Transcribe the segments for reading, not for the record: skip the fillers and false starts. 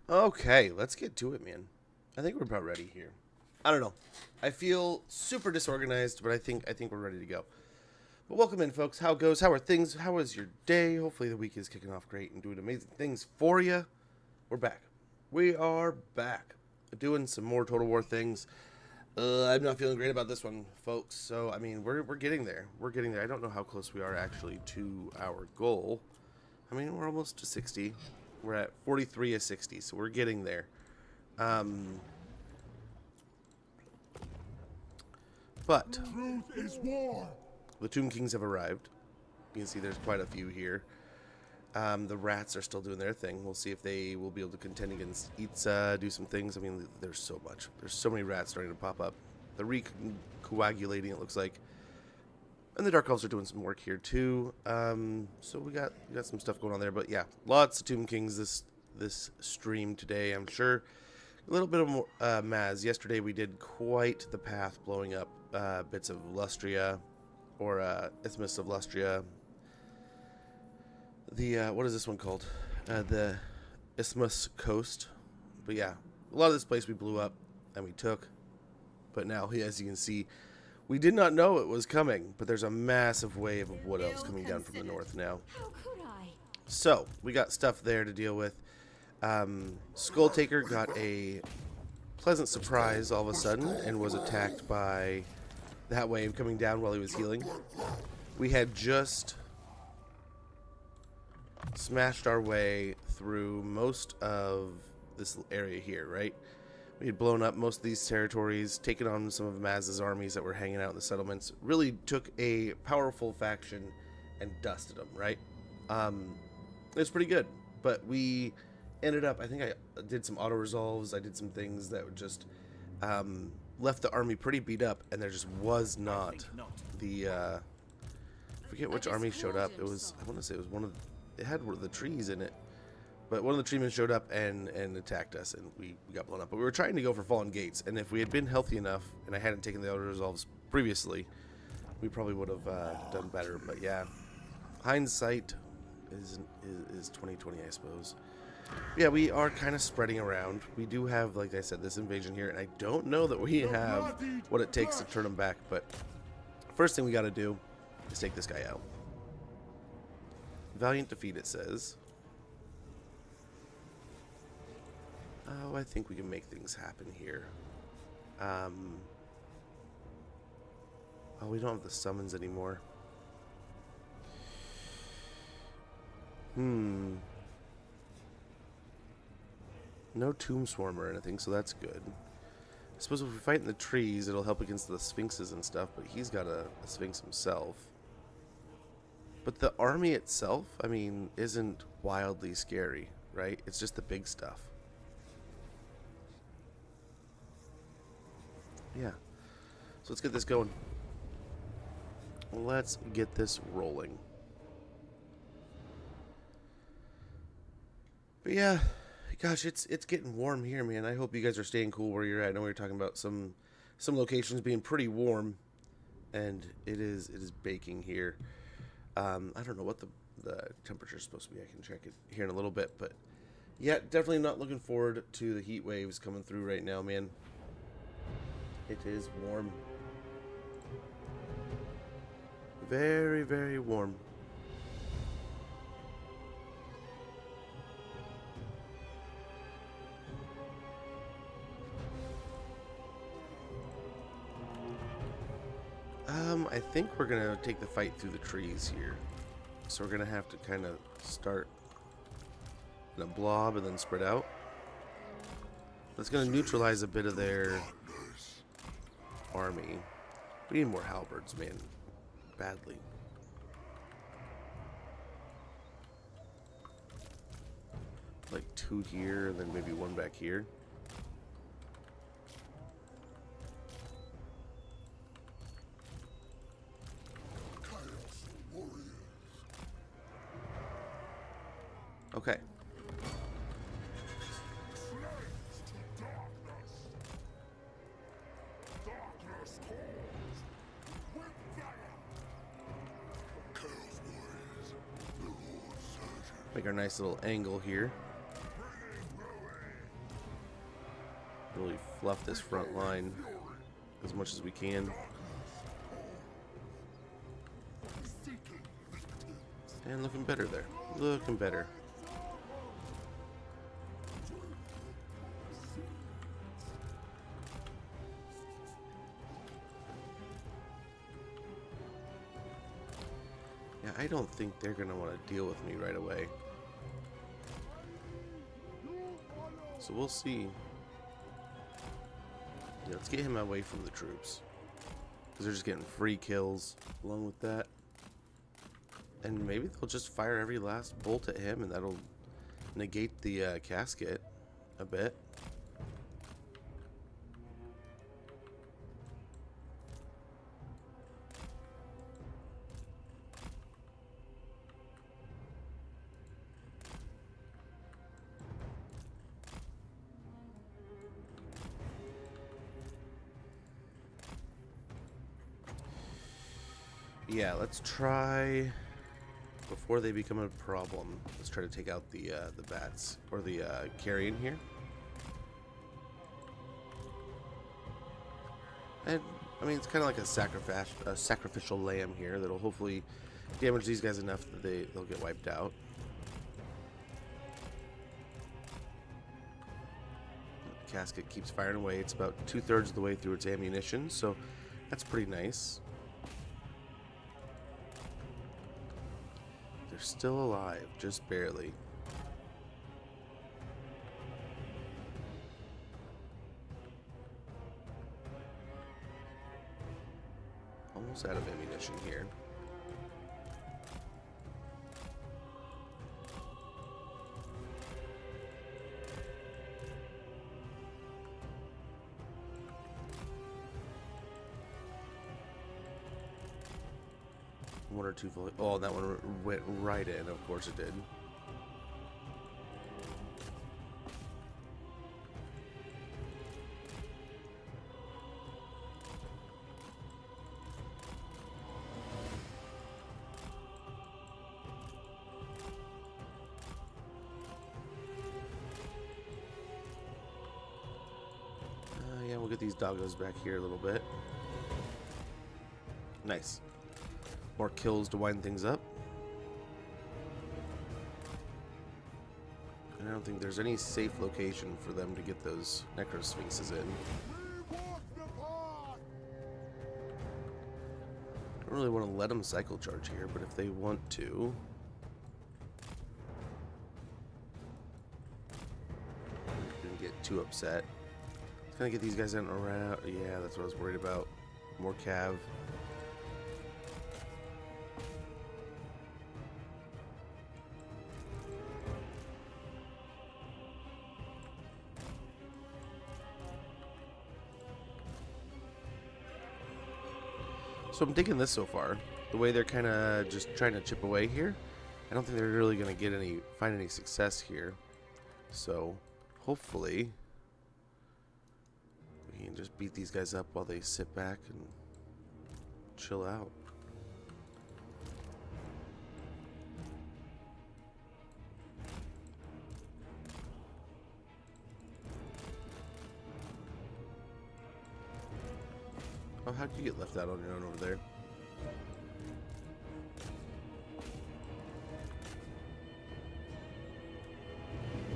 Okay, let's get to it, man. I think we're about ready here. I don't know. I feel super disorganized, but I think we're ready to go. But welcome in, folks. How goes? How are things? How is your day? Hopefully the week is kicking off great and doing amazing things for you. We're back. We are back. Doing some more Total War things. I'm not feeling great about this one, folks. So, I mean, we're getting there. We're getting there. I don't know how close we are actually to our goal. I mean, we're almost to 60. We're at 43 of 60, so we're getting there. But Truth is war. the Tomb Kings have arrived. You can see there's quite a few here. The rats are still doing their thing. We'll see if they will be able to contend against Itza, do some things. I mean, there's so much. There's so many rats starting to pop up. They're recoagulating, it looks like. And the Dark Elves are doing some work here too. So we got some stuff going on there. But yeah, lots of Tomb Kings this stream today, I'm sure. A little bit of more Maz. Yesterday we did quite the path, blowing up bits of Lustria, or Isthmus of Lustria. The what is this one called? The Isthmus Coast. But yeah, a lot of this place we blew up and we took. But now, as you can see, we did not know it was coming. But there's a massive wave of wood elves coming down from the north now. How could I? So we got stuff there to deal with. Skulltaker got a pleasant surprise all of a sudden and was attacked by that wave coming down while he was healing. We had just smashed our way through most of this area here, right? We had blown up most of these territories, taken on some of Maz's armies that were hanging out in the settlements, really took a powerful faction and dusted them, right? It was pretty good, but we ended up, I think I did some auto-resolves, I did some things that would just left the army pretty beat up, and there just was not the, I forget which army showed up. It was, I want to say it was one of, it had one of the trees in it, but one of the treemen showed up and attacked us, and we got blown up. But we were trying to go for Fallen Gates, and if we had been healthy enough, and I hadn't taken the auto-resolves previously, we probably would have done better. But yeah, hindsight is 2020, I suppose. Yeah, we are kind of spreading around. We do have, like I said, this invasion here, and I don't know that we have what it takes to turn them back, but first thing we got to do is take this guy out. Valiant defeat, it says. Oh, I think we can make things happen here. Oh, we don't have the summons anymore. No Tomb Swarm or anything, so that's good. I suppose if we fight in the trees, it'll help against the Sphinxes and stuff, but he's got a Sphinx himself. But the army itself, I mean, isn't wildly scary, right? It's just the big stuff. Yeah. So let's get this going. Let's get this rolling. But yeah, gosh, it's getting warm here, man. I hope you guys are staying cool where you're at. I know we were talking about some locations being pretty warm, and it is baking here. I don't know what the temperature is supposed to be. I can check it here in a little bit, but yeah, definitely not looking forward to the heat waves coming through right now, man. It is warm. Very, very warm. I think we're gonna take the fight through the trees here. So we're gonna have to kind of start in a blob and then spread out. That's gonna neutralize a bit of their army. We need more halberds, man. Badly. Like 2 here, and then maybe 1 back here. Okay. Make our nice little angle here. Really fluff this front line as much as we can. And looking better there. Looking better. Yeah, I don't think they're going to want to deal with me right away. So we'll see. Yeah, let's get him away from the troops. Because they're just getting free kills along with that. And maybe they'll just fire every last bolt at him and that'll negate the casket a bit. Yeah, let's try, before they become a problem, let's try to take out the bats, or the carrion here. And, I mean, it's kind of like a sacrificial lamb here that'll hopefully damage these guys enough that they'll get wiped out. The casket keeps firing away. It's about 2/3 of the way through its ammunition, so that's pretty nice. They're still alive, just barely. Almost out of ammunition here. One or two fully. Oh, that one went right in. Of course it did. Yeah, we'll get these doggos back here a little bit. Nice. More kills to wind things up. And I don't think there's any safe location for them to get those necrosphinxes in. Don't really want to let them cycle charge here, but if they want to, don't get too upset. It's gonna get these guys in around. Yeah, that's what I was worried about. More cav. So I'm digging this so far. The way they're kind of just trying to chip away here. I don't think they're really going to find any success here. So hopefully we can just beat these guys up while they sit back and chill out. Oh, how'd you get left out on your own over there?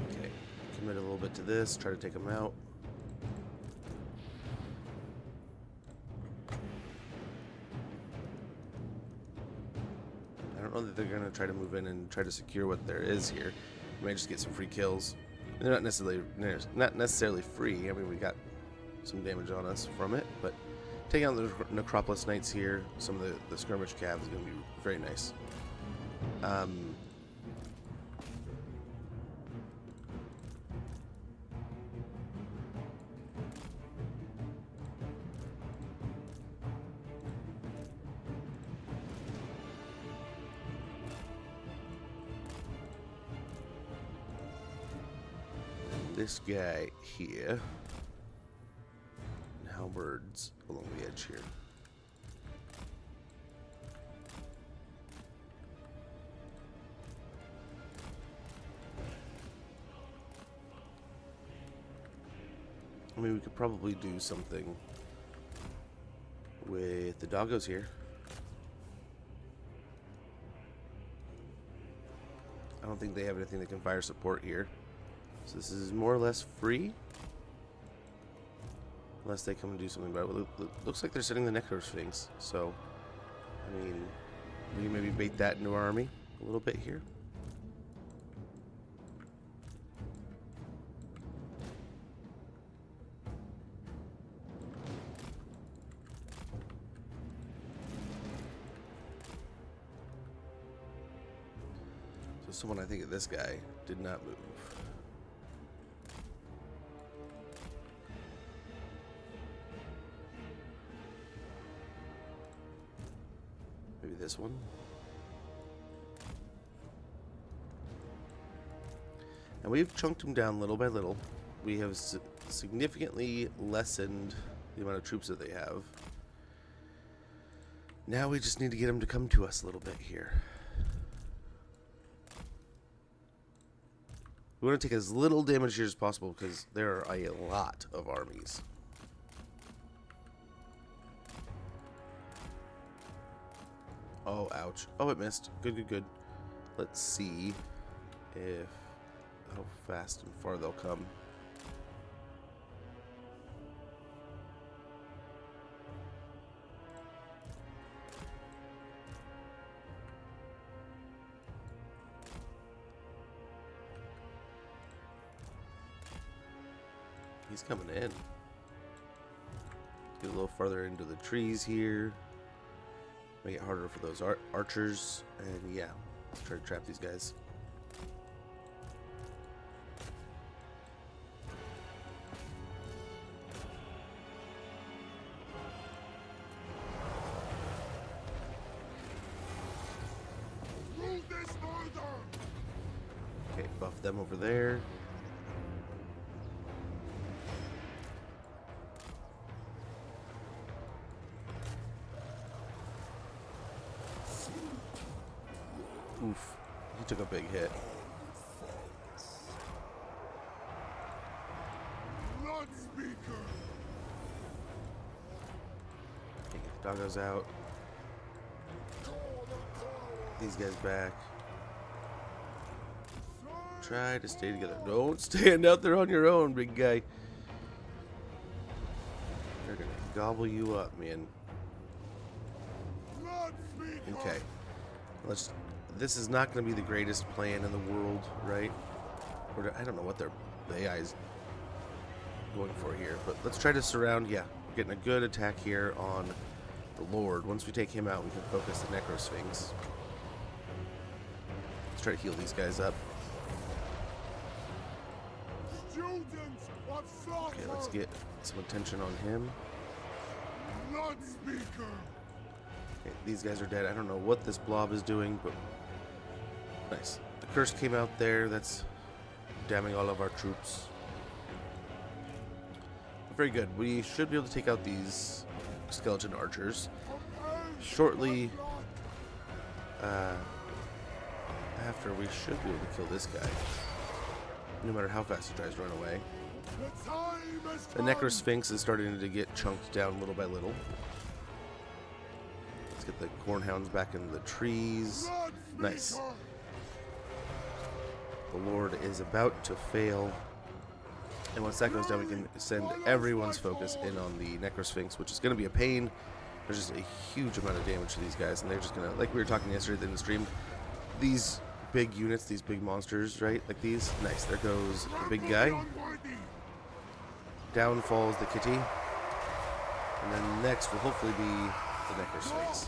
Okay, commit a little bit to this, try to take them out. I don't know that they're going to try to move in and try to secure what there is here. We may just get some free kills. They're not necessarily free. I mean, we got some damage on us from it, but taking out the Necropolis Knights here, some of the skirmish cav is going to be very nice. This guy here. Halberds along the edge here. I mean, we could probably do something with the doggos here. I don't think they have anything that can fire support here. So this is more or less free. Unless they come and do something about it. Looks like they're sending the Necro Sphinx. So, I mean, we maybe bait that into our army a little bit here. So someone, I think, this guy did not move. Maybe this one. And we've chunked them down little by little. We have significantly lessened the amount of troops that they have. Now we just need to get them to come to us a little bit here. We want to take as little damage here as possible because there are a lot of armies. Oh, ouch. Oh, it missed. Good, good, good. Let's see if how fast and far they'll come. He's coming in. Get a little further into the trees here. Make it harder for those archers. And yeah, let's try to trap these guys. Okay, buff them over there. Oof, he took a big hit. Okay, get the doggos out. These guys back. Try to stay together. Don't stand out there on your own, big guy. They're gonna gobble you up, man. Okay. Let's. This is not going to be the greatest plan in the world, right? Or I don't know what the AI is going for here, but let's try to surround. Yeah, we're getting a good attack here on the Lord. Once we take him out, we can focus the Necro Sphinx. Let's try to heal these guys up. Okay, let's get some attention on him. Okay, these guys are dead. I don't know what this blob is doing, but nice. The curse came out there. That's damning all of our troops. Very good. We should be able to take out these skeleton archers shortly. After we should be able to kill this guy, no matter how fast he tries to run away. The Necro Sphinx is starting to get chunked down little by little. Let's get the cornhounds back into the trees. Nice. The Lord is about to fail. And once that goes down, we can send everyone's focus in on the Necro Sphinx, which is going to be a pain. There's just a huge amount of damage to these guys, and they're just going to, like we were talking yesterday in the stream, these big units, these big monsters, right? Like these. Nice. There goes the big guy. Down falls the kitty. And then next will hopefully be the Necro Sphinx.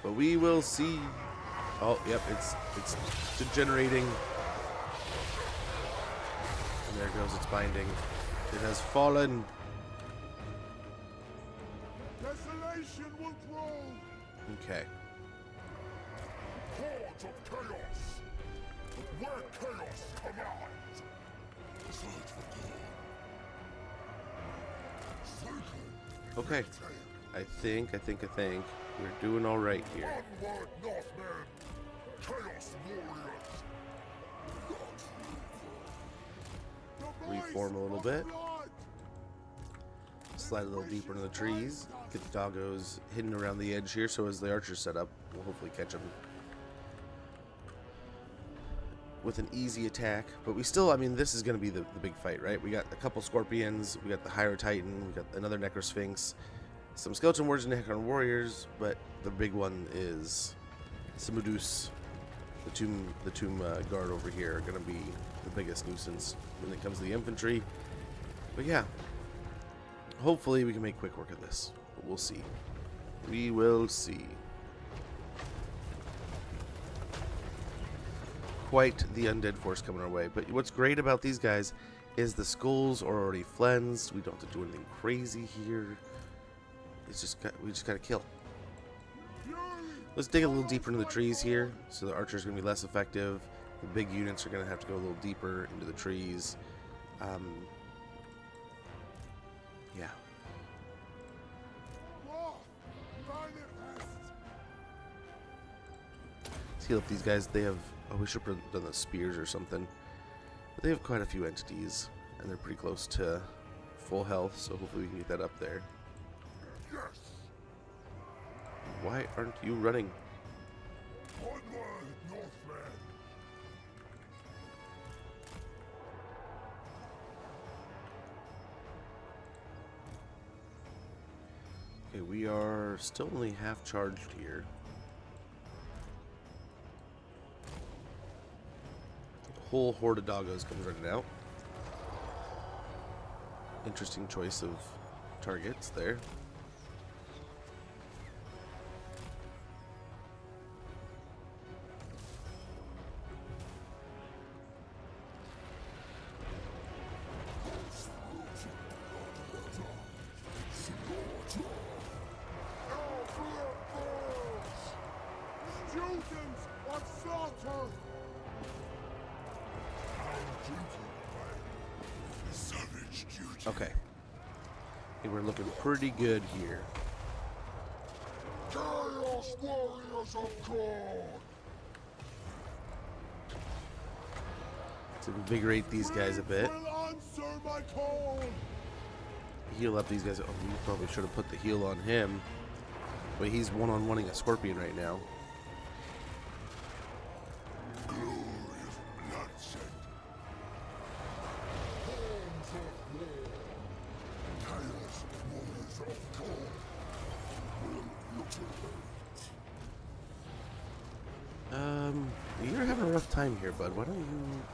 But we will see. Oh, yep, it's degenerating. And there goes its binding. It has fallen. Desolation will grow. Okay. Hordes of chaos. Where chaos commands. Search for God. Okay. I think we're doing all right here. Onward, Northmen. Chaos Warriors. Reform a little bit. Slide a little deeper into the trees. Get the doggos hidden around the edge here, so as the archers set up, we'll hopefully catch them with an easy attack. But we still, I mean, this is going to be the big fight, right? We got a couple scorpions, we got the Hydro Titan, we got another Necrosphinx, some skeleton warriors and Necron warriors, but the big one is Simudus. The tomb guard over here are going to be the biggest nuisance when it comes to the infantry. But yeah, hopefully we can make quick work of this. But we'll see. We will see. Quite the undead force coming our way. But what's great about these guys is the skulls are already flensed. We don't have to do anything crazy here. It's just we just gotta kill. Let's dig a little deeper into the trees here, so the archer's gonna be less effective. The big units are gonna have to go a little deeper into the trees. Yeah. Let's heal up these guys. They have. Oh, we should have done the spears or something. But they have quite a few entities, and they're pretty close to full health, so hopefully we can get that up there. Yes. Why aren't you running? Onward, Northman. Okay, we are still only half charged here. A whole horde of doggos comes running out. Interesting choice of targets there. Students of slaughter. Savage duty. Okay. I think we're looking pretty good here. Chaos Warriors of God. Let's invigorate these guys a bit. Will answer my call. Heal up these guys. Oh, we probably should have put the heal on him. But he's one-on-oneing a scorpion right now. Glorious bloodshed. Horns of war. Chaos Warriors of God will literate. You're having a rough time here, bud. Why don't you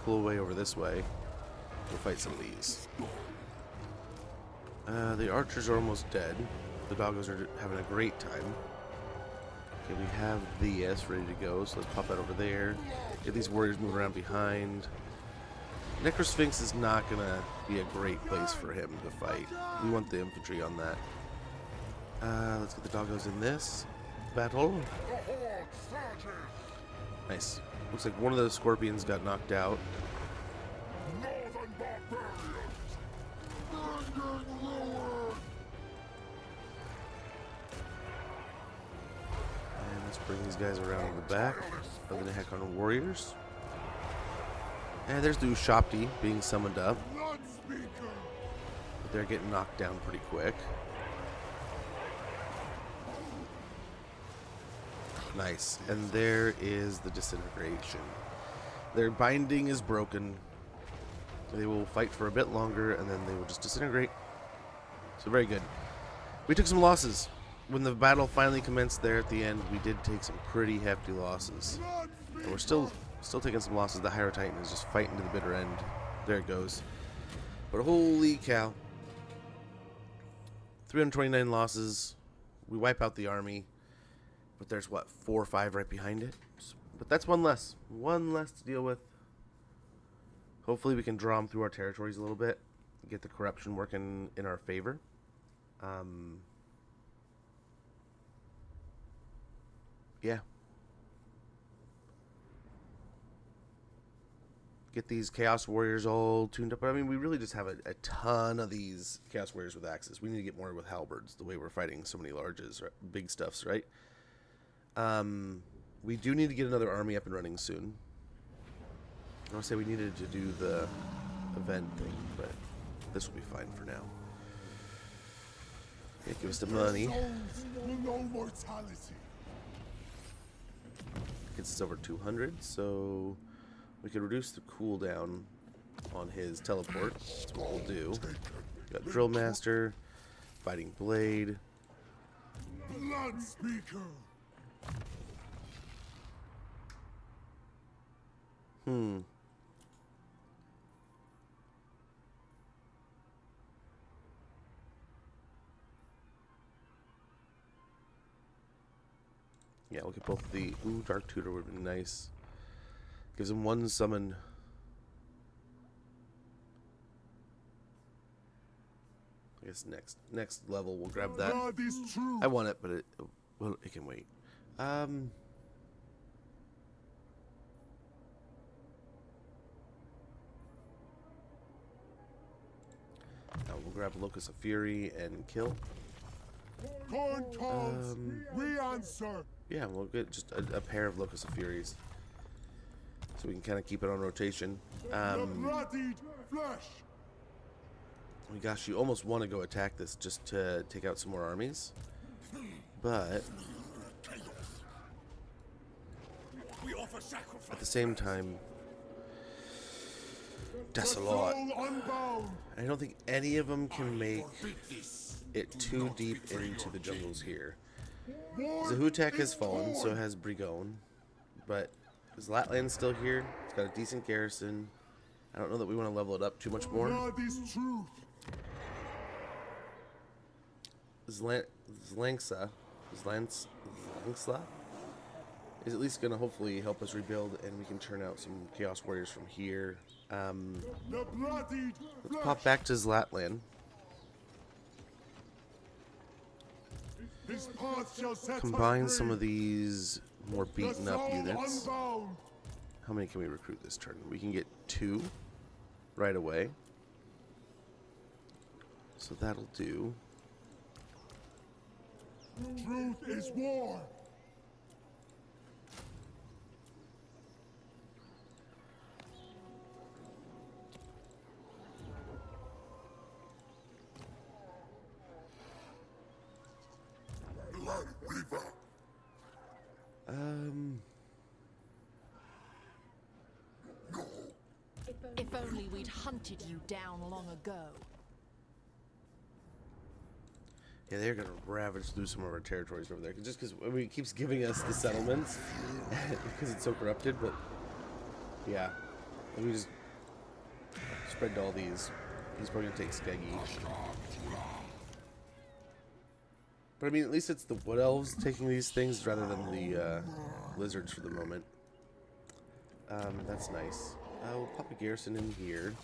pull away over this way? We'll fight some of these. The archers are almost dead. The doggos are having a great time. Okay, we have this ready to go, so let's pop that over there. Get these warriors moving around behind. Necrosphinx is not going to be a great place for him to fight. We want the infantry on that. Let's get the doggos in this battle. The horde surges. Nice. Looks like one of those scorpions got knocked out. Northern barbarians. Bringing ruin. And let's bring these guys around the back of the Necron warriors. And there's the Ushapti being summoned up. Blood speaker. But they're getting knocked down pretty quick. Nice. And there is the disintegration. Their binding is broken. They will fight for a bit longer and then they will just disintegrate. So very good. We took some losses. When the battle finally commenced there at the end, we did take some pretty hefty losses. Blood And speaker. we're still taking some losses. The Hydro Titan is just fighting to the bitter end. There it goes. But holy cow. 329 losses. We wipe out the army. But there's what, 4 or 5 right behind it? But that's one less. One less to deal with. Hopefully we can draw them through our territories a little bit. Get the corruption working in our favor. Yeah. Get these Chaos Warriors all tuned up. I mean, we really just have a ton of these Chaos Warriors with axes. We need to get more with halberds, the way we're fighting so many larges, right? Big stuffs, right? We do need to get another army up and running soon. I want to say we needed to do the event thing, but this will be fine for now. Yeah, give us the money. Souls will know mortality. Gets us over 200, so we can reduce the cooldown on his teleport. That's what we'll do. Got Drill Master, Fighting Blade. Blood Speaker. Yeah, look at both the... Ooh, Dark Tutor would have been nice. Gives him one summon. I guess next level we'll grab that. Blood is true. I want it, but it can wait. Now we'll grab Locus of Fury and kill. Corn calls. We answer. Yeah, we'll get just a pair of Locus of Furies, so we can kind of keep it on rotation. The bloodied flesh. Oh my gosh, you almost want to go attack this just to take out some more armies, but We offer sacrifice. at the same time, that's a lot. Soul unbound. I don't think any of them can make it too deep into the jungles here. Zahutek has fallen, so has Brigone, but Zlatland's still here. It's got a decent garrison. I don't know that we want to level it up too much more. Blood is truth. Zlanxa is at least going to hopefully help us rebuild, and we can turn out some Chaos Warriors from here. The bloodied Let's flesh. pop back to Zlatland. His path shall set us Combine free. some of these more The beaten up soul units. unbound. How many can we recruit this turn? We can get 2 right away. So that'll do. Truth is war. Blood Reaver. If only we'd hunted you down long ago. Yeah, they're gonna ravage through some of our territories over there, just because it keeps giving us the settlements because it's so corrupted. But yeah, if we just spread to all these. He's probably gonna take Skeggy. But I mean, at least it's the Wood Elves taking these things rather than the lizards for the moment. That's nice. We'll pop a garrison in here.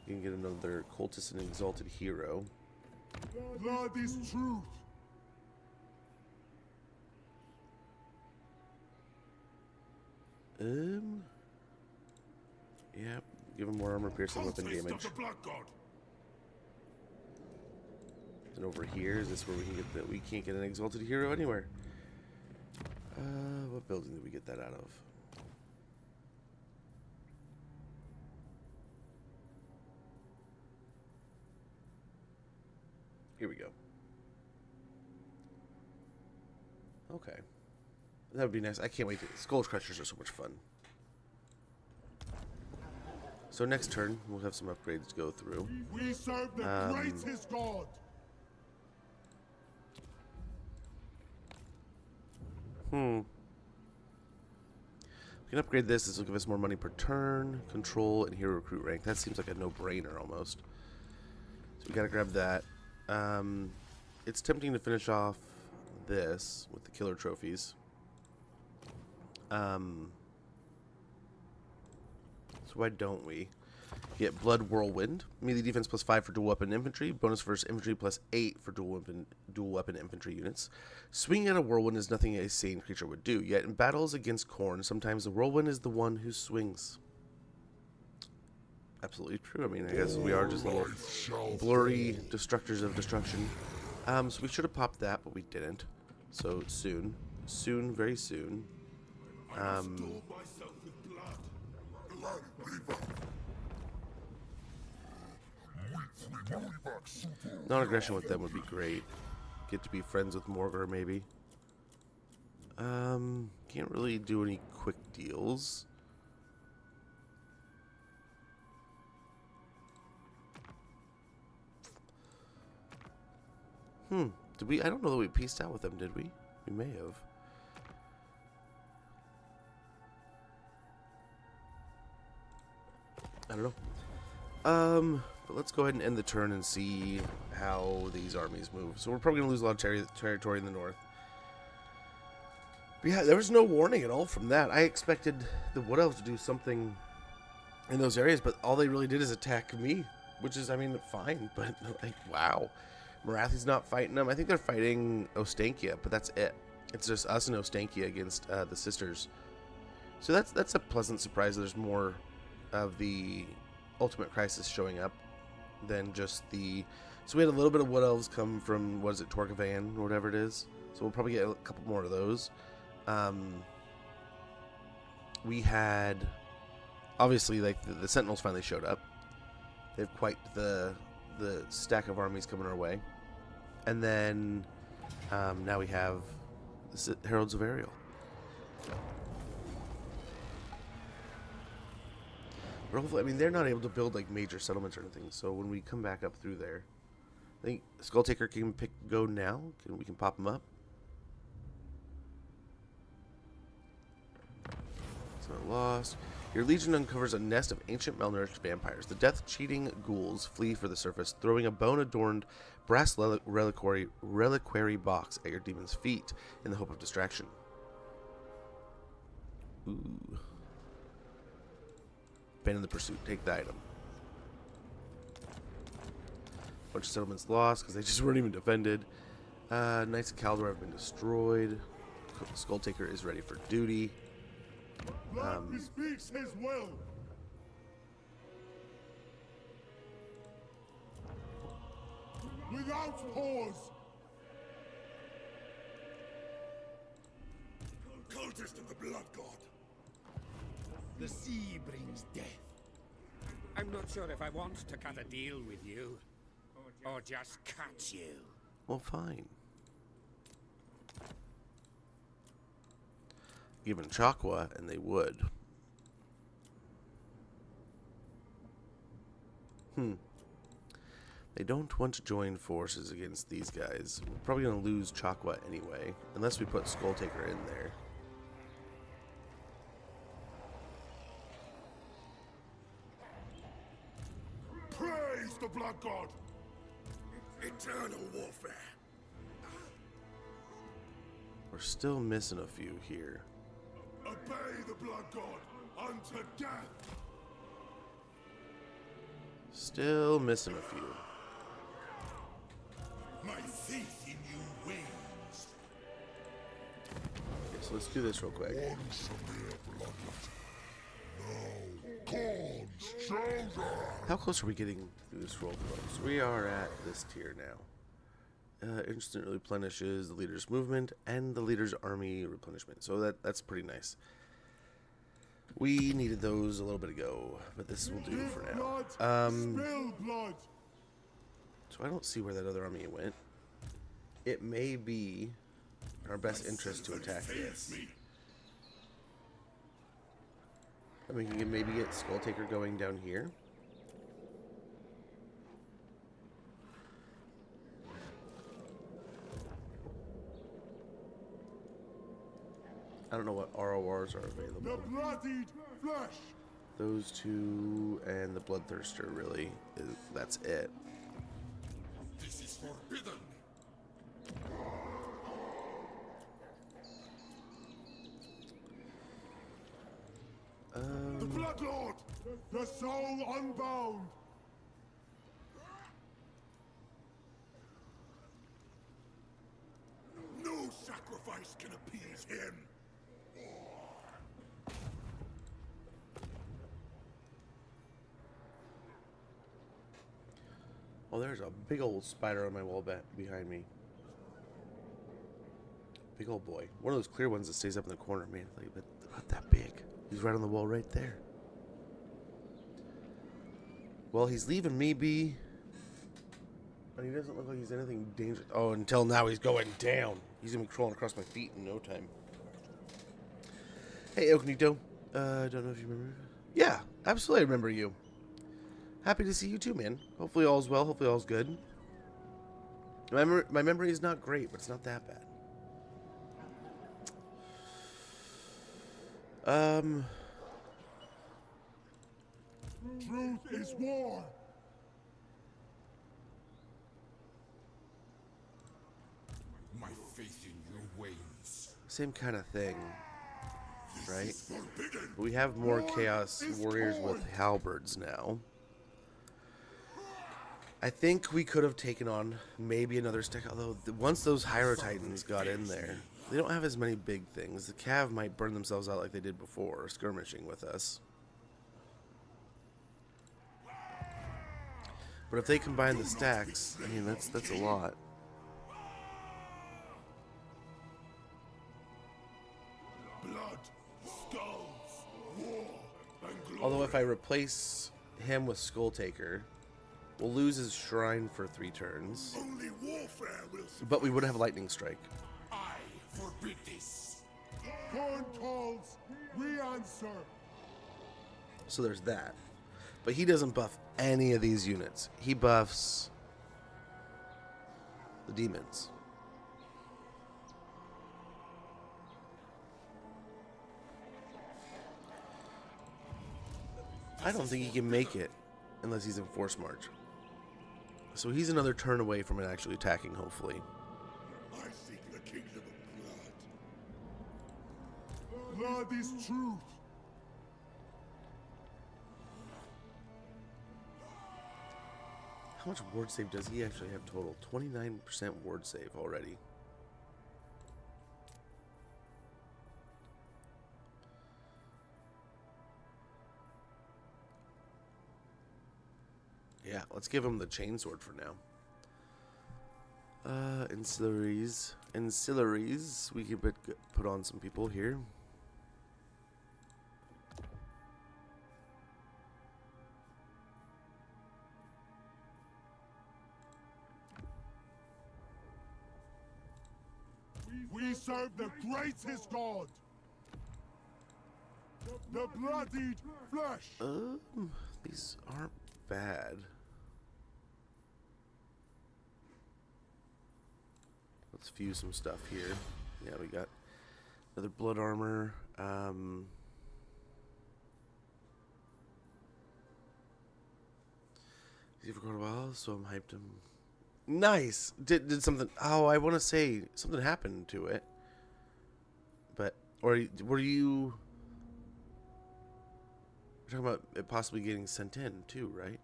You can get another Cultist and Exalted Hero. Blood is truth. Yeah, give him more armor piercing weapon damage. The Blood God. And over here, is this where we can get that? We can't get an Exalted Hero anywhere. What building did we get that out of? Here we go. Okay. That would be nice. I can't wait. Skull Crushers are so much fun. So next turn, we'll have some upgrades to go through. We serve the greatest God. We can upgrade this. This will give us more money per turn, control, and hero recruit rank. That seems like a no-brainer almost. So we gotta grab that. It's tempting to finish off this with the killer trophies. So why don't we get Blood Whirlwind, melee defense +5 for dual weapon infantry, bonus versus infantry +8 for dual weapon infantry units. Swinging at a whirlwind is nothing a sane creature would do, yet in battles against Khorne, sometimes the whirlwind is the one who swings. Absolutely true. I mean, I guess we are just little blurry destructors of destruction. So we should have popped that, but we didn't. So soon, very soon. Non-aggression with them would be great. Get to be friends with Morgar, maybe. Can't really do any quick deals. Did we? I don't know that we pieced out with them, did we? We may have. I don't know. But let's go ahead and end the turn and see how these armies move. So we're probably going to lose a lot of territory in the north. But yeah, there was no warning at all from that. I expected the Wood Elves to do something in those areas, but all they really did is attack me, which is, I mean, fine, but like, wow. Marathi's not fighting them. I think they're fighting Ostankia, but that's it. It's just us and Ostankia against the sisters. So that's a pleasant surprise. There's more of the Ultimate Crisis showing up than just the... So we had a little bit of Wood Elves come from, what is it, Torquevan, or whatever it is. So we'll probably get a couple more of those. We had... Obviously, like, the Sentinels finally showed up. They have quite the stack of armies coming our way. And then now we have the Heralds of Ariel. But hopefully, I mean, they're not able to build like major settlements or anything. So when we come back up through there, I think Skulltaker can go now. We can pop him up. It's not lost. Your legion uncovers a nest of ancient malnourished vampires. The death-cheating ghouls flee for the surface, throwing a bone-adorned brass reliquary box at your demon's feet in the hope of distraction. Ooh. Abandon the pursuit. Take the item. Bunch of settlements lost because they just weren't even defended. Knights of Kaldor have been destroyed. Skulltaker is ready for duty. Blood bespeaks his will. Without pause. Cultist of the Blood God. The sea brings death. I'm not sure if I want to cut a deal with you, or just cut you. Well, fine. Given Chakwa, and they would. They don't want to join forces against these guys. We're probably going to lose Chakwa anyway, unless we put Skulltaker in there. Praise the Blood God. Eternal warfare. We're still missing a few here. Obey the Blood God unto death. Still missing a few. My faith in you wanes. Okay, so let's do this real quick. How close are we getting through this roll close? We are at this tier now. Instantly replenishes the leader's movement and the leader's army replenishment. So that's pretty nice. We needed those a little bit ago, but this will do for now. Spill blood. So I don't see where that other army went. It may be in our best interest to attack this. And we can maybe get Skulltaker going down here. I don't know what RORs are available. The bloodied flesh. Those two and the Bloodthirster, really. That's it. This is forbidden. The Blood Lord, the soul unbound. No sacrifice can appease him. Oh, there's a big old spider on my wall behind me. Big old boy. One of those clear ones that stays up in the corner, man. Like, about that big. He's right on the wall right there. Well, he's leaving me be. And he doesn't look like he's anything dangerous. Oh, until now he's going down. He's going to be crawling across my feet in no time. Hey, Ognito. I don't know if you remember. Yeah, absolutely I remember you. Happy to see you too, man. Hopefully all's well. Hopefully all's good. My memory is not great, but it's not that bad. Truth is war. My faith in your ways. Same kind of thing, right? We have more Chaos Warriors with halberds now. I think we could have taken on maybe another stick, although once those Hyro Titans got in there, they don't have as many big things. The Cav might burn themselves out like they did before, skirmishing with us. But if they combine the stacks, I mean, that's a lot. Blood, skulls, war, and glory. Although if I replace him with Skulltaker, we'll lose his shrine for 3 turns. Only warfare will But we would have Lightning Strike. I forbid this. Corn calls, we answer. So there's that. But he doesn't buff any of these units. He buffs the demons. I don't think he can make it unless he's in Force March. So he's another turn away from it actually attacking, hopefully. I seek the kingdom of blood. Blood is truth. How much ward save does he actually have total? 29% ward save already. Yeah, let's give him the chainsword for now. Ancillaries. Ancillaries. We can put on some people here. We serve the greatest God. The bloodied flesh. These aren't bad. Let's fuse some stuff here. Yeah, we got another blood armor. He's for quite a while, so I'm hyped him. Nice. Did something? Oh, I want to say something happened to it. But or were you? We're talking about it possibly getting sent in too, right?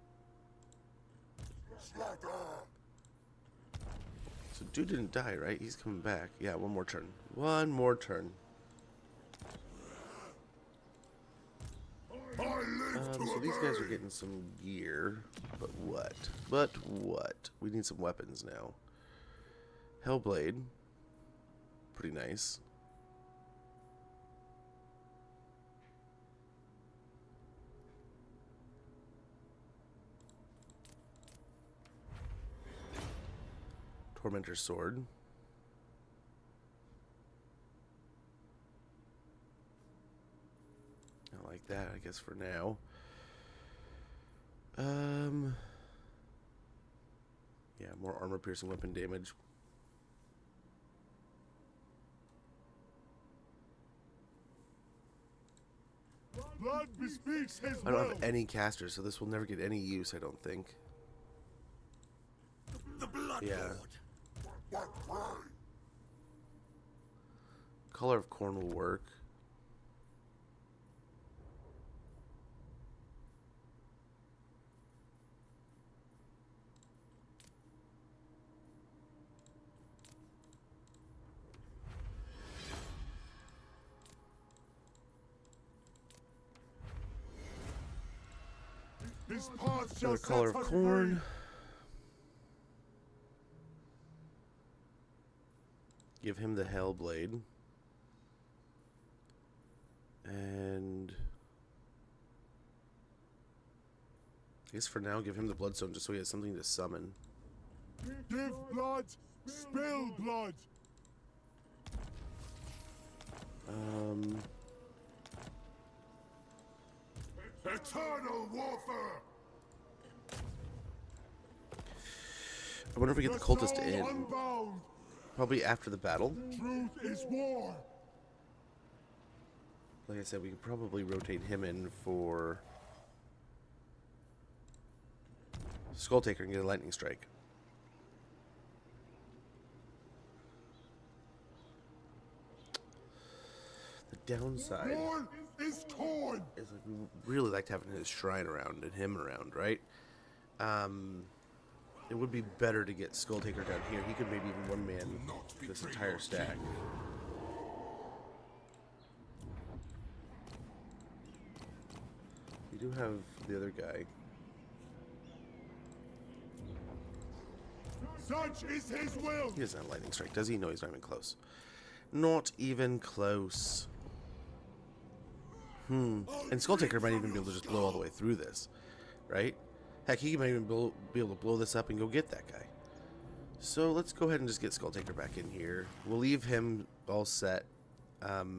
So dude didn't die, right? He's coming back. Yeah, one more turn. One more turn. So these guys are getting some gear, but what? But what? We need some weapons now. Hellblade, pretty nice. Tormentor sword. I like that, I guess, for now. Yeah, more armor piercing weapon damage. Blood bespeaks his I don't will. have any casters, so this will never get any use, I don't think. The blood Yeah. Lord. Color of Corn will work. His path shall Another color of set us corn. free. Give him the Hellblade. And I guess for now, give him the Bloodstone just so he has something to summon. Give blood, spill blood. Eternal warfare. I wonder if we get the cultist in. Unbound. Probably after the battle. Truth is war. Like I said, we could probably rotate him in for Skulltaker and get a lightning strike. The downside War is torn. is like we really liked having his shrine around and him around, right? It would be better to get Skulltaker down here. He could maybe even one-man this entire stack. We do have the other guy. Such is his will. He doesn't have lightning strike, does he? No, he's not even close. Not even close. And Skulltaker might even be able to just blow all the way through this, right? Heck, he might even be able to blow this up and go get that guy. So let's go ahead and just get Skulltaker back in here. We'll leave him all set. So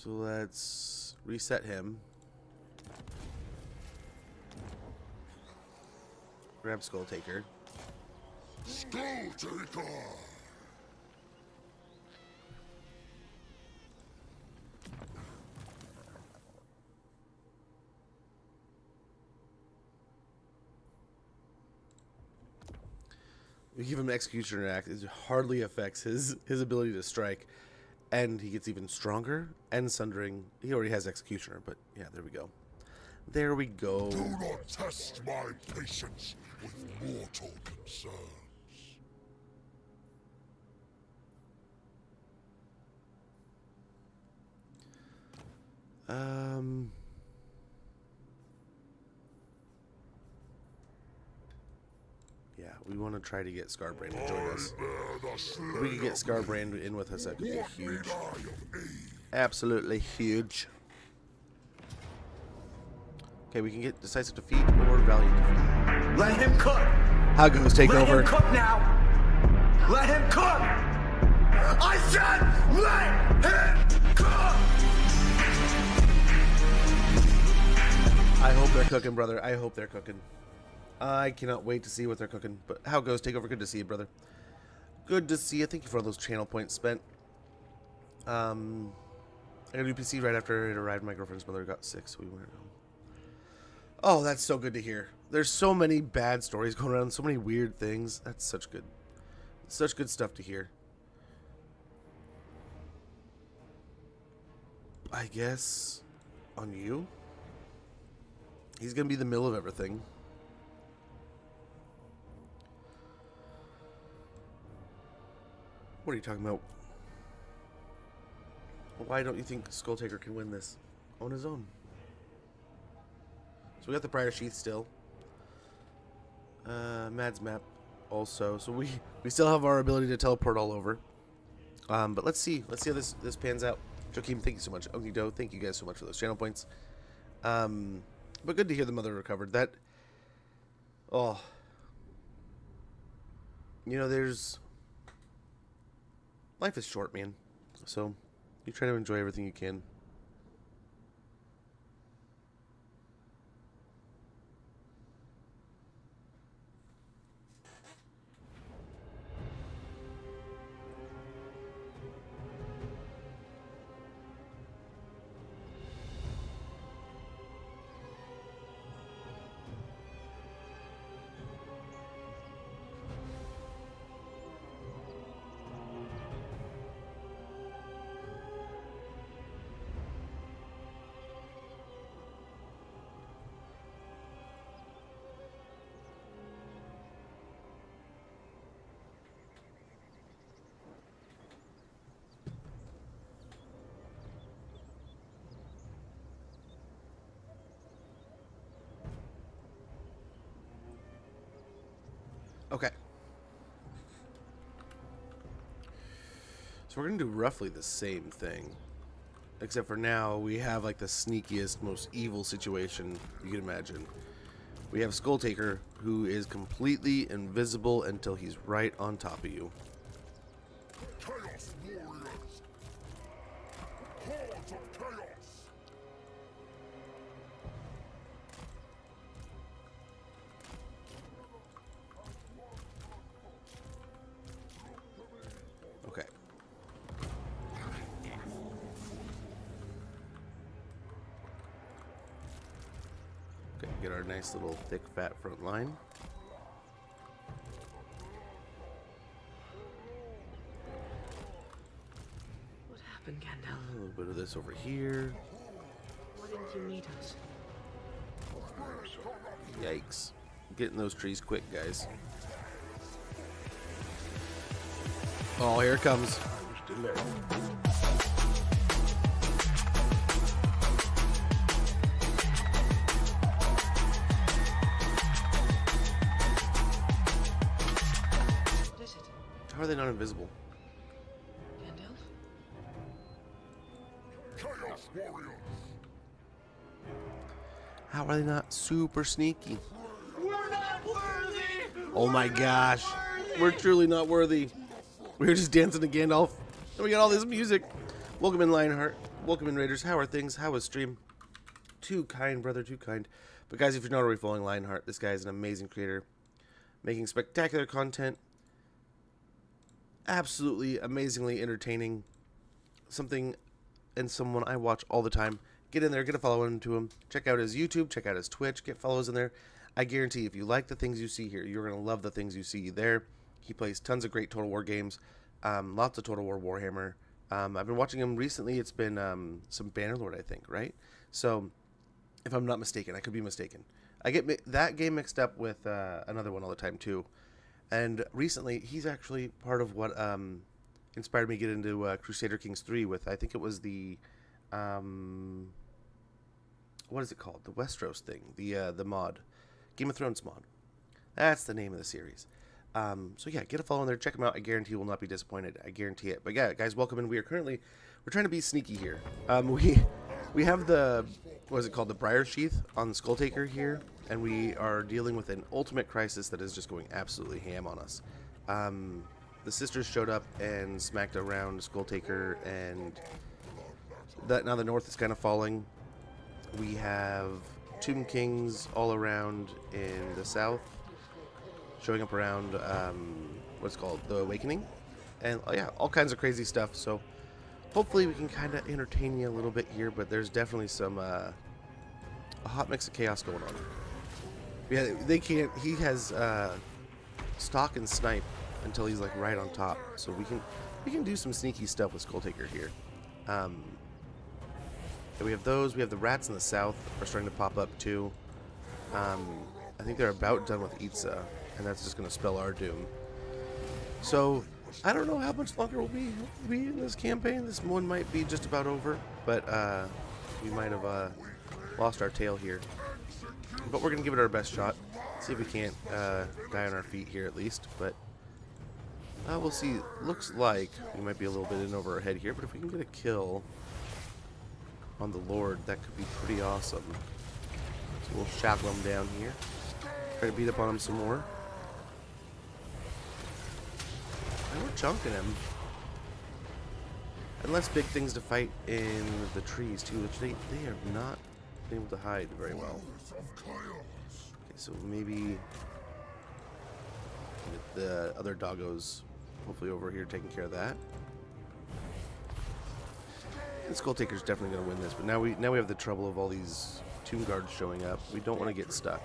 let's reset him. Grab Skulltaker. Skulltaker. We give him Executioner Act. It hardly affects his ability to strike. And he gets even stronger. And Sundering. He already has Executioner, but yeah, there we go. There we go. Do not test my patience with mortal concerns. Yeah, we want to try to get Scarbrand to join us. If we could get Scarbrand in with us, that could be huge. Absolutely huge. Okay, we can get Decisive Defeat or Valiant Defeat. Let him cook. How goes take Let over? him cook now. Let him cook. I said let him cook. I hope they're cooking, brother. I hope they're cooking. I cannot wait to see what they're cooking. But how goes take over? Good to see you, brother. Good to see you. Thank you for all those channel points spent. I got a new PC right after it arrived. My girlfriend's mother got sick, so we went home. Oh, that's so good to hear. There's so many bad stories going around, so many weird things. That's such good stuff to hear. I guess on you. He's gonna be the middle of everything. What are you talking about? Why don't you think Skulltaker can win this on his own? So we got the Prior Sheath still. Mad's Map also. So we still have our ability to teleport all over. But let's see how this pans out. Joakim, thank you so much. Ognido, thank you guys so much for those channel points. But good to hear the mother recovered. That, oh, you know, life is short, man. So you try to enjoy everything you can. Okay. So we're going to do roughly the same thing. Except for now, we have like the sneakiest, most evil situation you can imagine. We have Skulltaker, who is completely invisible until he's right on top of you. Chaos warriors! Hordes of chaos! Okay. Okay, get our nice little thick, fat front line. What happened, Gandalf? A little bit of this over here. Why didn't you meet us? Yikes. Getting those trees quick, guys. Oh, here it comes. What is it? How are they not invisible? Gandalf? Chaos warriors! How are they not super sneaky? We're not worthy! Oh my gosh. We're truly not worthy. We were just dancing to Gandalf. And we got all this music. Welcome in, Lionheart. Welcome in, Raiders. How are things? How was stream? Too kind, brother. Too kind. But guys, if you're not already following Lionheart, this guy is an amazing creator. Making spectacular content. Absolutely, amazingly entertaining. Something and someone I watch all the time. Get in there, get a follow into him. Check out his YouTube, check out his Twitch, get follows in there. I guarantee if you like the things you see here, you're going to love the things you see there. He plays tons of great Total War games, lots of Total War Warhammer. I've been watching him recently. It's been some Bannerlord, I think, right? So, if I'm not mistaken, I could be mistaken. I get that game mixed up with another one all the time, too. And recently, he's actually part of what inspired me to get into Crusader Kings 3 with, I think it was the... what is it called? The Westeros thing. The mod. Game of Thrones mod. That's the name of the series. So yeah, get a follow in there. Check them out. I guarantee you will not be disappointed. I guarantee it. But yeah, guys, welcome in. We're trying to be sneaky here. We have the, what is it called? The Briar Sheath on the Skulltaker here. And we are dealing with an ultimate crisis that is just going absolutely ham on us. The sisters showed up and smacked around Skulltaker, and that now the north is kind of falling. We have Tomb Kings all around in the south, showing up around what's called the Awakening, and yeah, all kinds of crazy stuff. So hopefully we can kind of entertain you a little bit here, but there's definitely some a hot mix of chaos going on. Yeah, they can't. He has stalk and snipe until he's like right on top, so we can do some sneaky stuff with Skulltaker here. And we have those. We have the rats in the south are starting to pop up too. I think they're about done with Itza, and that's just going to spell our doom. So I don't know how much longer we'll be in this campaign. This one might be just about over, but we might have lost our tail here. But we're going to give it our best shot. See if we can't die on our feet here at least. But we'll see. Looks like we might be a little bit in over our head here, but if we can get a kill on the Lord, that could be pretty awesome. So we'll shackle him down here. Try to beat up on him some more. And we're chunking him. And less big things to fight in the trees too, which they are not able to hide very well. Okay, so maybe get the other doggos hopefully over here taking care of that. And Skulltaker's definitely going to win this, but now we have the trouble of all these tomb guards showing up. We don't want to get stuck.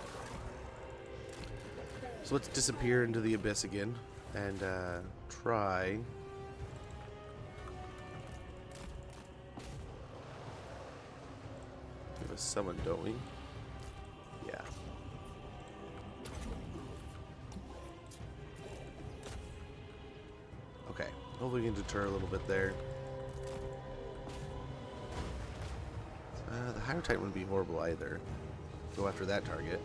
So let's disappear into the abyss again and try. We have a summon, don't we? Yeah. Okay. Hopefully we can deter a little bit there. The Higher Titan wouldn't be horrible either. Go after that target.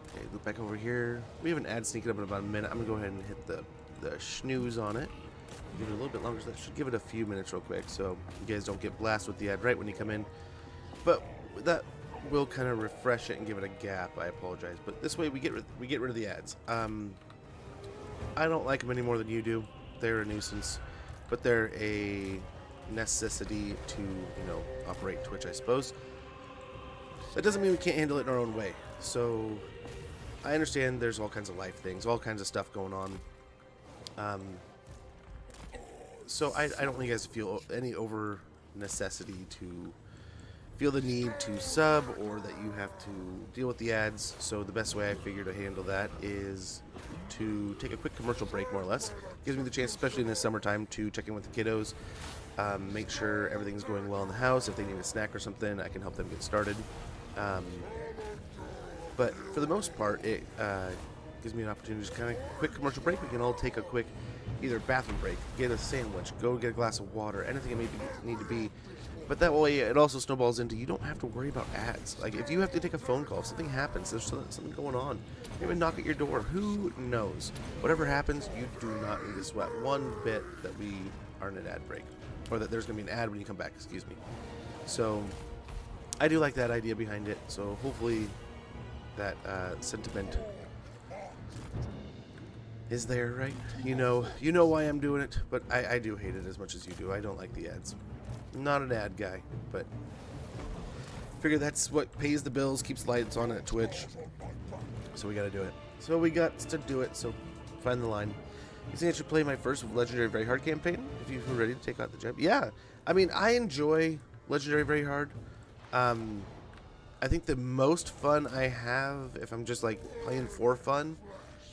Okay, Okay, look back over here. We have an ad sneaking up in about a minute. I'm gonna go ahead and hit the snooze on it. Give it a little bit longer, so that should give it a few minutes real quick, so you guys don't get blasted with the ad right when you come in. But that will kind of refresh it and give it a gap. I apologize, but this way we get rid of the ads. I don't like them any more than you do. They're a nuisance, but they're a necessity to, you know, operate Twitch, I suppose. That doesn't mean we can't handle it in our own way. So I understand there's all kinds of life things, all kinds of stuff going on. So I don't want you guys to feel any over necessity to feel the need to sub or that you have to deal with the ads. So the best way I figure to handle that is to take a quick commercial break, more or less. Gives me the chance, especially in the summertime, to check in with the kiddos, make sure everything's going well in the house. If they need a snack or something, I can help them get started. But for the most part, it gives me an opportunity to just kind of quick commercial break. We can all take a quick either bathroom break, get a sandwich, go get a glass of water, anything it may need to be. But that way, it also snowballs into you don't have to worry about ads. Like, if you have to take a phone call, if something happens, there's something going on, maybe knock at your door, who knows? Whatever happens, you do not need to sweat one bit that we are in an ad break, or that there's going to be an ad when you come back, excuse me. So I do like that idea behind it, so hopefully that sentiment is there, right? You know why I'm doing it, but I do hate it as much as you do. I don't like the ads. I'm not an ad guy, but figure that's what pays the bills, keeps lights on at Twitch. So we got to do it. So we got to do it. So find the line. You think I should play my first Legendary Very Hard campaign if you're ready to take out the job? Yeah. I mean, I enjoy Legendary Very Hard. I think the most fun I have, if I'm just like playing for fun,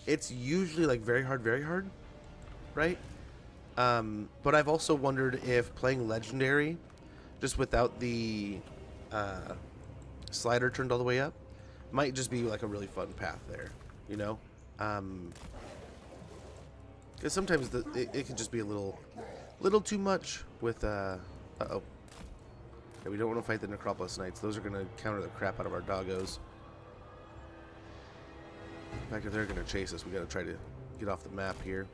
it's usually like very hard, right? But I've also wondered if playing Legendary, just without the slider turned all the way up, might just be like a really fun path there, you know? Because sometimes it can just be a little too much with, uh-oh. Okay, we don't want to fight the Necropolis Knights. Those are going to counter the crap out of our doggos. In fact, if they're going to chase us, we got to try to get off the map here,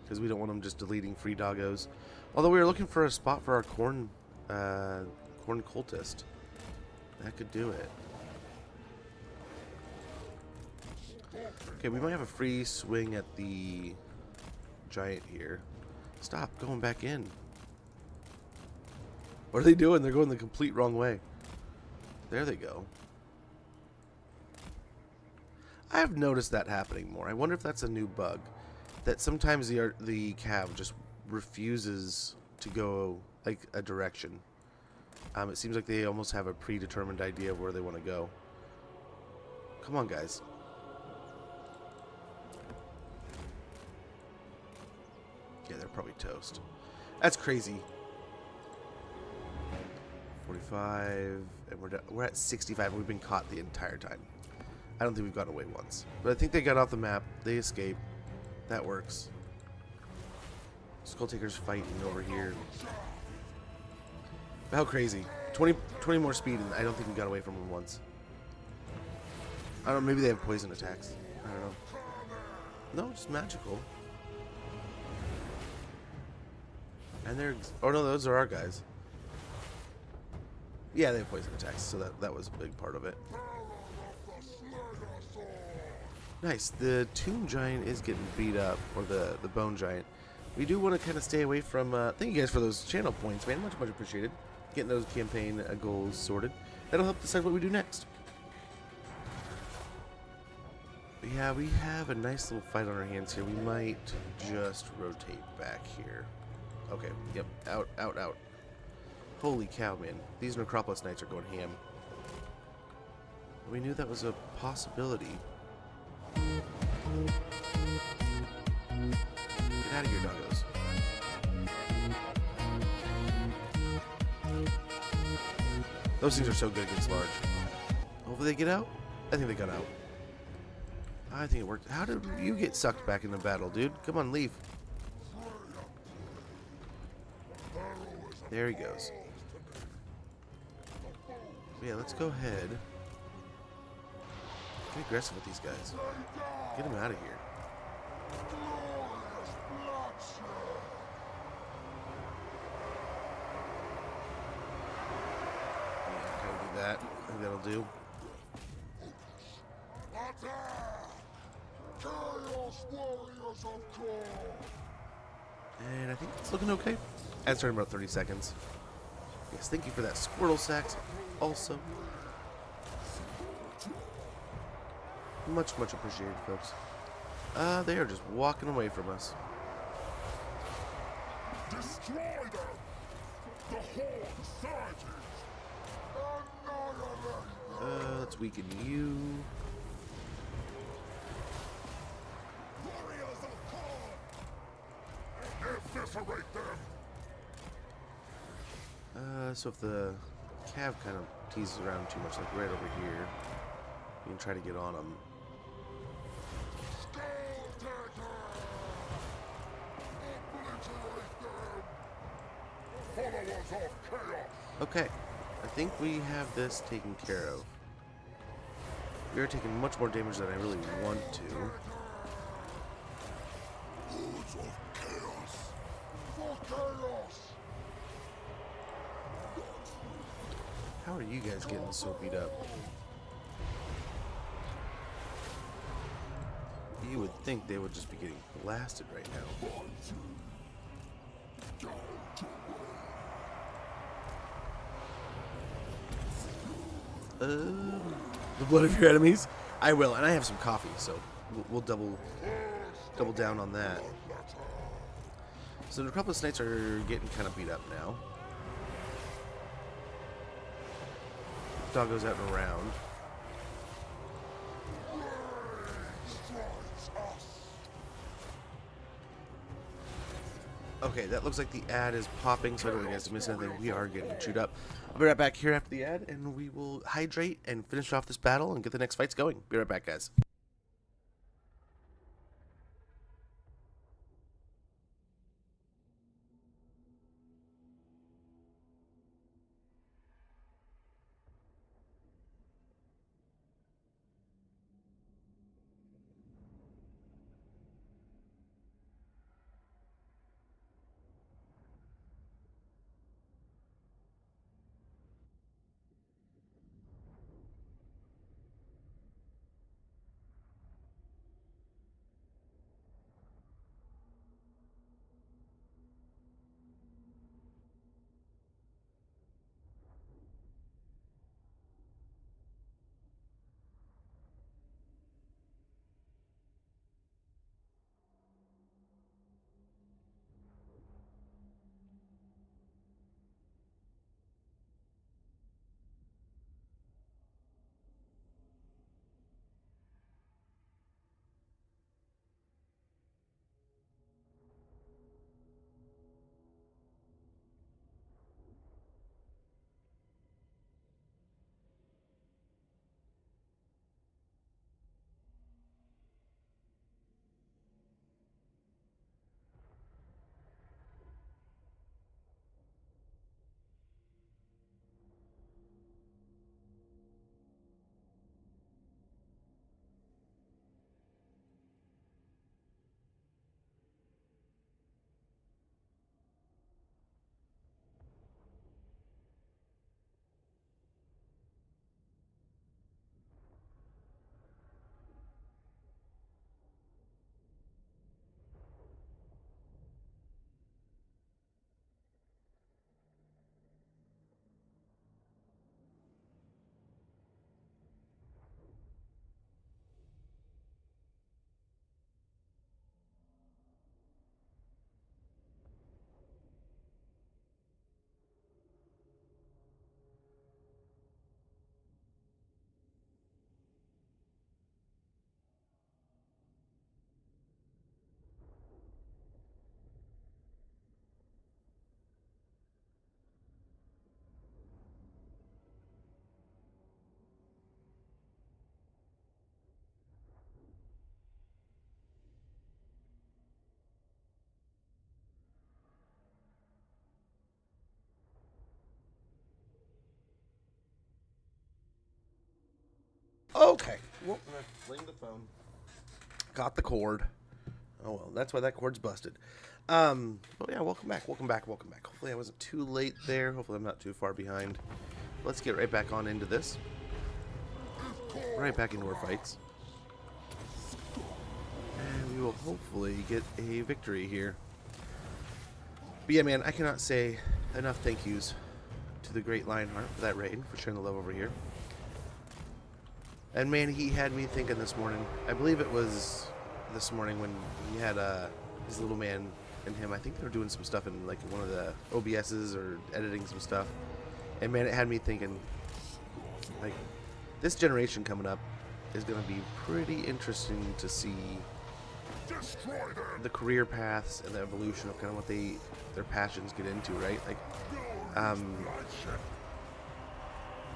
because we don't want them just deleting free doggos. Although we were looking for a spot for our corn cultist. That could do it. Okay, we might have a free swing at the giant here. Stop going back in. What are they doing? They're going the complete wrong way. There they go. I have noticed that happening more. I wonder if that's a new bug. That sometimes the cav just refuses to go like a direction. It seems like they almost have a predetermined idea of where they want to go. Come on, guys. Yeah, they're probably toast. That's crazy. 45, and we're at 65. We've been caught the entire time. I don't think we've gotten away once. But I think they got off the map. They escaped. That works. Skulltaker's fighting over here. How crazy. 20 more speed, and I don't think we got away from them once. I don't know, maybe they have poison attacks. I don't know. No, just magical. And they're... Oh no, those are our guys. Yeah, they have poison attacks, so that was a big part of it. Nice. The Tomb Giant is getting beat up, or the Bone Giant. We do want to kind of stay away from... thank you guys for those channel points, man. Much appreciated. Getting those campaign goals sorted. That'll help decide what we do next. But yeah, we have a nice little fight on our hands here. We might just rotate back here. Okay, yep. Out. Holy cow, man. These Necropolis Knights are going ham. We knew that was a possibility. Get out of here, doggos. Those things are so good against large. Hopefully they get out? I think they got out. I think it worked. How did you get sucked back into battle, dude? Come on, leave. There he goes. Yeah, let's go ahead. Get aggressive with these guys. Get them out of here. Yeah, kind of do that. I think that'll do. Chaos Warriors of Core! And I think it's looking okay. That's starting about 30 seconds. Yes, thank you for that Squirtle Sax also. Much, much appreciated, folks. They are just walking away from us. Destroy them! The Horde surges! Annihilate them! Let's weaken you. Warriors of Core! Eviscerate them! So if the Cav kind of teases around too much, like right over here, you can try to get on them. Skulltaker! Obliterate them! Followers of Chaos! Okay, I think we have this taken care of. We are taking much more damage than I really want to. Hordes of Chaos! For Chaos! How are you guys getting so beat up? You would think they would just be getting blasted right now. The blood of your enemies? I will, and I have some coffee, so we'll double down on that. So the Necropolis Knights are getting kind of beat up now. Dog goes out and around. Okay, that looks like the ad is popping, so I don't want you guys to miss anything. We are getting chewed up. I'll be right back here after the ad, and we will hydrate and finish off this battle and get the next fights going. Be right back, guys. Okay, Whoop, I'm gonna fling the phone. Got the cord. Oh well, that's why that cord's busted. Oh yeah, welcome back. Hopefully I wasn't too late there. Hopefully I'm not too far behind. Let's get right back on into this. Right back into our fights. And we will hopefully get a victory here. But yeah, man, I cannot say enough thank yous to the great Lionheart for that raid, for sharing the love over here. And man, he had me thinking this morning. I believe it was this morning when he had his little man and him. I think they were doing some stuff in like one of the OBSs or editing some stuff. And man, it had me thinking, like, this generation coming up is going to be pretty interesting to see the career paths and the evolution of kind of what their passions get into, right? Like,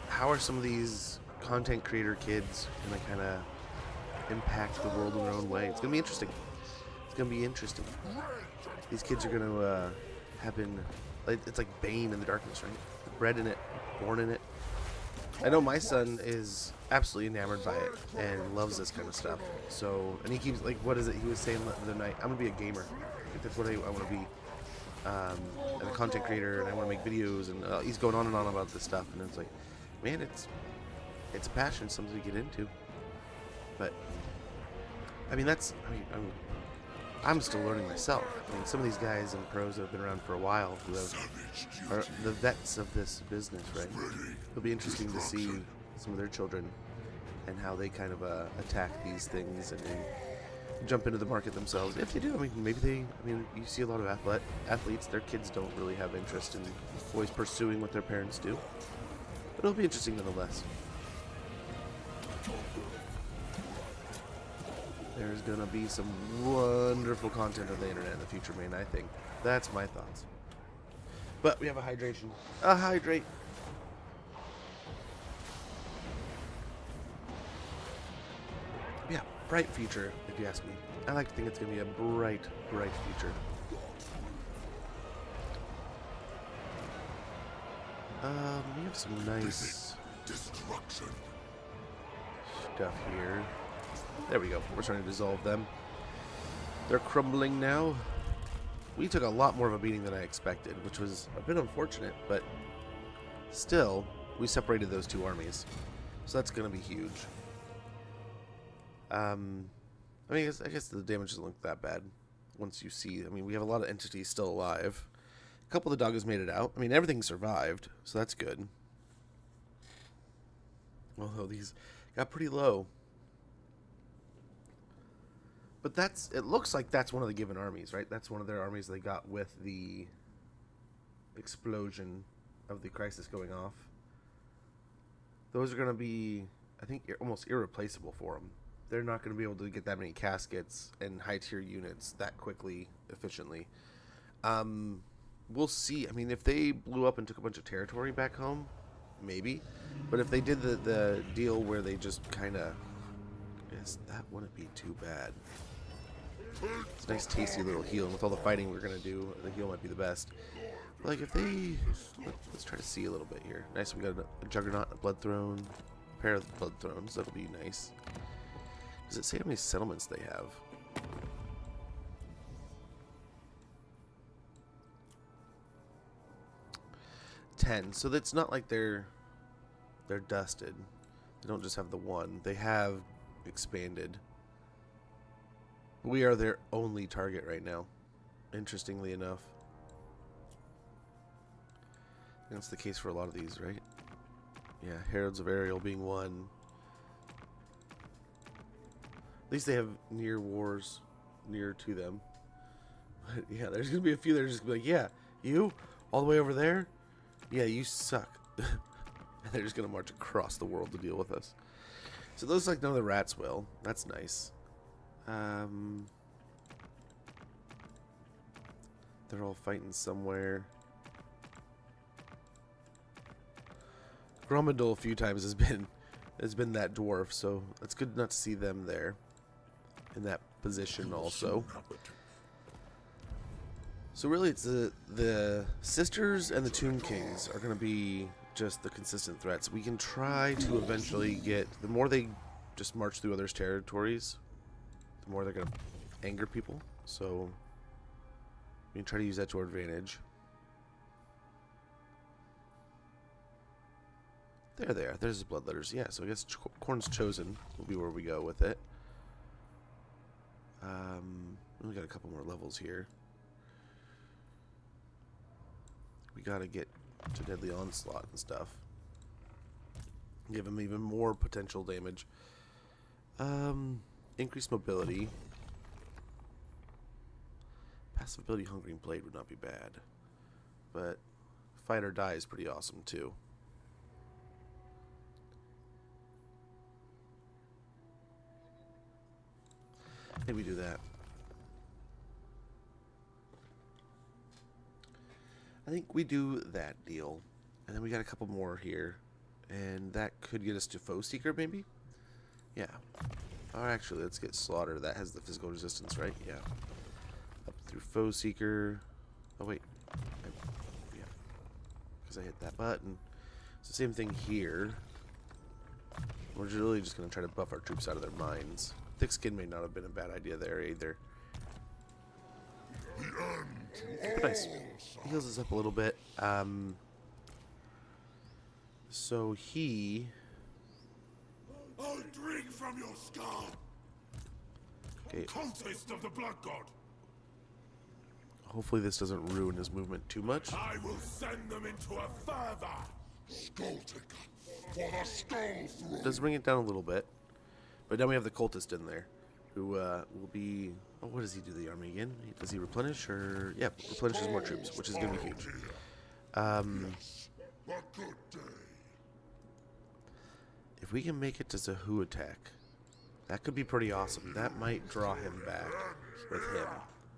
how are some of these content creator kids going to kind of impact the world in their own way? It's going to be interesting. These kids are going to have been, like, it's like Bane in the darkness, right? Bred in it, born in it. I know my son is absolutely enamored by it and loves this kind of stuff. So, and he keeps, like, what is it he was saying the other night? I'm going to be a gamer. I think that's what I want to be. And a content creator, and I want to make videos, and he's going on and on about this stuff. And it's like, man, it's a passion, something to get into. But, I mean, I'm still learning myself. I mean, some of these guys and pros that have been around for a while who are the vets of this business, right? It'll be interesting to see some of their children and how they kind of attack these things and jump into the market themselves. If they do, I mean, maybe you see a lot of athletes, their kids don't really have interest in always pursuing what their parents do. But it'll be interesting nonetheless. There's gonna be some wonderful content on the internet in the future, man, I think. That's my thoughts. But we have a hydration. Hydrate. Yeah, bright future, if you ask me. I like to think it's gonna be a bright future. We have some nice Destruction. stuff here. There we go. We're starting to dissolve them. They're crumbling now. We took a lot more of a beating than I expected, which was a bit unfortunate, but still, we separated those two armies. So that's going to be huge. I guess the damage doesn't look that bad once you see. I mean, we have a lot of entities still alive. A couple of the doggos made it out. I mean, everything survived, so that's good. Although these got pretty low. But it looks like that's one of the given armies, right? That's one of their armies they got with the explosion of the crisis going off. Those are going to be, I think, almost irreplaceable for them. They're not going to be able to get that many caskets and high-tier units that quickly, efficiently. We'll see. I mean, if they blew up and took a bunch of territory back home, maybe. But if they did the deal where they just kind of, I guess that wouldn't be too bad. It's a nice tasty little heal, and with all the fighting we're going to do, the heal might be the best. But like if they, let's try to see a little bit here. Nice, we got a Juggernaut, a Blood Throne, a pair of Blood Thrones, that'll be nice. Does it say how many settlements they have? Ten. So it's not like they're dusted. They don't just have the one. They have expanded. We are their only target right now, interestingly enough. That's the case for a lot of these, right? Yeah, Heralds of Ariel being one. At least they have near wars near to them. But yeah, there's going to be a few that are just going to be like, yeah, you? All the way over there? Yeah, you suck. And they're just going to march across the world to deal with us. So those like none of the rats will. That's nice. They're all fighting somewhere. Gromandol a few times has been that dwarf, so it's good not to see them there in that position also. So really it's the sisters and the Tomb Kings are going to be just the consistent threats. We can try to eventually get, the more they just march through others' territories, the more they're going to anger people. So we can try to use that to our advantage. There they are. There's his bloodletters. Yeah, so I guess Corn's Chosen will be where we go with it. We got a couple more levels here. We gotta get to Deadly Onslaught and stuff. Give him even more potential damage. Increased mobility. Passive ability Hungering Blade would not be bad. But Fight or Die is pretty awesome too. Maybe do that. I think we do that deal. And then we got a couple more here. And that could get us to Foe Seeker, maybe? Yeah. Or actually, let's get Slaughter. That has the physical resistance, right? Yeah. Up through Foe Seeker. Oh, wait. Yeah. Because I hit that button. It's the same thing here. We're really just going to try to buff our troops out of their minds. Thick Skin may not have been a bad idea there either. Nice. Heals us up a little bit. So he... I'll drink from your skull. Okay. Cultist of the Blood God. Hopefully this doesn't ruin his movement too much. I will send them into a further Skulltaker for the Skull Throne. Does bring it down a little bit. But now we have the cultist in there, who will be... Oh, what does he do to the army again? Does he replenish or... Yeah, replenishes more troops, which is going to be huge. Yes, a good day. If we can make it to Zahu attack, that could be pretty awesome. That might draw him back with him.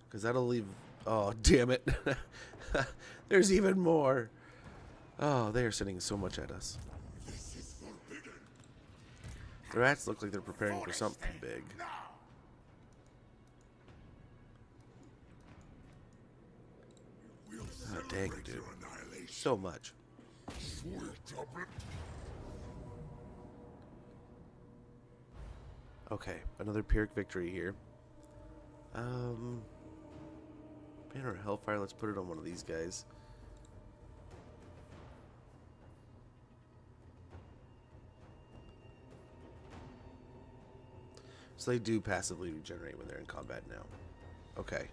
Because that'll leave... Oh, damn it. There's even more. Oh, they are sending so much at us. The rats look like they're preparing for something big. Oh, dang, dude. So much. Okay, another Pyrrhic victory here. Banner of Hellfire, let's put it on one of these guys. So they do passively regenerate when they're in combat now. Okay.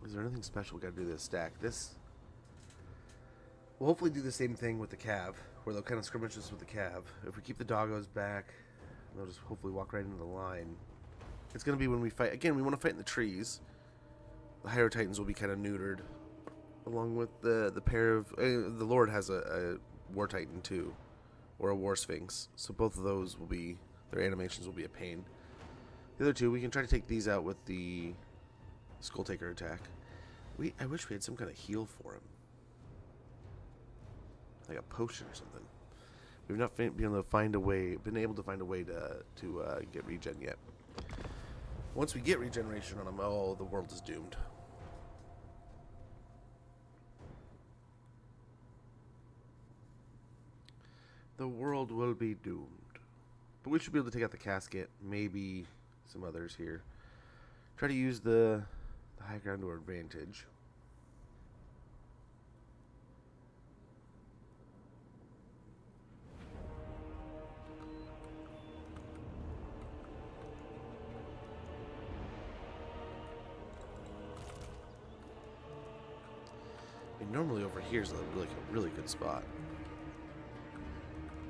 Is there anything special we gotta do to stack? This... We'll hopefully do the same thing with the Cav, where they'll kind of skirmish us with the Cav. If we keep the doggos back, they'll just hopefully walk right into the line. It's gonna be when we fight... Again, we want to fight in the trees. The Hydro Titans will be kind of neutered. Along with the pair of... the Lord has a War Titan too. Or a War Sphinx. So both of those will be... Their animations will be a pain. The other two, we can try to take these out with the Skulltaker attack. I wish we had some kind of heal for him. Like a potion or something. We've not been able to find a way to get regen yet. Once we get regeneration on him, oh, the world is doomed. The world will be doomed. But we should be able to take out the casket, maybe some others here. Try to use the high ground to our advantage. Normally over here is like a really good spot.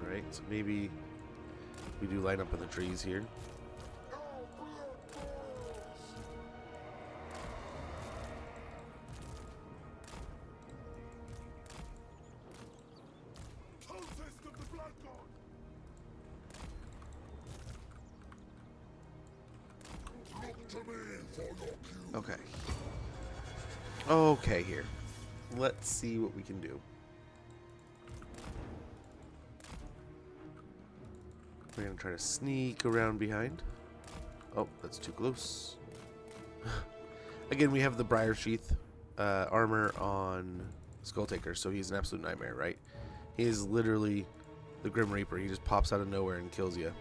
Right, so maybe we do line up in the trees here. Okay. Okay, here. Let's see what we can do. We're going to try to sneak around behind. Oh, that's too close. Again, we have the Briar Sheath armor on Skulltaker, so he's an absolute nightmare, right? He is literally the Grim Reaper. He just pops out of nowhere and kills you.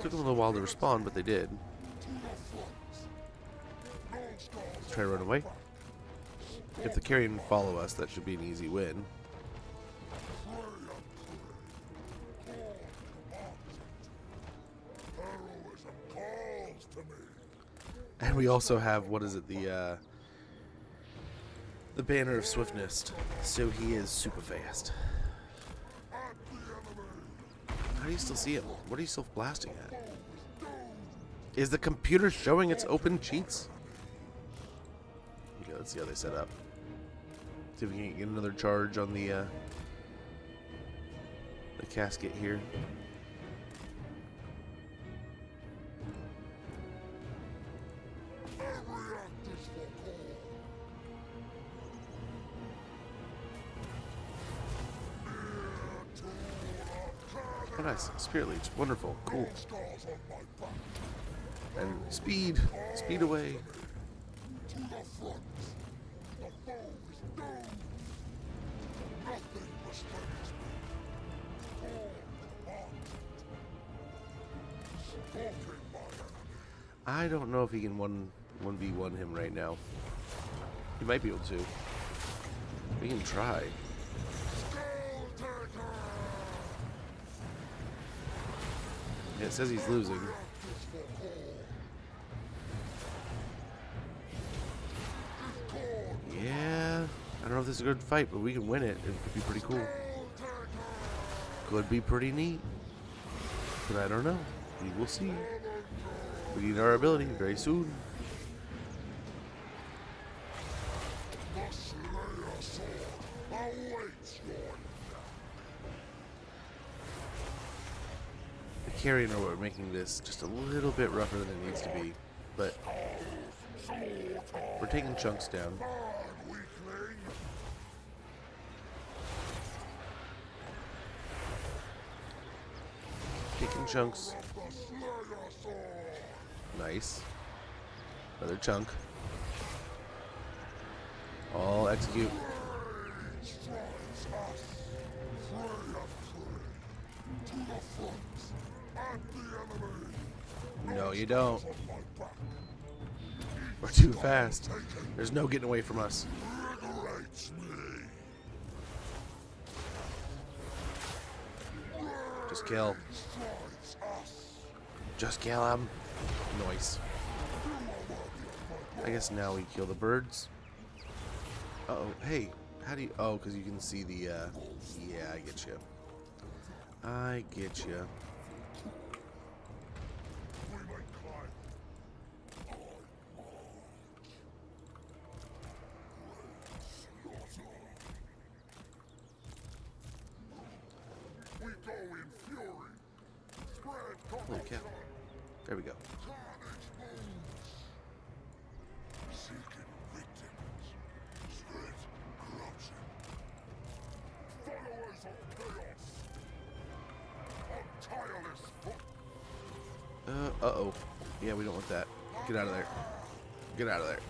Took them a little while to respond, but they did. Try to run away. If the carrion follow us, that should be an easy win. And we also have, what is it, the banner of swiftness. So he is super fast. How do you still see him? What are you still blasting at? Is the computer showing its open cheats? Okay, let's see how they set up. See if we can get another charge on the casket here. Oh, nice. Spirit Leech. Wonderful. Cool. And speed. Speed away. I don't know if he can 1v1 him right now. He might be able to. We can try. Yeah, it says he's losing. Yeah, I don't know if this is a good fight, but we can win it. It could be pretty cool. Could be pretty neat. But I don't know. We will see. We need our ability very soon. The carrion are making this just a little bit rougher than it needs to be, but we're taking chunks down. Taking chunks. Nice. Another chunk. All execute. No, you don't. We're too fast. There's no getting away from us. Just kill. Just kill him. Nice. I guess now we kill the birds. Uh-oh. Hey, how do you... Oh, because you can see the... Yeah, I get you. I get you. Holy cow. There we go. Uh-oh. Yeah, we don't want that. Get out of there. Get out of there.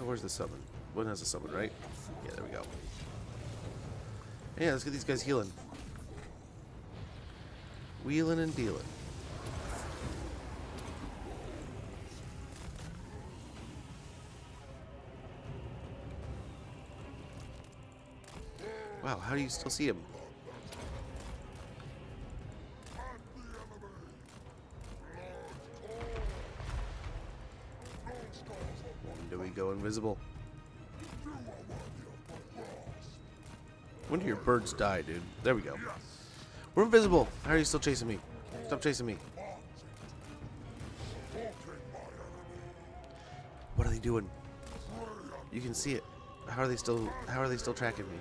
Where's the summon? One has a summon, right? Yeah, there we go. Yeah, let's get these guys healing. Wheeling and dealing. Wow, how do you still see him? Do we go invisible? When do your birds die, dude? There we go. We're invisible. How are you still chasing me? Stop chasing me. What are they doing? You can see it. How are they still tracking me?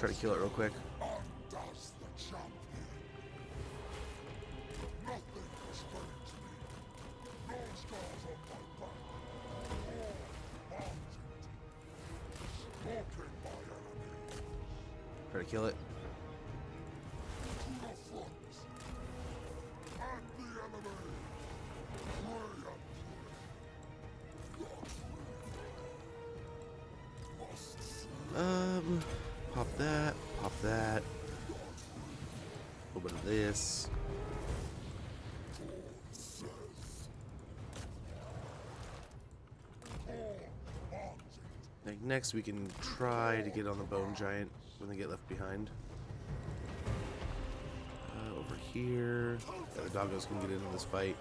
Try to kill it real quick. Undoes the champion. Nothing is strange to me. No scars on my back. All mounted. Stalking my enemy. Try to kill it. To the front. At the enemy. Play and Pop that. Pop that. A little bit of this. Like next, we can try to get on the bone giant when they get left behind. Over here, yeah, the doggos can get into this fight.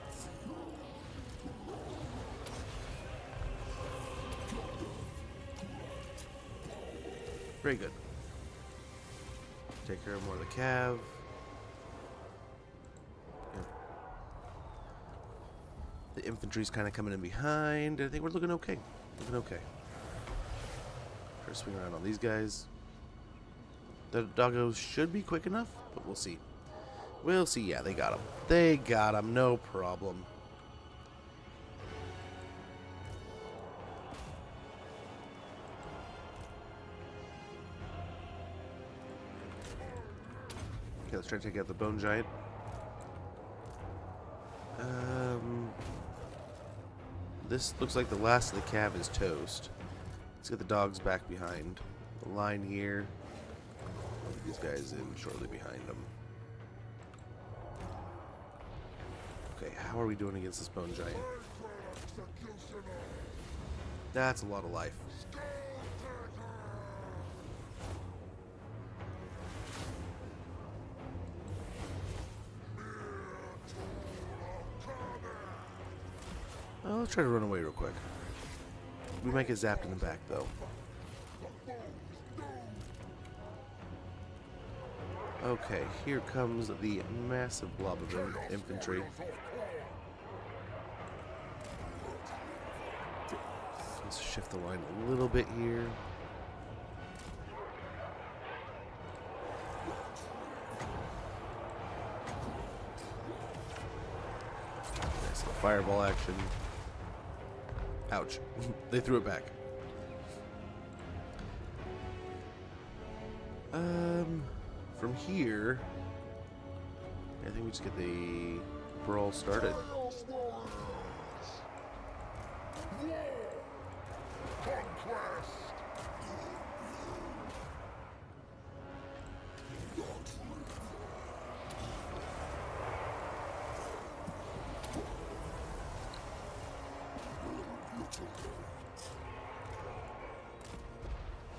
Very good. Take care of more of the cav. Yep. The infantry's kind of coming in behind. I think we're looking okay. Looking okay. Try to swing around on these guys. The doggos should be quick enough, but we'll see. We'll see. Yeah, they got him. They got him. No problem. Okay, let's try to take out the bone giant. This looks like the last of the cav is toast. Let's get the dogs back behind the line here. These guys in shortly behind them. Okay, how are we doing against this bone giant? That's a lot of life. Let's try to run away real quick. We might get zapped in the back, though. Okay, here comes the massive blob of infantry. Let's shift the line a little bit here. Nice little fireball action. Ouch. They threw it back. From here, I think we just get the brawl started.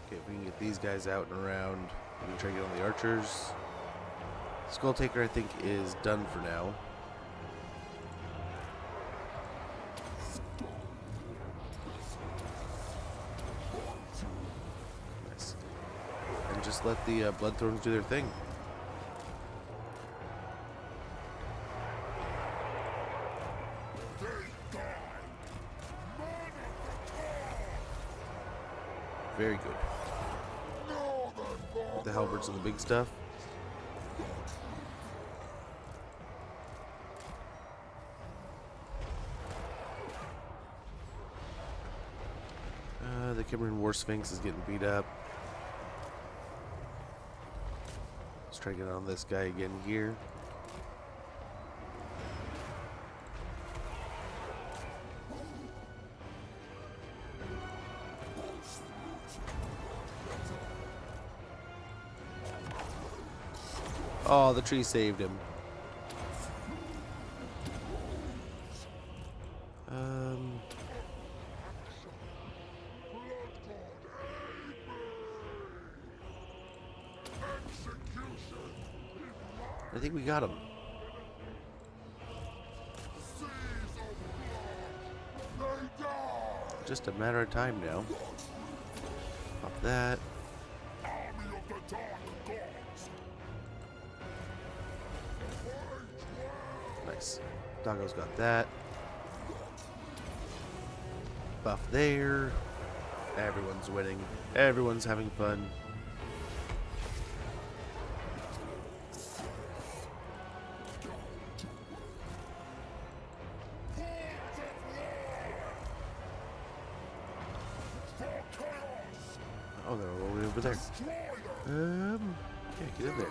Okay, if we can get these guys out and around, we can try to get on the archers. Skulltaker, I think, is done for now. Nice. And just let the Bloodthorns do their thing. Very good. The halberds and the big stuff. The Kimmerin War Sphinx is getting beat up. Let's try to get on this guy again here. Oh, the tree saved him. I think we got him. Just a matter of time now. Pop that. Nice. Doggo's got that. Buff there. Everyone's winning. Everyone's having fun. over there. Yeah, get in there.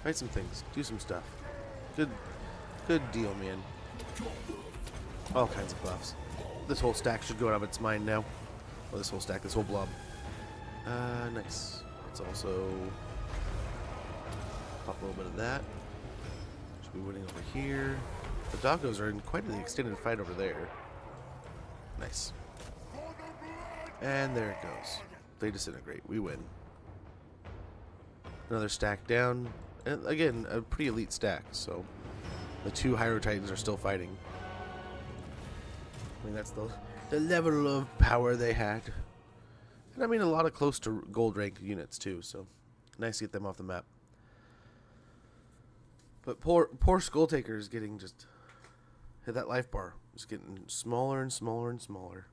Fight some things. Do some stuff. Good deal, man. All kinds of buffs. This whole stack should go out of its mind now. Well, this whole stack, this whole blob. Nice. Let's also pop a little bit of that. Should be winning over here. The doggos are in quite an extended fight over there. Nice. And there it goes. They disintegrate. We win. Another stack down. And again, a pretty elite stack, so the two Hyro Titans are still fighting. I mean, that's the level of power they had. And I mean, a lot of close to gold ranked units too, so nice to get them off the map. But poor Skulltaker is getting just hit that life bar. It's getting smaller and smaller and smaller.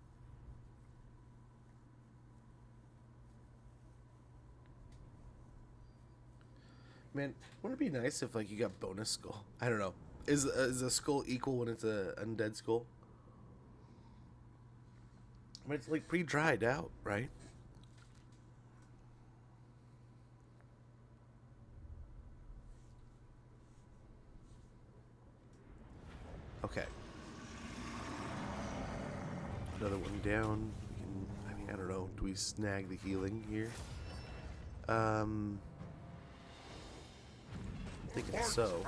Man, wouldn't it be nice if like you got bonus skull? I don't know. Is a skull equal when it's a undead skull? I mean, it's like pre-dried out, right? Okay. Another one down. I mean, I don't know. Do we snag the healing here? I'm thinking so.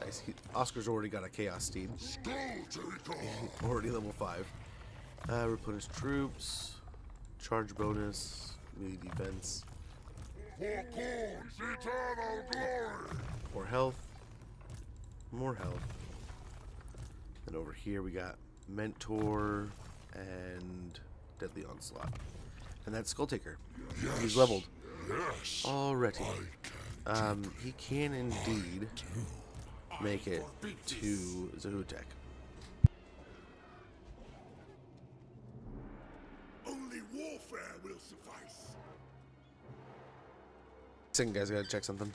Nice. Oscar's already got a Chaos Steed. Already level 5. Replenish troops. Charge bonus. Melee defense. More health. More health. And over here we got Mentor and Deadly Onslaught. And that's Skulltaker. He's leveled. Already. He can indeed make it to Zahutek. Only warfare will suffice. Second, guys, I gotta check something.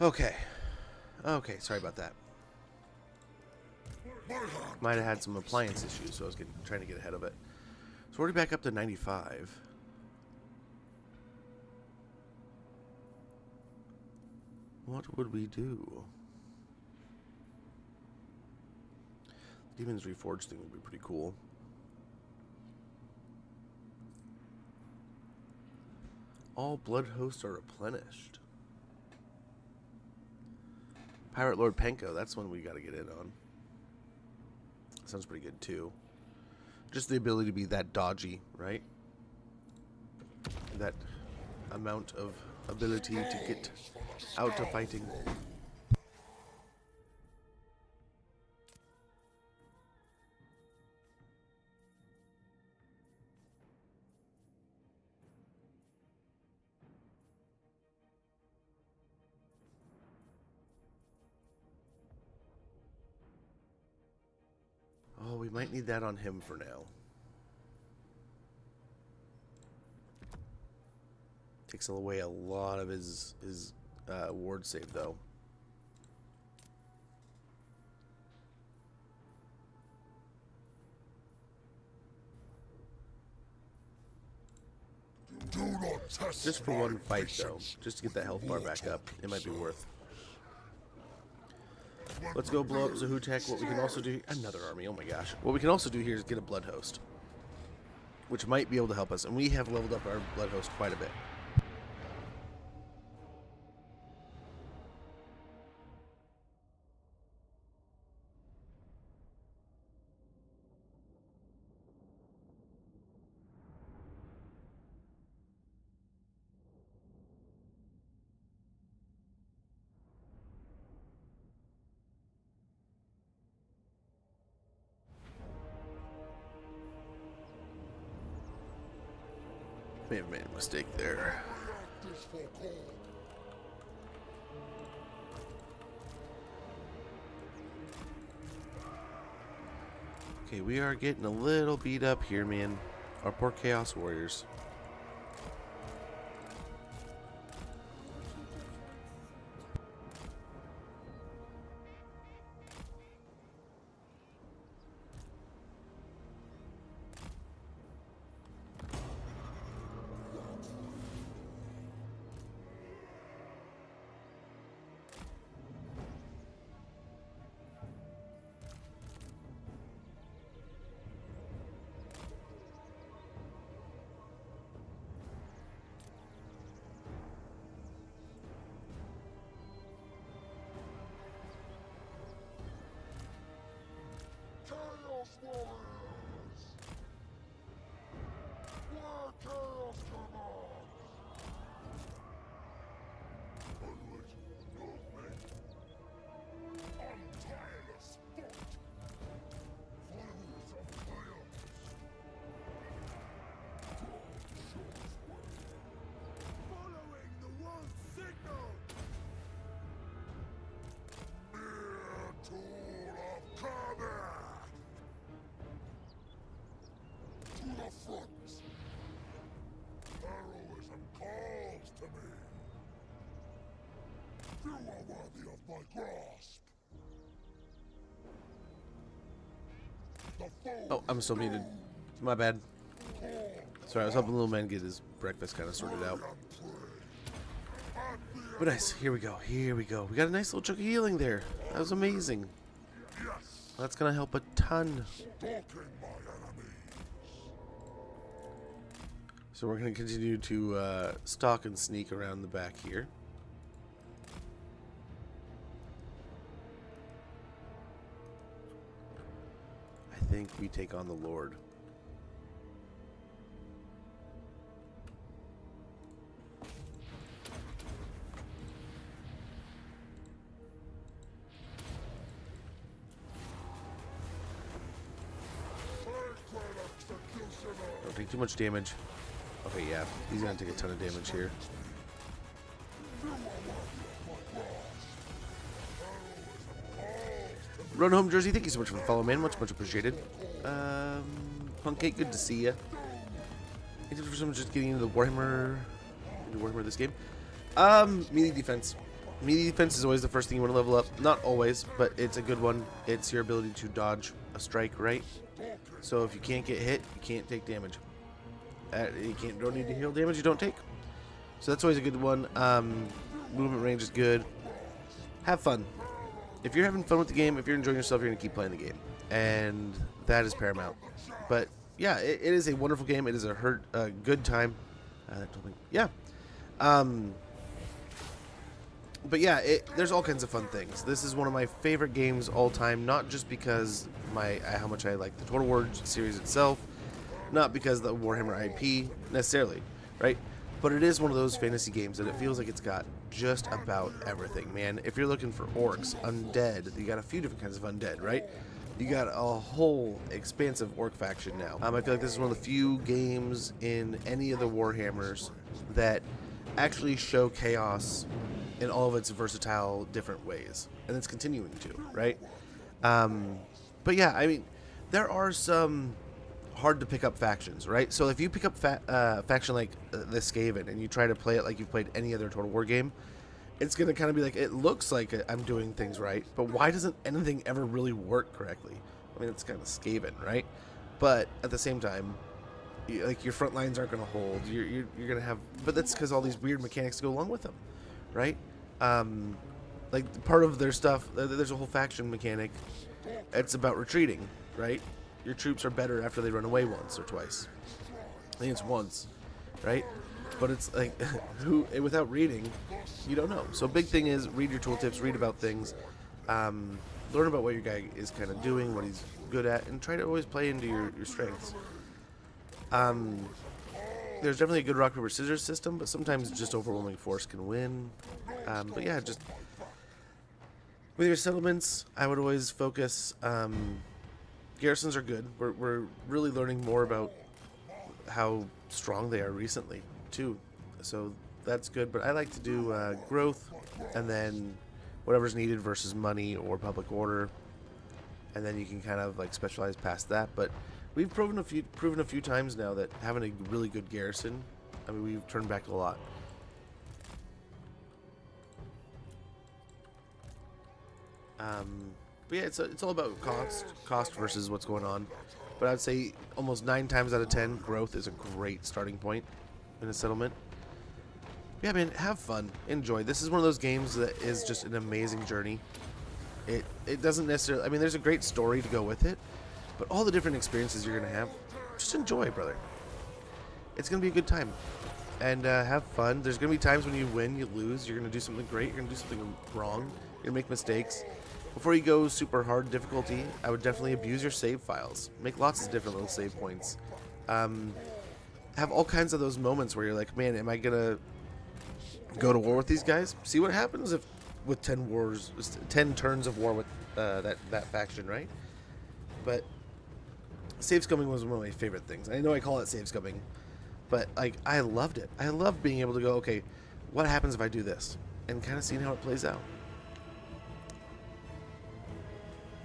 Okay. Okay, sorry about that. Might have had some appliance issues, so I was trying to get ahead of it. So we're already back up to 95. What would we do? Demon's Reforged thing would be pretty cool. All blood hosts are replenished. Pirate Lord Penko, that's one we got to get in on. Sounds pretty good too. Just the ability to be that dodgy, right? That amount of ability to get out to fighting. Oh, we might need that on him for now. Takes away a lot of his ward save, though. Do not test Just for my one fight, though. patience. Just to get that health bar back up. It might be worth. Let's go blow up Zahutek. What we can also do... Another army, oh my gosh. What we can also do here is get a Blood Host. Which might be able to help us. And we have leveled up our Blood Host quite a bit. May have made a mistake there. Practice for call. Okay, we are getting a little beat up here, man. Our poor Chaos Warriors. Chaos Warriors! Where chaos commands! Always know me. Untireless foot! Followers of chaos! Following the world's signal! Mere tool of combat! To the front! Heroism calls to me! You are worthy of my grasp! The foe Oh, I'm still muted. My bad. Sorry, I was helping little man get his breakfast kind of sorted out. But nice. Here we go. Here we go. We got a nice little chunk of healing there. That was amazing. Yes! That's gonna help a ton. Stalking my enemies! So we're gonna continue to stalk and sneak around the back here. I think we take on the Lord. Sacred executioner! Don't take too much damage. Okay, yeah, he's gonna take a ton of damage here. Run home, Jersey. Thank you so much for the follow, man. Much appreciated. Punk Cake, good to see ya. Thank you for someone just getting into the Warhammer this game. Melee defense. Melee defense is always the first thing you want to level up. Not always, but it's a good one. It's your ability to dodge a strike, right? So if you can't get hit, you can't take damage. Don't need to heal damage you don't take. So that's always a good one. Movement range is good. Have fun. If you're having fun with the game, if you're enjoying yourself, you're going to keep playing the game. And that is paramount. But yeah, it is a wonderful game. It is a good time. Yeah. But yeah, there's all kinds of fun things. This is one of my favorite games all time, not just because how much I like the Total War series itself, not because of the Warhammer IP necessarily, right? But it is one of those fantasy games that it feels like it's got just about everything, man. If you're looking for orcs, undead, you got a few different kinds of undead, right? You got a whole expansive orc faction now. I feel like this is one of the few games in any of the Warhammers that actually show chaos in all of its versatile different ways, and it's continuing to, right? But yeah, I mean, there are some hard to pick up factions, right? So if you pick up faction like the Skaven and you try to play it like you've played any other Total War game, it's gonna kind of be like, it looks like I'm doing things right, but why doesn't anything ever really work correctly? I mean, it's kind of Skaven, right? But at the same time, like, your front lines aren't gonna hold. You're gonna have, but that's because all these weird mechanics go along with them, right? Like, part of their stuff, there's a whole faction mechanic. It's about retreating, right? Your troops are better after they run away once or twice. I think it's once, right? But it's like, without reading, you don't know. So big thing is read your tooltips, read about things, learn about what your guy is kind of doing, what he's good at, and try to always play into your strengths. There's definitely a good rock, paper, scissors system, but sometimes just overwhelming force can win. But yeah, just with your settlements, I would always focus. Garrisons are good. We're really learning more about how strong they are recently too. So that's good. But I like to do growth, and then whatever's needed versus money or public order, and then you can kind of like specialize past that. But we've proven a few times now that having a really good garrison, I mean, we've turned back a lot. But yeah, it's all about cost versus what's going on. But I'd say almost 9 times out of 10, growth is a great starting point in a settlement. Yeah, man, have fun, enjoy. This is one of those games that is just an amazing journey. It doesn't necessarily, I mean, there's a great story to go with it, but all the different experiences you're gonna have, just enjoy, brother. It's gonna be a good time, and have fun. There's gonna be times when you win, you lose. You're gonna do something great. You're gonna do something wrong. You're gonna make mistakes. Before you go super hard difficulty, I would definitely abuse your save files. Make lots of different little save points. Have all kinds of those moments where you're like, man, am I gonna go to war with these guys? See what happens if with 10 turns of war with that faction, right? But save scumming was one of my favorite things. I know I call it save scumming, but like I loved it. I loved being able to go, okay, what happens if I do this, and kind of seeing how it plays out.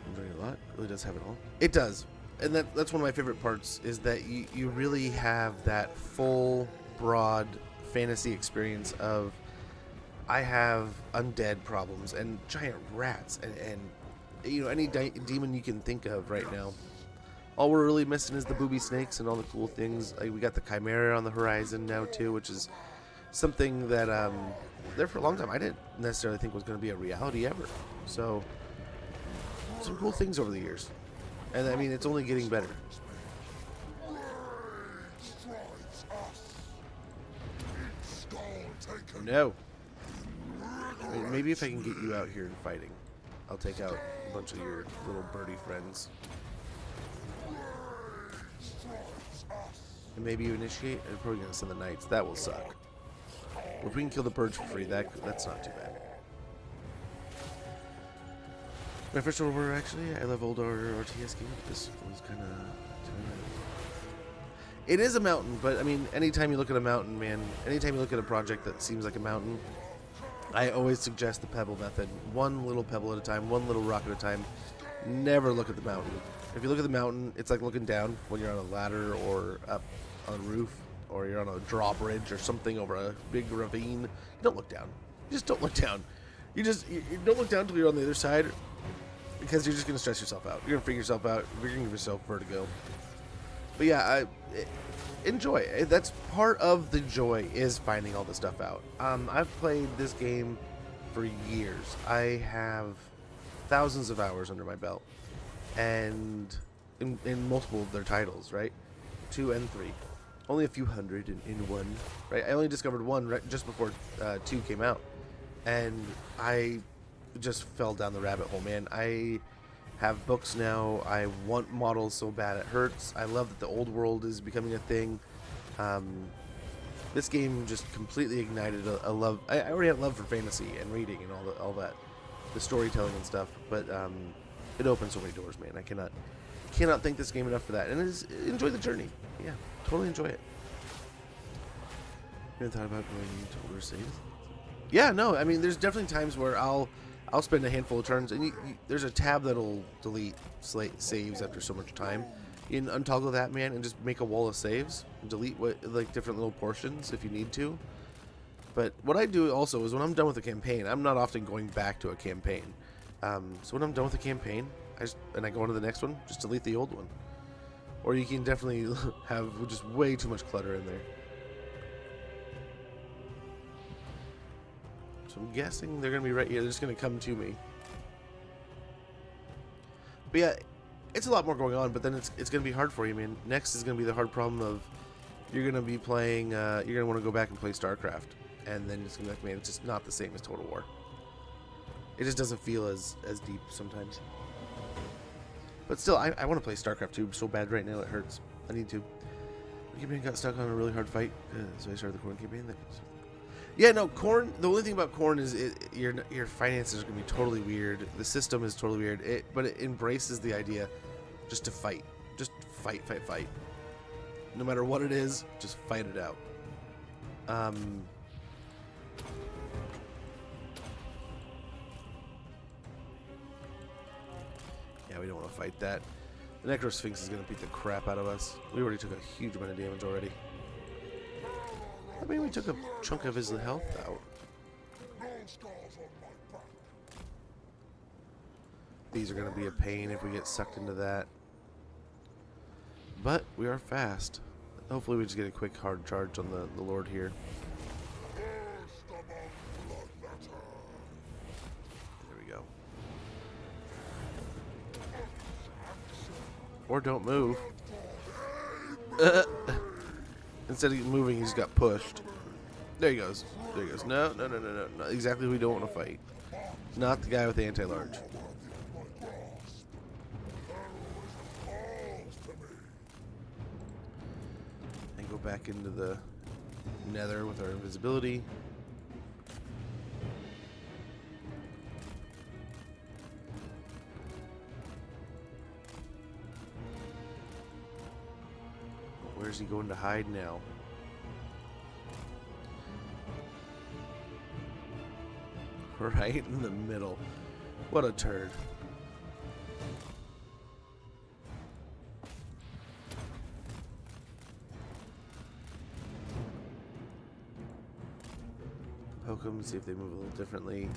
Enjoying it a lot. It really does have it all. It does, and that's one of my favorite parts, is that you really have that full, broad fantasy experience of, I have undead problems and giant rats and you know, any demon you can think of right now. All we're really missing is the booby snakes and all the cool things. Like, we got the chimera on the horizon now too, which is something that there for a long time I didn't necessarily think was going to be a reality ever. So some cool things over the years, and I mean, it's only getting better. No. I mean, maybe if I can get you out here and fighting, I'll take out a bunch of your little birdie friends. And maybe you initiate. I'm probably gonna send the knights. That will suck. But if we can kill the birds for free, that's not too bad. My first order, actually, I love old RTS games. This was kind of. It is a mountain, but I mean, anytime you look at a mountain, man, anytime you look at a project that seems like a mountain, I always suggest the pebble method. One little pebble at a time, one little rock at a time. Never look at the mountain. If you look at the mountain, it's like looking down when you're on a ladder or up on a roof, or you're on a drawbridge or something over a big ravine. You don't look down. You just don't look down. You don't look down until you're on the other side, because you're just going to stress yourself out. You're going to freak yourself out. You're going to give yourself vertigo. But yeah, enjoy. That's part of the joy, is finding all this stuff out. I've played this game for years. I have thousands of hours under my belt, and in multiple of their titles, right? 2 and 3. Only a few hundred in 1, right? I only discovered 1 right just before 2 came out, and I just fell down the rabbit hole, man. I have books now. I want models so bad it hurts. I love that the old world is becoming a thing. This game just completely ignited a love. I already had love for fantasy and reading and all that, the storytelling and stuff. But it opens so many doors, man. I cannot thank this game enough for that. And enjoy the journey. Yeah, totally enjoy it. You ever thought about going to older saves? Yeah, no. I mean, there's definitely times where I'll spend a handful of turns, and there's a tab that'll delete saves after so much time. You can untoggle that, man, and just make a wall of saves and delete like different little portions if you need to. But what I do also is, when I'm done with a campaign, I'm not often going back to a campaign. So when I'm done with a campaign, I go on to the next one, just delete the old one. Or you can definitely have just way too much clutter in there. So I'm guessing they're going to be right here. They're just going to come to me. But yeah, it's a lot more going on, but then it's going to be hard for you, man. Next is going to be the hard problem of, you're going to be playing, you're going to want to go back and play StarCraft. And then it's going to be like, man, it's just not the same as Total War. It just doesn't feel as deep sometimes. But still, I want to play StarCraft 2 so bad right now, it hurts. I need to. The campaign got stuck on a really hard fight, so I started the Corn campaign. Yeah, no, Corn, the only thing about Corn is your finances are going to be totally weird. The system is totally weird, but it embraces the idea just to fight. Just fight. No matter what it is, just fight it out. Yeah, we don't want to fight that. The Necrosphinx is going to beat the crap out of us. We already took a huge amount of damage already. I mean, we took a chunk of his health out. No scars on my back. These are going to be a pain if we get sucked into that. But we are fast. Hopefully we just get a quick hard charge on the Lord here. First among blood matter. There we go. Or don't move. Instead of moving, he just got pushed. There he goes. There he goes. No, no, no, no, no. Not exactly who we don't want to fight. Not the guy with the anti-large. And go back into the nether with our invisibility. Where's he going to hide now? Right in the middle. What a turd. Poke them, see if they move a little differently.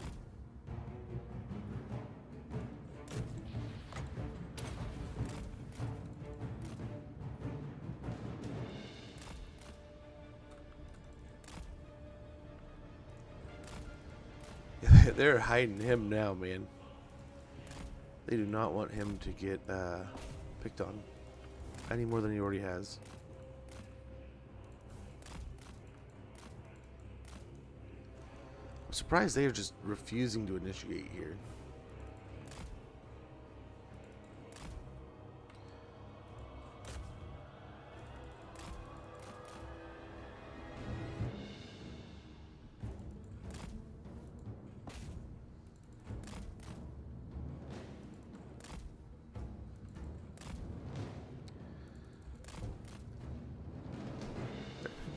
They're hiding him now, man. They do not want him to get picked on any more than he already has. I'm surprised they are just refusing to initiate here.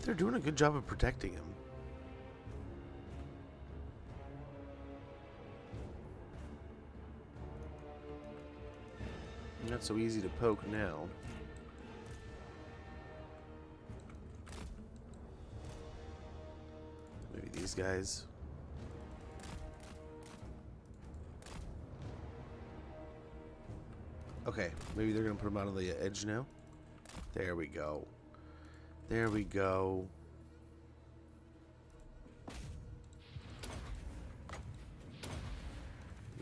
They're doing a good job of protecting him. Not so easy to poke now. Maybe these guys. Okay, maybe they're gonna put him out on the edge now. There we go. There we go.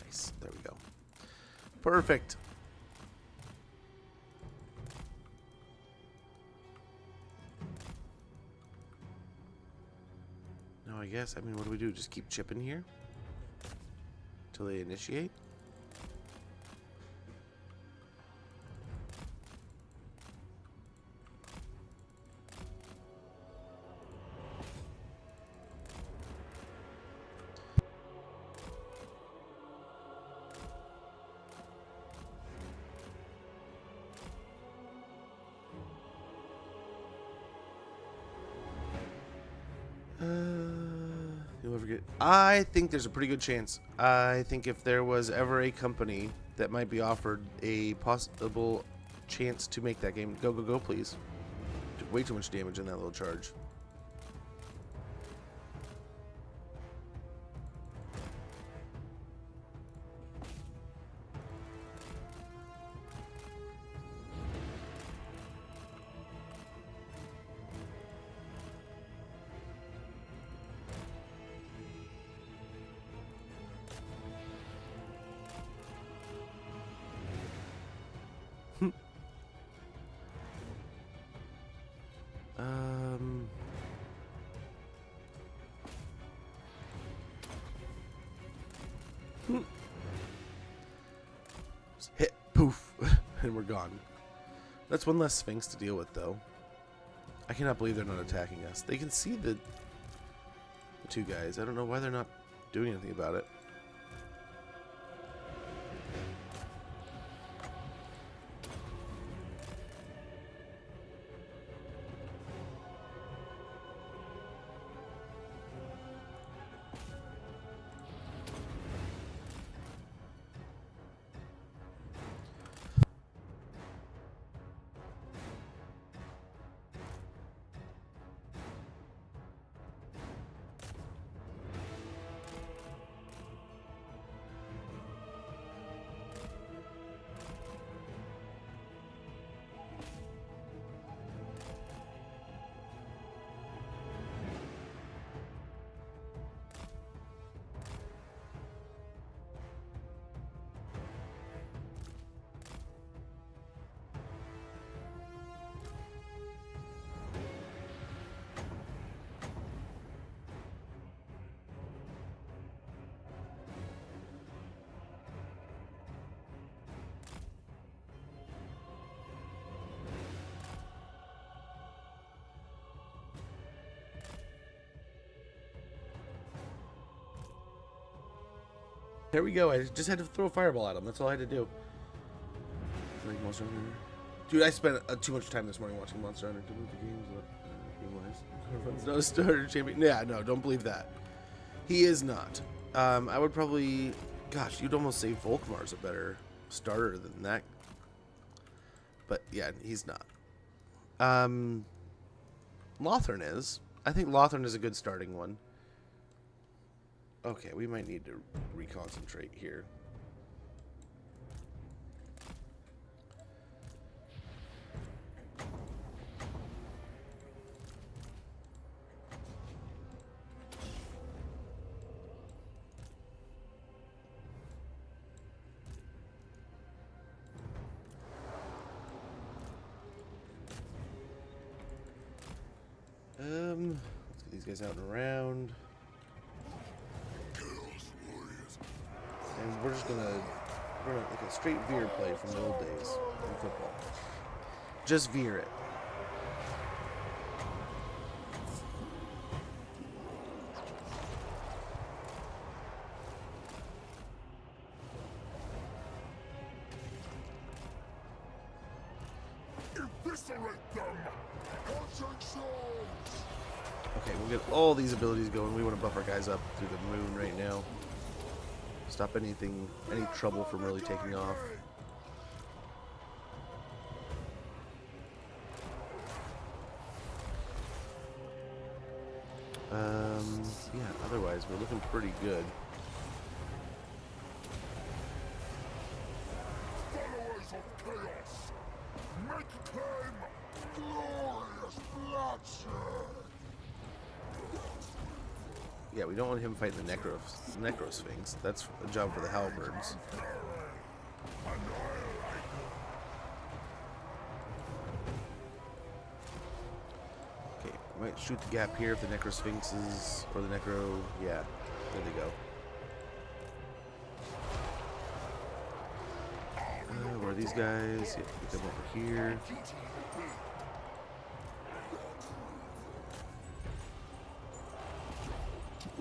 Nice. There we go. Perfect. Now I guess, I mean, what do we do? Just keep chipping here? Till they initiate? You'll ever get. I think there's a pretty good chance. I think if there was ever a company that might be offered a possible chance to make that game, go, go, go, please. Did way too much damage in that little charge. Just hit, poof, and we're gone. That's one less Sphinx to deal with, though. I cannot believe they're not attacking us. They can see the two guys. I don't know why they're not doing anything about it. There we go. I just had to throw a fireball at him. That's all I had to do. Like Monster Hunter. Dude, I spent too much time this morning watching Monster Hunter to move the games up. Game-wise. No starter champion. Yeah, no, don't believe that. He is not. I would probably... Gosh, you'd almost say Volkmar's a better starter than that. But, yeah, he's not. Lothern is. I think Lothern is a good starting one. Okay, we might need to reconcentrate here. Let's get these guys out and around. And we're just gonna like a straight veer play from the old days in football. Just veer it. Eviscerate them! Hunting souls! Okay, we'll get all these abilities going. We want to buff our guys up through the moon right now. Stop any trouble from really taking off. Yeah, otherwise we're looking pretty good. Followers of chaos! Make claim! Glorious bloodshed! Yeah, we don't want him fighting the Necrosphinx. That's a job for the Halberds. Okay, might shoot the gap here if the Necrosphinx is, or the Necro, yeah, there they go. Where are these guys? Yeah, get them over here.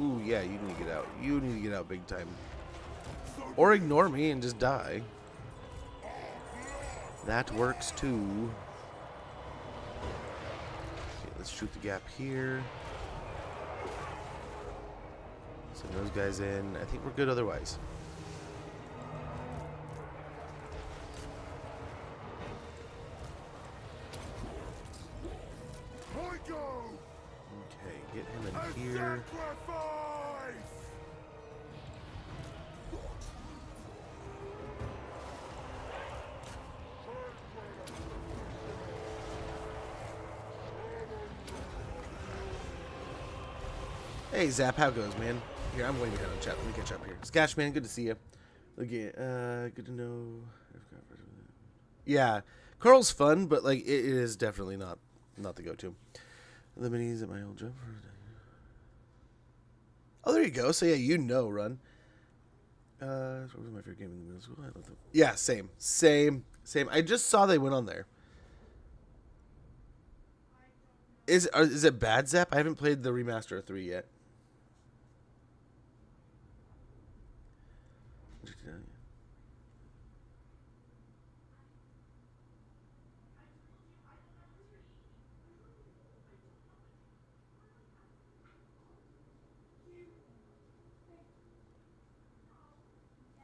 Ooh, yeah, you need to get out. You need to get out big time. Or ignore me and just die. That works too. Okay, let's shoot the gap here. Send those guys in. I think we're good otherwise. Okay, get him in here. Hey Zap, how goes, man? Here, I'm way behind on chat. Let me catch up here. Skash, man, good to see you. Okay, good to know. Yeah, Carl's fun, but like it is definitely not the go-to. The minis at my old job. Oh, there you go. So yeah, you know, Run. What was my favorite game in the middle school? I love them. Yeah, same. I just saw they went on there. Is it bad, Zap? I haven't played the remaster of 3 yet.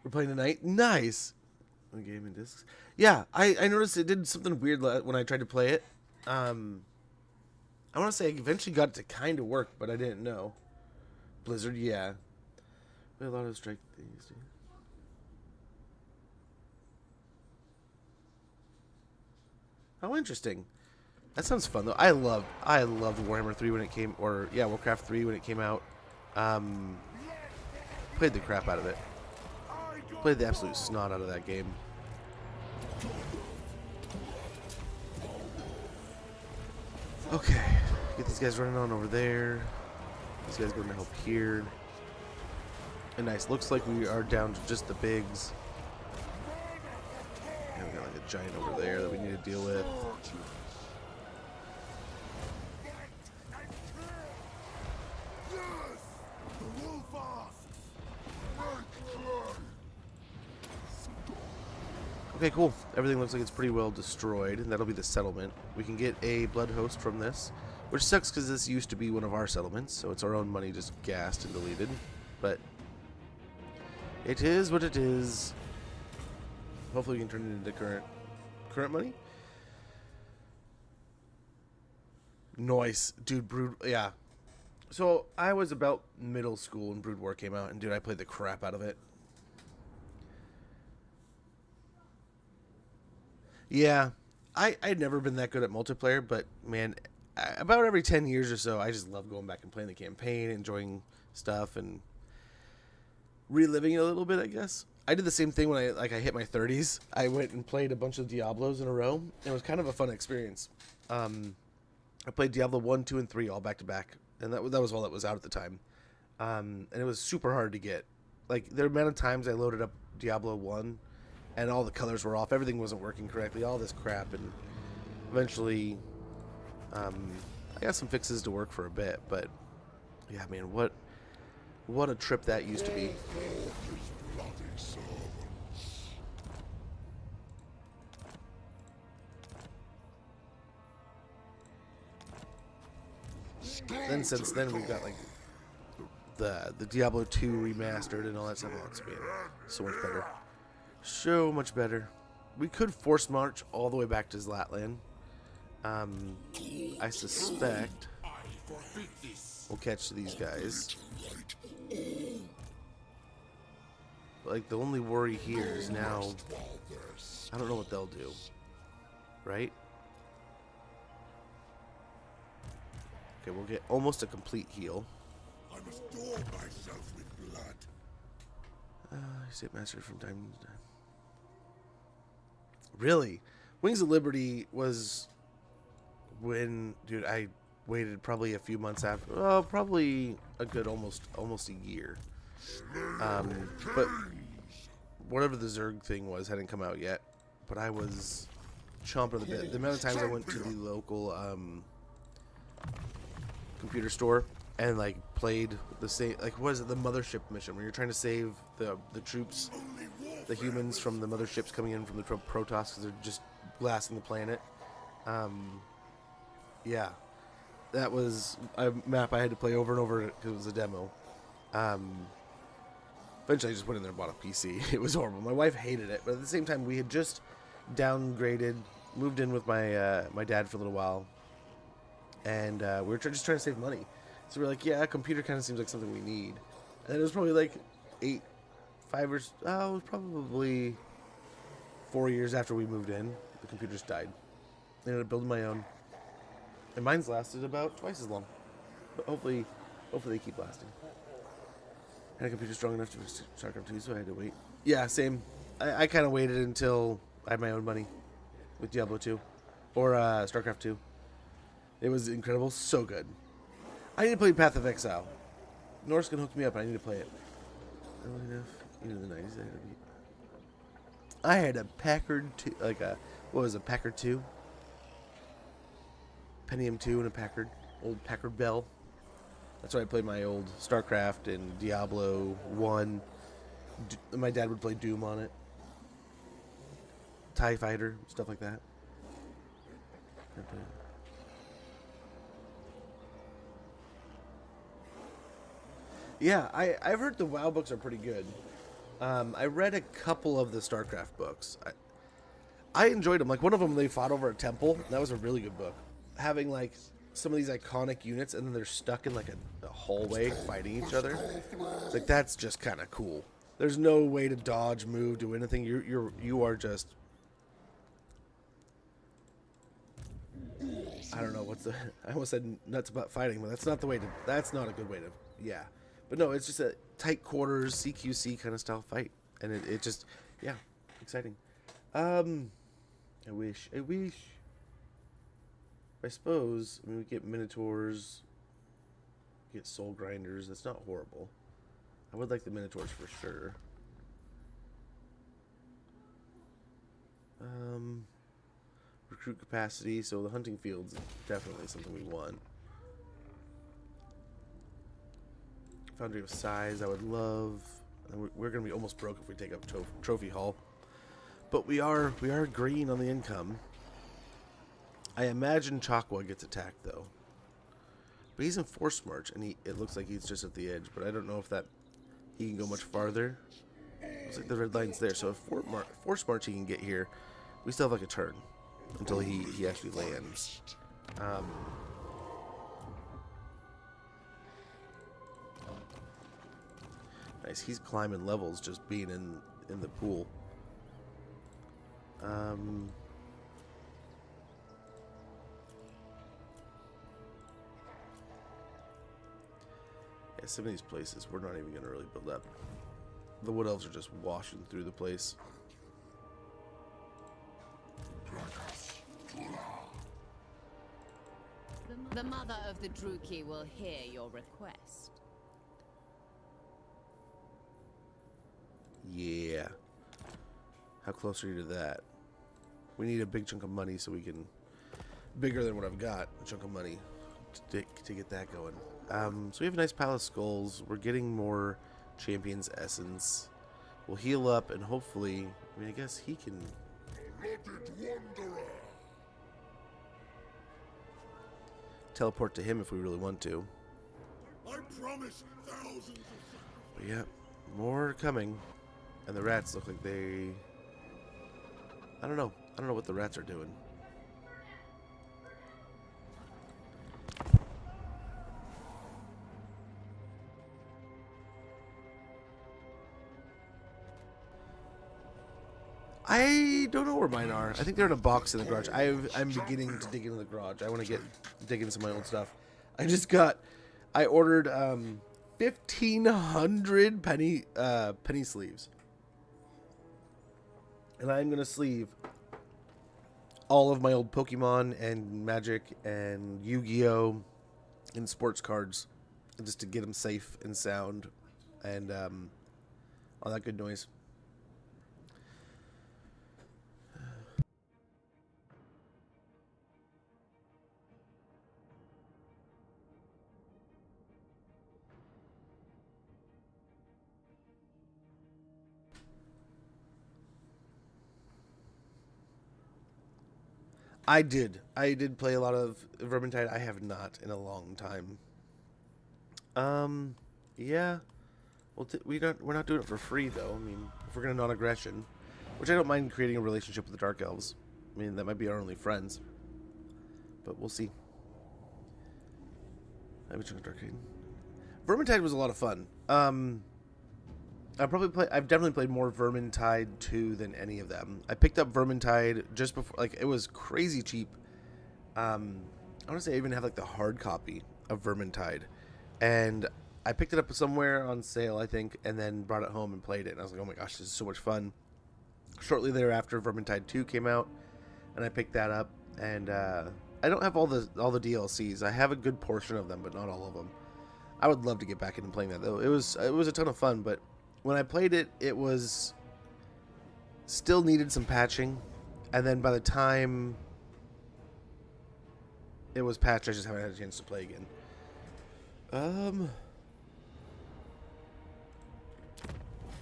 We're playing tonight. Nice. The game in discs. Yeah, I noticed it did something weird when I tried to play it. I want to say I eventually got it to kind of work, but I didn't know. Blizzard, yeah. A lot of strike things. Oh, interesting. That sounds fun though. I loved Warhammer 3 when it came, or yeah, Warcraft 3 when it came out. Played the crap out of it. Played the absolute snot out of that game. Okay, get these guys running on over there. These guys going to help here. And nice. Looks like we are down to just the bigs. And we got like a giant over there that we need to deal with. Okay, cool. Everything looks like it's pretty well destroyed, and that'll be the settlement. We can get a blood host from this, which sucks because this used to be one of our settlements, so it's our own money just gassed and deleted. But it is what it is. Hopefully we can turn it into current money. Nice. Dude, Brood, yeah. So I was about middle school when Brood War came out, and dude, I played the crap out of it. Yeah, I'd never been that good at multiplayer, but man, about every 10 years or so, I just love going back and playing the campaign, enjoying stuff, and reliving it a little bit, I guess. I did the same thing when I hit my 30s. I went and played a bunch of Diablos in a row. It was kind of a fun experience. I played Diablo 1, 2, and 3 all back to back, and that was all that was out at the time. And it was super hard to get. Like, the amount of times I loaded up Diablo 1 and all the colors were off, everything wasn't working correctly, all this crap, and eventually I got some fixes to work for a bit, but yeah, man, what a trip that used to be. Then since then we've got like the Diablo 2 remastered and all that stuff. Oh, it's been so much better. So much better. We could force march all the way back to Zlatland. I suspect we'll catch these guys. But, like, the only worry here is now I don't know what they'll do. Right? Okay, we'll get almost a complete heal. I must adorn myself with blood. I say master from time to time. Really? Wings of Liberty was when, dude, I waited probably a few months after. Well, probably a good almost a year. But whatever the Zerg thing was hadn't come out yet. But I was chomping at the bit. The amount of times I went to the local computer store and like played the same, like, what is it, the mothership mission where you're trying to save the troops, the humans from the motherships coming in from the Protoss because they're just blasting the planet. Yeah, that was a map I had to play over and over because it was a demo. Eventually I just went in there and bought a PC. It was horrible. My wife hated it, but at the same time we had just downgraded, moved in with my my dad for a little while, and we were just trying to save money. So we're like, yeah, a computer kind of seems like something we need. And it was probably like it was probably 4 years after we moved in, the computer just died. I ended up building my own, and mine's lasted about twice as long. But hopefully they keep lasting. I had a computer strong enough to StarCraft 2, so I had to wait. Yeah, same. I kind of waited until I had my own money with Diablo 2 or StarCraft 2. It was incredible, so good. I need to play Path of Exile. Norse can hook me up, and I need to play it. Early enough, into the 90s. I had a Packard 2, like a, what was it, Packard 2? Pentium 2 and a Packard, old Packard Bell. That's why I played my old StarCraft and Diablo 1. My dad would play Doom on it. TIE Fighter, stuff like that. Yeah, I've heard the WoW books are pretty good. I read a couple of the StarCraft books. I enjoyed them. Like, one of them, they fought over a temple. That was a really good book. Having, like, some of these iconic units, and then they're stuck in, like, a hallway fighting each other. Like, that's just kind of cool. There's no way to dodge, move, do anything. You are just... I don't know what's the... I almost said nuts about fighting, but that's not the way to... That's not a good way to... Yeah. But no, it's just a tight quarters, CQC kind of style fight. And it just... Yeah. Exciting. I wish. I suppose, I mean, we get Minotaurs, get Soul Grinders. That's not horrible. I would like the Minotaurs for sure. Recruit capacity, so the hunting field's definitely something we want. Foundry of Size, I would love. We're going to be almost broke if we take up Trophy Hall. But we are green on the income. I imagine Chakwa gets attacked though. But he's in Force March, and it looks like he's just at the edge. But I don't know if he can go much farther. Looks like the red line's there. So if Force March he can get here, we still have like a turn until he actually lands. Nice. He's climbing levels just being in the pool. Yeah, some of these places we're not even going to really build up. The Wood Elves are just washing through the place. The mother of the Druki will hear your request. Yeah. How close are you to that? We need a big chunk of money so we can... Bigger than what I've got. A chunk of money to get that going. So we have a nice pile of skulls. We're getting more Champion's Essence. We'll heal up and hopefully... I mean, I guess he can... teleport to him if we really want to. I promise thousands. But yeah, more coming. And the rats look like they... I don't know. I don't know what the rats are doing. I don't know where mine are. I think they're in a box in the garage. I'm beginning to dig into the garage. I want to dig into some of my old stuff. I ordered 1,500 penny sleeves. And I'm going to sleeve all of my old Pokemon and Magic and Yu-Gi-Oh! And sports cards just to get them safe and sound and all that good noise. I did play a lot of Vermintide. I have not in a long time. Yeah. Well, we're not doing it for free though. I mean, if we're gonna non-aggression, which I don't mind creating a relationship with the Dark Elves. I mean, that might be our only friends, but we'll see. I've Vermintide was a lot of fun. I've definitely played more Vermintide 2 than any of them. I picked up Vermintide just before, like, it was crazy cheap. I want to say I even have, like, the hard copy of Vermintide. And I picked it up somewhere on sale, I think, and then brought it home and played it. And I was like, oh my gosh, this is so much fun. Shortly thereafter, Vermintide 2 came out, and I picked that up. And I don't have all the DLCs. I have a good portion of them, but not all of them. I would love to get back into playing that, though. It was a ton of fun, but... when I played it, it was still needed some patching, and then by the time it was patched, I just haven't had a chance to play again.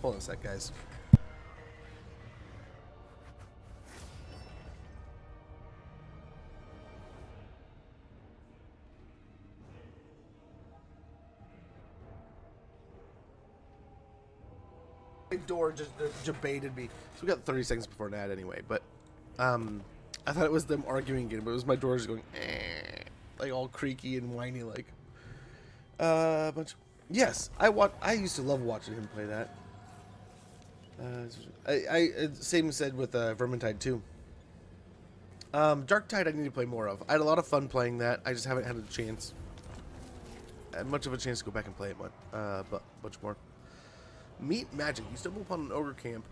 Hold on a sec, guys. Door just baited me. So we got 30 seconds before an ad anyway, but I thought it was them arguing again, but it was my door just going like all creaky and whiny like. Yes, I used to love watching him play that. Same said with Vermintide 2. Darktide I need to play more of. I had a lot of fun playing that. I just haven't had a chance. Much of a chance to go back and play it, but much more. Meet Magic. You stumble upon an ogre camp.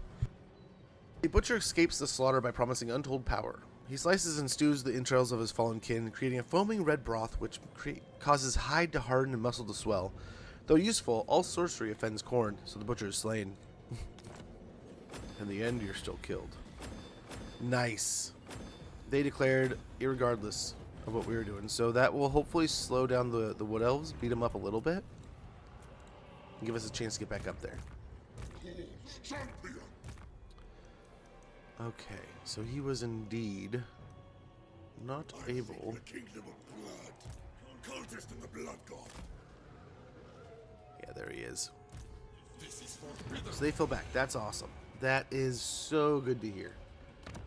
A butcher escapes the slaughter by promising untold power. He slices and stews the entrails of his fallen kin, creating a foaming red broth which causes hide to harden and muscle to swell. Though useful, all sorcery offends corn, so the butcher is slain. In the end, you're still killed. Nice. They declared irregardless of what we were doing, so that will hopefully slow down the Wood Elves, beat them up a little bit, and give us a chance to get back up there. Okay, so he was indeed not able. The kingdom of blood. Cultist of the blood god. Yeah, there he is. This is forbidden. So they fell back. That's awesome. That is so good to hear.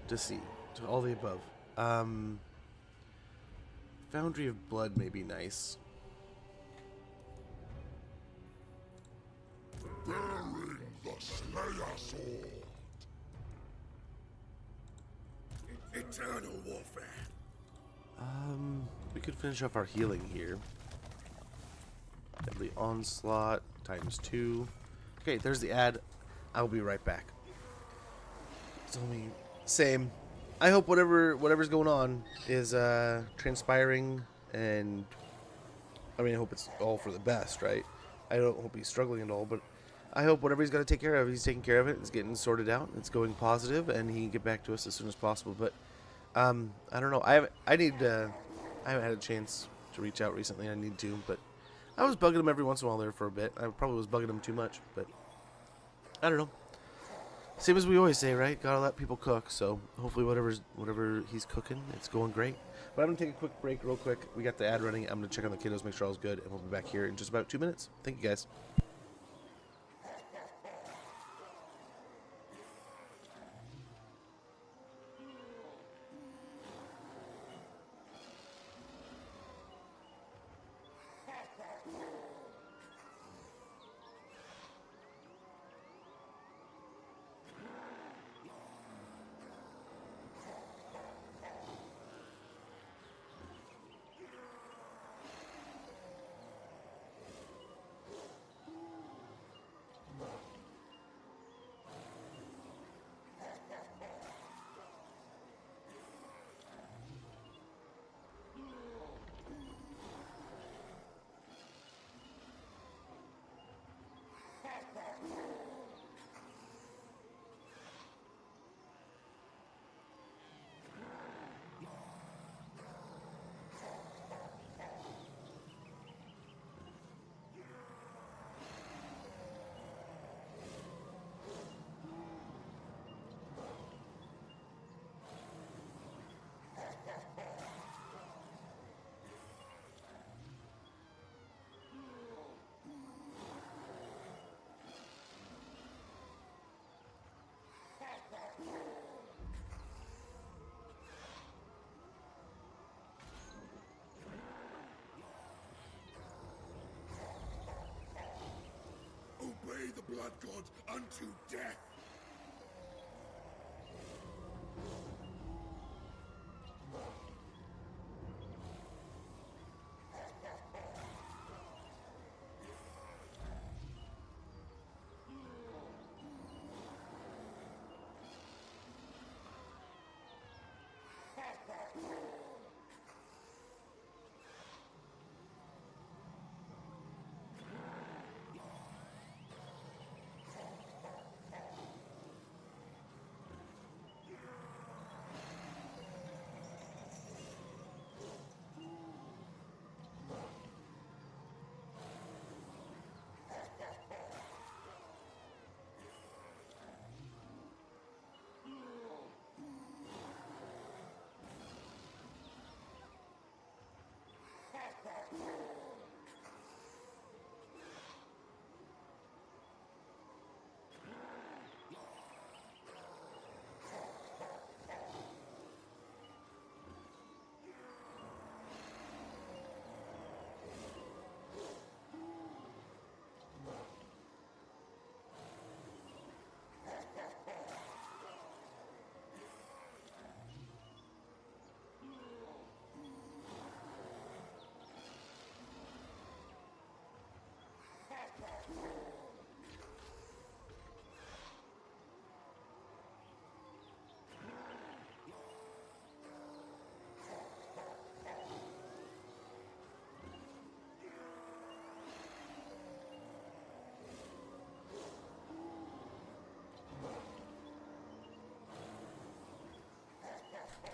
To see. To all the above. Foundry of Blood may be nice. Bearing the Slayer sword. Eternal warfare. We could finish off our healing here. Deadly Onslaught ×2. Okay, there's the ad. I'll be right back. It's only same. I hope whatever's going on is transpiring, and I mean I hope it's all for the best, right? I don't hope he's struggling at all, but I hope whatever he's got to take care of, he's taking care of it. It's getting sorted out. It's going positive, and he can get back to us as soon as possible. But I don't know. I haven't had a chance to reach out recently. I need to, but I was bugging him every once in a while there for a bit. I probably was bugging him too much, but I don't know. Same as we always say, right? Gotta let people cook. So hopefully whatever he's cooking, it's going great. But I'm gonna take a quick break, real quick. We got the ad running. I'm gonna check on the kiddos, make sure all's good, and we'll be back here in just about 2 minutes. Thank you, guys. Obey the blood god unto death.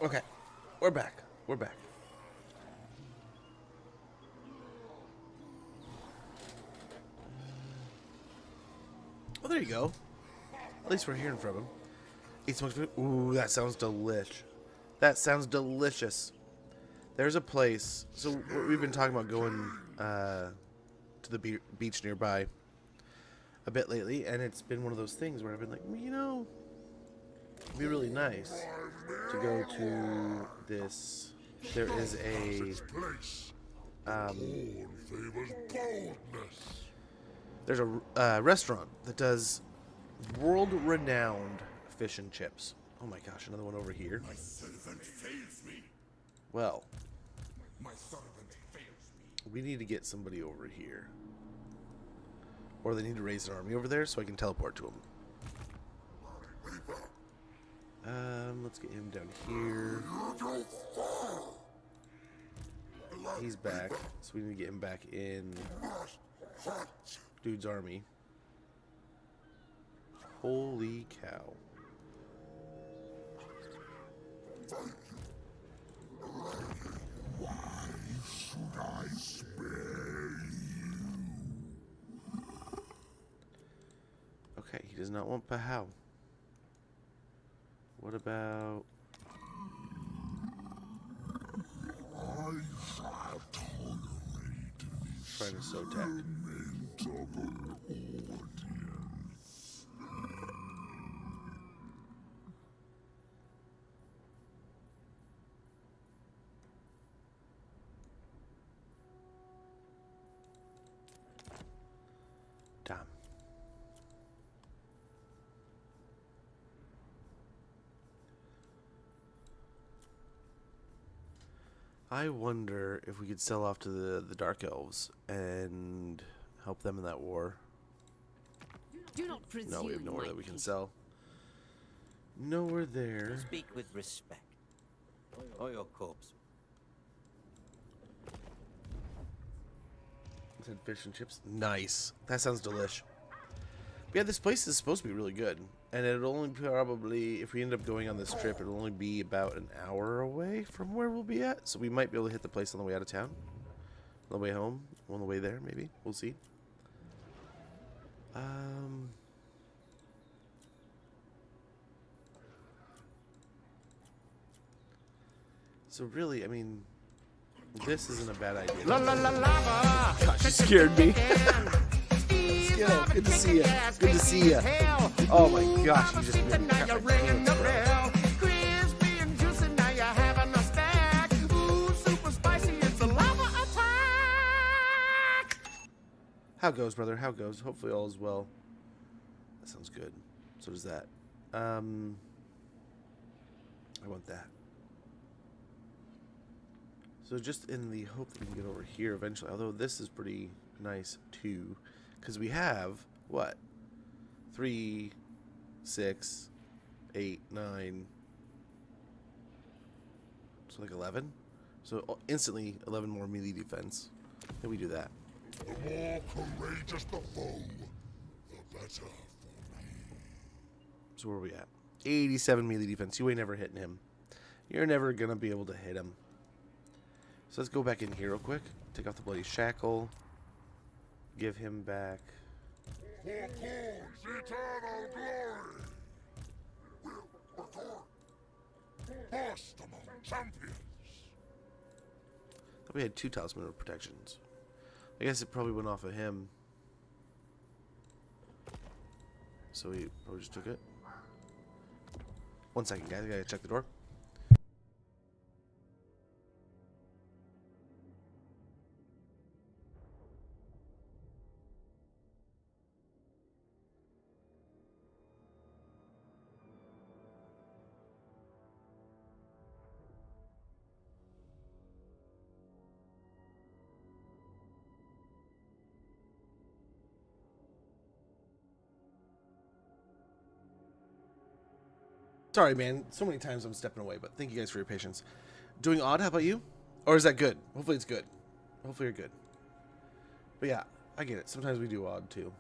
Okay, we're back. We're back. Well, there you go. At least we're hearing from him. Eat smoked food. Ooh, that sounds delish. That sounds delicious. There's a place. So we've been talking about going to the beach nearby a bit lately, and it's been one of those things where I've been like, well, you know, it'd be really nice to go to this. There is a there's a restaurant that does world-renowned fish and chips. Oh my gosh, another one over here. My servant fails me. Well, My servant fails me. we need to get somebody over here. Or they need to raise an army over there so I can teleport to them. Let's get him down here. He's back, so we need to get him back in dude's army. Holy cow. Okay, he does not want Pahau. What about... trying to sow tech. Damn. I wonder if we could sell off to the Dark Elves and help them in that war. Do not presume. No, we have nowhere my that we can king. sell. Nowhere there. Speak with respect, or your corpse. Said fish and chips. Nice. That sounds delish. But yeah, this place is supposed to be really good. And it'll only probably, if we end up going on this trip, it'll only be about an hour away from where we'll be at. So we might be able to hit the place on the way out of town. On the way home. On the way there, maybe. We'll see. So really, I mean, this isn't a bad idea. Gosh, you scared me. Skill, good to see you. Good to see you. Oh my gosh, you just made me crap my pants, bro. How goes, brother? How goes? Hopefully all is well. That sounds good. So does that. I want that. So just in the hope that we can get over here eventually, although this is pretty nice too, because we have, what, 3, 6, 8, 9, so like 11? So instantly 11 more melee defense. Then we do that. The more courageous the foe, the better for me. So where are we at? 87 melee defense. You ain't never hitting him. You're never going to be able to hit him. So let's go back in here real quick. Take off the bloody shackle. Give him back. For Thor's eternal glory, we'll record. First among champions. Thought we had 2 talisman of protections. I guess it probably went off of him. So he probably just took it. 1 second, guys. I gotta check the door. Sorry, man. So many times I'm stepping away, but thank you guys for your patience. Doing odd, how about you? Or is that good? Hopefully it's good. Hopefully you're good. But yeah, I get it. Sometimes we do odd too.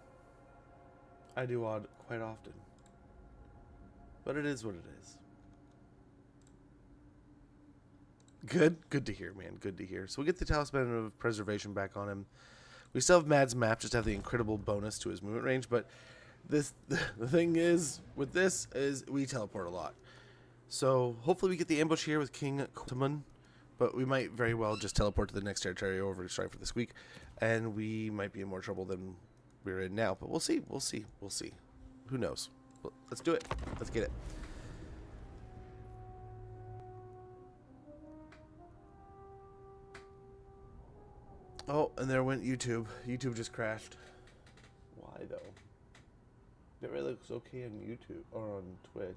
I do odd quite often. But it is what it is. Good? Good to hear, man. Good to hear. So we get the Talisman of Preservation back on him. We still have Mad's map, just have the incredible bonus to his movement range, but The thing is with this is we teleport a lot. So hopefully we get the ambush here with King Kutamon, but we might very well just teleport to the next territory over to strike for this week, and we might be in more trouble than we're in now. But we'll see. We'll see. We'll see. Who knows? Well, let's do it. Let's get it. Oh, and there went YouTube. YouTube just crashed. Why though? It really looks okay on YouTube or on Twitch.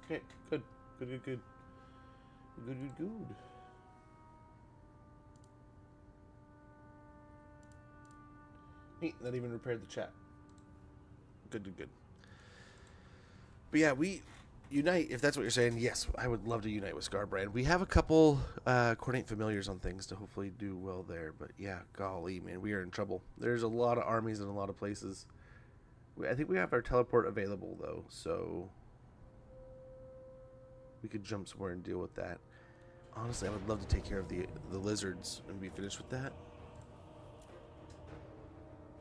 Okay, good. Good. Good. Neat, that even repaired the chat. Good. But yeah, we unite, if that's what you're saying. Yes, I would love to unite with Scarbrand. We have a couple coordinate familiars on things to hopefully do well there. But yeah, golly, man, we are in trouble. There's a lot of armies in a lot of places. I think we have our teleport available, though, so we could jump somewhere and deal with that. Honestly, I would love to take care of the lizards and be finished with that.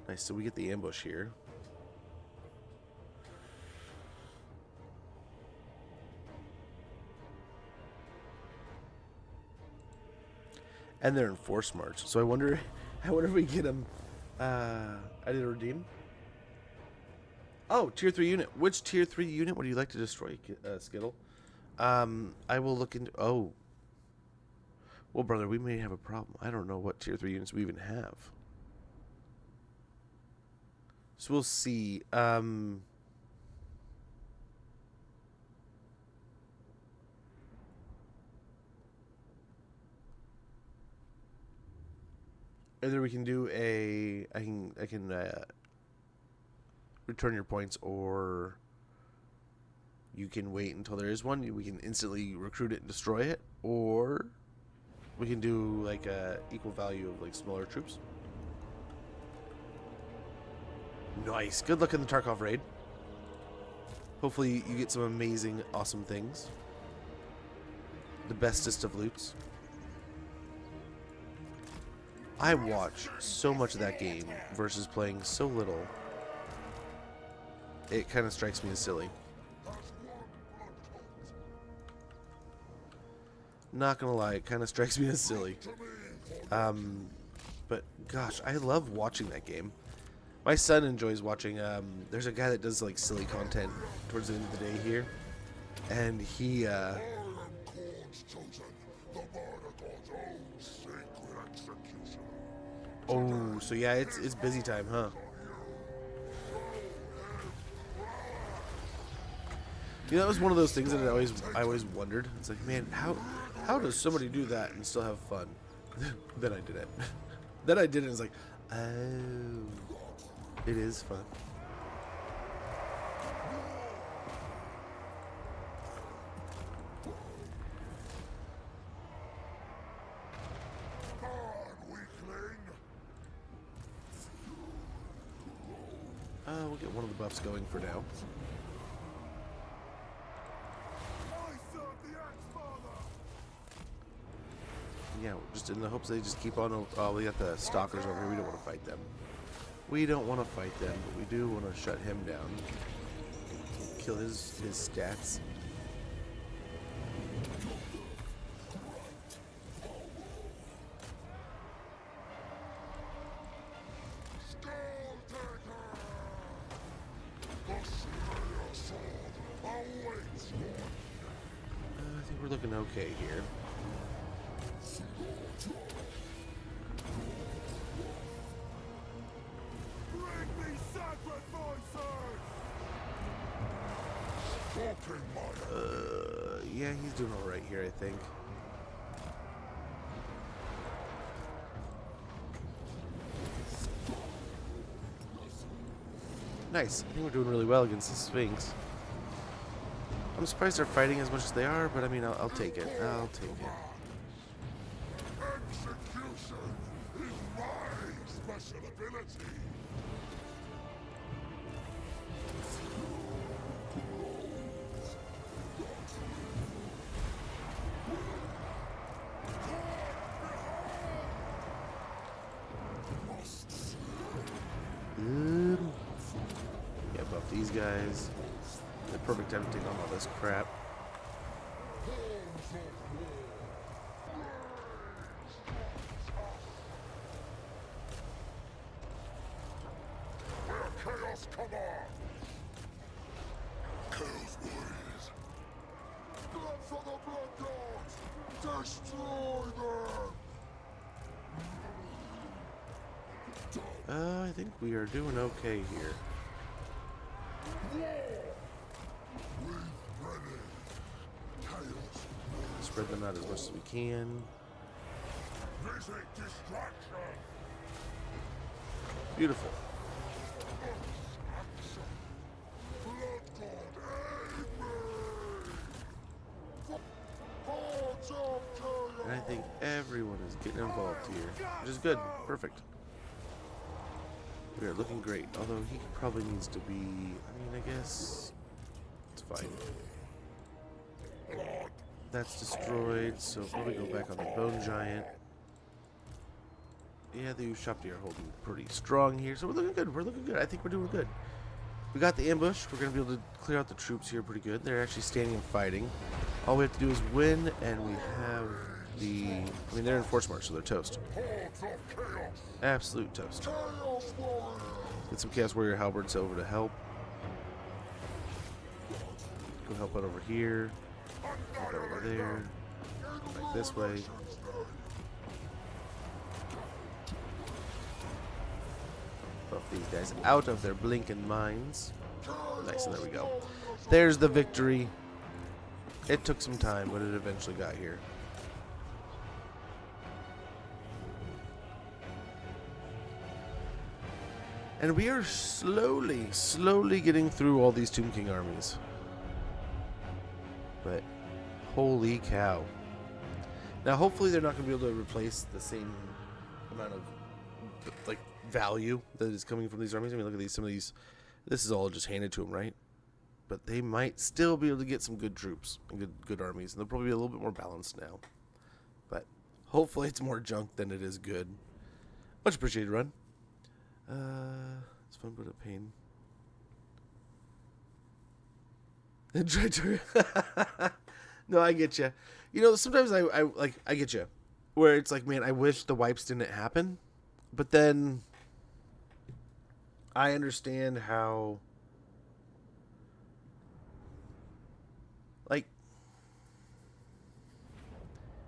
Nice, so we get the ambush here. And they're in force march, so I wonder if we get them. I did a redeem. Oh, tier 3 unit. Which tier 3 unit would you like to destroy, Skittle? I will look into. Oh, well, brother, we may have a problem. I don't know what tier 3 units we even have. So we'll see. Either we can do a. I can return your points, or you can wait until there is one. We can instantly recruit it and destroy it, or we can do like a equal value of like smaller troops. Nice. Good luck in the Tarkov raid. Hopefully you get some amazing, awesome things. The bestest of loots. I watch so much of that game versus playing so little. It kind of strikes me as silly. Not gonna lie, it kind of strikes me as silly. But gosh, I love watching that game. My son enjoys watching. There's a guy that does like silly content towards the end of the day here, and he. I am Khorne's chosen, the murder god's own sacred executioner. Oh, so yeah, it's busy time, huh? You know, that was one of those things that I always wondered. It's like, man, how does somebody do that and still have fun? Then I did it. Then I did it and it's like, oh, it is fun. We'll get one of the buffs going for now. Yeah, just in the hopes they just keep on. Oh, we got the stalkers over here. We don't want to fight them. We don't want to fight them, but we do want to shut him down. Kill his stats. I think we're looking okay here. Yeah, he's doing all right here, I think. Nice. I think we're doing really well against the Sphinx. I'm surprised they're fighting as much as they are, but I mean, I'll take it. I'll take it. Execution is my special ability. guys. The perfect time to take on all this crap. Chaos command! Chaos warriors! Blood for the Blood Gods! Destroy them! I think we are doing okay here. Spread them out as much as we can. This ain't distraction! Beautiful. Blood God, aid me! Hordes of chaos! And I think everyone is getting involved here, which is good. Perfect. We are looking great, although he probably needs to be, I mean, I guess it's fine. That's destroyed, so probably go back on the Bone Giant. Yeah, the Ushapti are holding pretty strong here, so we're looking good. We're looking good. I think we're doing good. We got the ambush. We're going to be able to clear out the troops here pretty good. They're actually standing and fighting. All we have to do is win, and we have the... I mean, they're in force march, so they're toast. Hordes of chaos! Absolute toast. Chaos warriors! Get some Chaos Warrior halberds over to help. Go help out over here. Help out over there. Back this way. Buff these guys out of their blinking minds. Nice, and there we go. There's the victory. It took some time, but it eventually got here. And we are slowly getting through all these Tomb King armies. But holy cow. Now hopefully they're not going to be able to replace the same amount of like value that is coming from these armies. I mean, look at these, some of these, this is all just handed to them, right? But they might still be able to get some good troops and good armies, and they'll probably be a little bit more balanced now. But hopefully it's more junk than it is good. Much appreciated, Run. It's fun but a pain. No, I get you. You know, sometimes I get you, where it's like, man, I wish the wipes didn't happen, but then I understand how, like,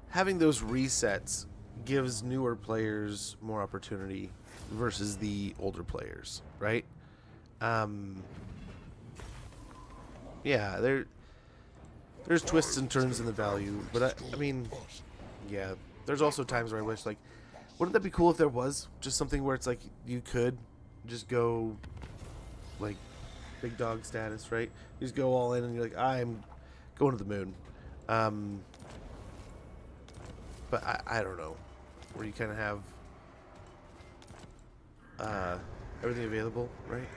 having those resets gives newer players more opportunity versus the older players, right? Yeah, there's twists and turns in the value, but I mean, yeah, there's also times where I wish, like, wouldn't that be cool if there was just something where it's like you could just go like big dog status, right? You just go all in and you're like, I'm going to the moon. But I don't know, where you kind of have everything available, right?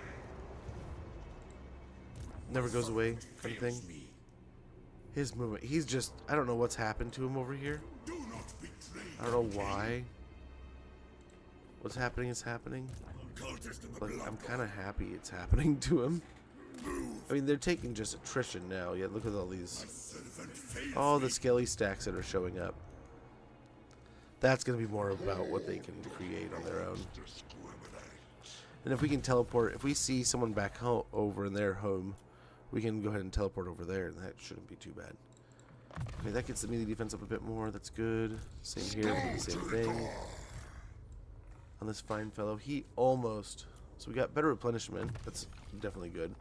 Never goes away kind of thing. His movement, he's just, I don't know what's happened to him over here. I don't know why. What's happening is happening. Like, I'm kind of happy it's happening to him. I mean, they're taking just attrition now. Yeah, look at all the skelly stacks that are showing up. That's going to be more about what they can create on their own. And if we can teleport, if we see someone back home over in their home, we can go ahead and teleport over there, and that shouldn't be too bad. Okay, that gets the melee defense up a bit more. That's good. Same here, we'll do the same thing. On this fine fellow, he almost... So we got better replenishment. That's definitely good.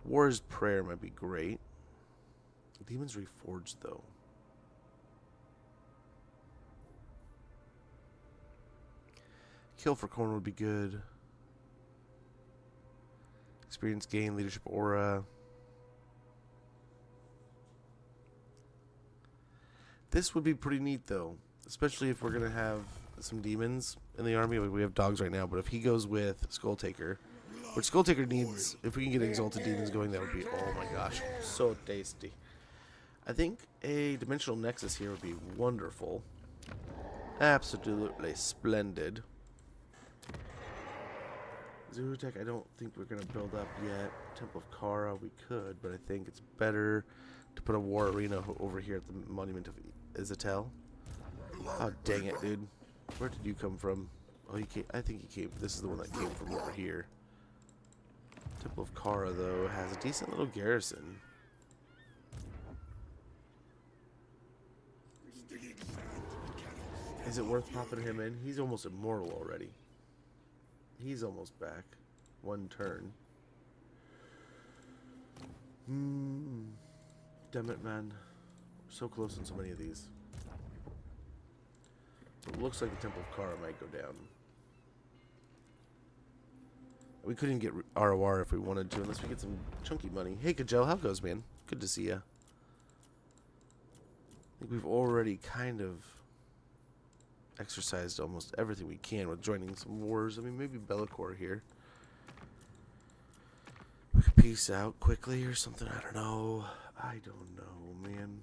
War's Prayer might be great. Demon's Reforged, though. Kill for Corn would be good. Experience gain, leadership aura. This would be pretty neat, though, especially if we're going to have some demons in the army. We have dogs right now, but if he goes with Skulltaker, which Skulltaker needs, if we can get exalted demons going, that would be, oh my gosh, so tasty. I think a dimensional nexus here would be wonderful. Absolutely splendid. Zootech, I don't think we're going to build up yet. Temple of Kara, we could, but I think it's better to put a war arena over here at the Monument of Izatel. Oh, dang it, dude. Where did you come from? Oh, you came. I think you came. This is the one that came from over here. Temple of Kara, though, has a decent little garrison. Is it worth popping him in? He's almost immortal already. He's almost back. One turn. Damn it, man. We're so close on so many of these. It looks like the Temple of Kara might go down. We couldn't get ROR if we wanted to, unless we get some chunky money. Hey, Kajel, how goes, man? Good to see ya. I think we've already kind of exercised almost everything we can with joining some wars. I mean, maybe Be'lakor here. We could peace out quickly or something. I don't know. I don't know, man.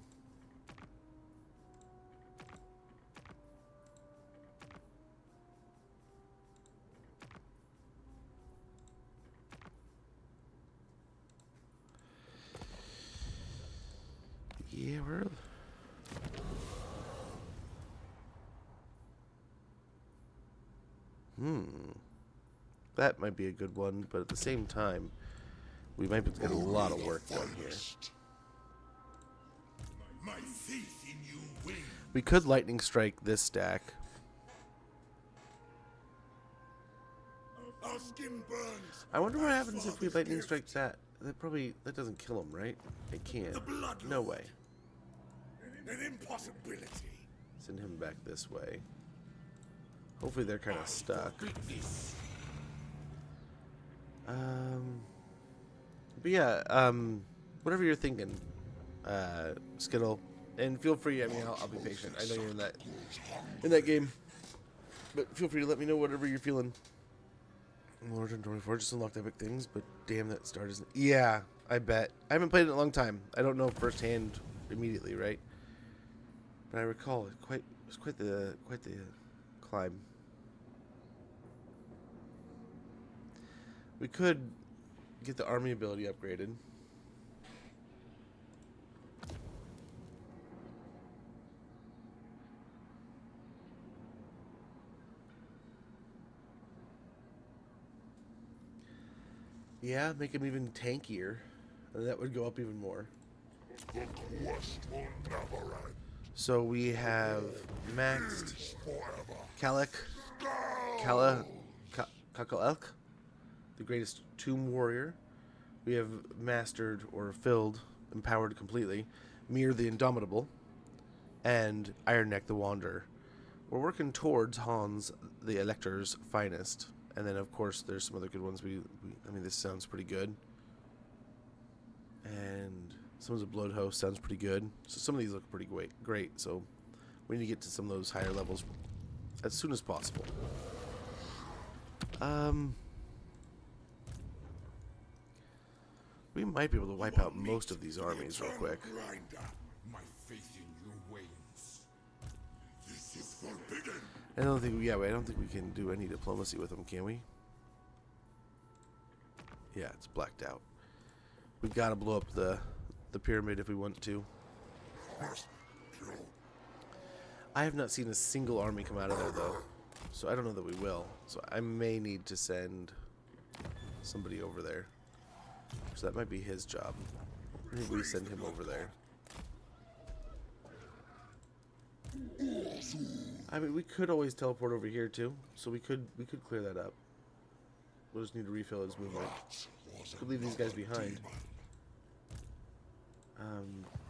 Yeah, we're... That might be a good one, but at the same time, we might get a lot of work done here. My faith in you wins. We could lightning strike this stack. Our skin burns. I wonder what happens if we lightning strike that. That doesn't kill him, right? It can't. No way. An impossibility. Send him back this way. Hopefully they're kind of stuck. But yeah, whatever you're thinking, Skittle, and feel free. I mean, I'll be patient. I know you're in that game, but feel free to let me know whatever you're feeling. Lord 24 just unlocked epic things, but damn, that start isn't. Yeah, I bet. I haven't played it in a long time. I don't know firsthand immediately, right? But I recall it was quite the climb. We could get the army ability upgraded. Yeah, make him even tankier. And that would go up even more. The quest will never end. So we have maxed Peace forever. Kakalelk, the greatest tomb warrior. We have mastered or filled, empowered completely, Mir the Indomitable, and Ironneck the Wanderer. We're working towards Hans the Elector's finest. And then, of course, there's some other good ones. I mean, this sounds pretty good. And Sons of Bloodhost sounds pretty good. So some of these look pretty great. So we need to get to some of those higher levels as soon as possible. We might be able to wipe out most of these armies real quick. Grinder. My faith in you wanes. This is forbidden. I don't think we can do any diplomacy with them, can we? Yeah, it's blacked out. We've got to blow up the pyramid if we want to. First kill. I have not seen a single army come out of there, though. So I don't know that we will. So I may need to send somebody over there. So that might be his job. I think we send him over there. I mean, we could always teleport over here too, so we could clear that up. We'll just need to refill his movement. Could leave these guys behind.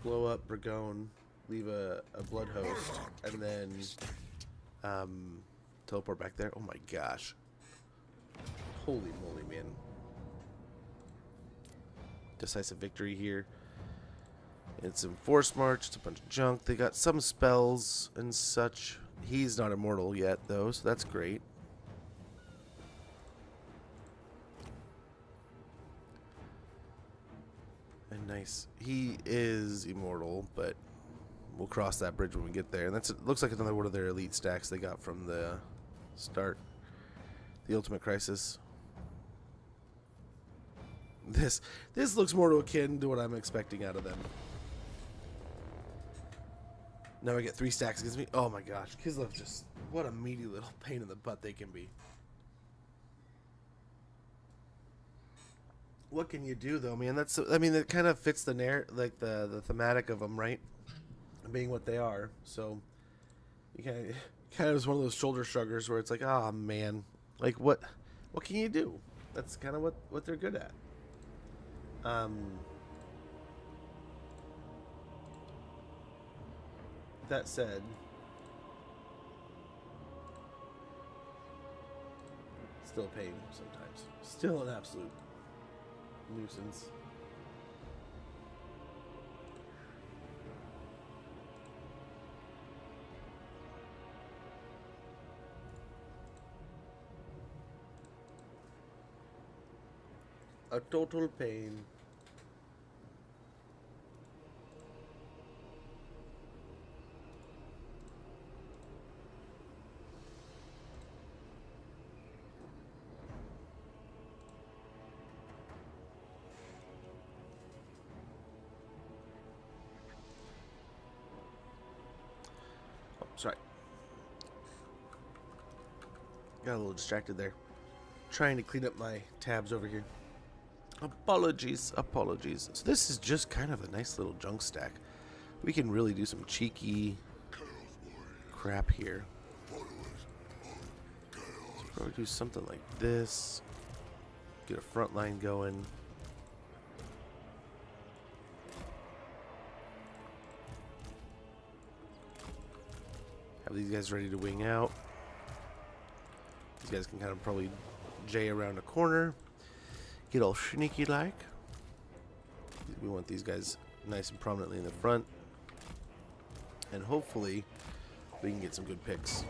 Blow up Bragone, leave a blood host, and then teleport back there. Oh my gosh! Holy moly, man! Decisive victory here. It's some force march. It's a bunch of junk. They got some spells and such. He's not immortal yet, though, so that's great. And nice. He is immortal, but we'll cross that bridge when we get there. And it looks like another one of their elite stacks they got from the start. The Ultimate Crisis. This looks more to akin to what I'm expecting out of them. Now I get 3 stacks against me. Oh my gosh, Kislev just, what a meaty little pain in the butt they can be. What can you do though, man? I mean, that kind of fits the the thematic of them, right? Being what they are. So you kind of is one of those shoulder shruggers where it's like, oh man, like what can you do? That's kind of what they're good at. That said, still a pain sometimes. Still an absolute nuisance. A total pain. Oh, sorry. Got a little distracted there. Trying to clean up my tabs over here. Apologies. So this is just kind of a nice little junk stack. We can really do some cheeky crap here. Let's probably do something like this. Get a front line going. Have these guys ready to wing out. These guys can kind of probably jay around a corner. Get all sneaky like. We want these guys nice and prominently in the front. And hopefully we can get some good picks.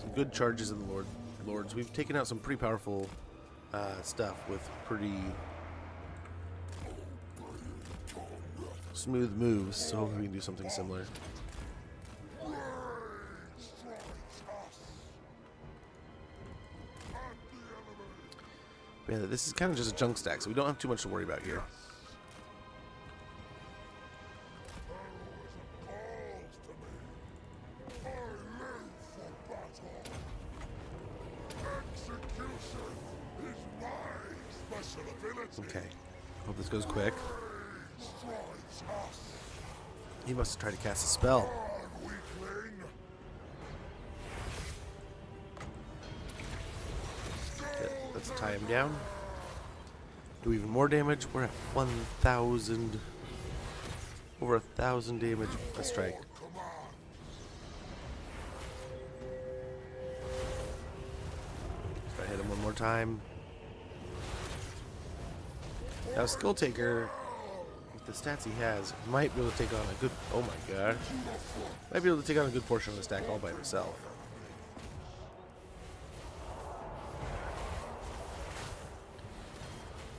Some good charges in the lords. We've taken out some pretty powerful stuff with pretty smooth moves. So hopefully we can do something similar. Yeah, this is kind of just a junk stack, so we don't have too much to worry about here. Okay. Hope this goes quick. He must have tried to cast a spell. Let's tie him down. Do even more damage. We're at 1,000. Over 1,000 damage a strike. Try to hit him one more time. Now Skulltaker, with the stats he has, might be able to take on a good. Oh my god! Might be able to take on a good portion of the stack all by himself.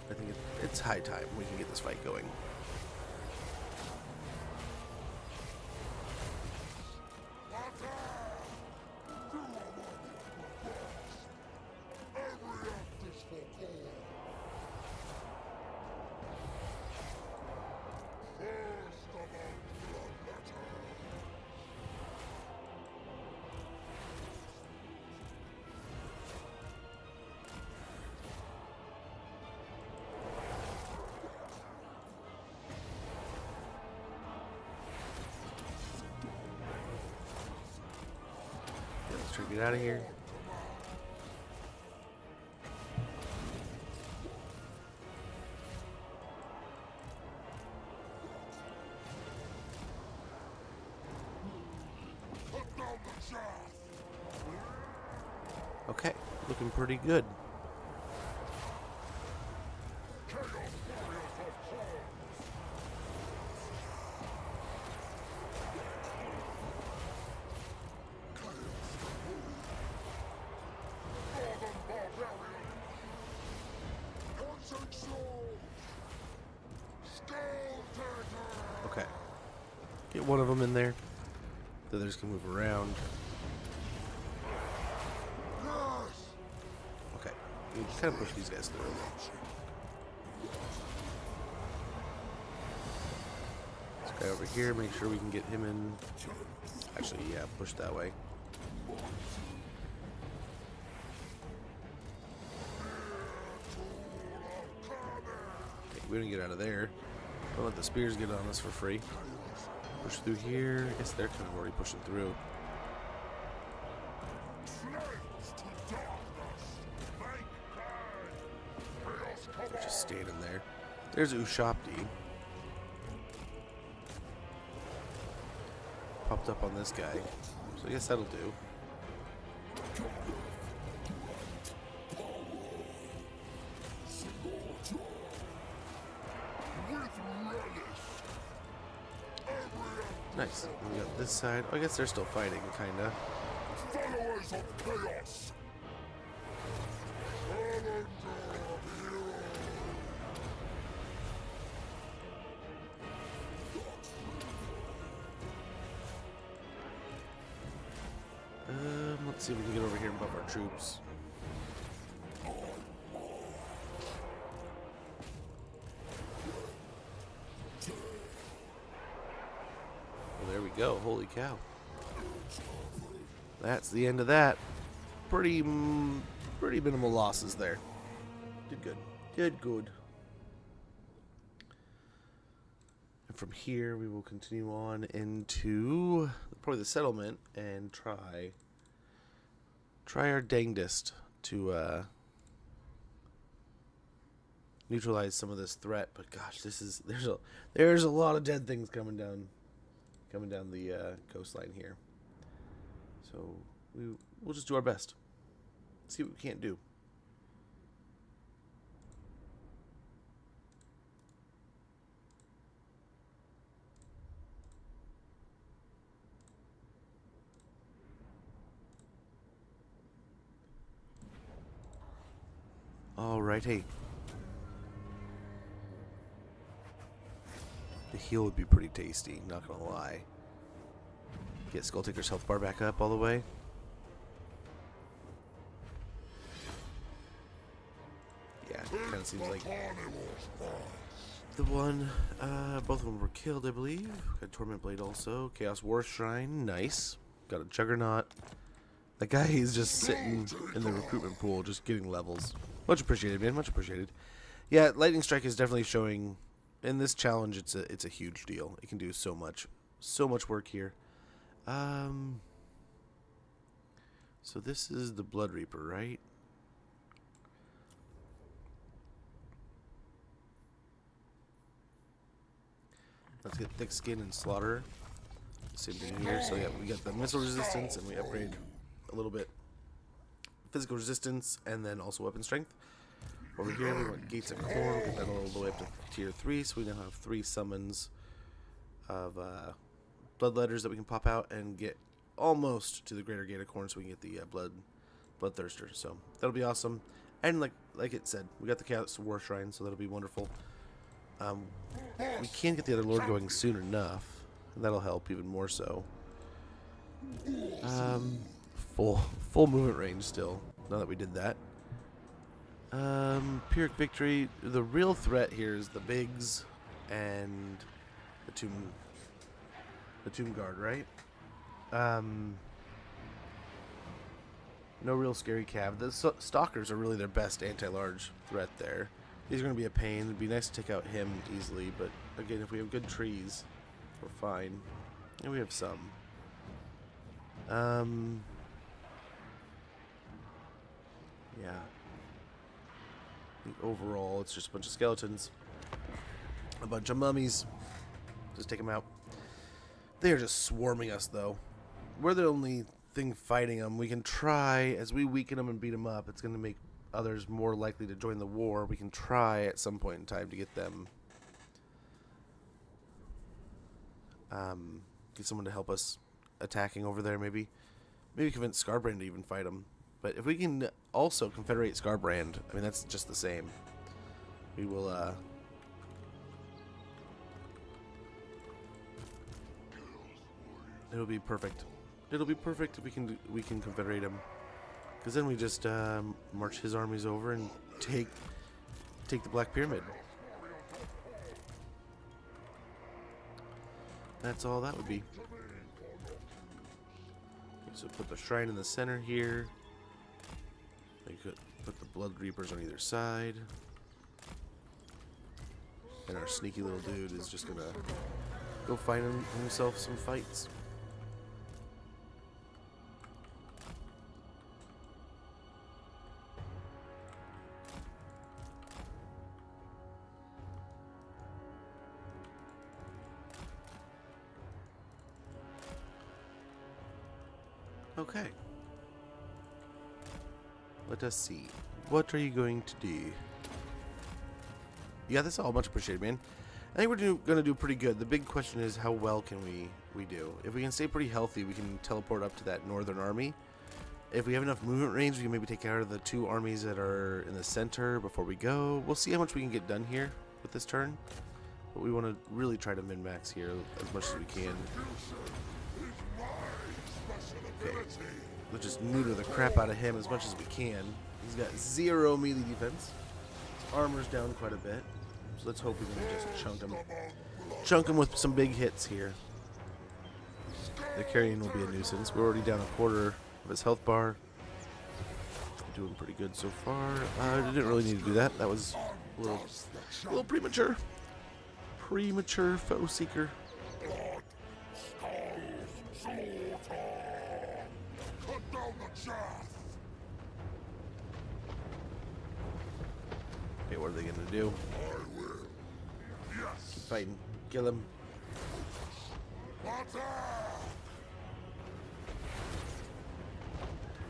I think it's high time we can get this fight going. Let's try to get out of here. Okay, looking pretty good. Okay. Get one of them in there. The others can move around. Okay. We can kind of push these guys through. Guy over here, make sure we can get him in. Actually, yeah, push that way. Okay, we don't get out of there. Don't let the spears get on us for free. Push through here. I guess they're kind of already pushing through. They're just standing there. There's Ushapti. Popped up on this guy. So I guess that'll do. Nice. And we got this side. Oh, I guess they're still fighting, kinda. Followers of chaos. Let's see if we can get over here and buff our troops. Well, there we go. Holy cow. That's the end of that. Pretty minimal losses there. Did good. Did good. And from here, we will continue on into probably the settlement and try our dangdest to neutralize some of this threat. But gosh, there's a lot of dead things coming down the coastline here. So we'll just do our best. See what we can't do. Alrighty. The heal would be pretty tasty, not gonna lie. Get Skulltaker's health bar back up all the way. Yeah, kinda seems like the one. Both of them were killed, I believe. Got a Torment Blade also. Chaos War Shrine, nice. Got a Juggernaut. That guy is just sitting in the recruitment pool, just getting levels. Much appreciated, man. Much appreciated. Yeah, Lightning Strike is definitely showing. In this challenge, it's a huge deal. It can do so much work here. So this is the Blood Reaper, right? Let's get Thick Skin and Slaughter. Same thing here. So yeah, we got the missile resistance, and we upgrade a little bit physical resistance, and then also weapon strength. Over here, we want Gates of Corn, get that all the way up to tier 3, so we now have 3 summons of Bloodletters that we can pop out and get almost to the Greater Gate of Corn, so we can get the Bloodthirster. So that'll be awesome. And like it said, we got the Chaos War Shrine, so that'll be wonderful. We can't get the other Lord going soon enough. That'll help even more so. Full movement range still, now that we did that. Pyrrhic Victory. The real threat here is the Bigs and the Tomb Guard, right? No real scary cav. The Stalkers are really their best anti-large threat there. These are going to be a pain. It'd be nice to take out him easily, but again, if we have good trees, we're fine. And we have some. Yeah. I think overall, it's just a bunch of skeletons. A bunch of mummies. Just take them out. They are just swarming us, though. We're the only thing fighting them. We can try, as we weaken them and beat them up, it's going to make others more likely to join the war. We can try at some point in time to get them, get someone to help us attacking over there, maybe convince Scarbrand to even fight them. But if we can also confederate Scarbrand, I mean, that's just the same. We will it'll be perfect. It'll be perfect if we can confederate him. Because then we just march his armies over and take the Black Pyramid. that's all that would be. So put the shrine in the center here. I could put the blood reapers on either side. And our sneaky little dude is just gonna go find himself some fights. Okay. Let us see. What are you going to do? Yeah, that's all much appreciated, man. I think we're going to do pretty good. The big question is how well can we do? If we can stay pretty healthy, we can teleport up to that northern army. If we have enough movement range, we can maybe take care of the 2 armies that are in the center before we go. We'll see how much we can get done here with this turn. But we want to really try to min-max here as much as we can. Okay, let's just neuter the crap out of him as much as we can. He's got 0 melee defense. His armor's down quite a bit. So let's hope we can just chunk him. Chunk him with some big hits here. The carrion will be a nuisance. We're already down a quarter of his health bar. Doing pretty good so far. I didn't really need to do that. That was a little premature. Premature foe seeker. Cut down the chaff. Okay, what are they gonna do? I will. Yes. Keep fighting. Kill him. Attack.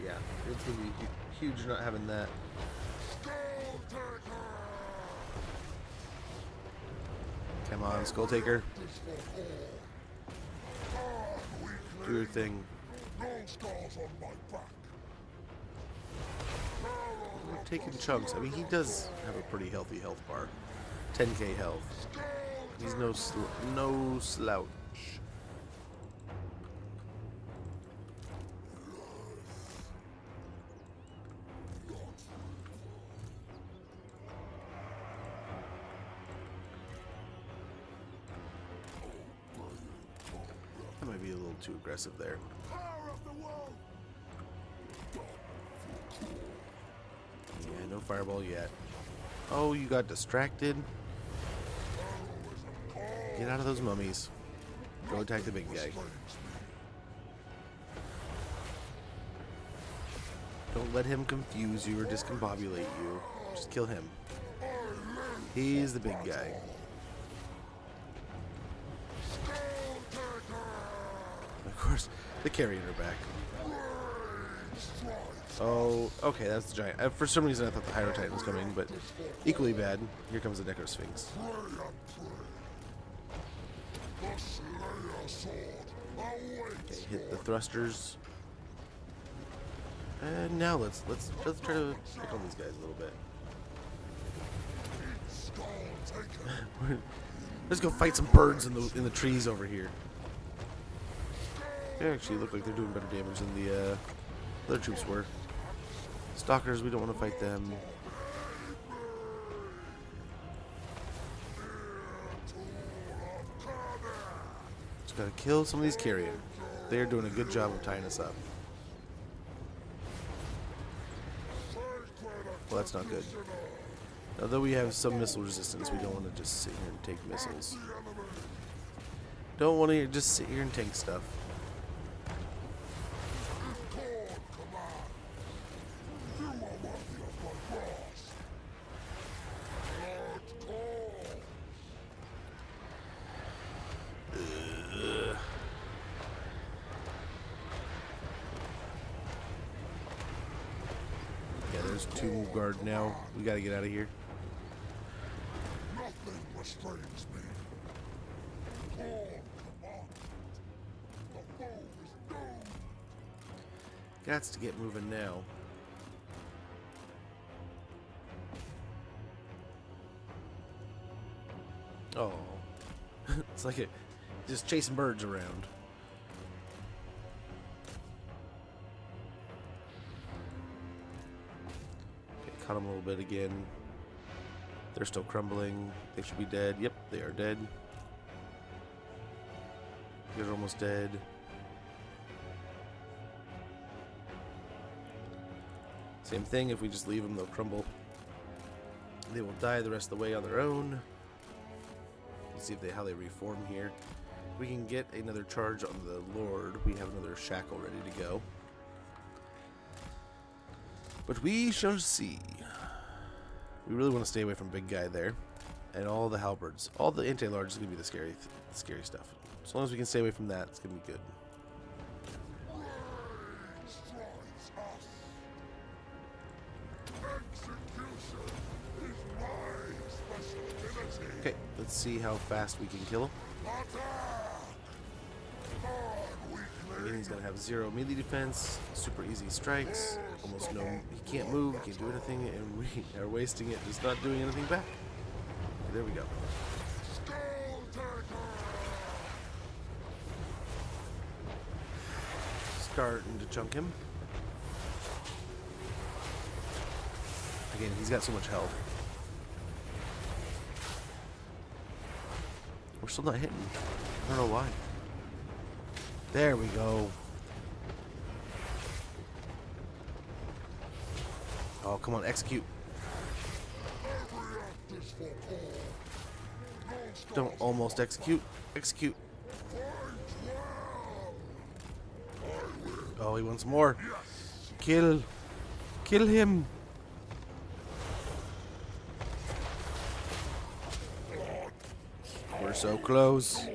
Yeah, it's gonna be huge not having that. Skulltaker. Come on, Skulltaker. Do your thing. No scars on my back. We're taking chunks. I mean, he does have a pretty healthy health bar. 10k health. He's no slouch. That might be a little too aggressive there. Power of the world. Yeah, no fireball yet. Oh, you got distracted. Get out of those mummies. Go attack the big guy. Don't let him confuse you or discombobulate you. Just kill him. He's the big guy. Of course, the carrion are back. Oh, okay, that's the giant. For some reason, I thought the Hydro Titan was coming, but equally bad. Here comes the Necro Sphinx. Okay, hit the thrusters. And now let's try to pick on these guys a little bit. Let's go fight some birds in the trees over here. They actually look like they're doing better damage than the other troops were. Stalkers, we don't want to fight them. Just gotta kill some of these carrion. They're doing a good job of tying us up. Well, that's not good. Although we have some missile resistance, we don't want to just sit here and take missiles. Don't want to just sit here and tank stuff. Yeah, there's 2 move guard now. We gotta get out of here. Nothing restrains me. The foe is doomed. Gots to get moving now. Oh. It's like just chasing birds around. Okay, cut them a little bit again. They're still crumbling. They should be dead. Yep, they are dead. You're almost dead. Same thing, if we just leave them, they'll crumble. They will die the rest of the way on their own. Let's see if how they reform here. We can get another charge on the Lord. We have another shackle ready to go. But we shall see. We really want to stay away from big guy there. And all the halberds. All the anti-large is going to be the scary stuff. As long as we can stay away from that, it's going to be good. Okay, let's see how fast we can kill him. Again, he's going to have 0 melee defense, super easy strikes, almost no, he can't move, can't do anything, and we are wasting it just not doing anything back. Okay, there we go. Starting to chunk him. Again, he's got so much health. We're still not hitting. I don't know why. There we go. Oh, come on, execute. Don't almost execute. Execute. Oh, he wants more. Kill. Kill him. We're so close.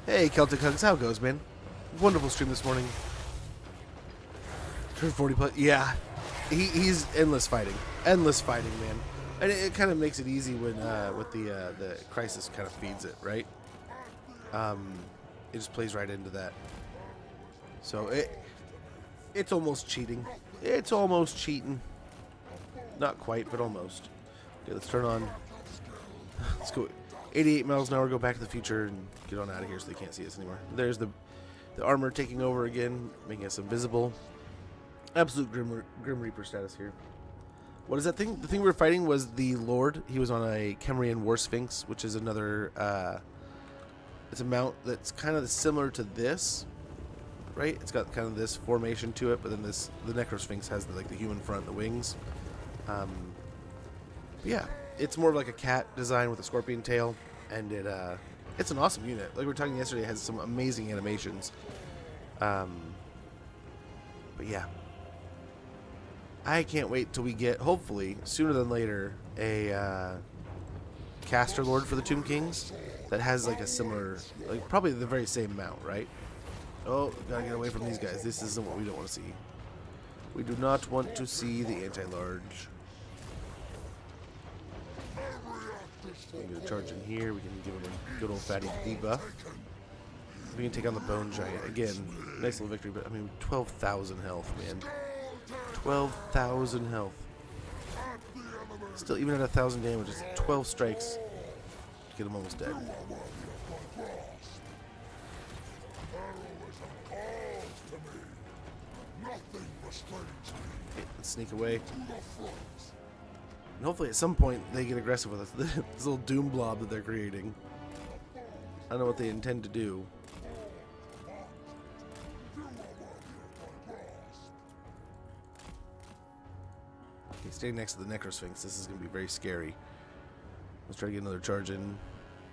Hey, Celtic Hugs, how it goes, man? Wonderful stream this morning. Turn 40 plus. Yeah, he's endless fighting, man. And it kind of makes it easy when with the crisis kind of feeds it, right? It just plays right into that. So it's almost cheating. It's almost cheating. Not quite, but almost. Okay, let's turn on. Let's go 88 miles an hour, go back to the future, and get on out of here so they can't see us anymore. There's the armor taking over again, making us invisible. Absolute Grim Reaper status here. What is that thing? The thing we were fighting was the Lord. He was on a Kemrian War Sphinx, which is another... it's a mount that's kind of similar to this. Right? It's got kind of this formation to it, but then the Necro Sphinx has the human front, the wings. Yeah, it's more of like a cat design with a scorpion tail, and it's an awesome unit. Like we were talking yesterday, it has some amazing animations. But yeah, I can't wait till we get, hopefully sooner than later, a Caster Lord for the Tomb Kings that has like a similar, like probably the very same mount, right? Oh, gotta get away from these guys. This isn't what we don't want to see. We do not want to see the anti-large. We can get a charge in here. We can give him a good old fatty debuff. We can take on the Bone Giant. Again, nice little victory, but I mean, 12,000 health, man. 12,000 health. Still, even at 1,000 damage, it's 12 strikes to get him almost dead. Okay, let's sneak away. And hopefully at some point they get aggressive with us. This little doom blob that they're creating. I don't know what they intend to do. Okay, staying next to the Necro Sphinx. This is going to be very scary. Let's try to get another charge in.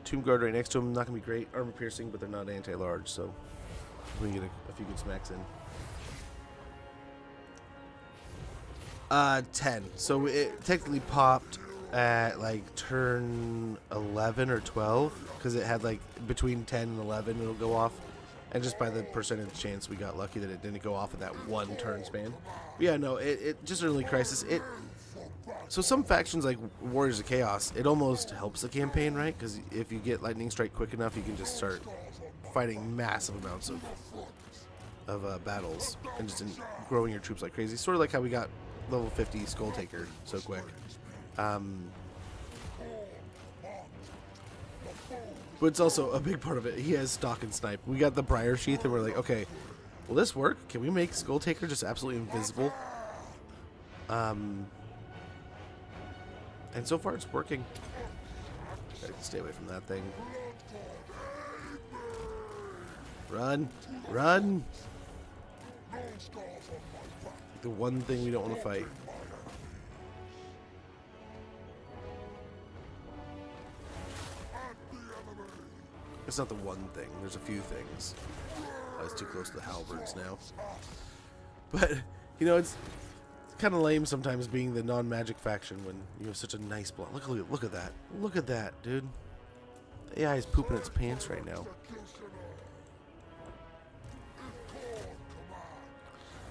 Tomb Guard right next to him. Not going to be great. Armor piercing, but they're not anti-large, so we can get a few good smacks in. 10. So it technically popped at like turn 11 or 12 because it had like between 10 and 11 it'll go off, and just by the percentage chance we got lucky that it didn't go off at that one turn span. But yeah, no, it just early crisis. So some factions like Warriors of Chaos, it almost helps the campaign, right? Because if you get Lightning Strike quick enough, you can just start fighting massive amounts of battles and just growing your troops like crazy. Sort of like how we got level 50 Skulltaker so quick. But it's also a big part of it. He has Stalk and Snipe. We got the Briar Sheath and we're like, okay, will this work? Can we make Skulltaker just absolutely invisible? And so far, it's working. Gotta stay away from that thing. Run! Run! The one thing we don't want to fight. It's not the one thing. There's a few things. I was too close to the halberds now. But, you know, it's kind of lame sometimes being the non-magic faction when you have such a nice block. Look at that. Look at that, dude. The AI is pooping its pants right now.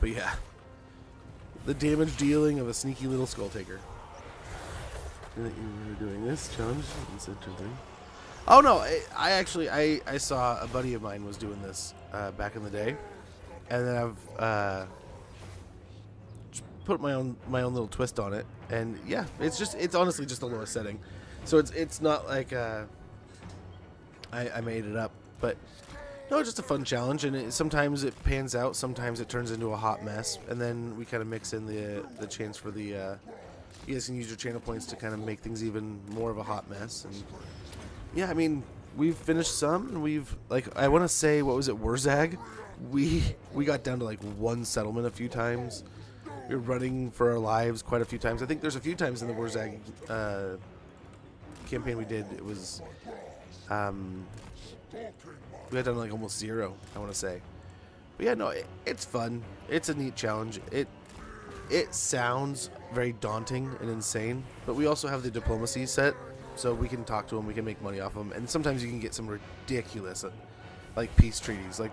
But yeah. The damage dealing of a sneaky little Skulltaker. You were doing this challenge? It's interesting. Oh no, I actually saw a buddy of mine was doing this back in the day, and then I've put my own little twist on it, and yeah, it's honestly just the lowest setting, so it's not like I made it up, but no, it's just a fun challenge, and sometimes it pans out, sometimes it turns into a hot mess, and then we kind of mix in the chance for the you guys can use your channel points to kind of make things even more of a hot mess. And yeah, I mean, we've finished some, and we've, like, I want to say, what was it, Wurzag? We got down to, like, one settlement a few times. We were running for our lives quite a few times. I think there's a few times in the Wurzag campaign we did, it was, we got down to, like, almost 0, I want to say. But yeah, no, it's fun. It's a neat challenge. It sounds very daunting and insane, but we also have the diplomacy set, so we can talk to them, we can make money off them, and sometimes you can get some ridiculous, like, peace treaties. Like,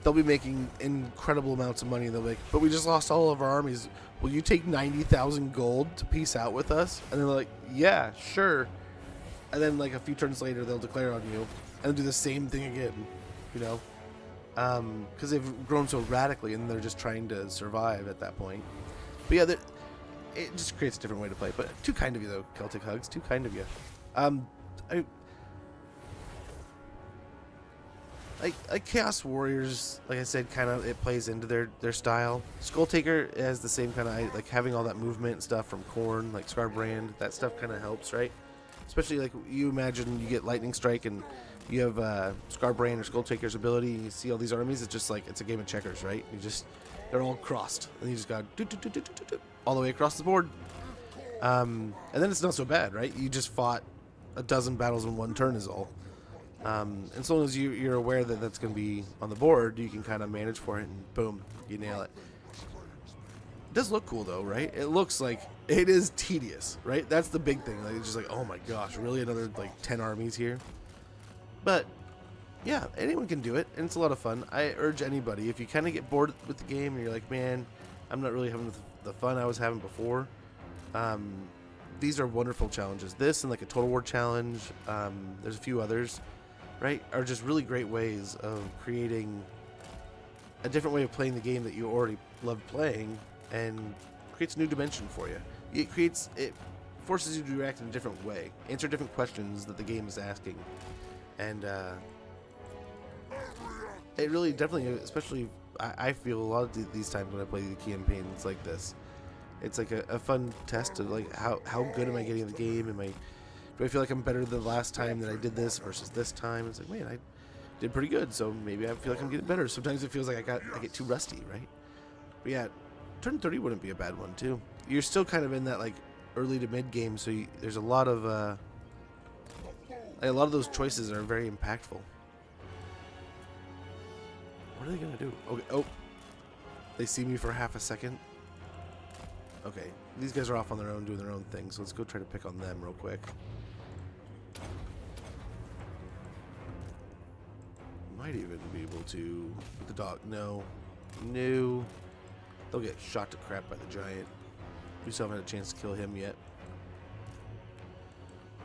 they'll be making incredible amounts of money, and they'll be like, but we just lost all of our armies. Will you take 90,000 gold to peace out with us? And they're like, yeah, sure. And then, like, a few turns later, they'll declare on you, and do the same thing again, you know? Because they've grown so radically, and they're just trying to survive at that point. But yeah, it just creates a different way to play. But too kind of you, though, Celtic Hugs. Too kind of you. Like Chaos Warriors, like I said, kind of it plays into their style. Skulltaker has the same kind of, like, having all that movement and stuff from Khorne, like Scarbrand. That stuff kind of helps, right? Especially, like, you imagine you get Lightning Strike and you have Scarbrand or Skulltaker's ability, and you see all these armies. It's just like, it's a game of checkers, right? They're all crossed, and you just got all the way across the board. And then it's not so bad, right? You just fought a dozen battles in one turn is all. And as long as you're aware that that's going to be on the board, you can kind of manage for it, and boom, you nail it. It does look cool, though, right? It looks like it is tedious, right? That's the big thing. Like, it's just like, oh my gosh, really, another, like, 10 armies here? But yeah, anyone can do it, and it's a lot of fun. I urge anybody, if you kind of get bored with the game and you're like, man, I'm not really having the fun I was having before, these are wonderful challenges. This and, like, a Total War challenge, there's a few others, right, are just really great ways of creating a different way of playing the game that you already love playing, and creates a new dimension for you. It forces you to react in a different way, answer different questions that the game is asking. And it really, definitely, especially, I feel a lot of these times when I play the campaigns like this, it's like a fun test of, like, how good am I getting in the game? Do I feel like I'm better the last time that I did this versus this time? It's like, man, I did pretty good, so maybe I feel like I'm getting better. Sometimes it feels like I get too rusty, right? But yeah, turn 30 wouldn't be a bad one too. You're still kind of in that, like, early to mid game, so there's a lot of those choices are very impactful. What are they gonna do? Okay. Oh, they see me for half a second. Okay, these guys are off on their own doing their own thing, so let's go try to pick on them real quick. Might even be able to with the dog. No, they'll get shot to crap by the giant. We still haven't had a chance to kill him yet.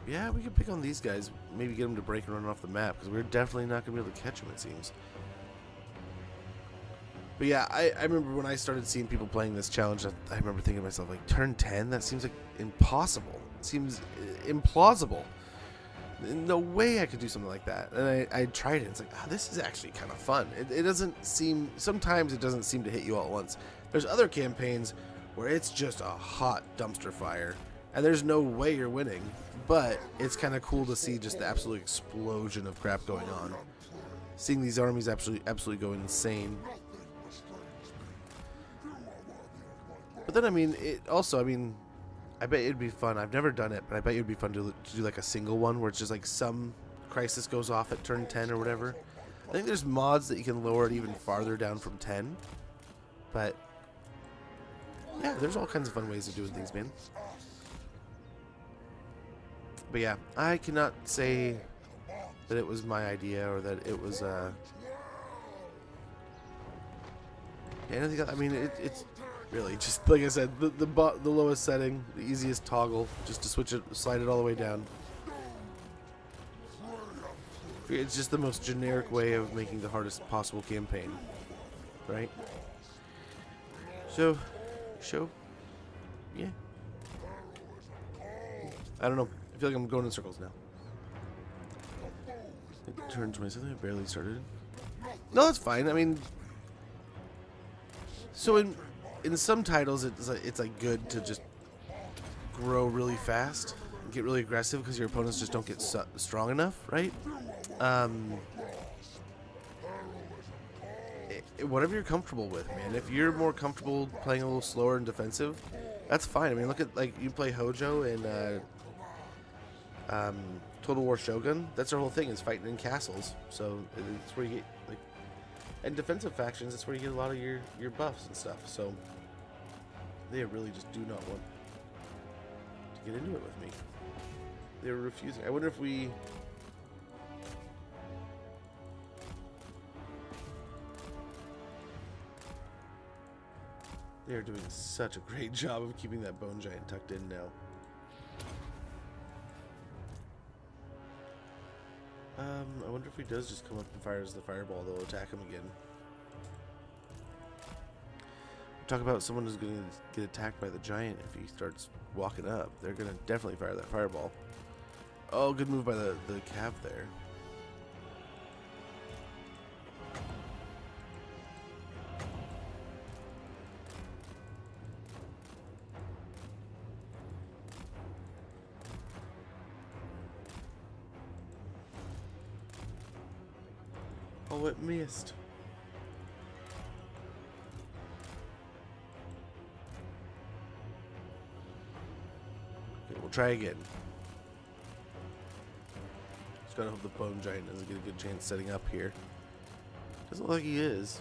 Yeah, we could pick on these guys. Maybe get them to break and run off the map, because we're definitely not going to be able to catch them, it seems. But yeah, I remember when I started seeing people playing this challenge, I remember thinking to myself, like, turn 10? That seems like impossible. It seems implausible. No way I could do something like that. And I tried it. It's like, this is actually kind of fun. It doesn't seem... Sometimes it doesn't seem to hit you all at once. There's other campaigns where it's just a hot dumpster fire. And there's no way you're winning, but it's kind of cool to see just the absolute explosion of crap going on. Seeing these armies absolutely go insane. But then, I mean, I bet it'd be fun. I've never done it, but I bet it'd be fun to do like a single one where it's just like some crisis goes off at turn 10 or whatever. I think there's mods that you can lower it even farther down from 10. But yeah, there's all kinds of fun ways of doing things, man. But yeah, I cannot say that it was my idea or that it was anything else. I mean, it's really just like I said, the lowest setting, the easiest toggle, just to switch it, slide it all the way down. It's just the most generic way of making the hardest possible campaign, right? So, yeah. I don't know. I feel like I'm going in circles now. Turn 27. I barely started. No, that's fine. I mean, so in some titles, it's like good to just grow really fast, and get really aggressive because your opponents just don't get strong enough, right? Whatever you're comfortable with, man. If you're more comfortable playing a little slower and defensive, that's fine. I mean, look at, like, you play Hojo in Total War Shogun. That's their whole thing, is fighting in castles. So it's where you get, like, and defensive factions, that's where you get a lot of your buffs and stuff. So they really just do not want to get into it with me. They're refusing. I wonder if we... They're doing such a great job of keeping that bone giant tucked in now. I wonder if he does just come up and fires the fireball, they'll attack him again. Talk about someone who's going to get attacked by the giant if he starts walking up. They're going to definitely fire that fireball. Oh, good move by the cav there. Oh, it missed. Okay, we'll try again. Just gotta hope the bone giant doesn't get a good chance setting up here. Doesn't look like he is.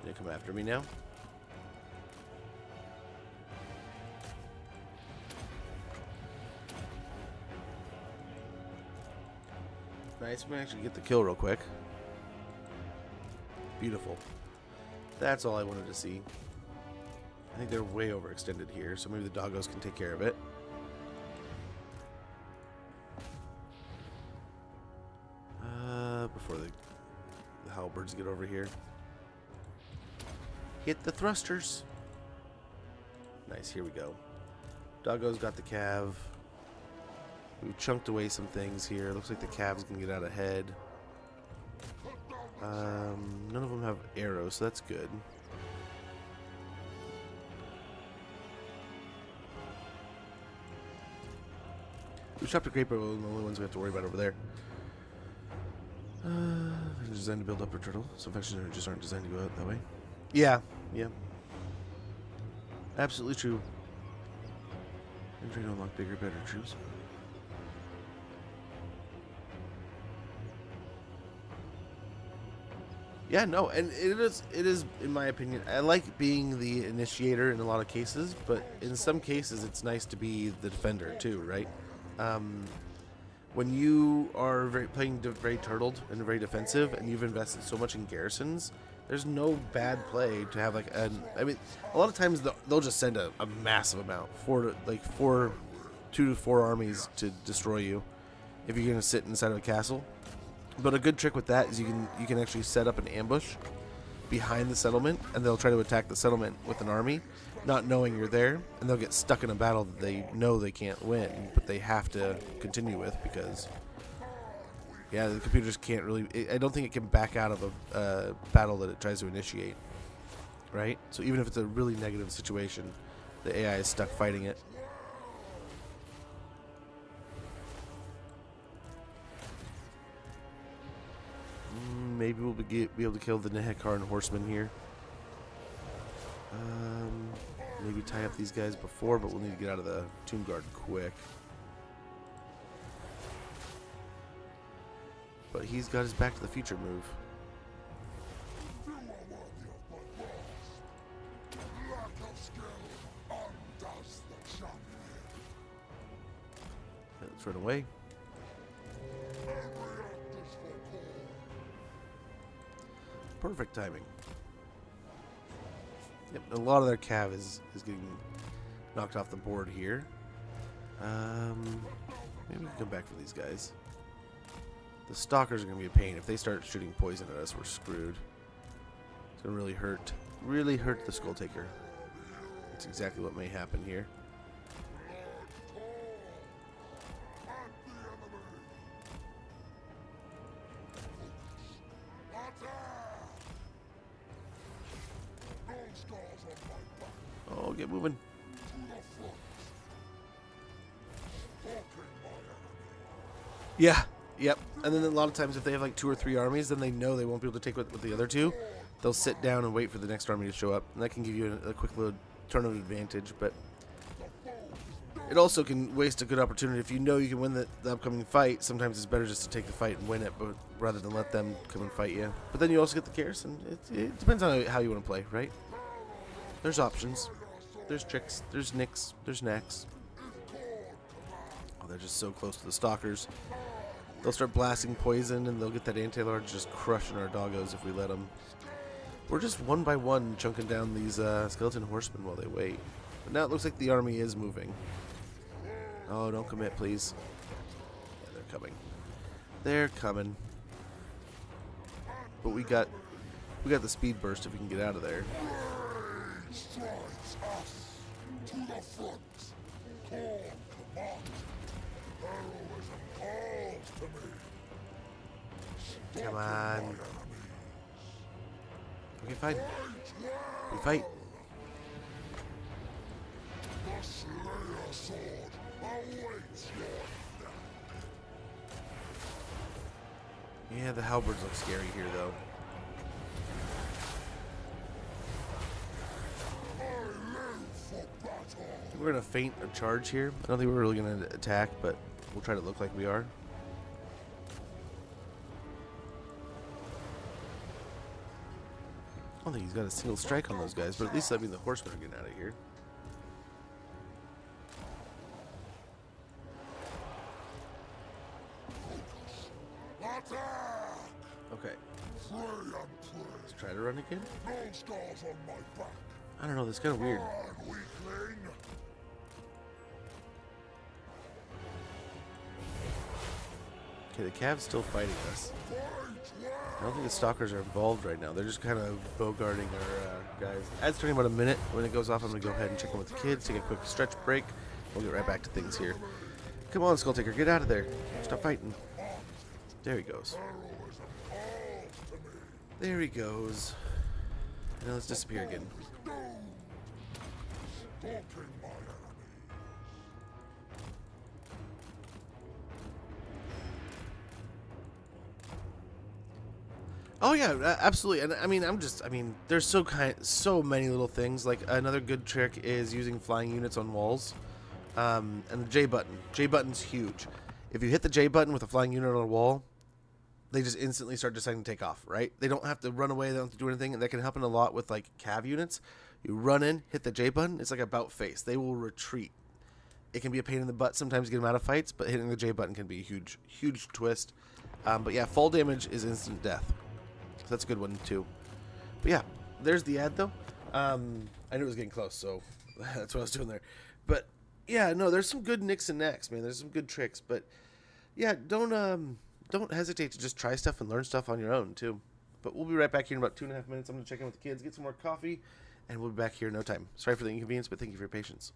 Gonna come after me now. Nice, we actually get the kill real quick. Beautiful. That's all I wanted to see. I think they're way overextended here, so maybe the doggos can take care of it. Before the halberds get over here. Hit the thrusters. Nice, here we go. Doggos got the cav. We've chunked away some things here. Looks like the Cavs can get out ahead. None of them have arrows, so that's good. We chopped a grape, but the only ones we have to worry about over there. They're designed to build up a turtle. Some factions just aren't designed to go out that way. Yeah, yeah. Absolutely true. I'm trying to unlock bigger, better troops. Yeah, no, and it is, in my opinion, I like being the initiator in a lot of cases, but in some cases it's nice to be the defender too, right? When you are playing very turtled and very defensive, and you've invested so much in garrisons, there's no bad play to have like I mean, a lot of times they'll just send a massive amount, 2 to 4 armies to destroy you if you're gonna sit inside of a castle. But a good trick with that is you can actually set up an ambush behind the settlement, and they'll try to attack the settlement with an army, not knowing you're there, and they'll get stuck in a battle that they know they can't win, but they have to continue with because Yeah, the computer just can't really... I don't think it can back out of a battle that it tries to initiate. Right? So even if it's a really negative situation, the AI is stuck fighting it. Maybe we'll be able to kill the Nehekaran horseman here. Maybe tie up these guys before, but we'll need to get out of the Tomb Guard quick. But he's got his Back to the Future move. You are worthy of my wrath. Lack of skill undoes the champion. Let's run away. Every act is for call. Perfect timing. Yep, a lot of their cav is getting knocked off the board here. Maybe we can come back for these guys. The stalkers are going to be a pain. If they start shooting poison at us, we're screwed. It's going to really hurt the Skulltaker. That's exactly what may happen here. Oh, get moving. Yeah, yep. And then a lot of times if they have like 2 or 3 armies, then they know they won't be able to take with the other 2. They'll sit down and wait for the next army to show up. And that can give you a quick little turn of advantage, but it also can waste a good opportunity. If you know you can win the upcoming fight, sometimes it's better just to take the fight and win it, but rather than let them come and fight you. But then you also get the garrison. It depends on how you want to play, right? There's options. There's tricks. There's nicks. There's knacks. Oh, they're just so close to the stalkers. They'll start blasting poison, and they'll get that anti-large just crushing our doggos if we let them. We're just one by one chunking down these skeleton horsemen while they wait. But now it looks like the army is moving. Oh, don't commit, please. Yeah, they're coming. They're coming. But we got the speed burst if we can get out of there. Strikes us to the front. Call command. Heroism calls to me. Come on. Okay, fine. We fight. The Slayer sword awaits your death. Yeah, the halberds look scary here, though. We're going to feint a charge here. I don't think we're really going to attack, but we'll try to look like we are. I don't think he's got a single strike on those guys, but at least that means the horsemen are getting out of here. Attack! Okay, Pray and pray. let's try to run again. No scars on my back. I don't know, this is kind of weird. Run, weakling. Okay, the Cav's still fighting us. Fight well. I don't think the stalkers are involved right now. They're just kind of bow-guarding our guys. Ad's turning about a minute. When it goes off, I'm going to go ahead and check in with the kids, take a quick stretch break. We'll get right back to things here. Come on, Skulltaker, get out of there. Stop fighting. There he goes. Heroism calls to me. There he goes. Now let's disappear again. Doom. Stalking my enemy. Oh yeah, absolutely. And I mean, there's so many little things. Like another good trick is using flying units on walls, and the J button. J button's huge. If you hit the J button with a flying unit on a wall, they just instantly start deciding to take off. Right? They don't have to run away. They don't have to do anything, and that can happen a lot with like cav units. You run in, hit the J button. It's like a bout face. They will retreat. It can be a pain in the butt sometimes to get them out of fights, but hitting the J button can be a huge twist. But yeah, fall damage is instant death. So that's a good one too. But yeah, there's the ad though. I knew it was getting close, so that's what I was doing there. But yeah, no, there's some good nicks and knacks, man. There's some good tricks, but yeah, don't hesitate to just try stuff and learn stuff on your own too. But we'll be right back here in about 2.5 minutes. I'm gonna check in with the kids, get some more coffee, and we'll be back here in no time. Sorry for the inconvenience, but thank you for your patience.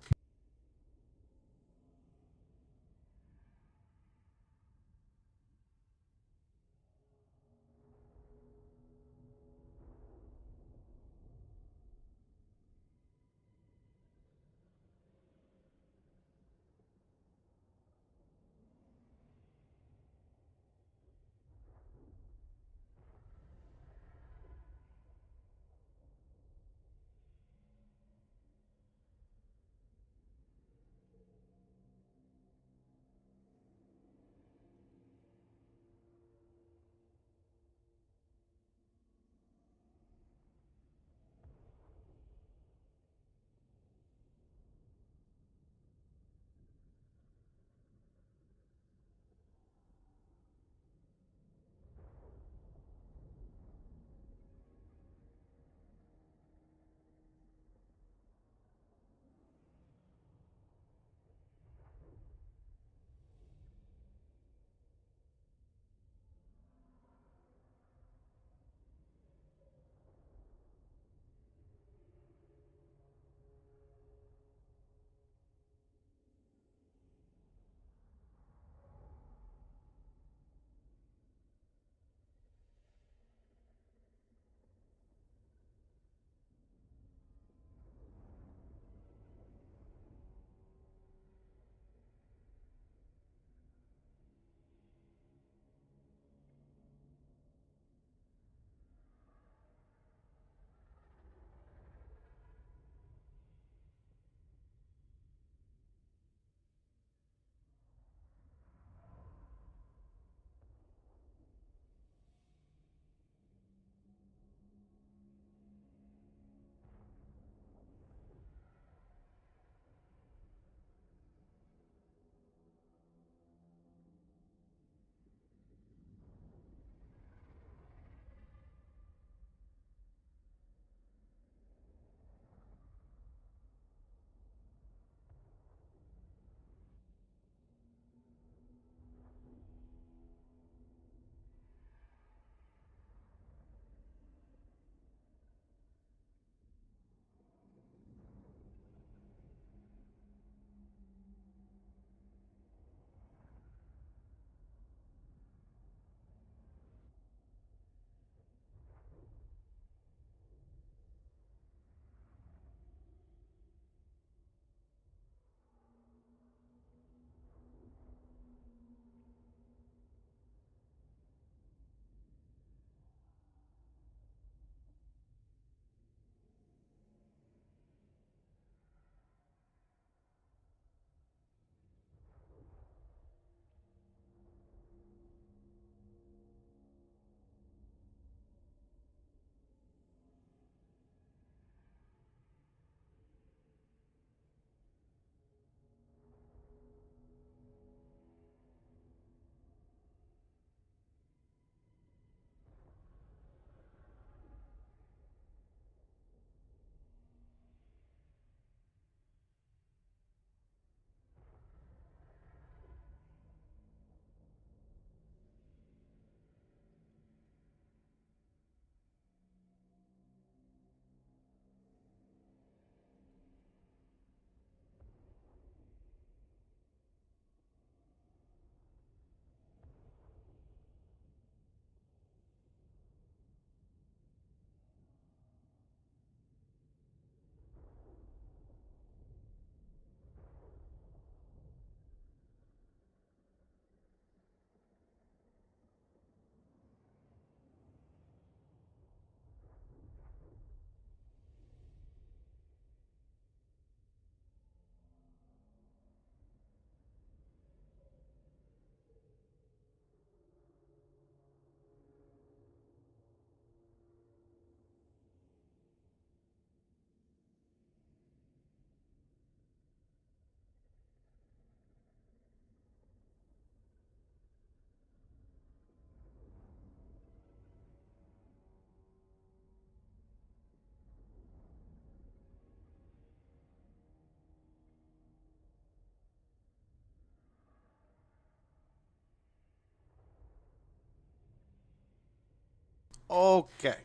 Okay.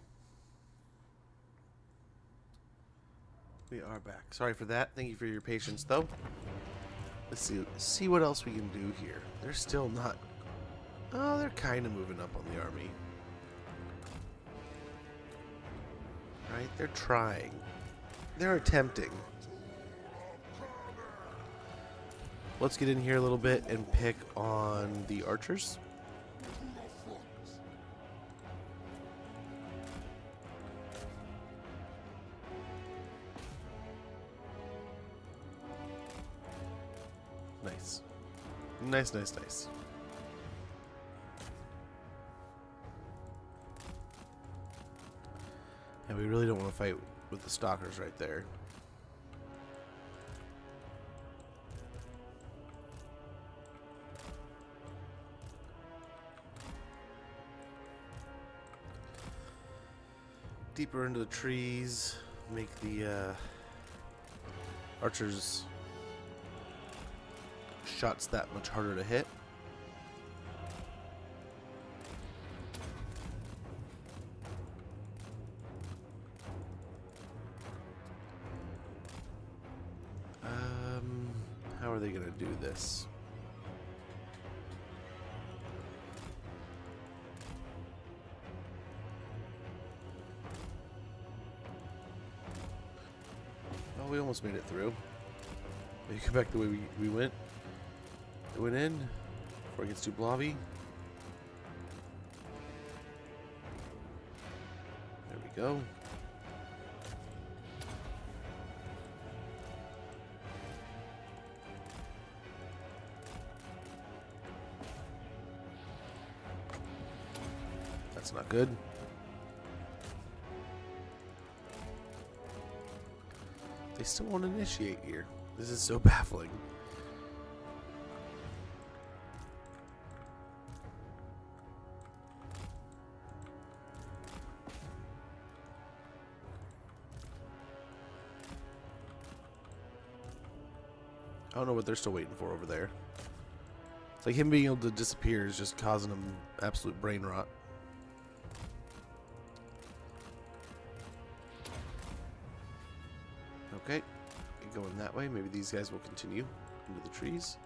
We are back. Sorry for that. Thank you for your patience, though. Let's see what else we can do here. They're still not... Oh, they're kind of moving up on the army. Right? They're trying. They're attempting. Let's get in here a little bit and pick on the archers. Nice. Nice, nice, nice. And we really don't want to fight with the stalkers right there. Deeper into the trees, make the archers' shots that much harder to hit. How are they gonna do this? Oh, we almost made it through. Maybe go back the way we went. It went in before it gets too blobby. There we go. That's not good. They still won't initiate here. This is so baffling. I don't know what they're still waiting for over there. It's like him being able to disappear is just causing him absolute brain rot. Okay, going that way. Maybe these guys will continue into the trees.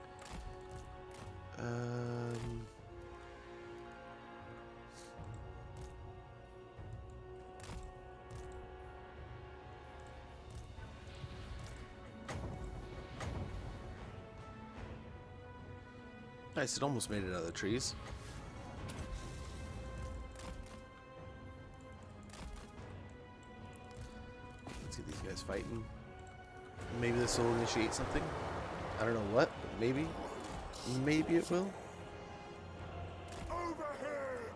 Nice, it almost made it out of the trees. Let's see these guys fighting. Maybe this will initiate something. I don't know what, but maybe. Maybe it will. Over here!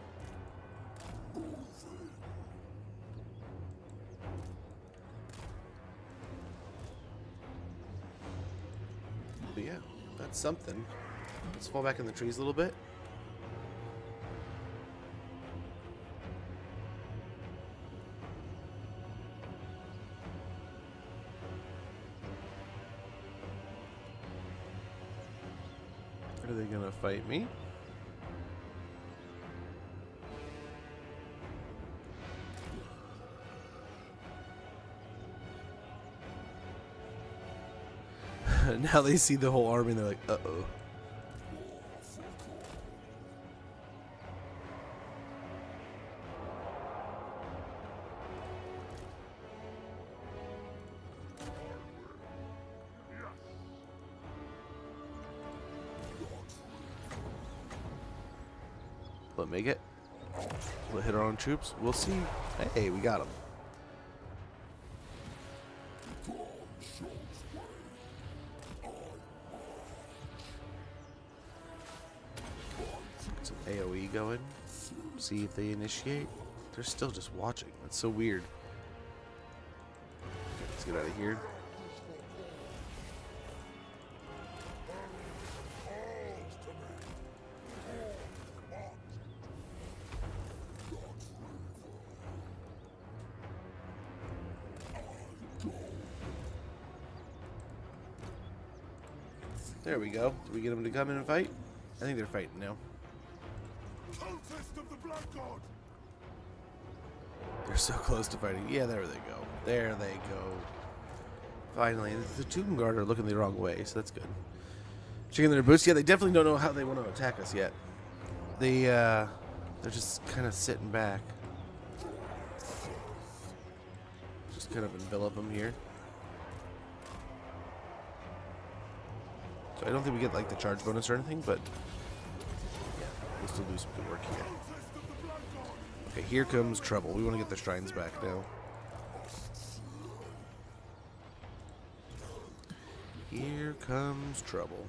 But yeah, that's something. Let's fall back in the trees a little bit. Are they gonna fight me? Now they see the whole army and they're like, uh-oh. Will it make it? Will it hit our own troops? We'll see. Hey, we got him. Get some AoE going. See if they initiate. They're still just watching. That's so weird. Okay, let's get out of here. There we go. Did we get them to come in and fight? I think they're fighting now. Cultist of the Black God! They're so close to fighting. Yeah, there they go. There they go. Finally, the Tomb Guard are looking the wrong way, so that's good. Checking their boots. Yeah, they definitely don't know how they want to attack us yet. They're just kind of sitting back. Just kind of envelop them here. So I don't think we get like the charge bonus or anything, but yeah, we'll still do some good work here. Okay, here comes trouble. We want to get the shrines back now. Here comes trouble.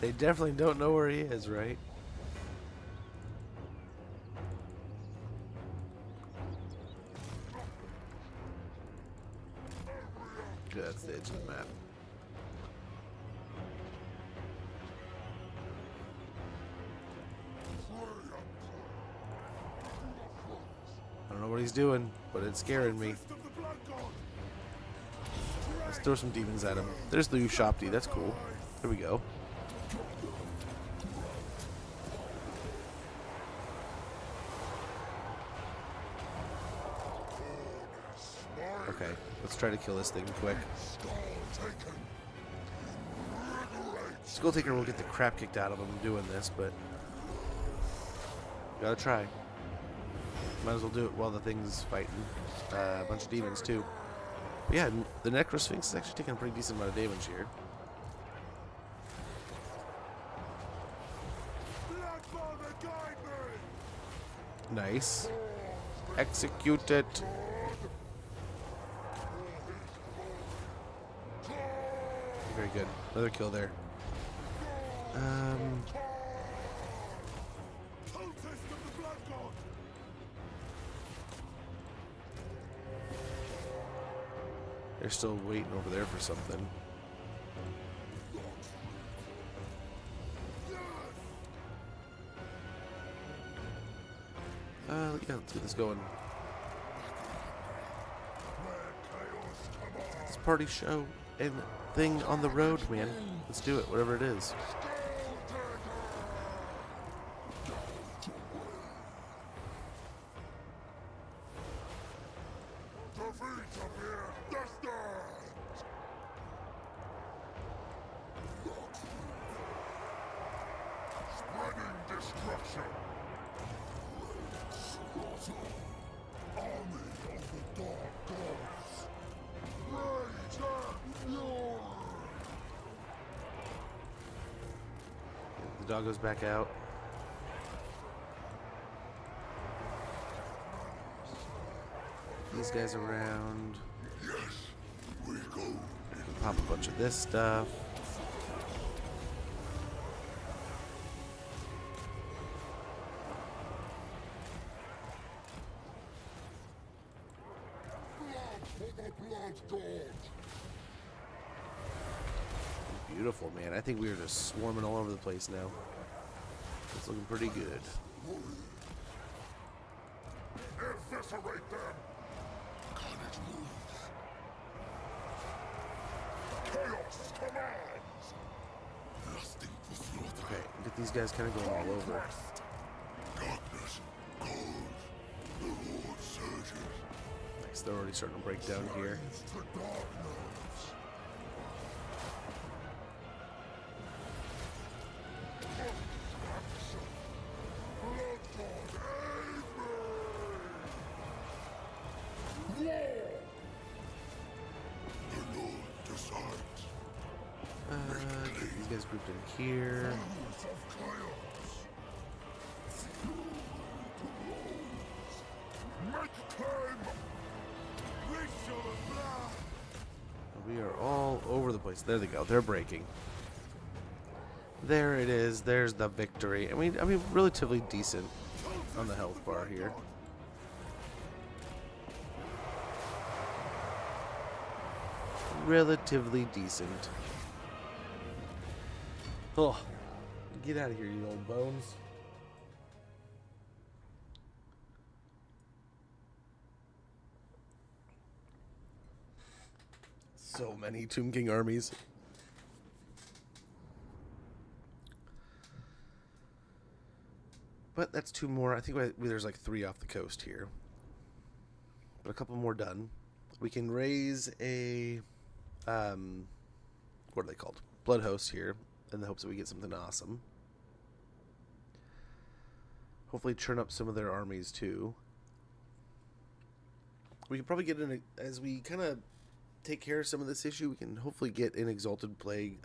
They definitely don't know where he is, right? Good, that's the edge of the map. I don't know what he's doing, but it's scaring me. Let's throw some demons at him. There's the Ushopti. That's cool. There we go. Okay, let's try to kill this thing quick. Skulltaker will get the crap kicked out of him doing this, but gotta try. Might as well do it while the thing's fighting a bunch of demons too. But yeah, the Necrosphinx is actually taking a pretty decent amount of damage here. Nice. Execute it. Very good. Another kill there. They're still waiting over there for something. Yeah, let's get this going. This party show and thing on the road, man. Let's do it, whatever it is. The dog goes back out. These guys around. We can pop a bunch of this stuff. Beautiful, man. I think we are just swarming all over the place now. It's looking pretty good. Eviscerate them! Carnage moves. Chaos commands! Lusting for slaughter. Okay, get these guys kind of going all over. Darkness goes. The Lord surges. Nice, they're already starting to break down here. To darkness. Get these guys grouped in here. We are all over the place. There they go. They're breaking. There it is. There's the victory. I mean, relatively decent on the health bar here. Relatively decent. Oh, get out of here, you old bones. So many Tomb King armies. But that's 2 more. I think there's like 3 off the coast here. But a couple more done. We can raise a, what are they called? Blood host here, in the hopes that we get something awesome. Hopefully churn up some of their armies too. We can probably get in, as we kind of take care of some of this issue, we can hopefully get an Exalted Plague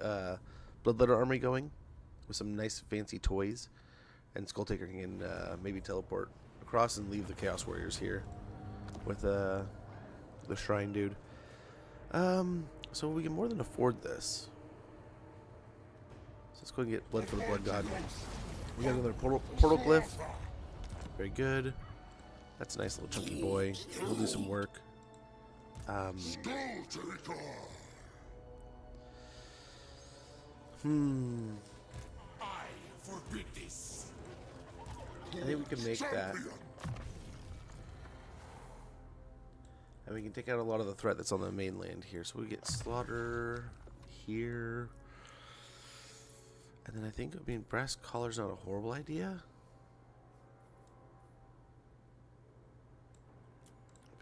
Bloodletter army going with some nice fancy toys. And Skulltaker can maybe teleport across and leave the Chaos Warriors here with the Shrine dude. So we can more than afford this. So let's go and get Blood for the Blood God. We got another portal glyph. Very good. That's a nice little chunky boy. He'll do some work. Skulltaker! I forbid this. I think we can make that. And we can take out a lot of the threat that's on the mainland here. So we get Slaughter here. And then I think, I mean, brass collar's not a horrible idea.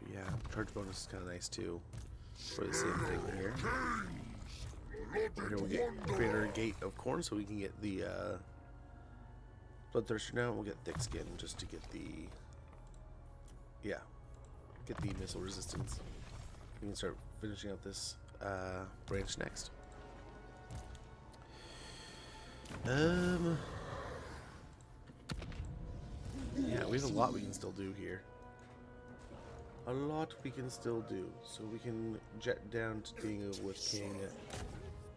But yeah, charge bonus is kind of nice too. For the same thing here. Here we'll get Greater Gate of Corn so we can get the Bloodthirster now. We'll get Thick Skin just to get the, yeah, get the missile resistance. We can start finishing out this branch next. Yeah, we have a lot we can still do here. A lot we can still do. So we can jet down to dealing with King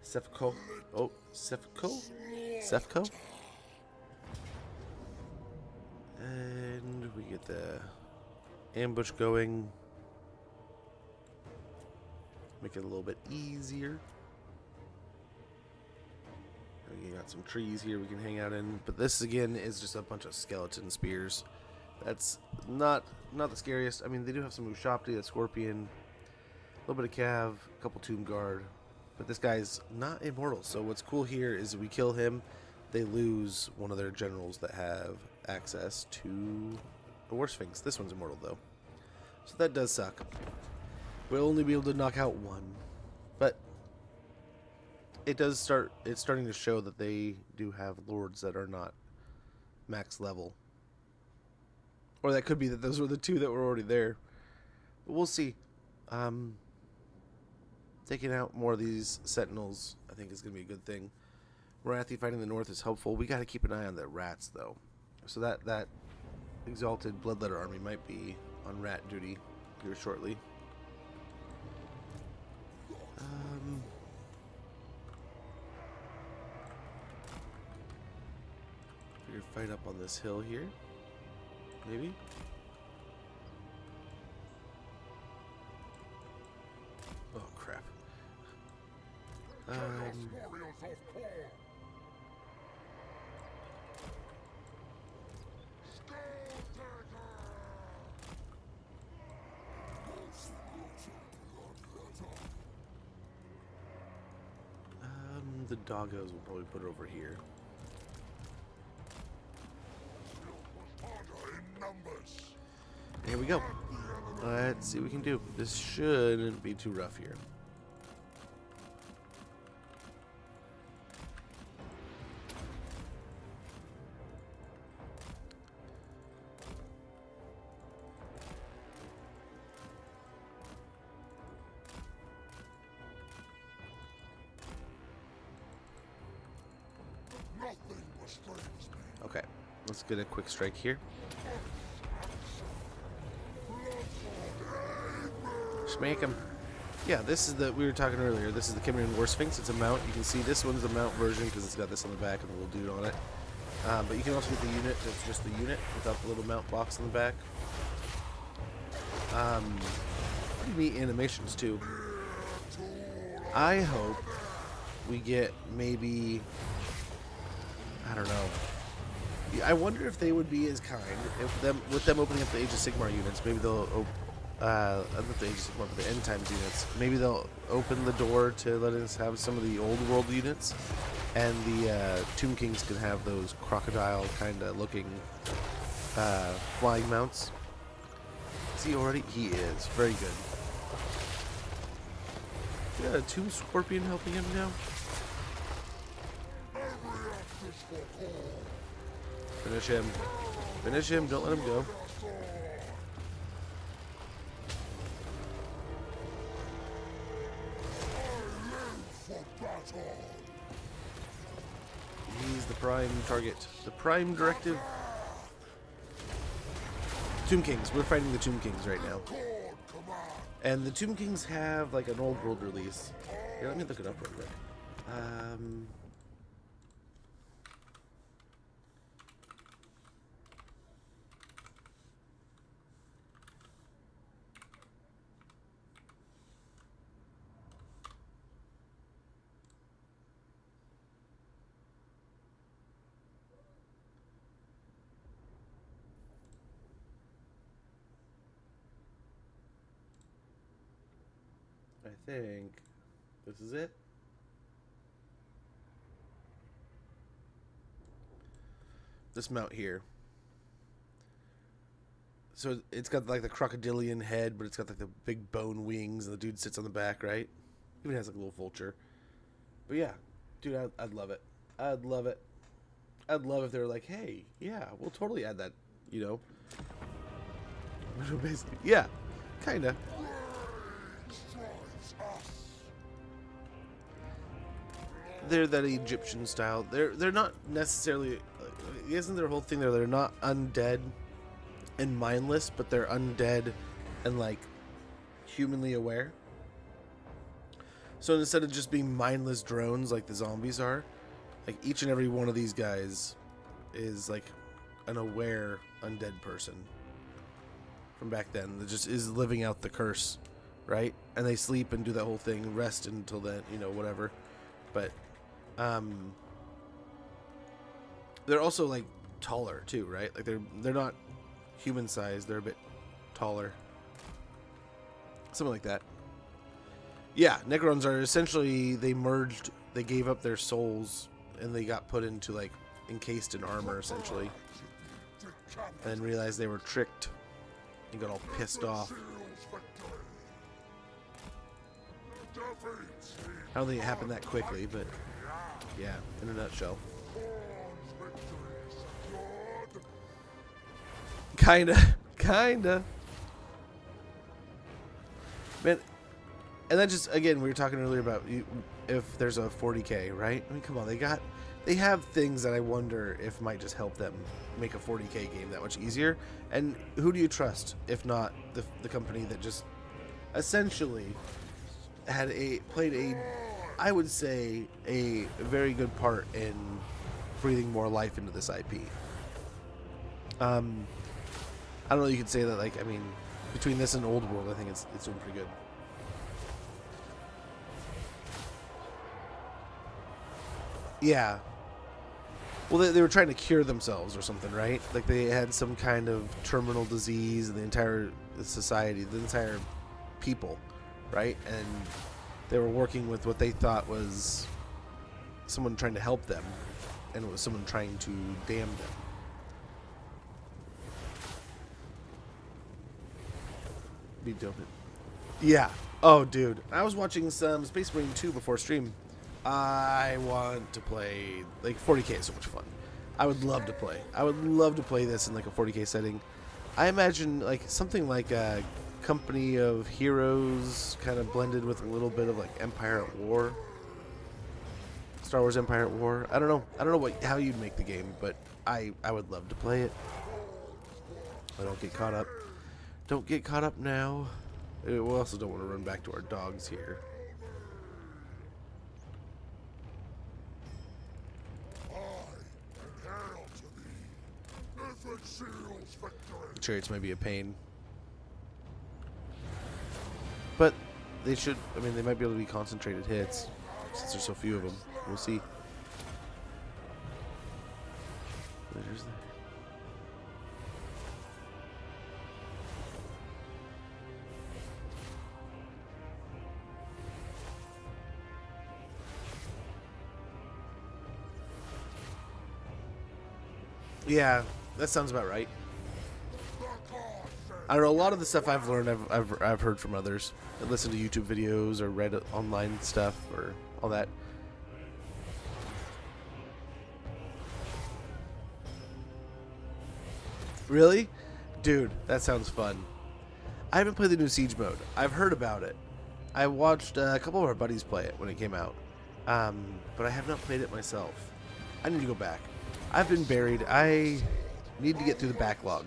Sefko. Oh, Sefko? Sefko? And we get the ambush going. Make it a little bit easier. We got some trees here we can hang out in, but this again is just a bunch of skeleton spears. That's not the scariest. I mean, they do have some Ushapti, a Scorpion, a little bit of Cav, a couple Tomb Guard, but this guy's not immortal. So what's cool here is we kill him, they lose one of their generals that have access to the War Sphinx. This one's immortal though, so that does suck. We'll only be able to knock out one, but it does start. It's starting to show that they do have lords that are not max level, or that could be that those were the 2 that were already there. But we'll see. Taking out more of these sentinels, I think, is going to be a good thing. Marathi fighting the north is helpful. We got to keep an eye on the rats, though. So that Exalted Bloodletter army might be on rat duty here shortly. Fight up on this hill here, maybe. Oh crap. The doggos will probably put it over here. Here we go. Let's see what we can do. This shouldn't be too rough here. Okay, let's get a quick strike here. Make him. Yeah, this is we were talking earlier. This is the Kimmerer War Sphinx. It's a mount. You can see this one's a mount version because it's got this on the back and a little dude on it. But you can also get the unit that's just the unit without the little mount box on the back. Pretty neat animations too. I hope we get maybe, I don't know. I wonder if they would be as kind with them opening up the Age of Sigmar units. Maybe they'll not the Age of Sigmar, but the End Times units. Maybe they'll open the door to let us have some of the old world units, and the Tomb Kings can have those crocodile kind of looking flying mounts. Is he already? He is. Very good. We got a Tomb Scorpion helping him now. Finish him. Finish him. Don't let him go. He's the prime target. The prime directive. Tomb Kings. We're fighting the Tomb Kings right now. And the Tomb Kings have like an old world release. Here, let me look it up real quick. I think this is it. This mount here. So it's got like the crocodilian head, but it's got like the big bone wings, and the dude sits on the back, right? Even has like a little vulture. But yeah, dude, I'd love it. I'd love it. I'd love if they were like, hey, yeah, we'll totally add that, you know. Basically, yeah, kinda. They're that Egyptian style. They're not necessarily. Isn't their whole thing there? They're not undead and mindless, but they're undead and like humanly aware. So instead of just being mindless drones like the zombies are, like each and every one of these guys is like an aware undead person from back then that just is living out the curse, right? And they sleep and do that whole thing, rest until then, you know, whatever. But they're also like taller too, right? Like they're not human sized, they're a bit taller. Something like that. Yeah, Necrons are essentially, they merged, they gave up their souls and they got put into like encased in armor essentially. And then realized they were tricked and got all pissed off. I don't think it happened that quickly, but yeah, in a nutshell. Kinda. Man, and then just, again, we were talking earlier about if there's a 40k, right? I mean, come on, they have things that I wonder if might just help them make a 40k game that much easier. And who do you trust, if not the company that just essentially played a, I would say, a very good part in breathing more life into this IP. I don't know, you could say that, like, I mean, between this and Old World, I think it's doing pretty good. Yeah. Well, they were trying to cure themselves or something, right? Like they had some kind of terminal disease, and the entire society, the entire people, right? And they were working with what they thought was someone trying to help them, and it was someone trying to damn them. Be dope. Yeah. Oh, dude. I was watching some Space Marine 2 before stream. I want to play, like, 40k is so much fun. I would love to play. I would love to play this in like a 40k setting. I imagine like something like a Company of Heroes kind of blended with a little bit of like Empire at War. Star Wars Empire at War. I don't know how you'd make the game, but I would love to play it. I don't get caught up. Don't get caught up now. We also don't want to run back to our dogs here. The chariots might be a pain. But they should, I mean, they might be able to be concentrated hits since there's so few of them. We'll see. There's the... Yeah, that sounds about right. I don't know, a lot of the stuff I've learned, I've heard from others. I listened to YouTube videos or read online stuff or all that. Really? Dude, that sounds fun. I haven't played the new Siege mode. I've heard about it. I watched a couple of our buddies play it when it came out. But I have not played it myself. I need to go back. I've been buried. I need to get through the backlog.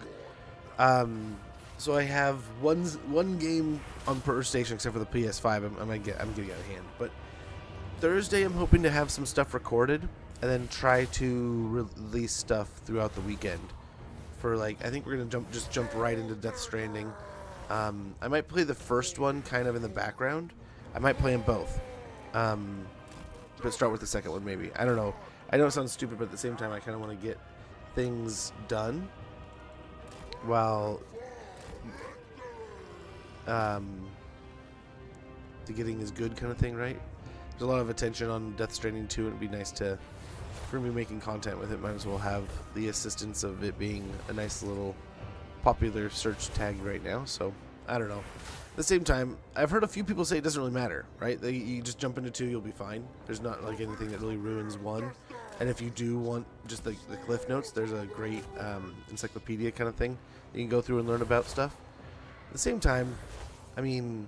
So I have one game on per station except for the PS5. I'm getting out of hand. But Thursday I'm hoping to have some stuff recorded and then try to release stuff throughout the weekend. For like, I think we're gonna jump right into Death Stranding. I might play the first one kind of in the background. I might play them both. But start with the second one maybe. I don't know. I know it sounds stupid, but at the same time I kind of want to get things done while the getting is good kind of thing, right? There's a lot of attention on Death Stranding 2, and it'd be nice to, for me making content with it, might as well have the assistance of it being a nice little popular search tag right now. So I don't know. At the same time, I've heard a few people say it doesn't really matter, right? You just jump into 2, you'll be fine. There's not like anything that really ruins 1. And if you do want just the cliff notes, there's a great encyclopedia kind of thing you can go through and learn about stuff. At the same time, I mean,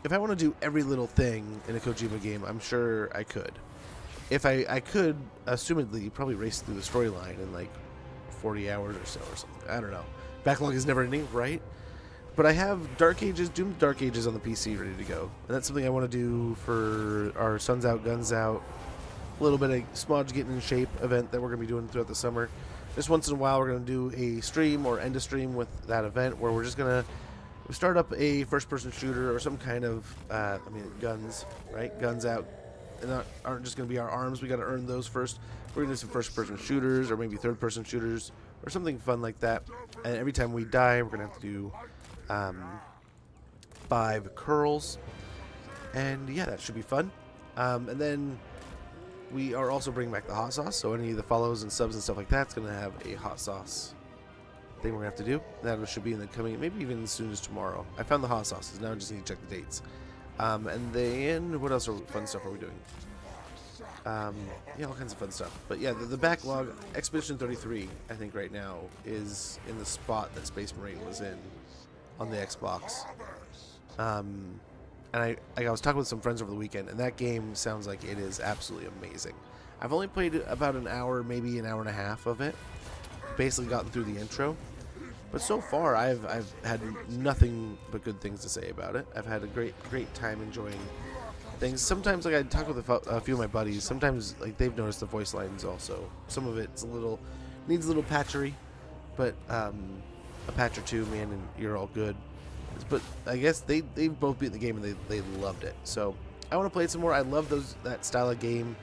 if I want to do every little thing in a Kojima game, I'm sure I could. If I could, assumedly, probably race through the storyline in like 40 hours or so or something. I don't know. Backlog is never ending, right? But I have Dark Ages, Doom Dark Ages on the PC ready to go. And that's something I want to do for our Suns Out, Guns Out, a little bit of Smodge Getting in Shape event that we're going to be doing throughout the summer. Just once in a while, we're going to do a stream or end a stream with that event where we're just going to start up a first-person shooter or some kind of, guns, right? Guns out. And aren't just going to be our arms. We got to earn those first. We're going to do some first-person shooters or maybe third-person shooters or something fun like that. And every time we die, we're going to have to do 5 curls. And yeah, that should be fun. And then we are also bringing back the hot sauce. So any of the follows and subs and stuff like that's going to have a hot sauce thing we're going to have to do. That should be in the coming, maybe even as soon as tomorrow. I found the hot sauces. Now I just need to check the dates. And then, what else fun stuff are we doing? Yeah, all kinds of fun stuff. But yeah, the backlog, Expedition 33, I think right now, is in the spot that Space Marine was in on the Xbox. And I was talking with some friends over the weekend, and that game sounds like it is absolutely amazing. I've only played about an hour, maybe an hour and a half of it. Basically gotten through the intro. But so far, I've had nothing but good things to say about it. I've had a great time enjoying things. Sometimes, like I talk with a few of my buddies. Sometimes, like they've noticed the voice lines also. Some of it's needs a little patchery, but a patch or two, man, and you're all good. But I guess they've both beat the game and they loved it. So I want to play it some more. I love that style of game,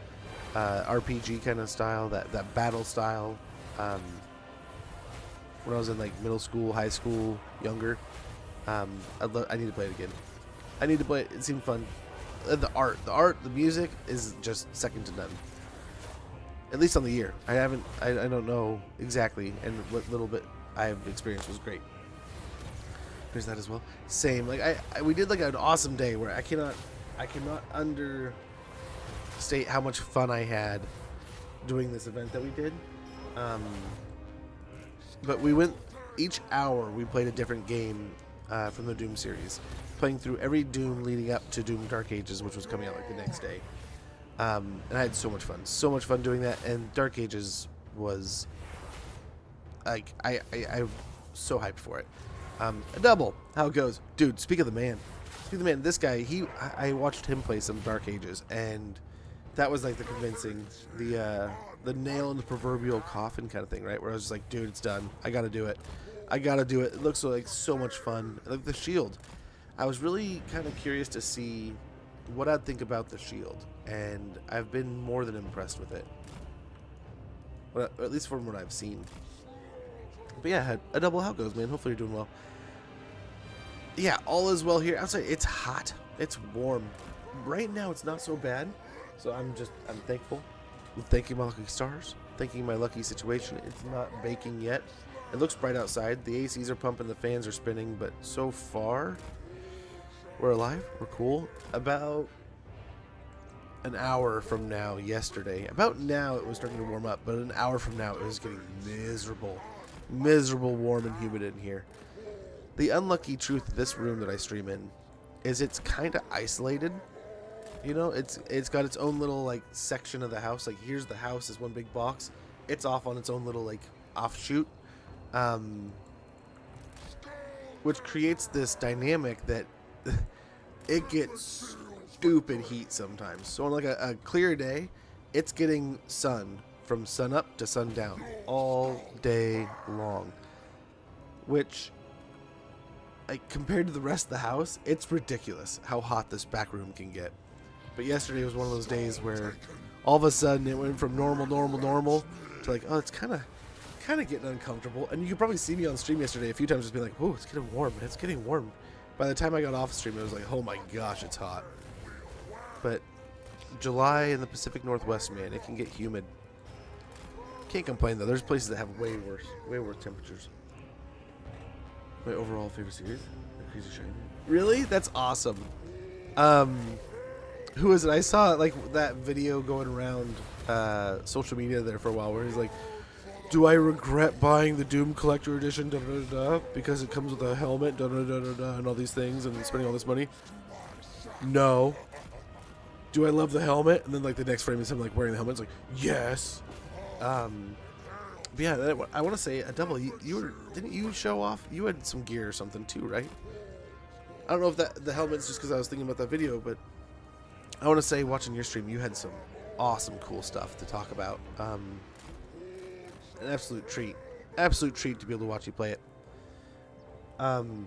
RPG kind of style, that battle style. When I was in like middle school, high school, younger, I need to play it again. I need to play it. It seemed fun. The art, the music is just second to none. At least on the year. I don't know exactly, and what little bit I've experienced was great. There's that as well. Same. Like we did like an awesome day where I cannot understate how much fun I had doing this event that we did. But we went, each hour we played a different game from the Doom series, playing through every Doom leading up to Doom Dark Ages, which was coming out like the next day. And I had so much fun doing that. And Dark Ages was like I'm so hyped for it. A double, how it goes, dude. Speak of the man. This guy, I watched him play some Dark Ages, and that was like the convincing, the nail in the proverbial coffin kind of thing, right? Where I was just like, dude, it's done. I gotta do it. It looks like so much fun. Like the shield. I was really kind of curious to see what I'd think about the shield, and I've been more than impressed with it. Well, at least from what I've seen. But yeah, a double, how it goes, man. Hopefully you're doing well. Yeah, all is well here. Outside, it's hot. It's warm. Right now, it's not so bad. So I'm thankful. Thanking my lucky stars. Thanking my lucky situation. It's not baking yet. It looks bright outside. The ACs are pumping, the fans are spinning, but so far, we're alive. We're cool. About an hour from now, yesterday, about now it was starting to warm up, but an hour from now it was getting miserable. Miserable, warm, and humid in here. The unlucky truth of this room that I stream in is it's kind of isolated. You know, it's got its own little like section of the house. Like here's the house is one big box. It's off on its own little like offshoot, which creates this dynamic that it gets stupid heat sometimes. So on like a clear day, it's getting sun from sun up to sundown all day long, which, like, compared to the rest of the house, it's ridiculous how hot this back room can get. But yesterday was one of those days where all of a sudden it went from normal to like, oh, it's kind of getting uncomfortable. And you could probably see me on stream yesterday a few times just being like, oh, it's getting warm. It's getting warm. By the time I got off stream, it was like, oh my gosh, it's hot. But July in the Pacific Northwest, man, it can get humid. Can't complain though. There's places that have way worse temperatures. My overall favorite series, Crazy Shiny. Really? That's awesome. Who is it? I saw like that video going around social media there for a while, where he's like, "Do I regret buying the Doom Collector Edition? Da, da, da, da, because it comes with a helmet, da, da, da, da, da, and all these things, and spending all this money." No. Do I love the helmet? And then like the next frame is him like wearing the helmet. It's like, yes. But yeah, I want to say a double. Didn't you show off? You had some gear or something too, right? I don't know if the helmet's just because I was thinking about that video, but I want to say watching your stream, you had some awesome, cool stuff to talk about. An absolute treat to be able to watch you play it.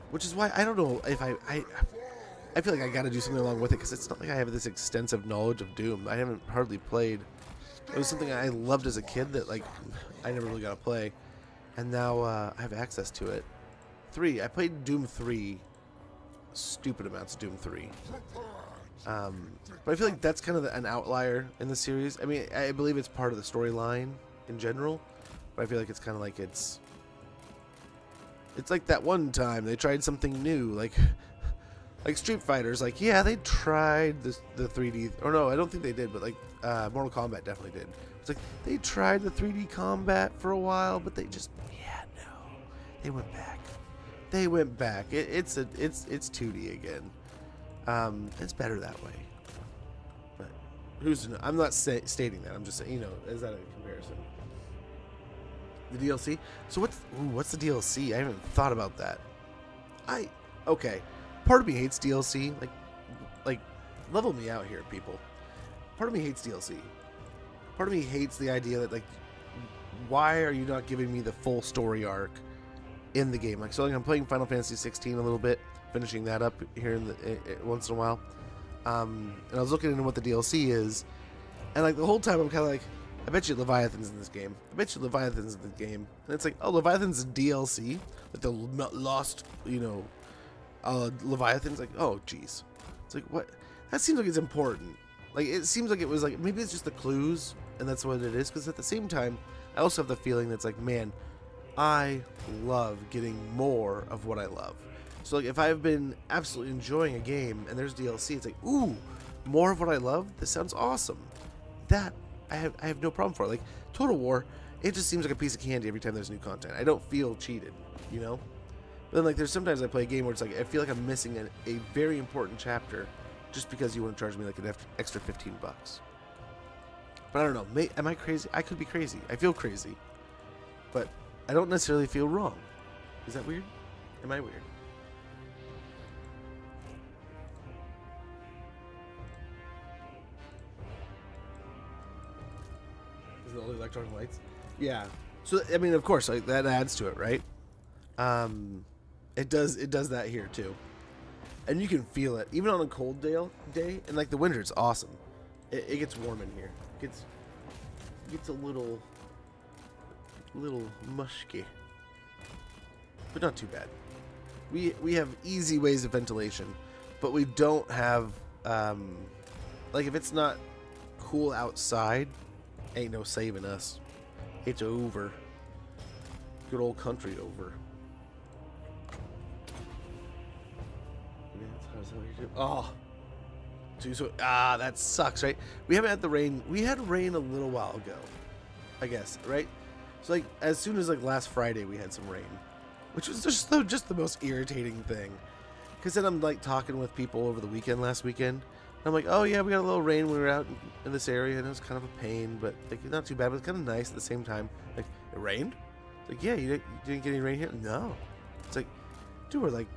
Which is why I don't know if I feel like I got to do something along with it, because it's not like I have this extensive knowledge of Doom. I haven't hardly played. It was something I loved as a kid that like I never really got to play, and now I have access to it. I played Doom 3, stupid amounts of Doom 3. But I feel like that's kind of an outlier in the series. I mean, I believe it's part of the storyline in general, but I feel like it's kind of like it's like that one time they tried something new, like Street Fighters. Like, yeah, they tried the 3D, or no, I don't think they did, but like Mortal Kombat definitely did. It's like they tried the 3D combat for a while, but they just, they went back. It's 2D again. It's better that way. But who's to know? I'm not stating that. I'm just saying, is that a comparison? The DLC. So what's the DLC? I haven't thought about that. Okay. Part of me hates DLC. Like, level me out here, people. Part of me hates DLC. Part of me hates the idea that, like, why are you not giving me the full story arc in the game? Like, so like I'm playing Final Fantasy 16 a little bit, finishing that up here once in a while. And I was looking into what the DLC is, and like the whole time I'm kind of like, I bet you Leviathan's in this game. And it's like, oh, Leviathan's a DLC, like the lost, Leviathan's. Like, oh, geez. It's like, what? That seems like it's important. Like, it seems like it was like, maybe it's just the clues, and that's what it is. Because at the same time, I also have the feeling that's like, man, I love getting more of what I love. So like, if I've been absolutely enjoying a game and there's DLC, it's like, ooh, more of what I love. This sounds awesome. That I have no problem for. Like Total War, it just seems like a piece of candy every time there's new content. I don't feel cheated, But then like, there's sometimes I play a game where it's like I feel like I'm missing a very important chapter just because you want to charge me like an extra $15. But I don't know. Am I crazy? I could be crazy. I feel crazy, but I don't necessarily feel wrong. Is that weird? Am I weird? Is it all the electronic lights? Yeah. So I mean, of course, like, that adds to it, right? It does that here too, and you can feel it even on a cold day. And like the winter, it's awesome. It gets warm in here. It gets a little musky, but not too bad. We have easy ways of ventilation, but we don't have like, if it's not cool outside, ain't no saving us. It's over. good old country over. Oh. That sucks, right? We haven't had the rain. We had rain a little while ago, I guess, right? So, like, as soon as, like, last Friday, we had some rain, which was just the most irritating thing. Because then I'm, like, talking with people over the weekend, last weekend. And I'm like, oh, yeah, we got a little rain when we were out in this area, and it was kind of a pain, but, like, not too bad, but it's kind of nice at the same time. Like, it rained? It's like, yeah, you didn't get any rain here? No. It's like, dude, we're, like,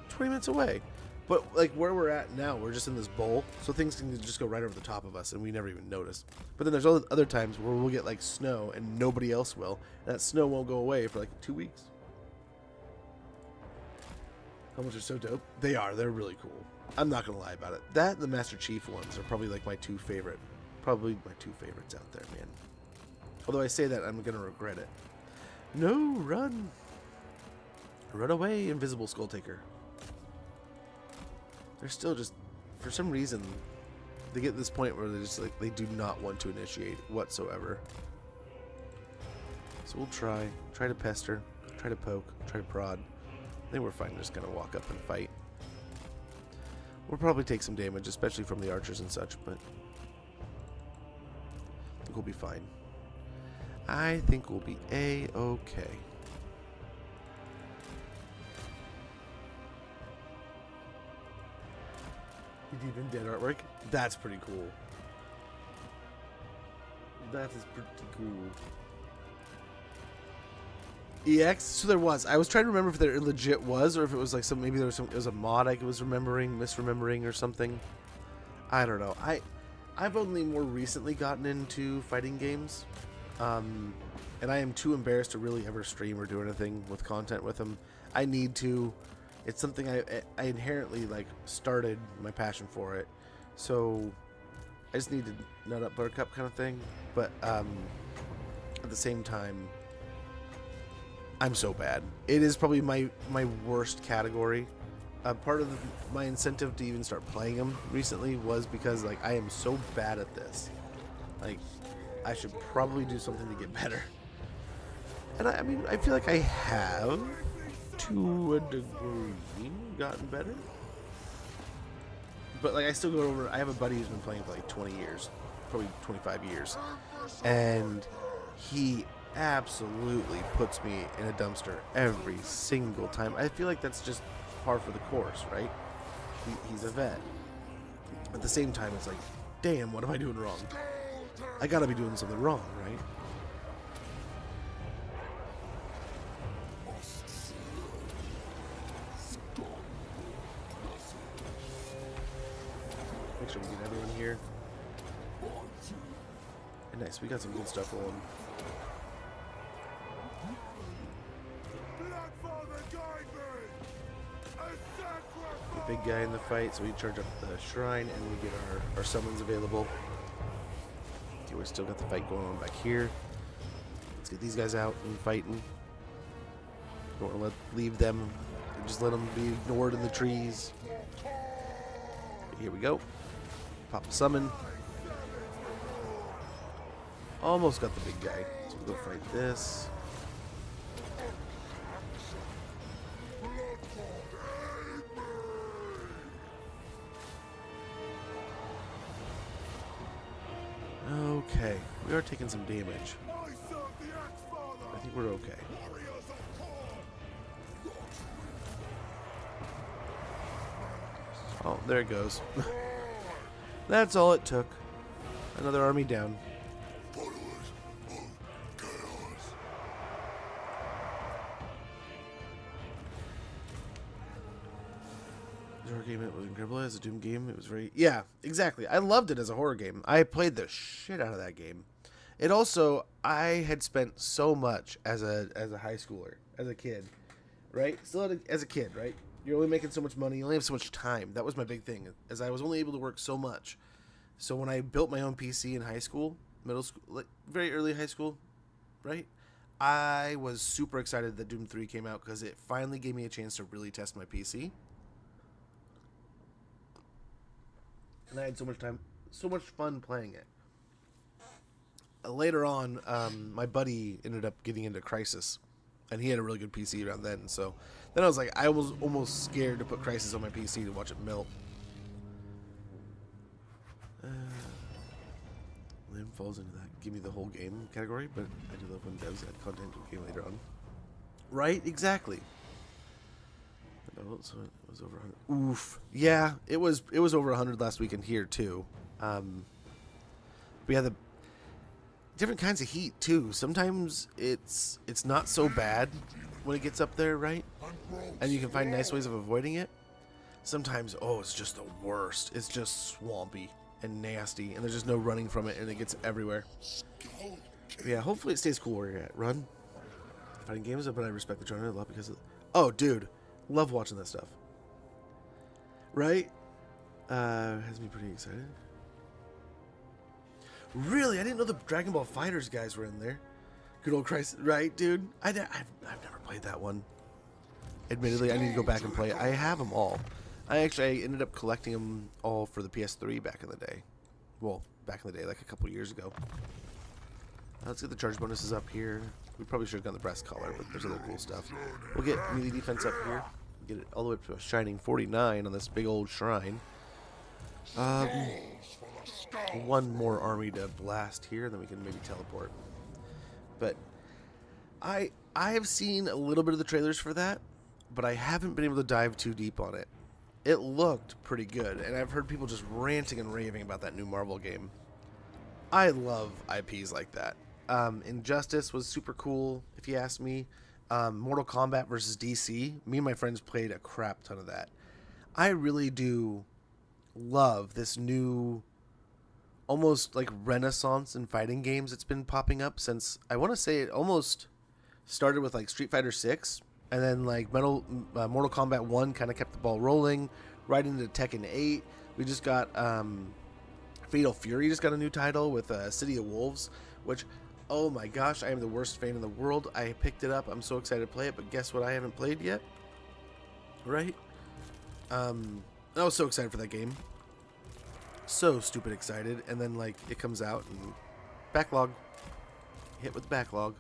20 minutes away. But, like, where we're at now, we're just in this bowl, so things can just go right over the top of us, and we never even notice. But then there's other times where we'll get, like, snow, and nobody else will, and that snow won't go away for, like, 2 weeks. Helmets are so dope. They are. They're really cool. I'm not going to lie about it. That and the Master Chief ones are probably, like, my two favorite. Probably my two favorites out there, man. Although I say that, I'm going to regret it. No, run. Run away, invisible Skulltaker. They're still just, for some reason, they get to this point where they're just like, they do not want to initiate whatsoever. So we'll try to pester, try to poke, try to prod. I think we're fine, just gonna walk up and fight. We'll probably take some damage, especially from the archers and such, but I think we'll be fine. I think we'll be A-okay. Even dead artwork. That's pretty cool. That is pretty cool. EX? So there was. I was trying to remember if there legit was, or if it was like maybe there was it was a mod I was misremembering or something. I don't know. I've only more recently gotten into fighting games. And I am too embarrassed to really ever stream or do anything with content with them. I need to. It's something I inherently, like, started my passion for it. So I just need to nut up buttercup kind of thing. But at the same time, I'm so bad. It is probably my worst category. Part of my incentive to even start playing them recently was because, like, I am so bad at this. Like, I should probably do something to get better. And I mean, I feel like I have, to a degree, gotten better. But, like, I still go over. I have a buddy who's been playing for like 20 years, probably 25 years, and he absolutely puts me in a dumpster every single time. I feel like that's just par for the course, right? He's a vet. At the same time, it's like, damn, what am I doing wrong? I gotta be doing something wrong, right? Make sure we get everyone here. And nice, we got some good stuff rolling. The big guy in the fight, so we charge up the shrine and we get our summons available. Okay, we still got the fight going on back here. Let's get these guys out and fighting. Don't want to leave them. Just let them be ignored in the trees. Here we go. Pop a summon. Almost got the big guy. So we'll go fight this. Okay, we are taking some damage. I think we're okay. Oh, there it goes. That's all it took. Another army down. The horror game, it was incredible. As a Doom game, it was very... Yeah, exactly. I loved it as a horror game. I played the shit out of that game. It also... I had spent so much as a high schooler, as a kid, right? Still as a kid, right? You're only making so much money. You only have so much time. That was my big thing, as I was only able to work so much. So when I built my own PC in high school, middle school, like very early high school, right? I was super excited that Doom 3 came out because it finally gave me a chance to really test my PC. And I had so much time, so much fun playing it. Later on, my buddy ended up getting into Crysis. and he had a really good PC around then. So then I was like, I was almost scared to put Crisis on my PC to watch it melt. Lim falls into that give me the whole game category, but I do love when devs add content to the game later on. Right? Exactly. So it was over 100. Oof. Yeah, it was over 100 last weekend here too. We had the different kinds of heat too. Sometimes it's not so bad when it gets up there, right? And you can find nice ways of avoiding it. Sometimes, it's just the worst. It's just swampy and nasty, and there's just no running from it, and it gets everywhere. Yeah, hopefully it stays cool where you're at. Run. Fighting games, but I respect the genre a lot because of... Oh, dude. Love watching that stuff. Right? Has me pretty excited. Really? I didn't know the Dragon Ball Fighters guys were in there. Good old Christ. Right, dude? I've never played that one. Admittedly, I need to go back and play it. I have them all. I ended up collecting them all for the PS3 back in the day. Well, back in the day, like a couple years ago. Let's get the charge bonuses up here. We probably should have gone the breast collar, but there's other cool stuff. We'll get melee defense up here. Get it all the way up to a shining 49 on this big old shrine. One more army to blast here, then we can maybe teleport. But I have seen a little bit of the trailers for that, but I haven't been able to dive too deep on it. It looked pretty good, and I've heard people just ranting and raving about that new Marvel game. I love IPs like that. Injustice was super cool, if you ask me. Mortal Kombat versus DC. Me and my friends played a crap ton of that. I really do love this new, almost like renaissance in fighting games that's been popping up since, I want to say it almost started with like Street Fighter 6, and then like Mortal Kombat 1 kind of kept the ball rolling, right into Tekken 8. We just got Fatal Fury just got a new title with City of Wolves, which, oh my gosh, I am the worst fan in the world. I picked it up. I'm so excited to play it, but guess what I haven't played yet? Right? I was so excited for that game. So stupid excited. And then, like, it comes out and backlog. Hit with the backlog.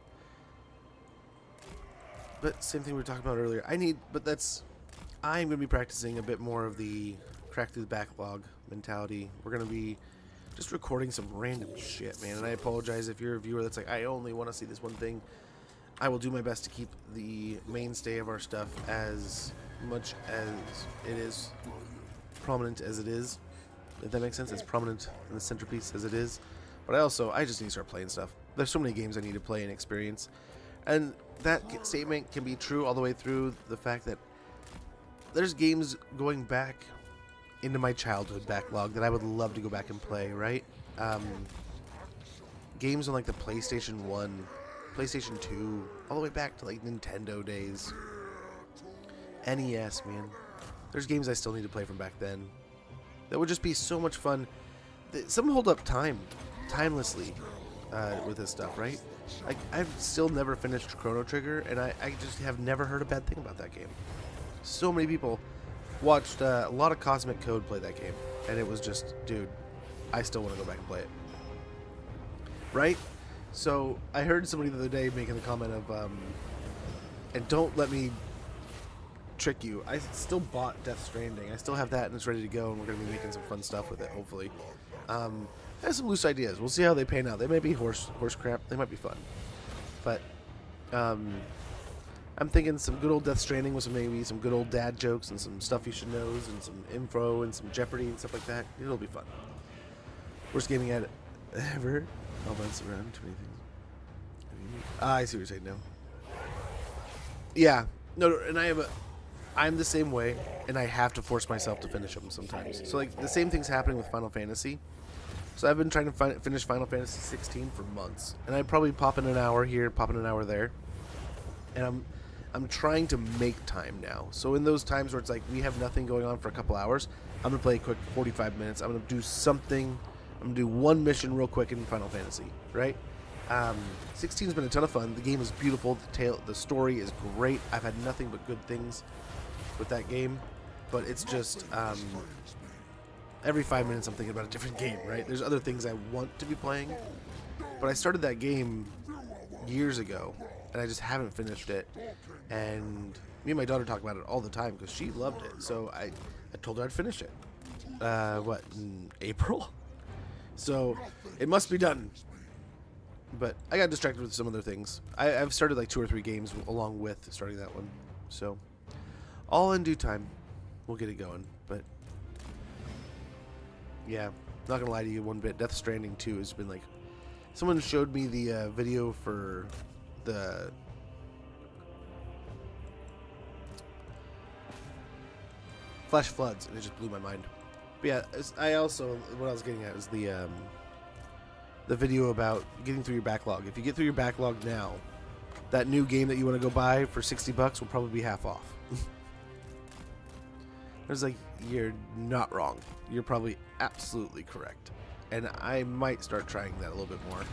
But same thing we were talking about earlier. I'm going to be practicing a bit more of the crack through the backlog mentality. We're going to be just recording some random shit, man. And I apologize if you're a viewer that's like, I only want to see this one thing. I will do my best to keep the mainstay of our stuff as much as it is prominent as it is. If that makes sense, as prominent in the centerpiece as it is. But I just need to start playing stuff. There's so many games I need to play and experience. And that statement can be true all the way through the fact that there's games going back into my childhood backlog that I would love to go back and play, right? Games on like the PlayStation 1, PlayStation 2, all the way back to like Nintendo days. NES, man. There's games I still need to play from back then that would just be so much fun. Some hold up timelessly with this stuff, right? Like, I've still never finished Chrono Trigger, and I just have never heard a bad thing about that game. So many people watched a lot of Cosmic Code play that game, and it was just, dude, I still want to go back and play it. Right? So I heard somebody the other day making the comment of, and don't let me trick you, I still bought Death Stranding. I still have that, and it's ready to go, and we're going to be making some fun stuff with it, hopefully. I have some loose ideas. We'll see how they pan out. They might be horse crap. They might be fun. But I'm thinking some good old Death Stranding with maybe some good old dad jokes and some stuff you should knows and some info and some Jeopardy and stuff like that. It'll be fun. Worst gaming ad ever. I'll bounce around too many things. I see what you're saying now. Yeah. No, and I'm the same way, and I have to force myself to finish them sometimes. So like the same thing's happening with Final Fantasy. So I've been trying to finish Final Fantasy 16 for months, and I probably pop in an hour here, pop in an hour there, and I'm trying to make time now. So in those times where it's like we have nothing going on for a couple hours, I'm gonna play a quick 45 minutes. I'm gonna do something. I'm gonna do one mission real quick in Final Fantasy, right? 16's been a ton of fun. The game is beautiful. The story is great. I've had nothing but good things with that game, but it's just every 5 minutes I'm thinking about a different game, right? There's other things I want to be playing, but I started that game years ago, and I just haven't finished it. And me and my daughter talk about it all the time because she loved it. So I told her I'd finish it. What, in April? So it must be done. But I got distracted with some other things. I've started like 2 or 3 games along with starting that one. So all in due time, we'll get it going. But yeah, not gonna lie to you one bit. Death Stranding 2 has been like, someone showed me the video for the Flash Floods, and it just blew my mind. But yeah, I also, what I was getting at was the video about getting through your backlog. If you get through your backlog now, that new game that you want to go buy for $60 will probably be half off. I was like, you're not wrong. You're probably absolutely correct. And I might start trying that a little bit more.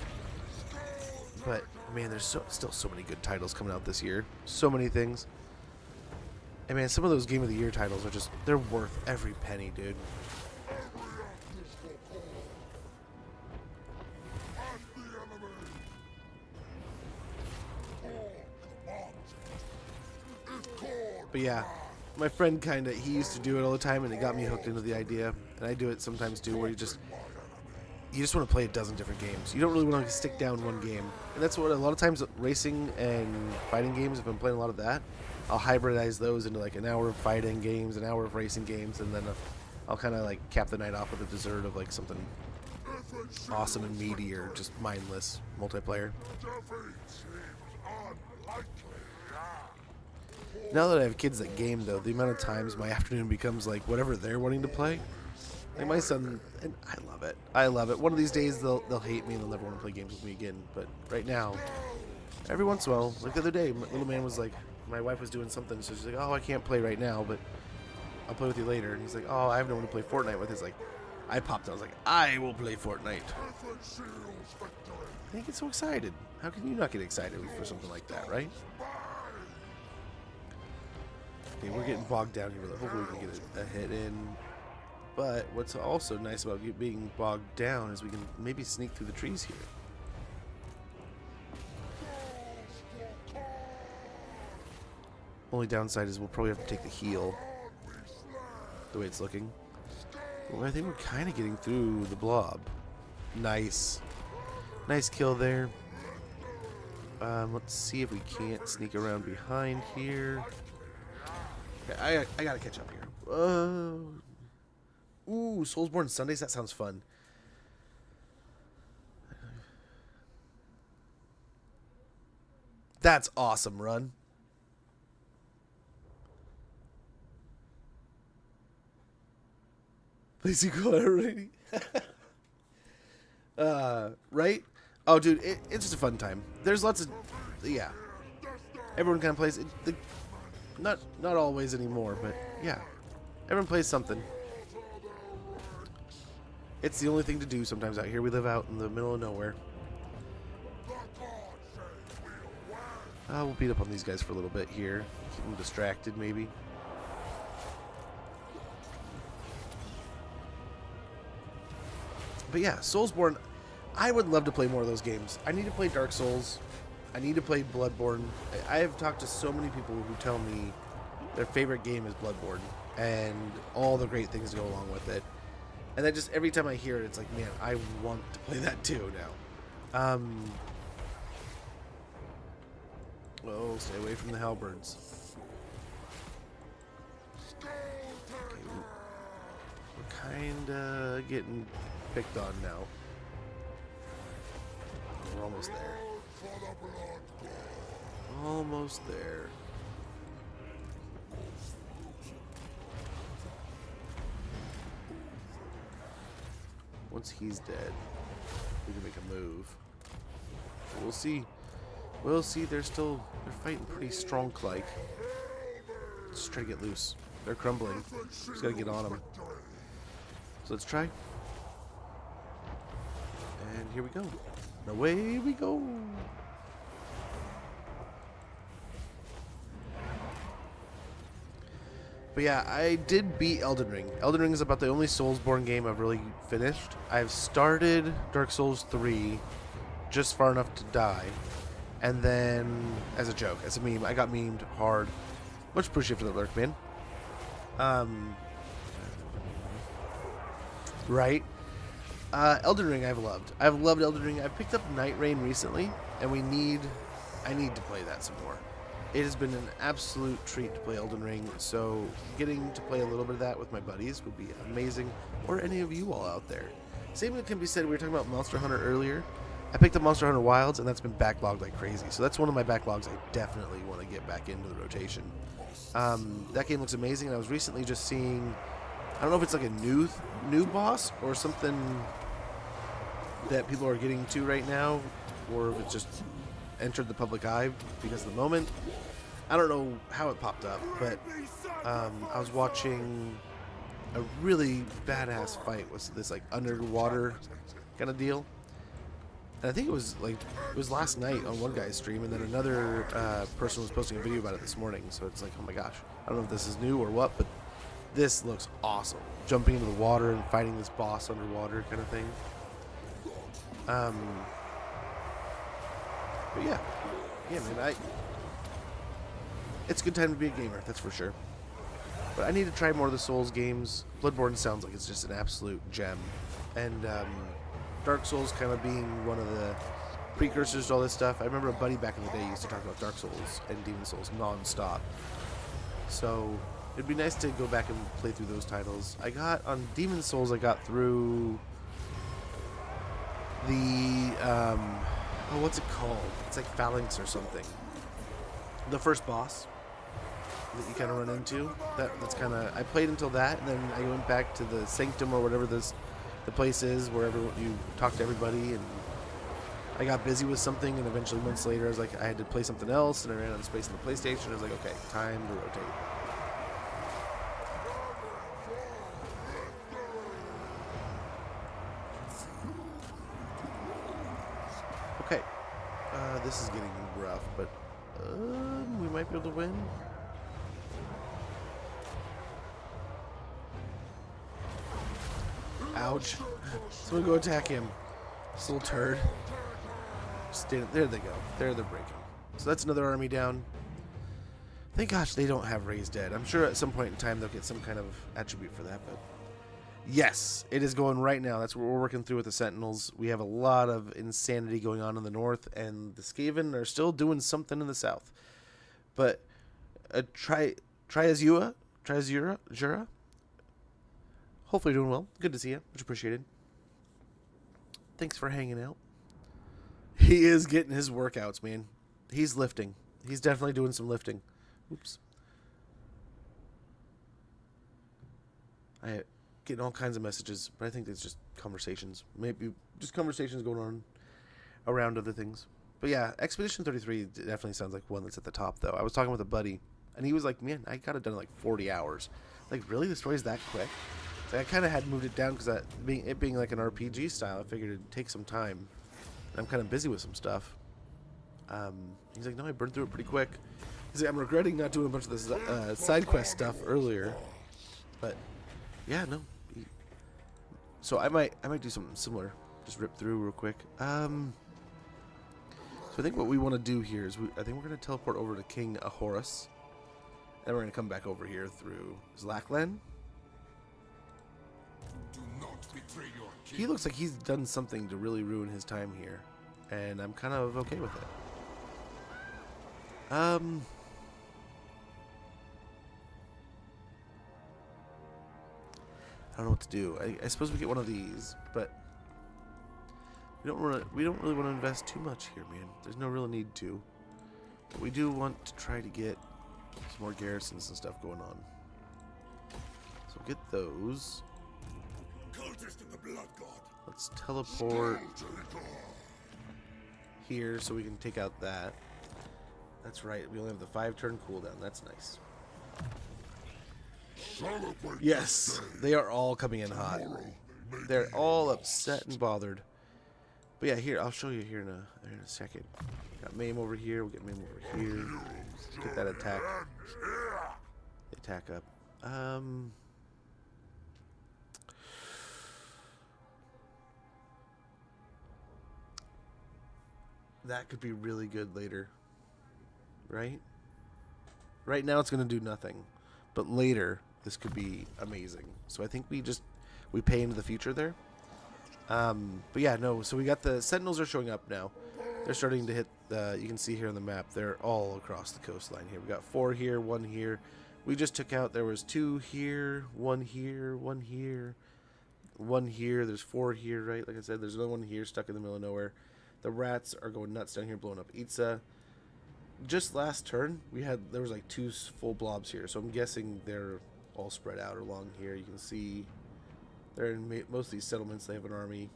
But man, there's still so many good titles coming out this year. So many things. And man, some of those Game of the Year titles are just, they're worth every penny, dude. But yeah, my friend he used to do it all the time, and it got me hooked into the idea. And I do it sometimes too, where you just want to play a dozen different games. You don't really want to stick down one game. And that's what a lot of times racing and fighting games, if I'm playing a lot of that, I'll hybridize those into like an hour of fighting games, an hour of racing games, and then I'll kind of like cap the night off with a dessert of like something awesome and meaty or just mindless multiplayer. Now that I have kids that game, though, the amount of times my afternoon becomes like whatever they're wanting to play. Like my son, and I love it. I love it. One of these days they'll hate me and they'll never want to play games with me again. But right now, every once in a while, like the other day, my little man was like, my wife was doing something, so she's like, oh, I can't play right now, but I'll play with you later. And he's like, oh, I have no one to play Fortnite with. It's like, I popped out. I was like, I will play Fortnite. I get so excited. How can you not get excited for something like that, right? Okay, we're getting bogged down here. Hopefully we can get a hit in. But what's also nice about being bogged down is we can maybe sneak through the trees here. Only downside is we'll probably have to take the heal, the way it's looking. Well, I think we're kind of getting through the blob. Nice. Nice kill there. Let's see if we can't sneak around behind here. Okay, I gotta catch up here. Ooh, Soulsborne Sundays? That sounds fun. That's awesome, Run. Please equal rating. Right? Oh, dude, it's just a fun time. There's lots of, yeah. Everyone kind of plays it. Not always anymore, but yeah. Everyone plays something. It's the only thing to do sometimes out here. We live out in the middle of nowhere. We'll beat up on these guys for a little bit here. Keep them distracted, maybe. But yeah, Soulsborne, I would love to play more of those games. I need to play Dark Souls. I need to play Bloodborne. I have talked to so many people who tell me their favorite game is Bloodborne and all the great things that go along with it. And then just every time I hear it, it's like, man, I want to play that too now. Oh, stay away from the halberds. Okay, we're kinda getting picked on now. We're almost there. Almost there. Once he's dead, we can make a move. So we'll see. We'll see. They're fighting pretty strong like. Just try to get loose. They're crumbling. Just gotta get on them. So let's try. And here we go. Away we go. But yeah, I did beat Elden Ring. Elden Ring is about the only Soulsborne game I've really finished. I've started Dark Souls 3 just far enough to die. And then, as a joke, as a meme, I got memed hard. Much appreciated for the lurk, man. Right? Elden Ring I've loved. I've loved Elden Ring. I picked up Night Rain recently, and I need to play that some more. It has been an absolute treat to play Elden Ring, so getting to play a little bit of that with my buddies would be amazing, or any of you all out there. Same can be said, we were talking about Monster Hunter earlier. I picked up Monster Hunter Wilds, and that's been backlogged like crazy, so that's one of my backlogs I definitely want to get back into the rotation. That game looks amazing, and I was recently just seeing, I don't know if it's like a new boss, or something that people are getting to right now, or if it's just entered the public eye because of the moment. I don't know how it popped up, but I was watching a really badass fight with this like underwater kind of deal, and I think it was last night on one guy's stream, and then another person was posting a video about it this morning. So it's like, oh my gosh, I don't know if this is new or what, but this looks awesome. Jumping into the water and fighting this boss underwater kind of thing. But yeah, man, it's a good time to be a gamer, that's for sure. But I need to try more of the Souls games. Bloodborne sounds like it's just an absolute gem, and Dark Souls kind of being one of the precursors to all this stuff. I remember a buddy back in the day used to talk about Dark Souls and Demon Souls non-stop. So it'd be nice to go back and play through those titles. I got on Demon Souls, I got through the oh, what's it called? It's like Phalanx or something. The first boss that you kind of run into. That's kind of, I played until that, and then I went back to the Sanctum or whatever the place is where you talk to everybody, and I got busy with something, and eventually months later I was like, I had to play something else, and I ran out of space on the PlayStation, and I was like, okay, time to rotate. Okay, this is getting rough, but we might be able to win. Ouch. Someone go attack him. This little turd. There they go. There they're breaking. So that's another army down. Thank gosh they don't have raised dead. I'm sure at some point in time they'll get some kind of attribute for that, but yes, it is going right now. That's what we're working through with the Sentinels. We have a lot of insanity going on in the north, and the Skaven are still doing something in the south. But Triazura, hopefully doing well. Good to see you. Much appreciated. Thanks for hanging out. He is getting his workouts, man. He's lifting. He's definitely doing some lifting. Oops. I getting all kinds of messages, but I think it's just conversations. Maybe just conversations going on around other things. But yeah, Expedition 33 definitely sounds like one that's at the top, though. I was talking with a buddy, and he was like, man, I got it done in like 40 hours. Like, really? The story's that quick? So I kind of had moved it down because it being like an RPG style, I figured it'd take some time. And I'm kind of busy with some stuff. He's like, no, I burned through it pretty quick. He's like, I'm regretting not doing a bunch of this side quest stuff earlier. But yeah, no. So I might do something similar. Just rip through real quick. So I think what we want to do here is I think we're going to teleport over to King Ahorus. Then we're going to come back over here through Zlaklan. Do not betray your king. He looks like he's done something to really ruin his time here, and I'm kind of okay with it. I don't know what to do. I suppose we get one of these, but we don't really want to invest too much here, man. There's no real need to. But we do want to try to get some more garrisons and stuff going on. So get those. Cultist of the Blood God. Let's teleport Skulltaker. here so we can take out that. That's right. We only have the 5-turn cooldown. That's nice. Celebrate Yes, they are all coming in hot. They're all upset and bothered. But yeah, here, I'll show you here in a second. Got Mame over here. We'll get Mame over here. Get that attack. The attack up. That could be really good later. Right? Right now it's going to do nothing. But later, this could be amazing. So I think we pay into the future there. But yeah, no. So we got the Sentinels are showing up now. They're starting to hit. You can see here on the map. They're all across the coastline here. We got 4 here, 1 here. We just took out. There was 2 here, 1 here, 1 here, 1 here. There's 4 here, right? Like I said, there's another one here stuck in the middle of nowhere. The rats are going nuts down here, blowing up Itza. Just last turn, there was like 2 full blobs here, so I'm guessing they're all spread out along here. You can see they're in most of these settlements. They have an army,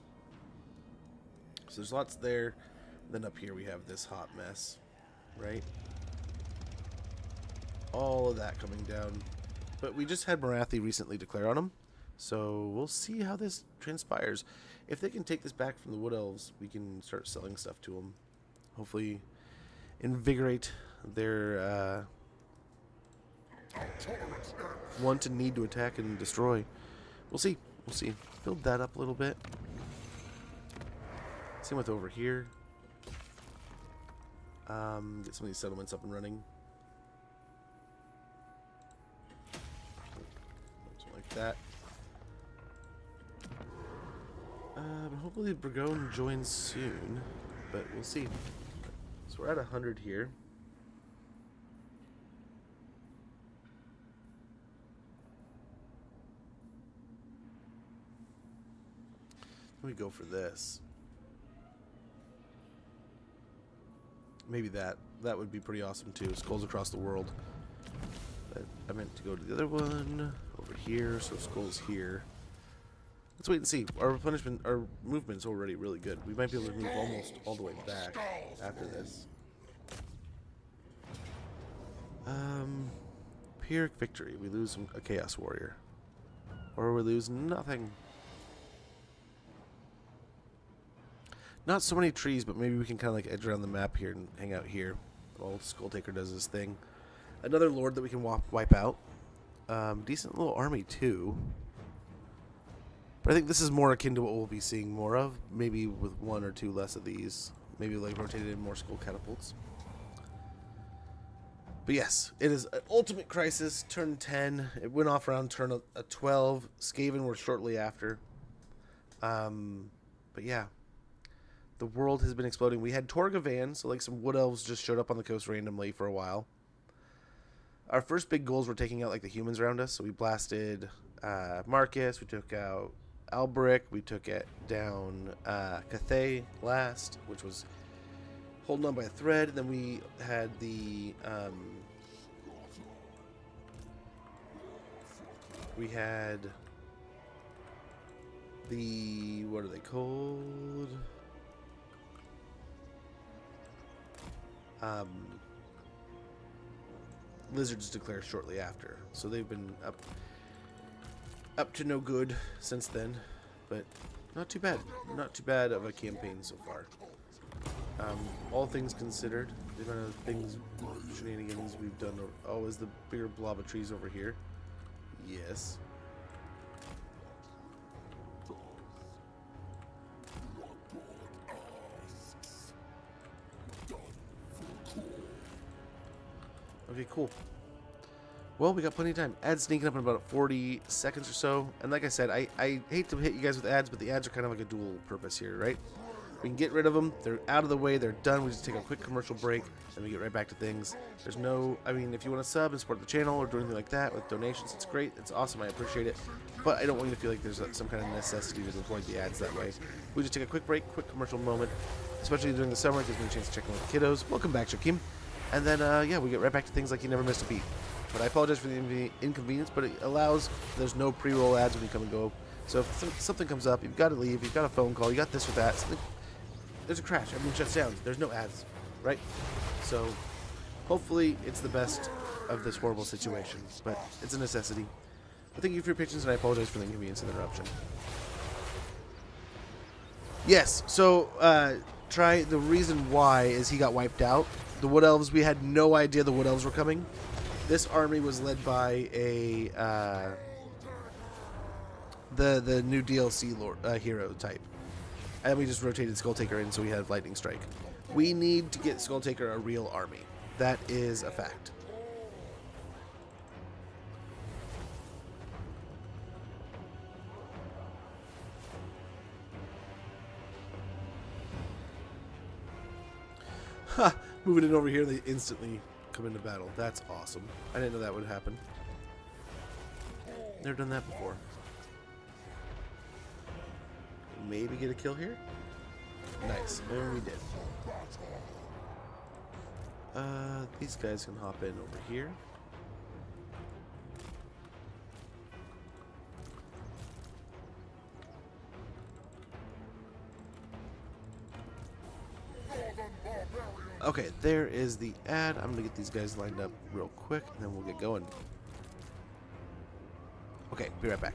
so there's lots there. Then up here we have this hot mess, right? All of that coming down, but we just had Marathi recently declare on them, so we'll see how this transpires. If they can take this back from the Wood Elves, we can start selling stuff to them. Hopefully invigorate their want and need to attack and destroy. We'll see. We'll see. Build that up a little bit. Same with over here. Get some of these settlements up and running. Something like that. Hopefully Burgone joins soon, but we'll see. So we're at 100 here. Let me go for this. Maybe that would be pretty awesome too. Skulls across the world. But I meant to go to the other one over here. So skulls here. Let's wait and see. Our movement's already really good. We might be able to move almost all the way back after this. Pyrrhic victory. We lose a Chaos Warrior. Or we lose nothing. Not so many trees, but maybe we can kind of like edge around the map here and hang out here while Skulltaker does his thing. Another lord that we can wipe out. Decent little army too. But I think this is more akin to what we'll be seeing more of. Maybe with 1 or 2 less of these. Maybe like rotated in more skull catapults. But yes, it is an ultimate crisis. Turn 10. It went off around turn 12. Skaven were shortly after. But yeah. The world has been exploding. We had Torgavan, so like some wood elves just showed up on the coast randomly for a while. Our first big goals were taking out like the humans around us. So we blasted Marcus. We took out Alberic. We took it down Cathay last, which was holding on by a thread. And then we had the what are they called? Lizards declare shortly after, so they've been up to no good since then, but not too bad of a campaign so far. All things considered, the amount of shenanigans we've done. Oh, is the bigger blob of trees over here? Yes. Okay, cool. Well, we got plenty of time. Ads sneaking up in about 40 seconds or so. And like I said, I hate to hit you guys with ads, but the ads are kind of like a dual purpose here, right? We can get rid of them. They're out of the way. They're done. We just take a quick commercial break, and we get right back to things. There's no... I mean, if you want to sub and support the channel or do anything like that with donations, it's great. It's awesome. I appreciate it. But I don't want you to feel like there's some kind of necessity to avoid the ads that way. We just take a quick break, quick commercial moment, especially during the summer. It gives me a chance to check in with the kiddos. Welcome back, Shakim. And then, yeah, we get right back to things like you never missed a beat. But I apologize for the inconvenience, but it allows, there's no pre-roll ads when you come and go. So if something comes up, you've got to leave, you've got a phone call, you got this or that, there's a crash, everything shuts down, there's no ads, right? So hopefully it's the best of this horrible situation, but it's a necessity. But thank you for your patience, and I apologize for the inconvenience and interruption. Yes, so the reason why is he got wiped out. The Wood Elves, we had no idea the Wood Elves were coming. This army was led by a the new DLC hero type. And we just rotated Skulltaker in so we have Lightning Strike. We need to get Skulltaker a real army. That is a fact. Ha! Moving it over here, they instantly come into battle. That's awesome. I didn't know that would happen. Never done that before. Maybe get a kill here? Nice. And we did. These guys can hop in over here. Okay, there is the ad. I'm gonna get these guys lined up real quick, and then we'll get going. Okay, be right back.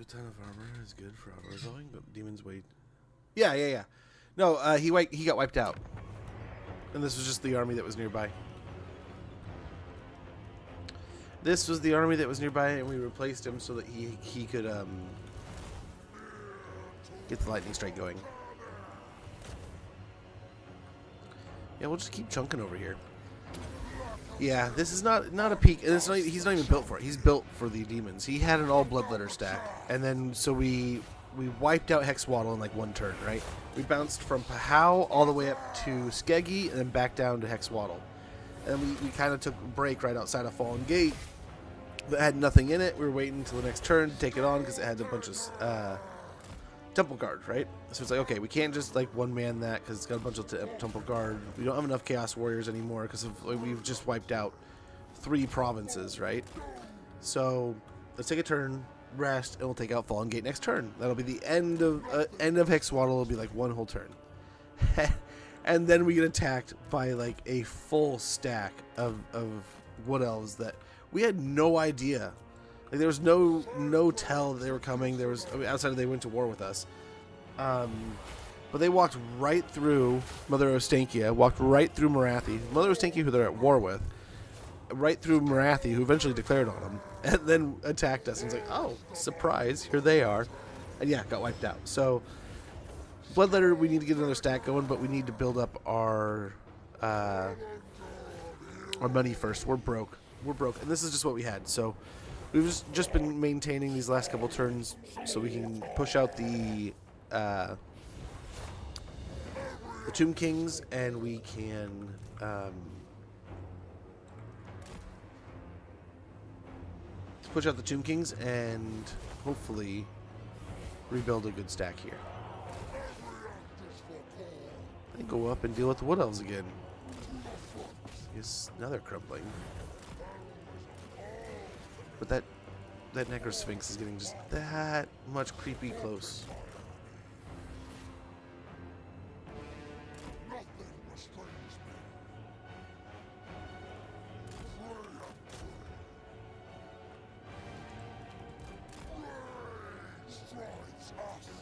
a ton of armor is good for resolving, but demons wait. Yeah. No, he got wiped out, and this was just the army that was nearby. This was the army that was nearby, and we replaced him so that he could get the lightning strike going. Yeah, we'll just keep chunking over here. Yeah, this is not a peak, and he's not even built for it. He's built for the demons. He had an all bloodletter stack, and then so we wiped out Hexwaddle in like one turn, right? We bounced from Pahau all the way up to Skeggy, and then back down to Hexwaddle. And we kind of took a break right outside of Fallen Gate that had nothing in it. We were waiting until the next turn to take it on because it had a bunch of Temple Guard, right? So it's like, okay, we can't just like one man that because it's got a bunch of Temple Guard. We don't have enough Chaos Warriors anymore because we've just wiped out 3 provinces, right? So let's take a turn, rest, and we'll take out Fallen Gate next turn. That'll be the end of Hexwaddle. Will be like one whole turn, and then we get attacked by like a full stack of Wood Elves that we had no idea. Like there was no tell that they were coming. There was outside of they went to war with us, but they walked right through Mother Ostankia, walked right through Marathi, Mother Ostankia, who they're at war with, right through Marathi, who eventually declared on them, and then attacked us. And it's like, oh, surprise, here they are, and yeah, got wiped out. So Bloodletter, we need to get another stack going, but we need to build up our money first. We're broke, and this is just what we had. So we've just been maintaining these last couple turns so we can push out the Tomb Kings, and we can push out the Tomb Kings and hopefully rebuild a good stack here. And go up and deal with the Wood Elves again. Yes, now they're crumbling. But that Necrosphinx is getting just that much creepy close. Nothing restrains me. Rage strides us.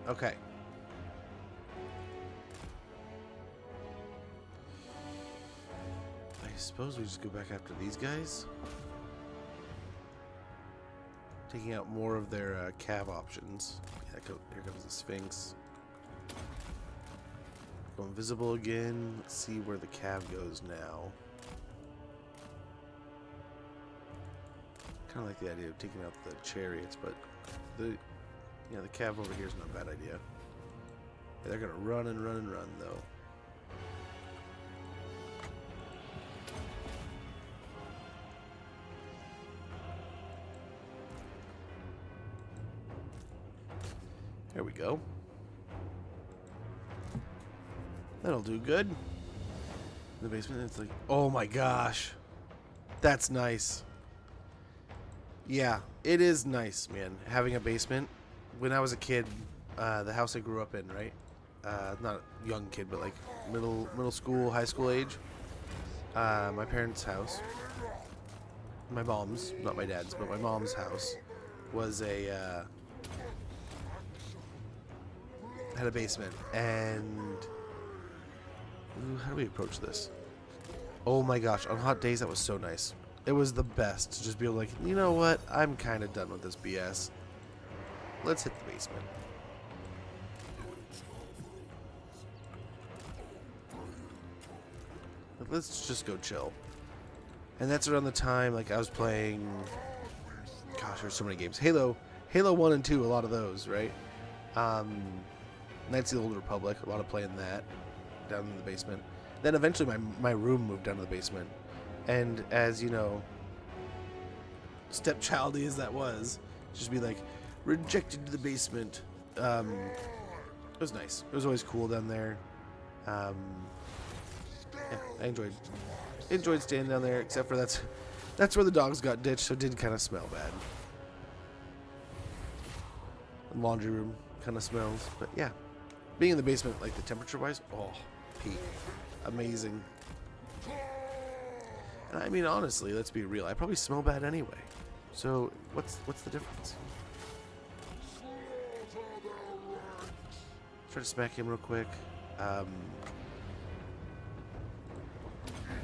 Okay. I suppose we just go back after these guys. Taking out more of their cav options. Yeah, here comes the Sphinx. Go invisible again. Let's see where the cav goes now. Kind of like the idea of taking out the chariots, but the cav over here is not a bad idea. Yeah, they're gonna run and run and run though. There we go. That'll do good. In the basement, it's like, oh my gosh. That's nice. Yeah, it is nice, man, having a basement. When I was a kid, the house I grew up in, right? Not a young kid, but like middle school, high school age. My parents' house, my mom's, not my dad's, but my mom's house, was had a basement. And ooh, how do we approach this? Oh my gosh, on hot days that was so nice. It was the best to just be like, you know what? I'm kind of done with this BS. Let's hit the basement. Let's just go chill. And that's around the time like I was playing. Gosh, there's so many games. Halo 1 and 2, a lot of those, right? Knights of the Old Republic, a lot of playing that down in the basement. Then eventually my room moved down to the basement. And as you know, stepchildy as that was, just be like rejected to the basement. It was nice. It was always cool down there. Yeah, I enjoyed staying down there, except for that's where the dogs got ditched, so it did kind of smell bad. The laundry room kind of smells, but yeah, being in the basement, like the temperature wise, oh, peak, amazing. And I mean, honestly, let's be real. I probably smell bad anyway. So what's the difference? Try to smack him real quick.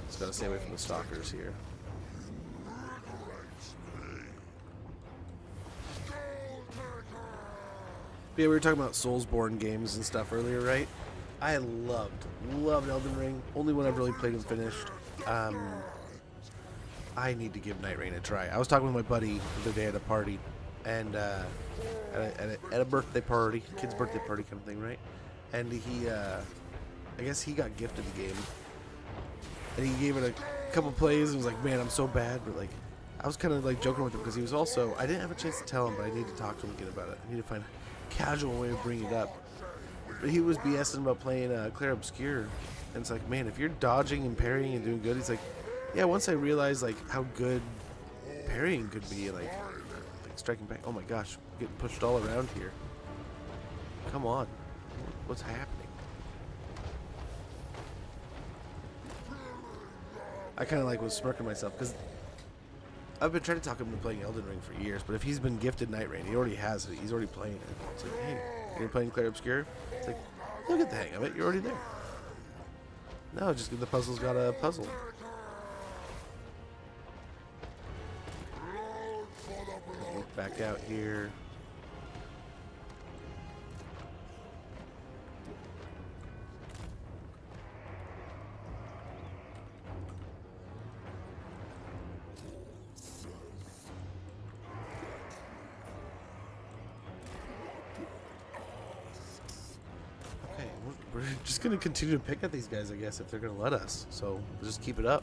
Just gotta stay away from the stalkers here. But yeah, we were talking about Soulsborne games and stuff earlier, right? I loved Elden Ring. Only one I've really played and finished. I need to give Night Rain a try. I was talking with my buddy the other day at a party, and at a birthday party, kid's birthday party kind of thing, right? And he, I guess he got gifted the game, and he gave it a couple plays and was like, "Man, I'm so bad," but like, I was kind of like joking with him because he was also, I didn't have a chance to tell him, but I need to talk to him again about it. I need to find a casual way of bringing it up. But he was BSing about playing Clair Obscur, and it's like, man, if you're dodging and parrying and doing good, he's like, yeah, once I realized like how good parrying could be, like striking back. Oh my gosh, getting pushed all around here. Come on, what's happening? I kind of like was smirking myself because I've been trying to talk him into playing Elden Ring for years, but if he's been gifted Night Rain, he already has it. He's already playing it. It's like, hey, you're playing Clair Obscur? It's like, you'll get the hang of it. You're already there. No, just the puzzle's got a puzzle. Back out here. Okay, we're just gonna continue to pick at these guys, I guess, if they're gonna let us. So we'll just keep it up.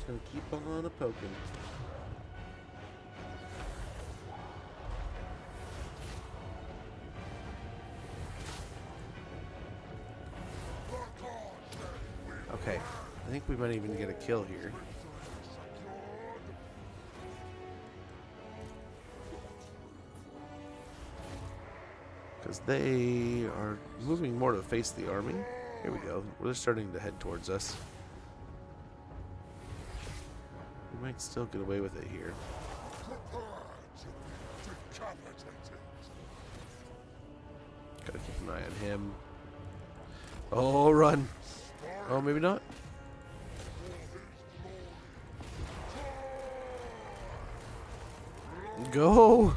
Gonna keep on a poking. Okay, I think we might even get a kill here. Because they are moving more to face the army. Here we go. They're starting to head towards us. We might still get away with it here. Gotta keep an eye on him. Oh, run. Oh, maybe not. Go.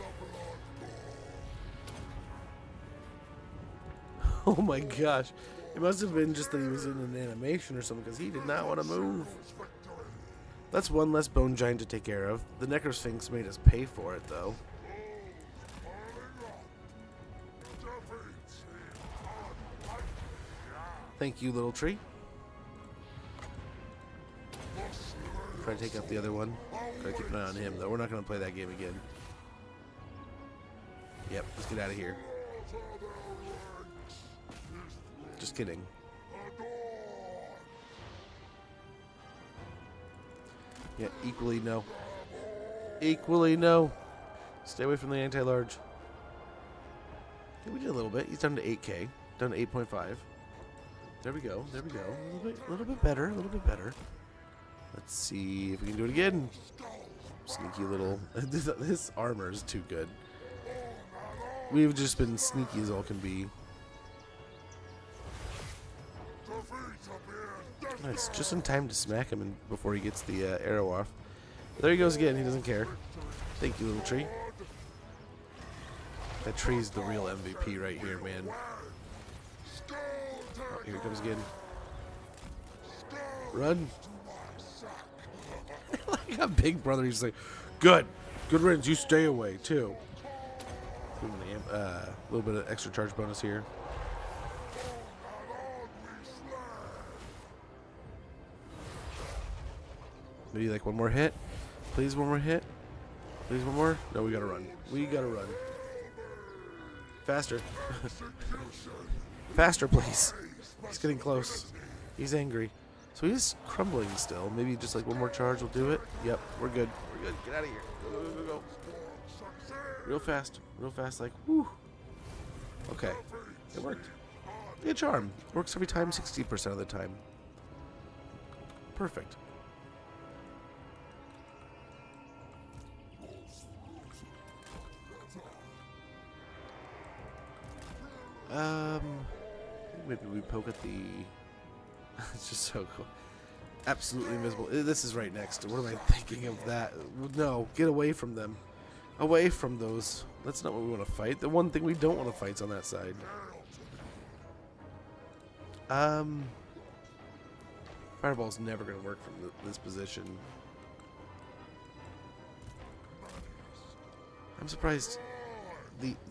Oh my gosh. It must have been just that he was in an animation or something because he did not want to move. That's one less bone giant to take care of. The Necrosphinx made us pay for it, though. Thank you, little tree. Try to take out the other one. Gotta keep an eye on him, though. We're not gonna play that game again. Yep, let's get out of here. Just kidding. Yeah, equally no. Equally no. Stay away from the anti-large. Yeah, we did a little bit. He's down to 8k. Down to 8.5. There we go. There we go. A little bit better. A little bit better. Let's see if we can do it again. Sneaky little... This armor is too good. We've just been sneaky as all can be. Nice, just in time to smack him before he gets the arrow off. There he goes again, he doesn't care. Thank you, little tree. That tree's the real MVP right here, man. Oh, here he comes again. Run. Like a big brother, he's like, good riddance, you stay away, too. A little bit of extra charge bonus here. Maybe like one more hit. Please, one more hit. Please, one more. No, we gotta run. We gotta run. Faster. Faster, please. He's getting close. He's angry. So he's crumbling still. Maybe just like one more charge will do it. Yep, we're good. We're good. Get out of here. Go, go, go, go. Real fast, like, whoo. Okay, it worked. Good charm. Works every time, 60% of the time. Perfect. Maybe we poke at the... It's just so cool. Absolutely invisible. This is right next. What am I thinking of that? No, get away from them. Away from those. That's not what we want to fight. The one thing we don't want to fight is on that side. Fireball's never going to work from this position. I'm surprised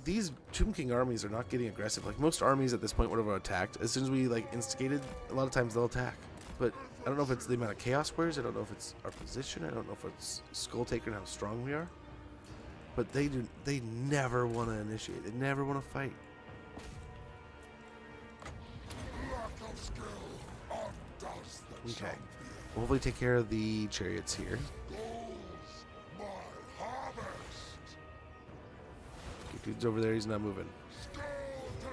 these Tomb King armies are not getting aggressive. Like, most armies at this point would have attacked. As soon as we, like, instigated, a lot of times they'll attack. But I don't know if it's the amount of Chaos Squares. I don't know if it's our position. I don't know if it's Skulltaker and how strong we are. But they never want to initiate. They never want to fight. Okay. We'll hopefully take care of the chariots here. Okay, dude's over there. He's not moving.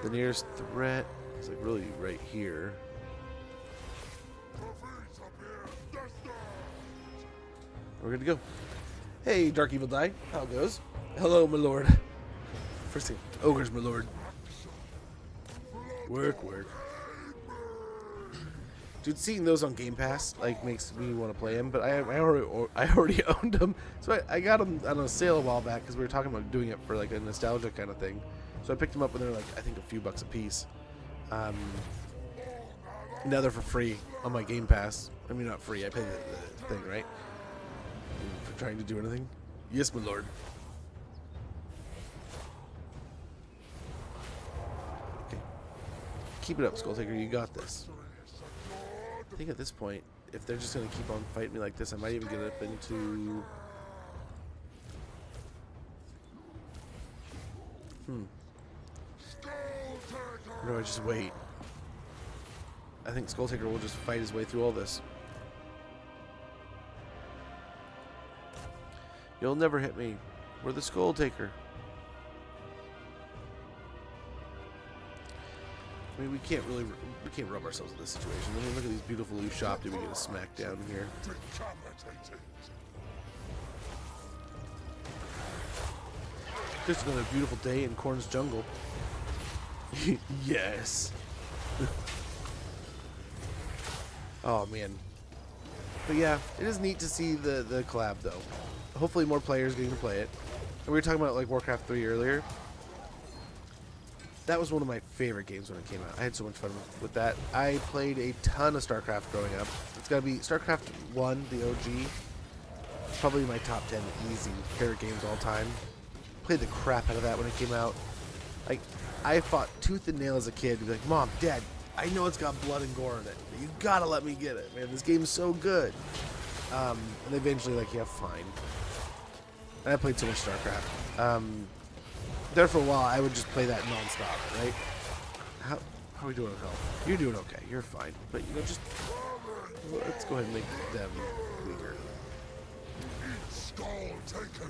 The nearest threat is like really right here. We're good to go. Hey, Dark Evil Die. How it goes? Hello, my lord. First thing, ogres, my lord. Work. Dude, seeing those on Game Pass like makes me want to play them, but I already owned them, so I got them on a sale a while back because we were talking about doing it for like a nostalgia kind of thing. So I picked them up when they're like, I think, a few bucks a piece. Now they're for free on my Game Pass. I mean, not free. I pay the thing, right? For trying to do anything. Yes, my lord. Okay. Keep it up, Skulltaker. You got this. I think at this point, if they're just going to keep on fighting me like this, I might even get up into... Or do I just wait? I think Skulltaker will just fight his way through all this. You'll never hit me. We're the Skulltaker. I mean, we can't rub ourselves in this situation. I mean, look at these beautiful loose shop. Did we get a smackdown here? Just another beautiful day in Korn's jungle. Yes. Oh man. But yeah, it is neat to see the collab though. Hopefully more players getting to play it. And we were talking about like Warcraft 3 earlier. That was one of my favorite games when it came out. I had so much fun with that. I played a ton of StarCraft growing up. It's got to be StarCraft 1, the OG. Probably my top 10 easy favorite games all time. Played the crap out of that when it came out. Like, I fought tooth and nail as a kid to be like, Mom, Dad, I know it's got blood and gore in it, but you gotta let me get it, man. This game's so good. And eventually, like, yeah, fine. And I played so much StarCraft. There for a while, I would just play that non-stop, right? How are we doing with health? You're doing okay. You're fine. But, you know, just... Let's go ahead and make them weaker. Skulltaker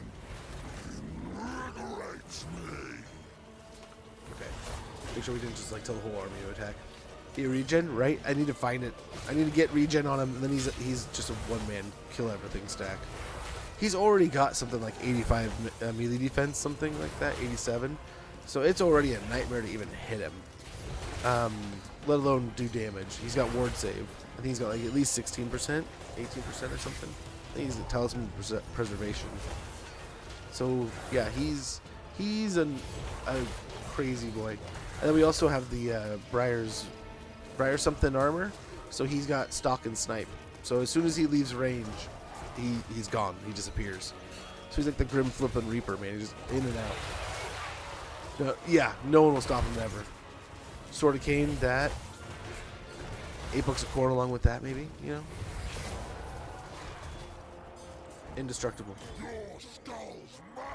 invigorates me. Okay. Make sure we didn't just, like, tell the whole army to attack. The regen, right? I need to find it. I need to get regen on him, and then he's just a one-man kill everything stack. He's already got something like 85 melee defense, something like that, 87. So it's already a nightmare to even hit him, let alone do damage. He's got ward save. I think he's got like at least 16%, 18% or something. I think he's a talisman preservation. So yeah, he's a crazy boy. And then we also have the Briar something armor. So he's got stalk and snipe. So as soon as he leaves range, he's gone. He disappears. So he's like the Grim Flippin' Reaper, man. He's just in and out. No, yeah, no one will stop him ever. Sword of Cain, that. 8 bucks of corn along with that, maybe, you know? Indestructible. Your skull's mine.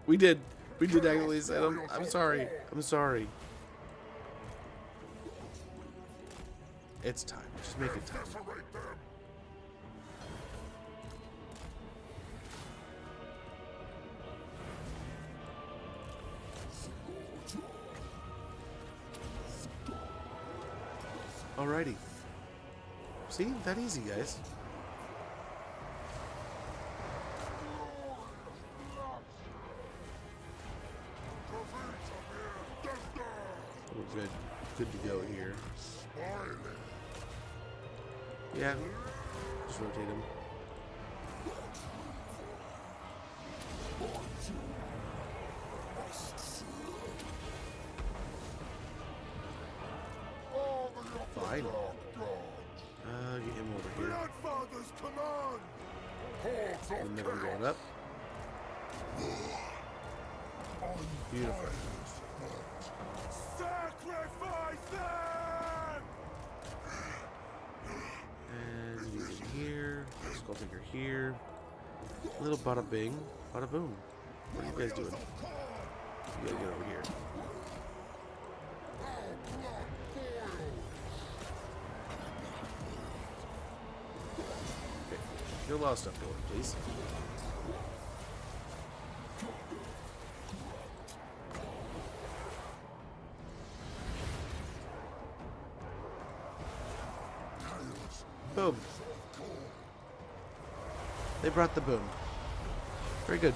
We did actually set him. I'm sorry. It's time. Just make it time. Alrighty. See? That easy, guys. We're good. Good to go here. Yeah. Just rotate him. Fine. Get him over here. Grandfather's command. And then we're going up. Beautiful. Sacrifice them! And you get here. Skulltaker here. Little bada bing, bada boom. What are you guys doing? You gotta get over here. Okay. Get a lot of stuff going, please. Boom. They brought the boom. Very good.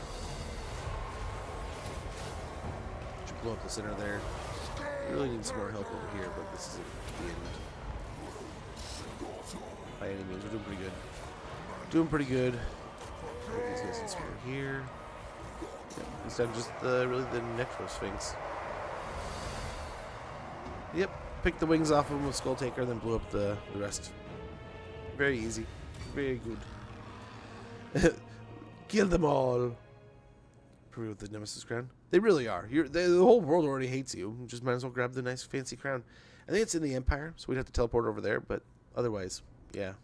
Should blow up the center there. We really need some more help over here, but this isn't the end. By any means, we're doing pretty good. Doing pretty good. Get these guys in somewhere here. Yep, this time just really the Necro Sphinx. Yep, picked the wings off of him with Skulltaker, then blew up the rest. Very easy. Very good. Kill them all. Probably with the Nemesis crown. They really are. The whole world already hates you. You just might as well grab the nice fancy crown. I think it's in the Empire, so we'd have to teleport over there, but otherwise, yeah.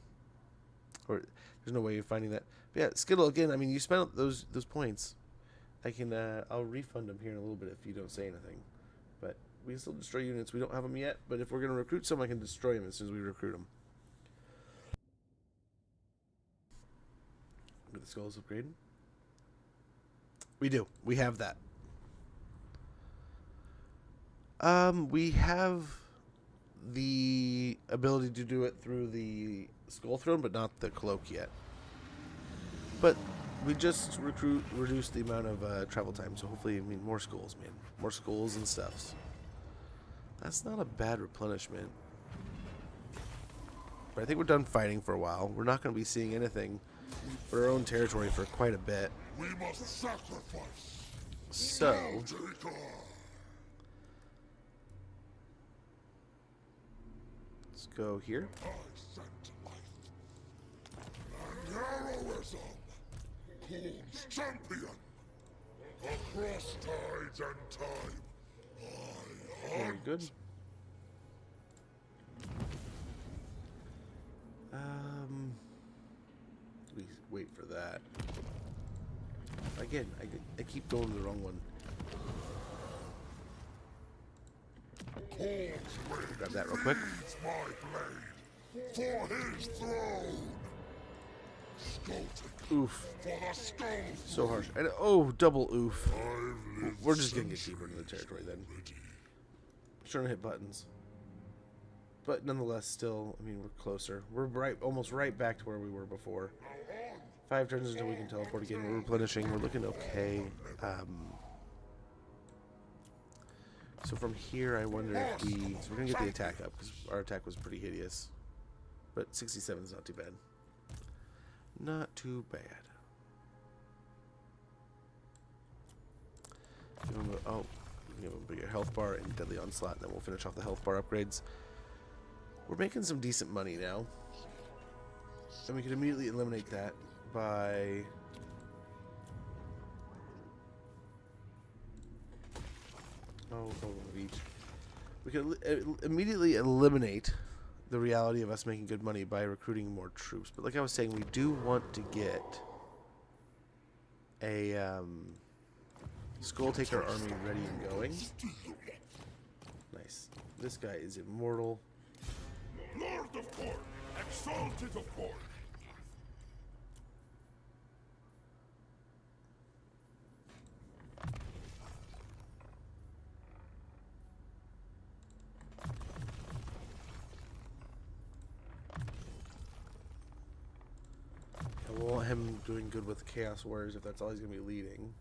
Or there's no way you're finding that. But yeah, Skittle, again, I mean, you spent those points. I'll refund them here in a little bit if you don't say anything. But we can still destroy units. We don't have them yet, but if we're going to recruit some, I can destroy them as soon as we recruit them. Get the skulls upgraded. We do. We have that. We have the ability to do it through the Skull Throne, but not the cloak yet. But we just reduced the amount of travel time, so hopefully, I mean, more skulls, man. More skulls and stuffs. That's not a bad replenishment. But I think we're done fighting for a while. We're not going to be seeing anything for our own territory for quite a bit. We must sacrifice. So, Skulltaker. let's go here. I sent life and heroism. Horn's champion. Across tides and time. I Very hunt. good. We wait for that. Again, I keep going to the wrong one. Grab that real quick. Needs my blade for his throne. Skulltaker Oof. for the skull. So harsh. And, oh, double oof. I've lived We're just going to get since deeper into the territory then. eternity. Trying to hit buttons. But nonetheless, still, I mean, we're closer. We're almost right back to where we were before. 5 turns until we can teleport again. We're replenishing. We're looking okay. So from here, I wonder if we... So we're going to get the attack up, because our attack was pretty hideous. But 67 is not too bad. Not too bad. Give him a, give him a bigger health bar and deadly onslaught, and then we'll finish off the health bar upgrades. We're making some decent money now. And we can immediately eliminate that by... Oh, of each. We can immediately eliminate the reality of us making good money by recruiting more troops. But like I was saying, we do want to get a Skulltaker army ready and going. Nice. This guy is Immortal. Lord of Port, exalted of Port. want him doing good with Chaos Warriors if that's all he's going to be leading.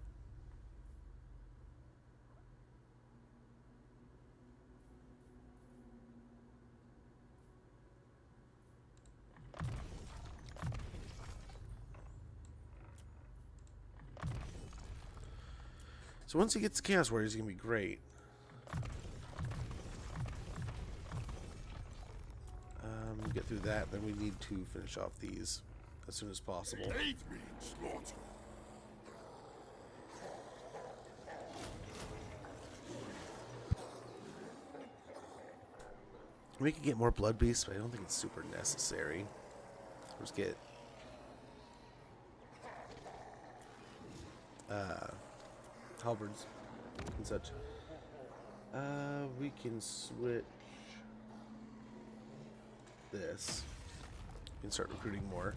So once he gets Chaos Warriors, he's going to be great. Get through that, then we need to finish off these as soon as possible. Aid me in slaughter. We could get more blood beasts, but I don't think it's super necessary. Let's get halberds and such. We can switch this. We can start recruiting more.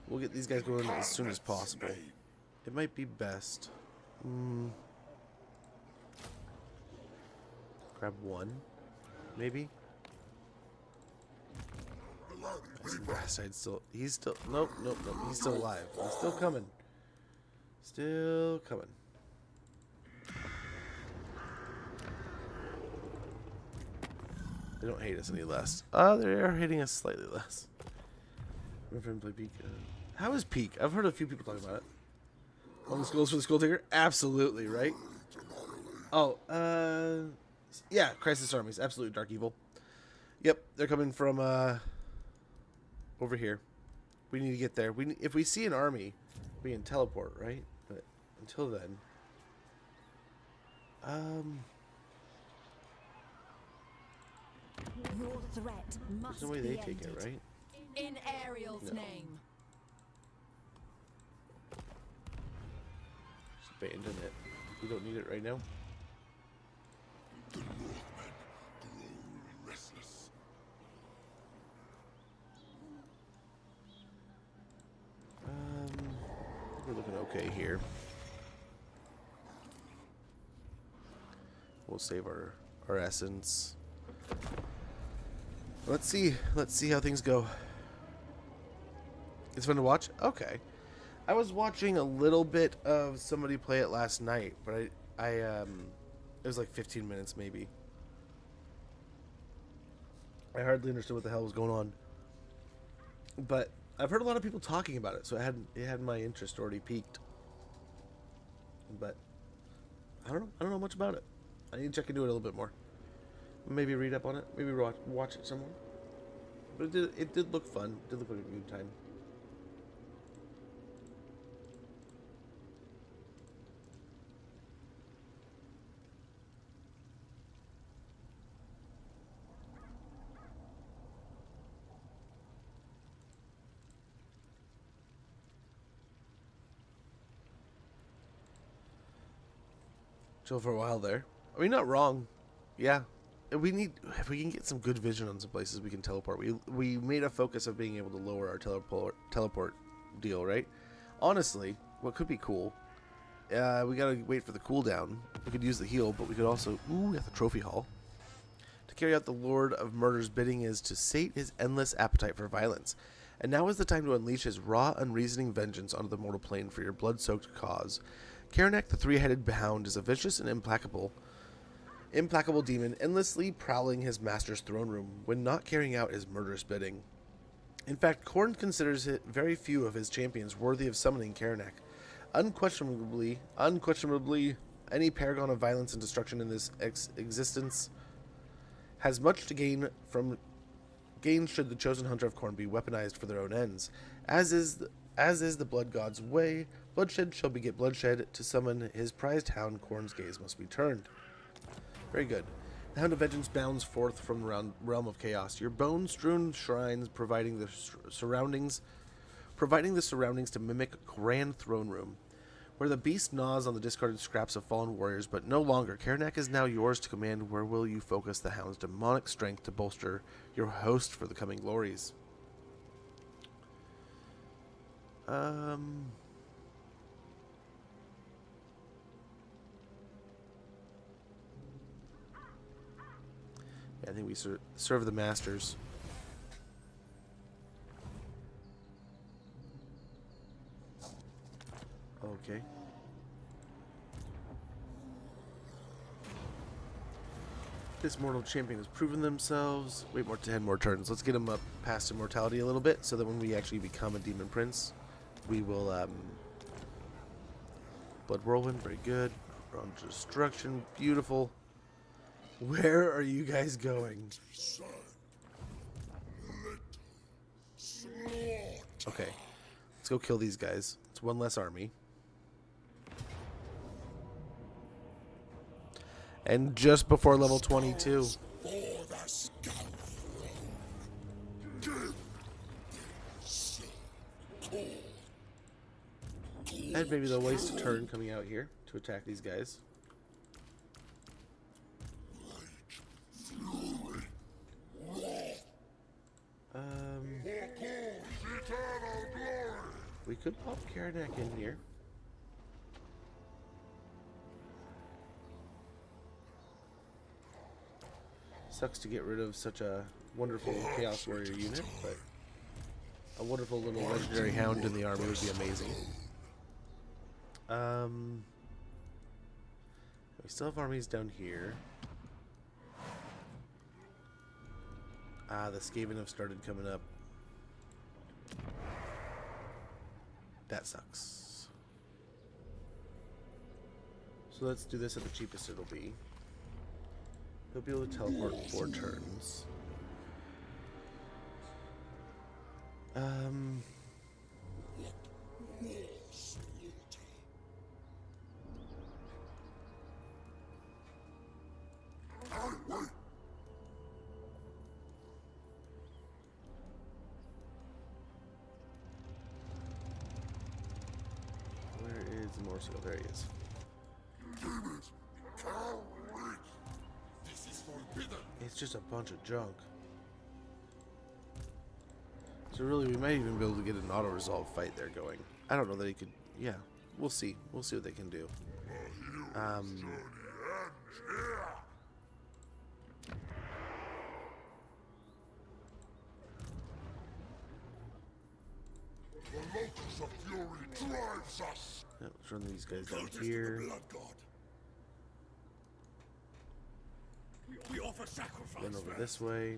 We'll get these guys going as soon as possible. It might be best. Grab one, maybe. He's still. Nope. He's still alive. He's still coming. Still coming. They don't hate us any less. They are hating us slightly less. My friend play Peak. How is Peak? I've heard a few people talk about it. On the schools for the Skulltaker? Absolutely, right? Oh, yeah, Crisis Armies. Absolutely, Dark Evil. Yep, they're coming from over here. We need to get there. If we see an army, we can teleport, right? But until then, Your threat must there's no way be they take it, ended. right? In Ariel's No. name. Just abandon it. We don't need it right now. The Northmen grow restless. I think we're looking okay here. We'll save our essence. Let's see how things go. It's fun to watch? Okay. I was watching a little bit of somebody play it last night, but it was like 15 minutes maybe. I hardly understood what the hell was going on. But I've heard a lot of people talking about it, so it had my interest already peaked. But I don't know much about it. I need to check into it a little bit more. Maybe read up on it. Maybe watch it somewhere. But it did look fun. It did look like a good time. Chill for a while there. I mean, not wrong. Yeah. If we can get some good vision on some places, we can teleport. We made a focus of being able to lower our teleport deal, right? Honestly, what could be cool, we gotta wait for the cooldown. We could use the heal, but we could also, at the trophy hall. To carry out the Lord of Murder's bidding is to sate his endless appetite for violence. And now is the time to unleash his raw, unreasoning vengeance onto the mortal plane for your blood-soaked cause. Karanak, the three-headed hound, is a vicious and implacable demon, endlessly prowling his master's throne room when not carrying out his murderous bidding. In fact, Khorne considers it very few of his champions worthy of summoning Karanak. Unquestionably, any paragon of violence and destruction in this existence has much to gain should the chosen hunter of Khorne be weaponized for their own ends. As is the blood god's way, bloodshed shall beget bloodshed. To summon his prized hound, Khorne's gaze must be turned. Very good. The Hound of Vengeance bounds forth from the realm of chaos. Your bone-strewn shrines providing the surroundings to mimic grand throne room, where the beast gnaws on the discarded scraps of fallen warriors, but no longer. Karanak is now yours to command. Where will you focus the hound's demonic strength to bolster your host for the coming glories? I think we serve the masters. Okay. This mortal champion has proven themselves. Wait, 10 more turns. Let's get them up past immortality a little bit, so that when we actually become a demon prince, we will blood whirlwind, very good. Ground destruction, beautiful. Where are you guys going? Okay, let's go kill these guys. It's one less army. And just before level 22. And maybe they'll waste a turn coming out here to attack these guys. We could pop Karanak in here. Sucks to get rid of such a wonderful Chaos Warrior unit, but a wonderful little legendary hound in the army would be amazing. We still have armies down here. The Skaven have started coming up. That sucks. So let's do this at the cheapest it'll be. He'll be able to teleport in 4 turns. Where is Immortal? There he is. It's just a bunch of junk. So really, we might even be able to get an auto-resolve fight there going. I don't know that he could... Yeah, we'll see. We'll see what they can do. The locus of fury drives us. Yeah, let's run these guys down here. We offer sacrifice. Then over this way.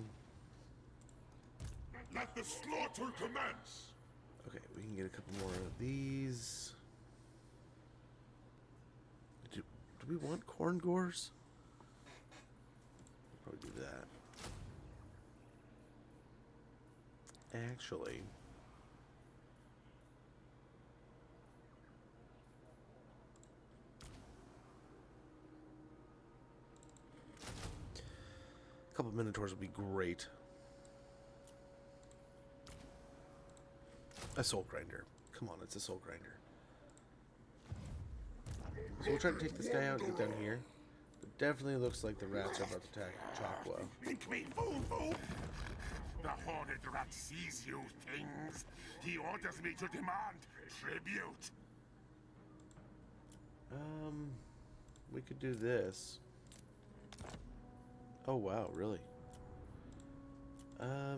Let the slaughter commence. Okay, we can get a couple more of these. Do we want corn gores? Probably do that. Actually, a couple minotaurs would be great. A soul grinder. Come on, it's a soul grinder. So we'll try to take this guy out and get down here. It definitely looks like the rats are about to attack Chocwa. Think me fool, fool. The horned rat sees you things. He orders me to demand tribute. We could do this. Oh wow, really? I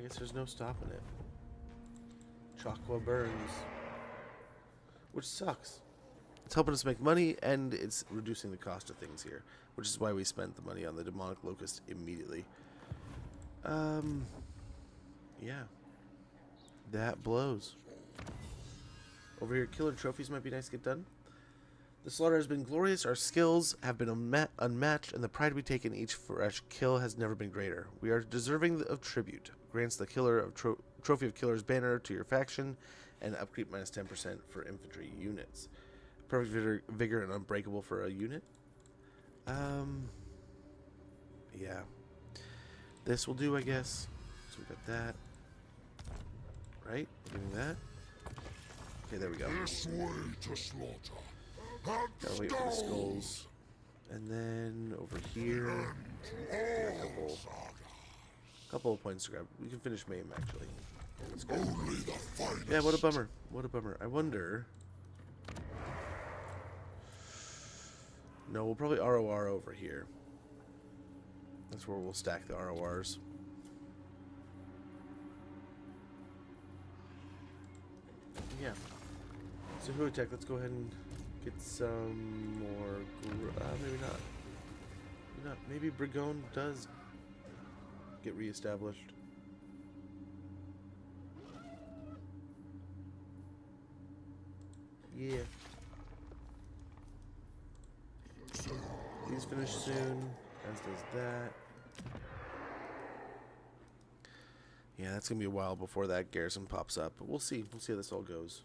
guess there's no stopping it. Chocwa burns. Which sucks. It's helping us make money, and it's reducing the cost of things here. Which is why we spent the money on the demonic locust immediately. Yeah. That blows. Over here, killer trophies might be nice to get done. The slaughter has been glorious, our skills have been unmatched, and the pride we take in each fresh kill has never been greater. We are deserving of tribute. Grants the killer of Trophy of Killer's banner to your faction, and upkeep minus 10% for infantry units. Perfect vigor and unbreakable for a unit. Yeah. This will do, I guess. So we got that. Right? We're doing that. Okay, there we go. This way to slaughter. Gotta wait for the skulls. And then over here, a couple of points to grab. We can finish Maim, actually. Let's go. Yeah, what a bummer. What a bummer. I wonder... No, we'll probably ROR over here. That's where we'll stack the RORs. Yeah. So who attack? Let's go ahead and get some more. Maybe not. Maybe not. Maybe Brigone does get reestablished. Yeah. These finish soon, as does that. Yeah, that's gonna be a while before that garrison pops up, but we'll see. We'll see how this all goes.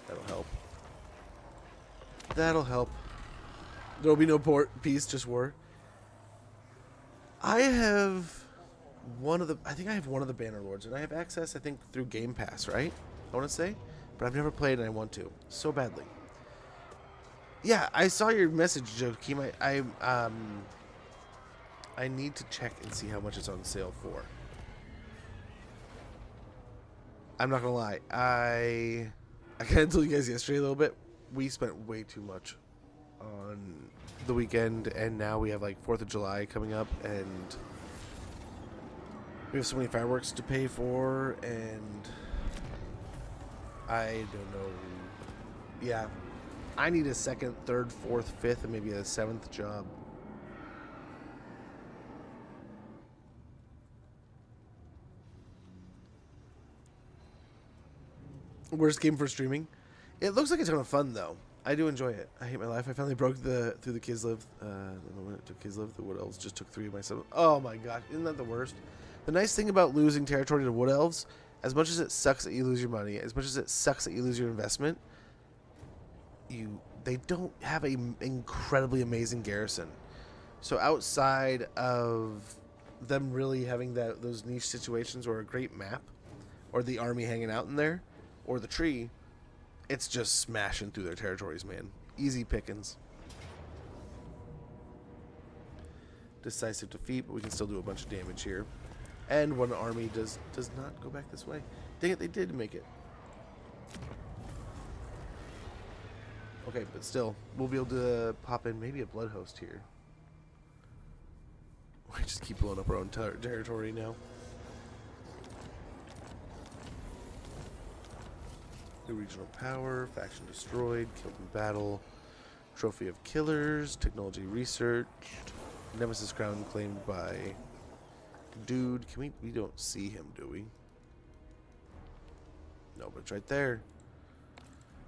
That'll help. That'll help. There'll be no peace, just war. I have one of the. I think I have one of the Banner Lords, and I have access. I think through Game Pass, right? I want to say, but I've never played, and I want to so badly. Yeah, I saw your message, Joakim. I need to check and see how much it's on sale for. I'm not gonna lie. I kind of told you guys yesterday a little bit. We spent way too much on the weekend, and now we have like 4th of July coming up, and we have so many fireworks to pay for, and I don't know. Yeah, I need a 2nd, 3rd, 4th, 5th, and maybe a 7th job. Worst game for streaming. It looks like a ton of fun though. I do enjoy it. I hate my life. I finally broke through the Kislev. The moment it took Kislev, the Wood Elves just took 3 of my 7. Oh my gosh, isn't that the worst? The nice thing about losing territory to Wood Elves, as much as it sucks that you lose your money, as much as it sucks that you lose your investment, they don't have an incredibly amazing garrison. So outside of them really having those niche situations or a great map, or the army hanging out in there, or the tree, it's just smashing through their territories, man. Easy pickings. Decisive defeat, but we can still do a bunch of damage here. And one army does not go back this way. Dang it, they did make it. Okay, but still, we'll be able to pop in maybe a blood host here. We just keep blowing up our own territory now. New regional power, faction destroyed, killed in battle, trophy of killers, technology researched, nemesis crown claimed by dude. Can we don't see him, do we? No, but it's right there.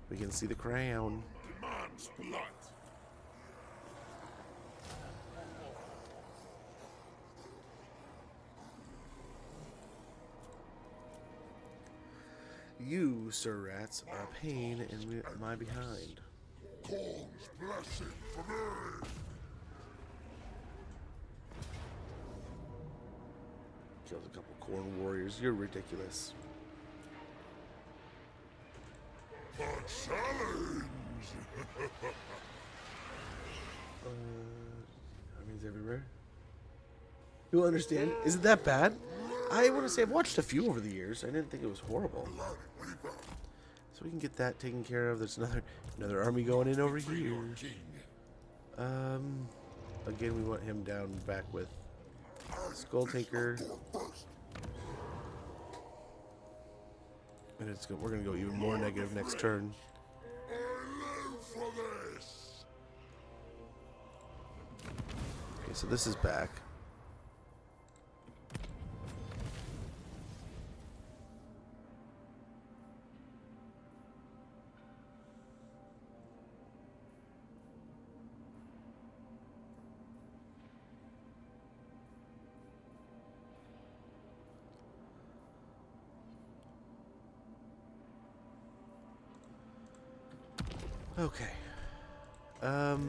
We can see the crown. Demands blood. You, Sir Rats, are a pain in my behind. Corn's blessing for me. Killed a couple corn warriors. You're ridiculous. A challenge. Armies everywhere. You'll understand. Is it that bad? I want to say I've watched a few over the years. I didn't think it was horrible. So we can get that taken care of. There's another army going in over here. Again, we want him down back with Skulltaker. And we're gonna go even more negative next turn. I live for this. Okay, so this is back. Okay. More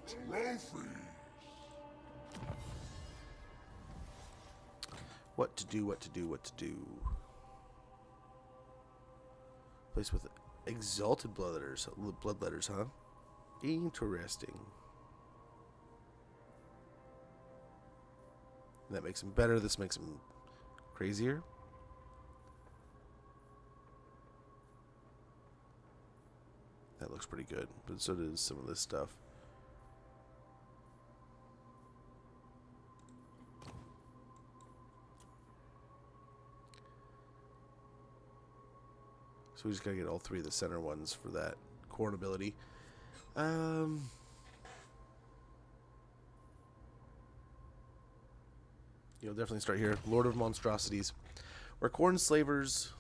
trophies. What to do, what to do, what to do. Place with exalted bloodletters, huh? Interesting. That makes him better. This makes him crazier. That looks pretty good, but so does some of this stuff. So we just gotta get all 3 of the center ones for that corn ability. You'll definitely start here. Lord of Monstrosities. Where corn slavers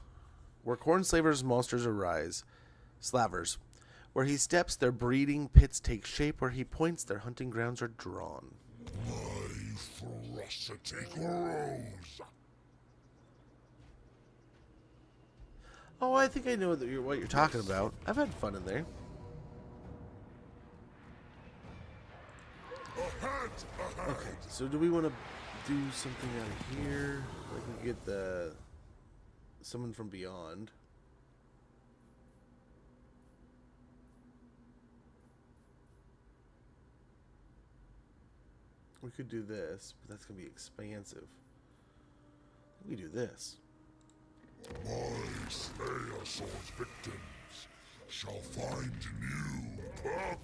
monsters arise. Slavers. Where he steps, their breeding pits take shape. Where he points, their hunting grounds are drawn. My ferocity grows. Oh, I think I know what you're talking about. I've had fun in there. Okay, so do we want to do something out of here? Like we get the someone from beyond. We could do this, but that's gonna be expansive. We do this. My Slayer victims shall find new purpose.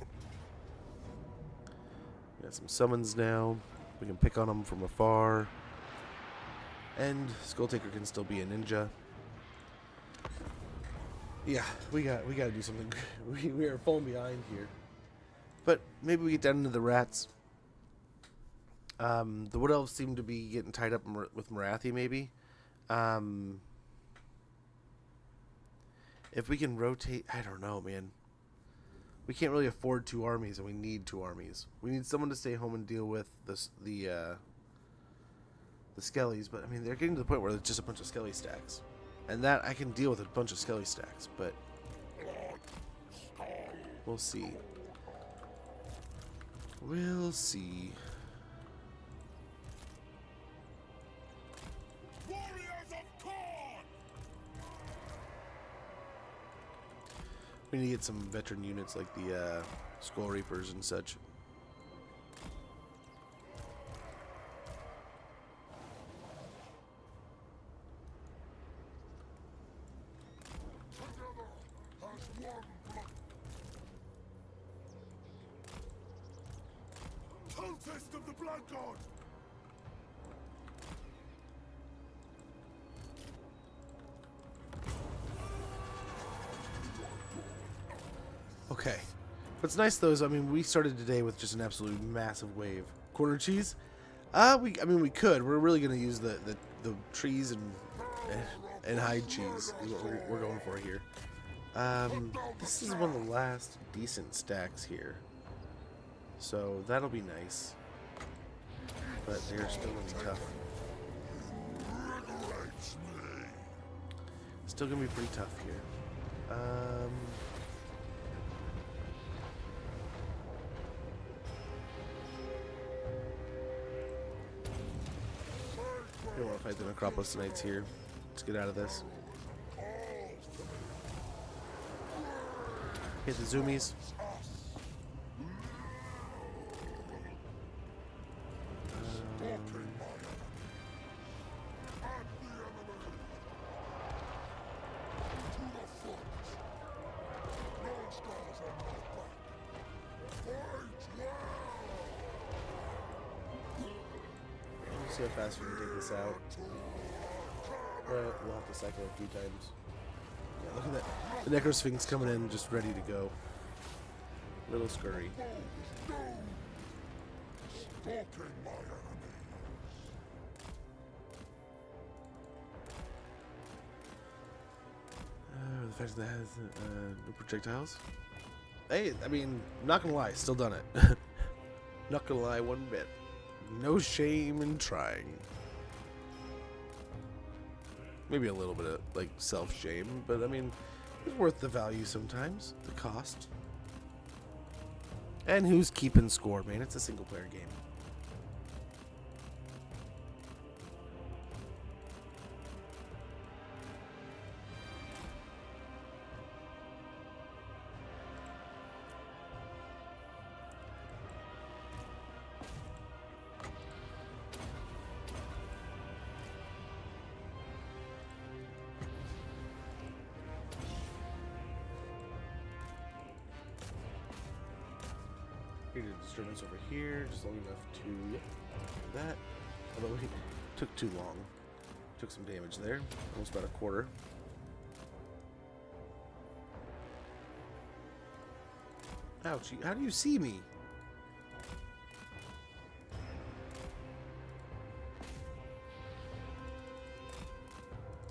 We got some summons now. We can pick on them from afar. And Skulltaker can still be a ninja. Yeah, we gotta do something. We are falling behind here. But maybe we get down into the rats. The Wood Elves seem to be getting tied up with Marathi, maybe. If we can rotate, I don't know, man. We can't really afford 2 armies, and we need 2 armies. We need someone to stay home and deal with the skellies, but I mean, they're getting to the point where there's just a bunch of skelly stacks. And that, I can deal with a bunch of skelly stacks, but we'll see. We'll see. We need to get some veteran units like the Skull Reapers and such. Cultist of the Blood God! Okay. What's nice though is, I mean, we started today with just an absolute massive wave. Corner cheese? I mean, we could. We're really gonna use the trees and hide cheese is what we're going for here. This is one of the last decent stacks here, so that'll be nice. But they're still gonna be tough. Still gonna be pretty tough here. We don't want to fight the Necropolis Knights here. Let's get out of this. Hit the zoomies. See how fast we can take this out. But we'll have to cycle a few times. Yeah, look at that. The Necrosphinx coming in just ready to go. Little scurry. The fact that it has no projectiles. Hey, I mean, not gonna lie, still done it. Not gonna lie one bit. No shame in trying. Maybe a little bit of like self-shame, but I mean, it's worth the value sometimes, the cost. And who's keeping score, man? It's a single-player game. Created a disturbance over here, just long enough to do that. Although it took too long. Took some damage there. Almost about a quarter. Ouch, how do you see me?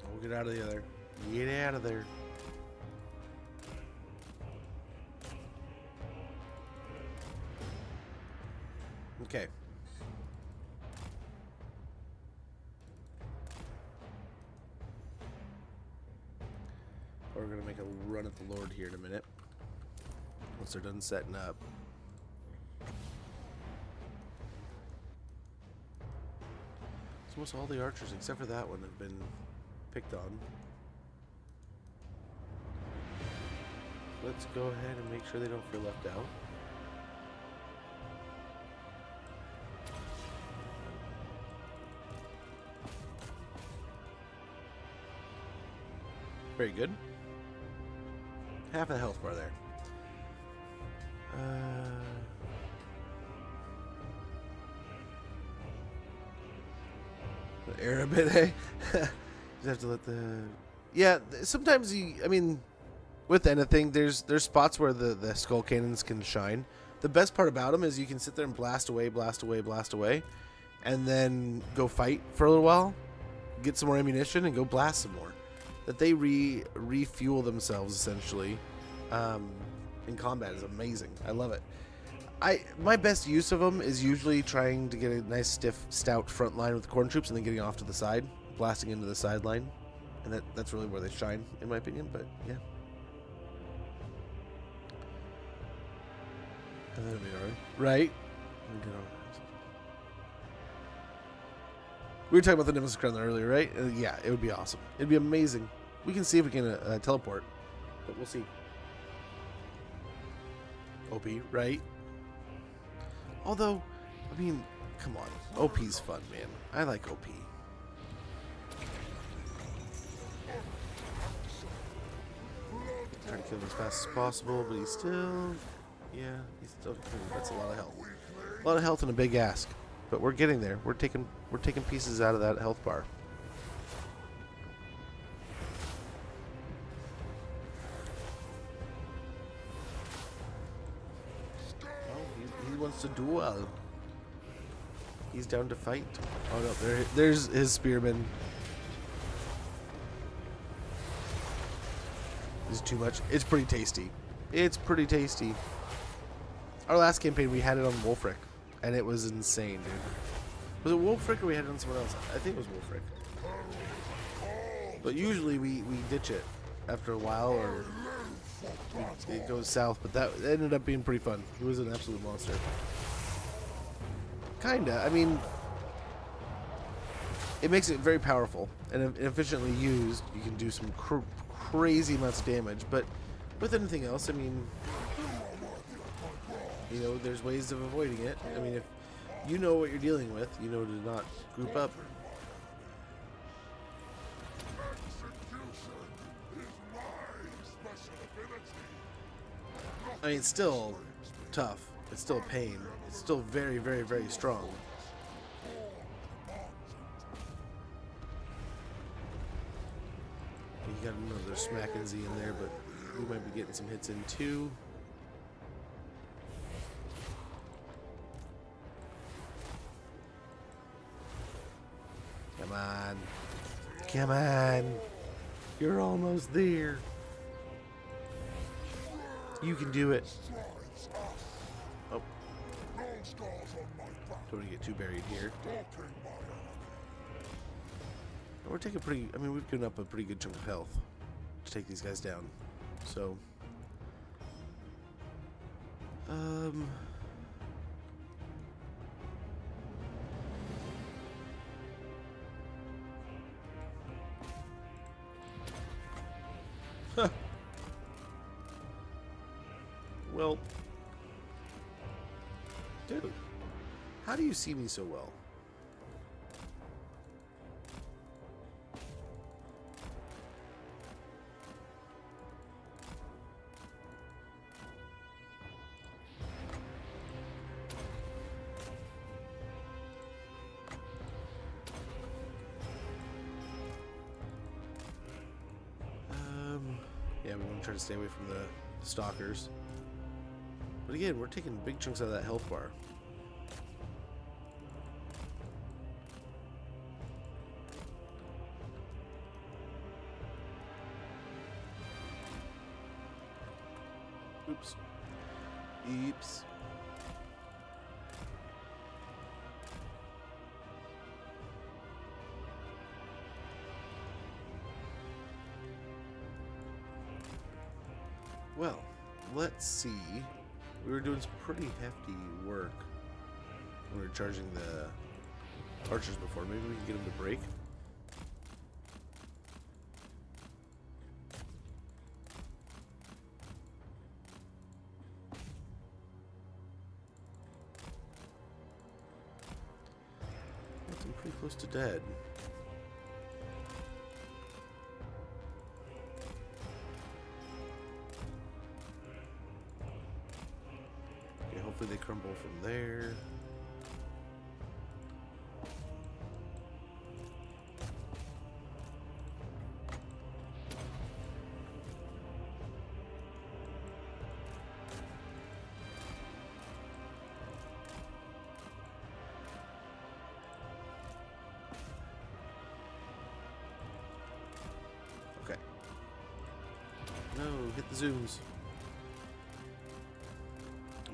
Oh, get out of there. Get out of there. Okay. We're gonna make a run at the Lord here in a minute. Once they're done setting up. So almost all the archers, except for that one, have been picked on. Let's go ahead and make sure they don't feel left out. Very good. Half a health bar there. Air a bit, eh? Just have to let the... Yeah, sometimes I mean, with anything, there's spots where the skull cannons can shine. The best part about them is you can sit there and blast away, blast away, blast away, and then go fight for a little while, get some more ammunition, and go blast some more. That they refuel themselves essentially in combat is amazing. I love it. My best use of them is usually trying to get a nice stiff stout front line with the corn troops and then getting off to the side, blasting into the sideline, and that's really where they shine in my opinion. But yeah, and that'll be alright, right? We were talking about the Nemesis Crown earlier, right? Yeah, it would be awesome. It'd be amazing. We can see if we can teleport, but we'll see. OP, right? Although, I mean, come on. OP's fun, man. I like OP. Trying to kill him as fast as possible, but he's still... Yeah, he's still... That's a lot of health. A lot of health and a big ask. But we're getting there. We're taking pieces out of that health bar. Oh, he wants to duel. He's down to fight. Oh no, there's his spearman. This is too much. It's pretty tasty. It's pretty tasty. Our last campaign we had it on Wolfric. And it was insane, dude. Was it Wolfric or we had it on someone else? I think it was Wolfric. But usually we ditch it after a while, or it goes south. But that ended up being pretty fun. He was an absolute monster. Kinda. I mean, it makes it very powerful. And efficiently used, you can do some crazy amounts of damage. But with anything else, I mean... You know, there's ways of avoiding it. I mean, if you know what you're dealing with, you know to not group up. I mean, it's still tough. It's still a pain. It's still very, very, very strong. You got another smacking Z in there, but we might be getting some hits in too. Come on. Come on. You're almost there. You can do it. Oh. Don't want to get too buried here. We're taking pretty... I mean, we've given up a pretty good chunk of health to take these guys down. So... Well, dude, how do you see me so well? Yeah, we want to try to stay away from the stalkers. But again, we're taking big chunks out of that health bar. Oops. Eeps. Well, let's see. We were doing some pretty hefty work when we were charging the archers before. Maybe we can get them to break. I'm pretty close to dead. Okay, hopefully they crumble from there. Okay. No, hit the zooms.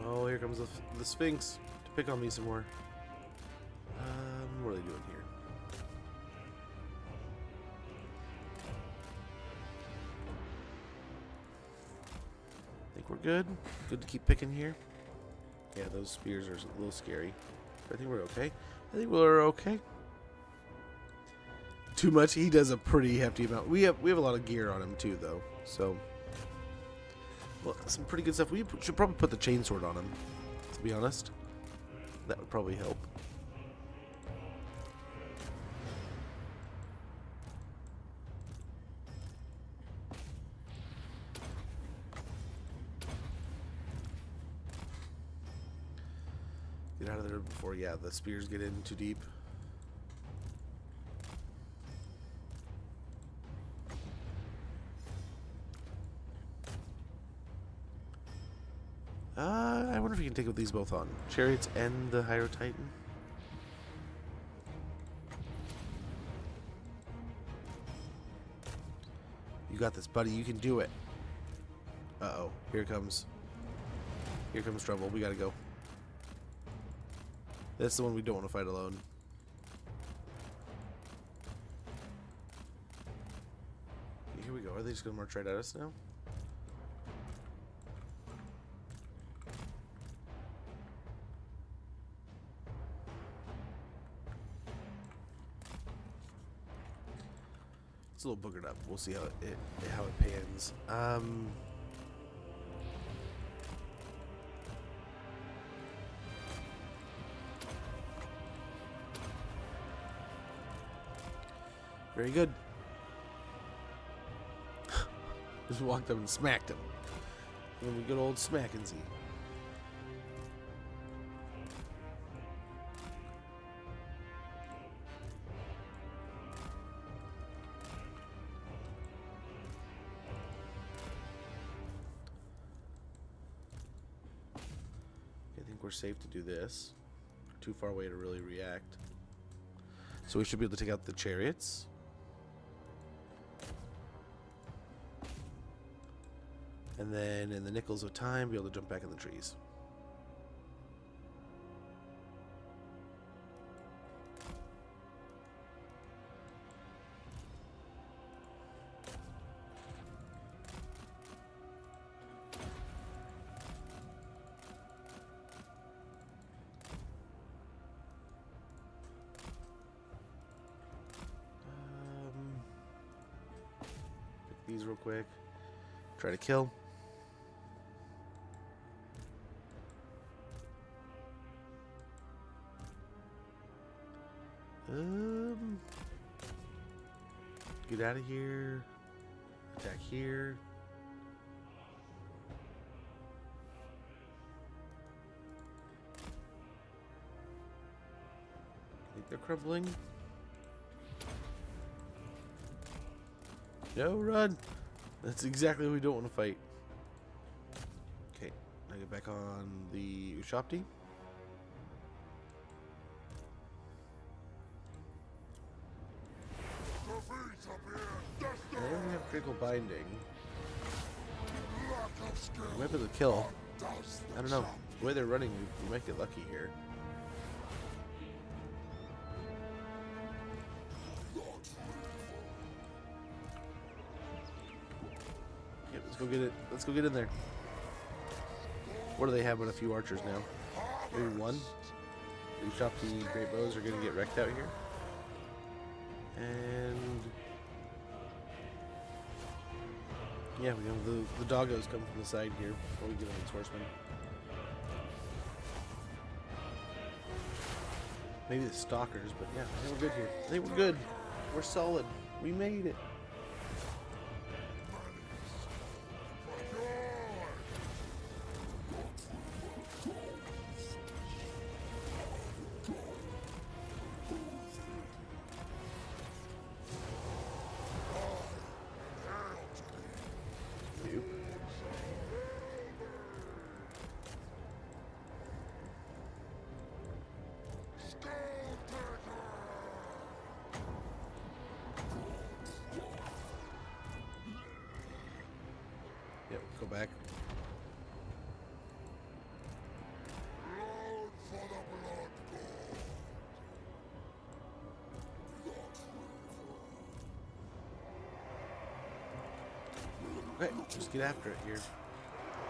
Oh, here comes the Sphinx to pick on me some more. What are they doing here? Think we're good? Good to keep picking here? Yeah, those spears are a little scary. But I think we're okay. I think we're okay. Too much? He does a pretty hefty amount. We have a lot of gear on him too, though. So, well, some pretty good stuff. We should probably put the chainsword on him, to be honest. That would probably help. Get out of there before, yeah, the spears get in too deep. I wonder if you can take these both on. Chariots and the Hydro Titan. You got this, buddy. You can do it. Uh-oh. Here it comes. Here comes trouble. We gotta go. That's the one we don't want to fight alone. Here we go. Are they just gonna march right at us now? It's a little boogered up. We'll see how it pans. Very good. Just walked up and smacked him. And we good old smack and see. I think we're safe to do this. Too far away to really react. So we should be able to take out the chariots. And then in the nickels of time, be able to jump back in the trees. Pick these real quick. Try to kill. Get out of here. Attack here. I think they're crumbling. No, run! That's exactly what we don't want to fight. Okay, I get back on the Ushapti. I don't have critical binding. We might be able to kill. I don't know. The way they're running, we might get lucky here. Yep, let's go get it. Let's go get in there. What do they have but a few archers now? Maybe one? The Ushapti great bows are going to get wrecked out here. And yeah, we have the doggos come from the side here before we get on these horsemen. Maybe the stalkers, but yeah, I think we're good here. I think we're good. We're solid. We made it. Yep, go back. Okay, just get after it here.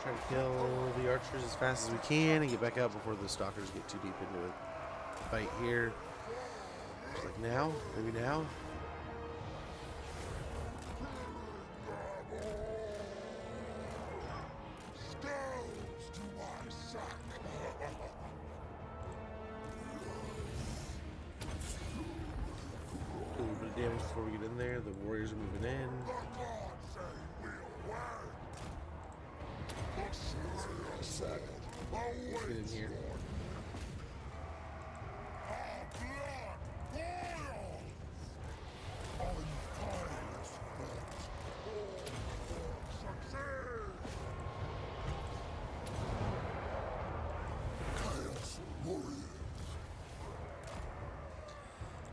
Try to kill the archers as fast as we can and get back out before the stalkers get too deep into a fight here. Just like now, maybe now. A little bit of damage before we get in there. The warriors are moving in. Suck. Let's get in here.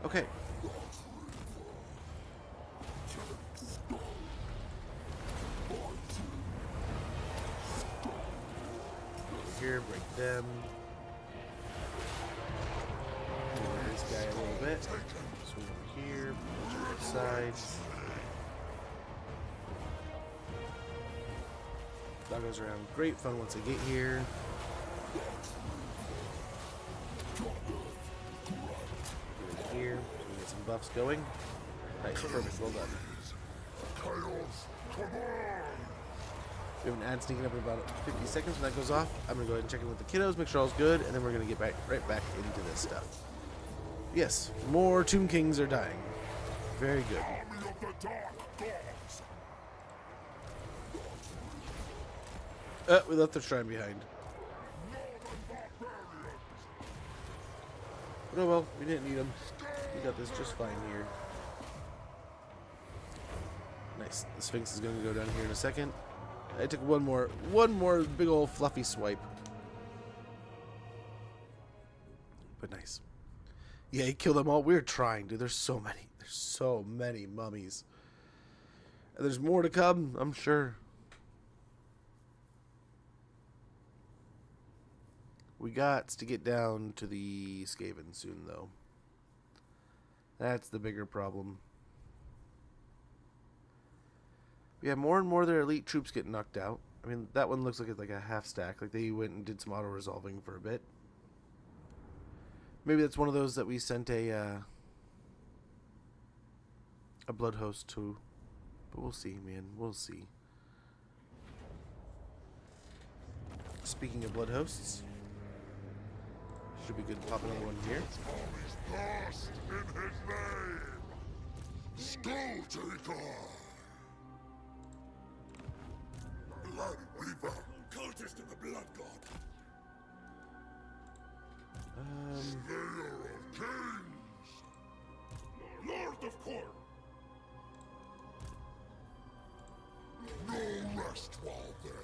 Okay. Here, break them. Move this guy a little bit. Swing over here, push to the side. Doggos are having great fun once they get here. Get in here, so we get some buffs going. Nice, perfect, well done. We have an ad sneaking up in about 50 seconds. When that goes off, I'm going to go ahead and check in with the kiddos, make sure all's good, and then we're going to get right back into this stuff. Yes, more Tomb Kings are dying. Very good. We left the shrine behind. But oh well, we didn't need them. We got this just fine here. Nice. The Sphinx is going to go down here in a second. I took one more big old fluffy swipe. But nice. Yeah, he killed them all. We're trying, dude. There's so many. There's so many mummies. And there's more to come, I'm sure. We got to get down to the Skaven soon, though. That's the bigger problem. Yeah, more and more of their elite troops get knocked out. I mean, that one looks like it's like a half stack. Like they went and did some auto-resolving for a bit. Maybe that's one of those that we sent a blood host to. But we'll see, man. We'll see. Speaking of blood hosts, should be good to pop another one here. Skulltaker! Blood Reaper! Cultist of the Blood God! Slayer of Kings! Lord of Corn! No rest while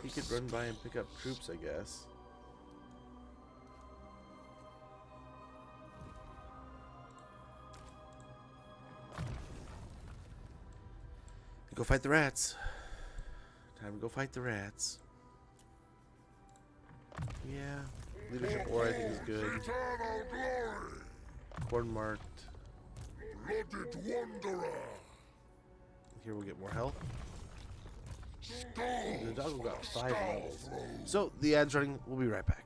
He there's could run by and pick up troops, I guess. Go fight the rats. Time to go fight the rats. Yeah. Leadership ore I think is good. eternal glory. Corn marked. Blooded wanderer. Here we'll get more health. Skull. The dog got 5 Skull levels. throws. So the ad's running. We'll be right back.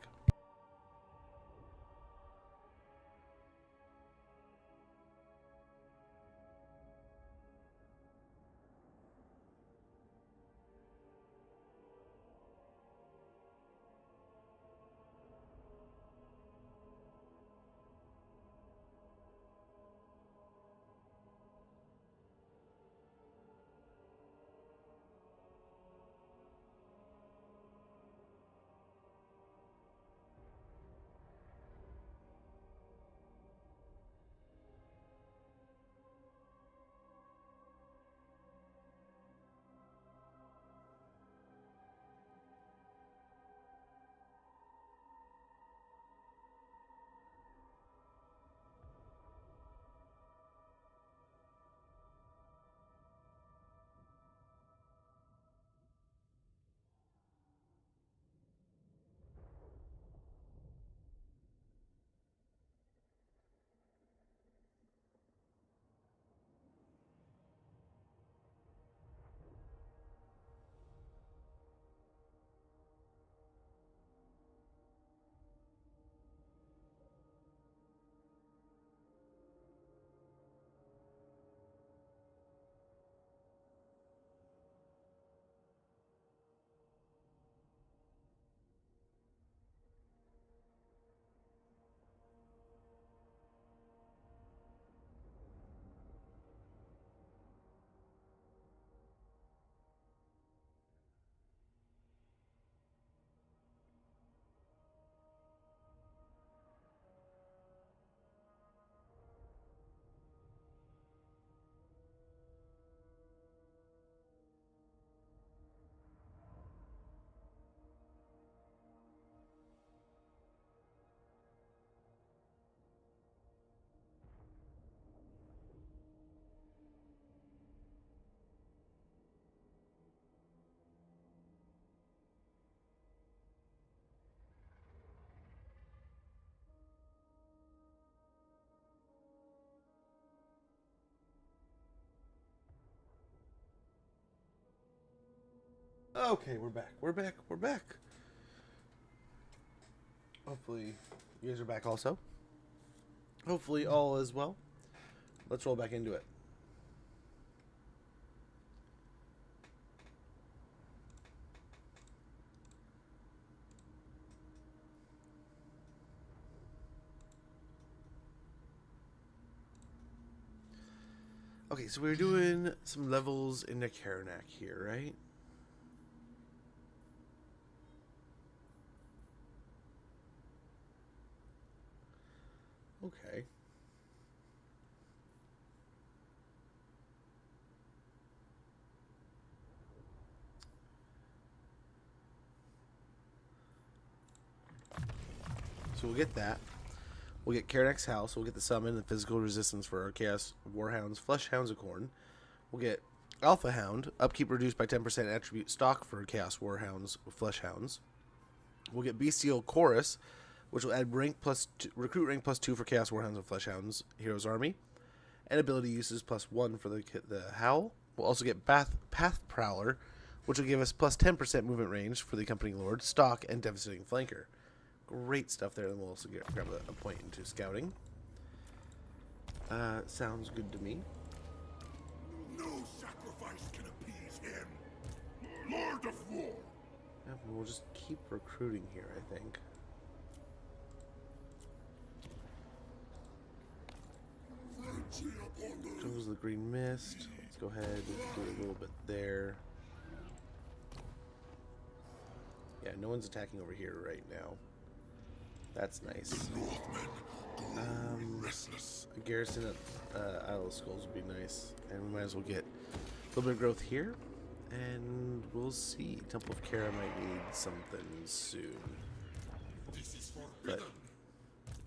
Okay, we're back. We're back. We're back. Hopefully, you guys are back also. Hopefully, all is well. Let's roll back into it. Okay, so we're doing some levels in the Karnak here, right? Okay. So we'll get that. We'll get Karnak's House. We'll get the summon and physical resistance for our Chaos Warhounds, Flesh Hounds of Corn. We'll get Alpha Hound, upkeep reduced by 10% attribute stock for Chaos Warhounds, Flesh Hounds. We'll get Bestial Chorus, which will add recruit rank +2 for Chaos Warhounds and Flesh Hounds Heroes Army, and ability uses +1 for the Howl. We'll also get Path Prowler, which will give us +10% movement range for the Accompanying Lord, stock, and Devastating Flanker. Great stuff there. Then we'll also grab a point into scouting. Sounds good to me. No sacrifice can appease him. Lord of War. Yeah, we'll just keep recruiting here, I think. Jungle's the Green Mist. Let's go ahead and do a little bit there. Yeah, no one's attacking over here right now. That's nice. A garrison at Isle of Skulls would be nice. And we might as well get a little bit of growth here. And we'll see. Temple of Kara might need something soon. But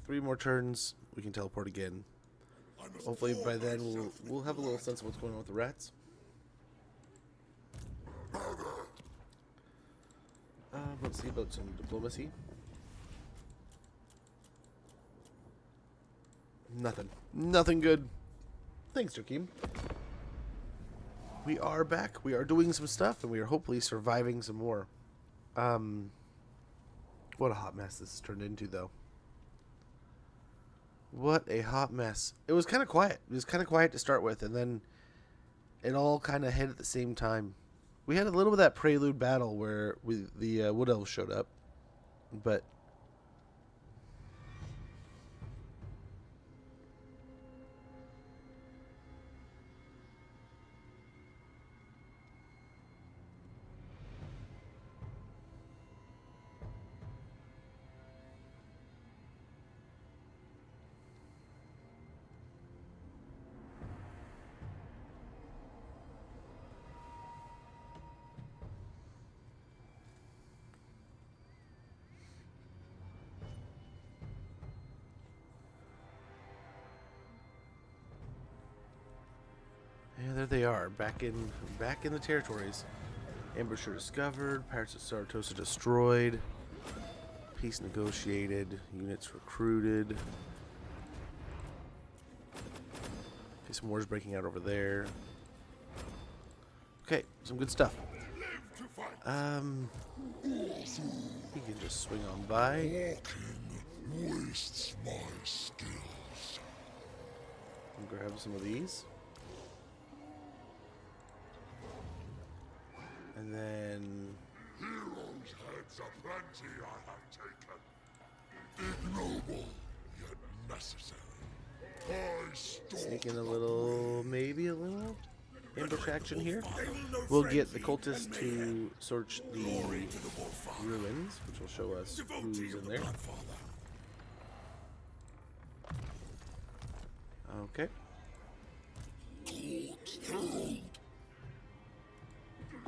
3 more turns, we can teleport again. Hopefully by then we'll have a little sense of what's going on with the rats. Let's see about some diplomacy. Nothing good. Thanks, Joakim. We are back. We are doing some stuff, and we are hopefully surviving some more. What a hot mess this has turned into, though. What a hot mess. It was kind of quiet. It was kind of quiet to start with, and then it all kind of hit at the same time. We had a little bit of that prelude battle where the Wood Elves showed up, but yeah, there they are, back in the territories. Ambusher discovered, Pirates of Saratosa destroyed, peace negotiated, units recruited. Okay, some wars breaking out over there. Okay, some good stuff. He can just swing on by. Walking wastes my skills. And grab some of these. And then Heroes' heads aplenty I have taken. Ignoble, yet necessary. I stalk sneak in a little, maybe a little ambush action here. We'll get the cultists to search the ruins, which will show us who's in there. Okay.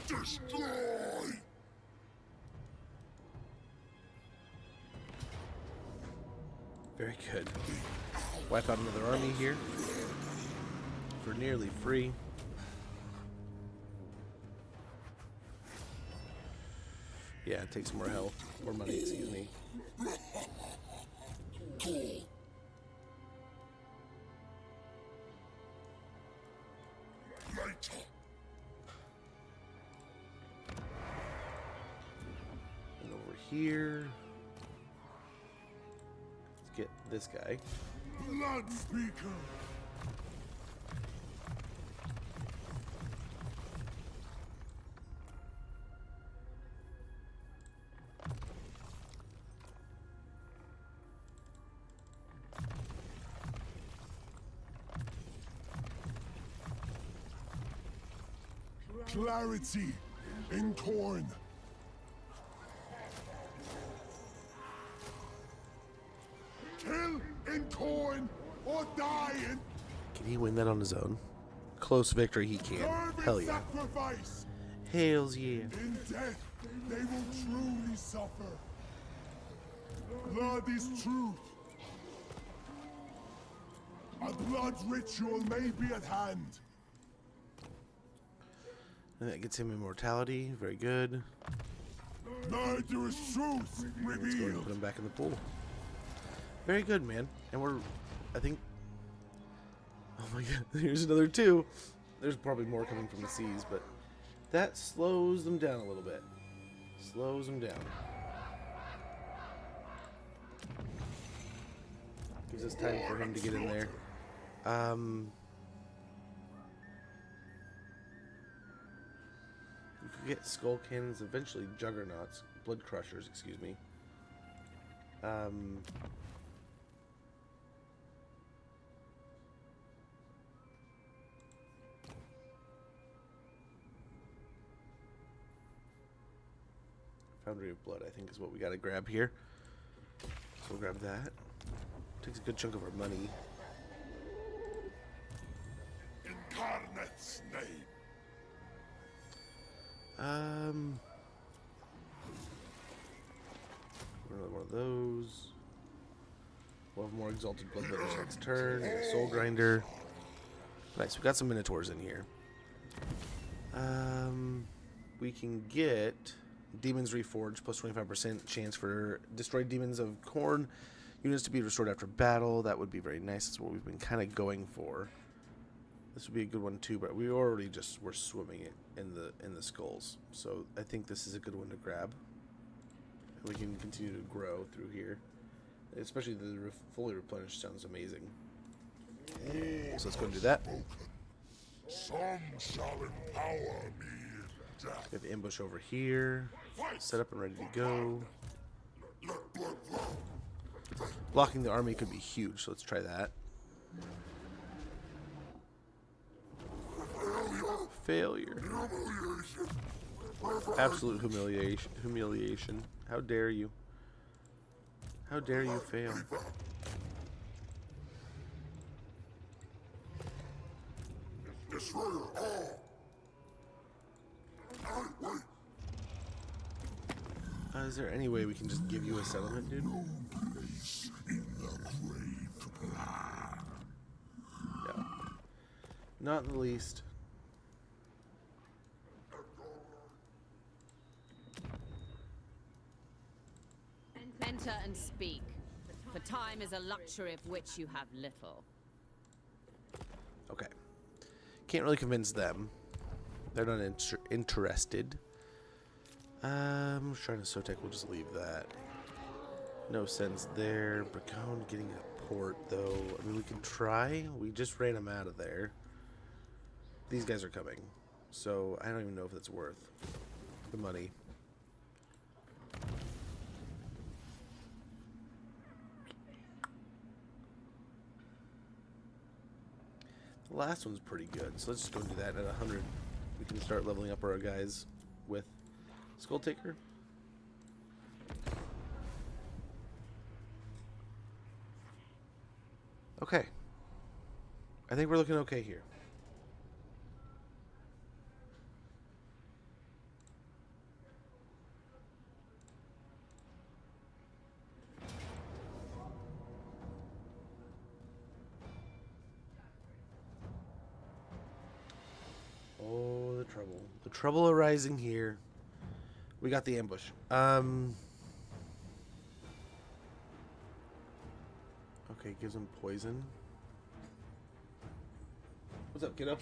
destroy. Very good. Wipe out another army here for nearly free. Yeah, take some more health. More money, excuse me. Later. And over here, let's get this guy. Blood speaker. Clarity in corn. Kill in corn or die in Can he win that on his own? Close victory, he can. fervent Hell yeah. sacrifice. Hails yeah. In death, they will truly suffer. Blood is truth. A blood ritual may be at hand. And that gets him immortality. Very good. Murderous truth Let's go ahead and revealed. put him back in the pool. Very good, man. And we're, I think, oh my god, here's another 2. There's probably more coming from the seas, but that slows them down a little bit. Slows them down. Gives us time for him to get in there. We could get skull cannons, eventually juggernauts, blood crushers, excuse me. Foundry of Blood, I think, is what we got to grab here. So we'll grab that. Takes a good chunk of our money. Incarnate's name. Another one of those. We'll have more Exalted Bloodletters next turn. Soul Grinder. Nice, we got some Minotaurs in here. We can get Demons Reforged, plus 25% chance for destroyed demons of Khorne units to be restored after battle. That would be very nice. That's what we've been kind of going for. This would be a good one too, but we already just were swimming it in the skulls. So I think this is a good one to grab. We can continue to grow through here. Especially the fully replenished sounds amazing. So let's go and do that. Some shall empower me in death. We have ambush over here. Set up and ready to go. Let blood flow. Blocking the army could be huge, so let's try that. Failure. Absolute humiliation. How dare you? How dare you fail? Destroyer all. Wait. Is there any way we can just give you a settlement, dude? Place in the great plan. No. Not in the least. Enter and speak, for time is a luxury of which you have little. Okay. Can't really convince them. They're not interested. Shrine of Sotek, we'll just leave that. No sense there. Bracone getting a port, though. I mean, we can try. We just ran them out of there. These guys are coming. So, I don't even know if it's worth the money. The last one's pretty good, so let's just go and do that. At 100, we can start leveling up our guys with Skulltaker. Okay. I think we're looking okay here. Oh, the trouble. The trouble arising here. We got the ambush. Okay, gives him poison. What's up, kiddo?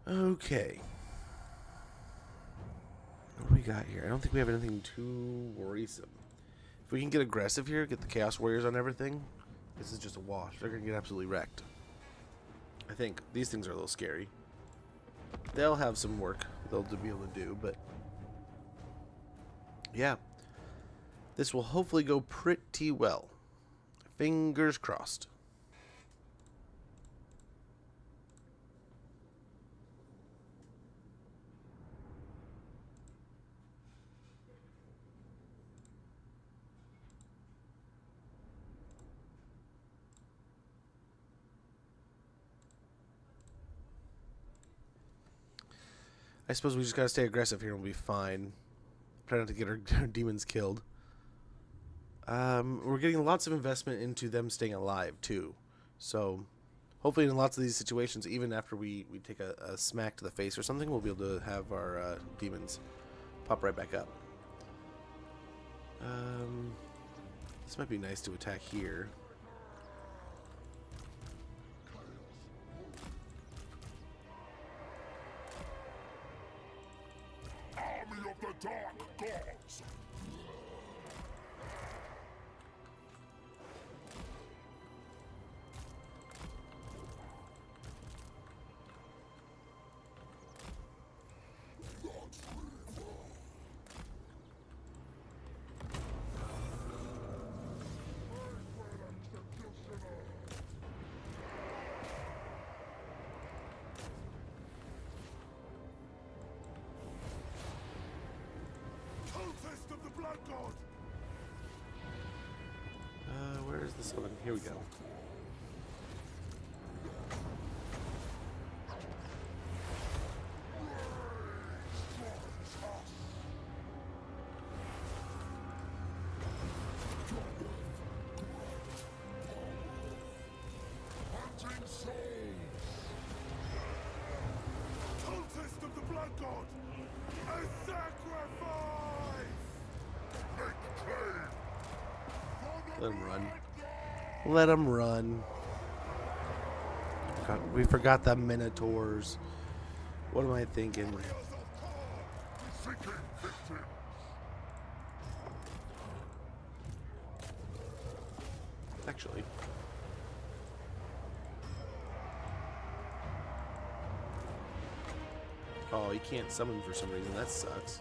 Okay. What do we got here? I don't think we have anything too worrisome. If we can get aggressive here, get the Chaos Warriors on everything, this is just a wash. They're going to get absolutely wrecked. I think these things are a little scary. They'll have some work they'll be able to do, but yeah. This will hopefully go pretty well. Fingers crossed. I suppose we just gotta stay aggressive here and we'll be fine. Try not to get our demons killed. We're getting lots of investment into them staying alive, too. So, hopefully in lots of these situations, even after we take a smack to the face or something, we'll be able to have our demons pop right back up. This might be nice to attack here. Army of the Dark Gods. this one. Here we go. Hunting souls! Cultist of the Blood God! A sacrifice! Make claim! Let him run. Let him run. God, we forgot the Minotaurs. What am I thinking? Seeking victims! Actually. Oh, he can't summon for some reason. That sucks.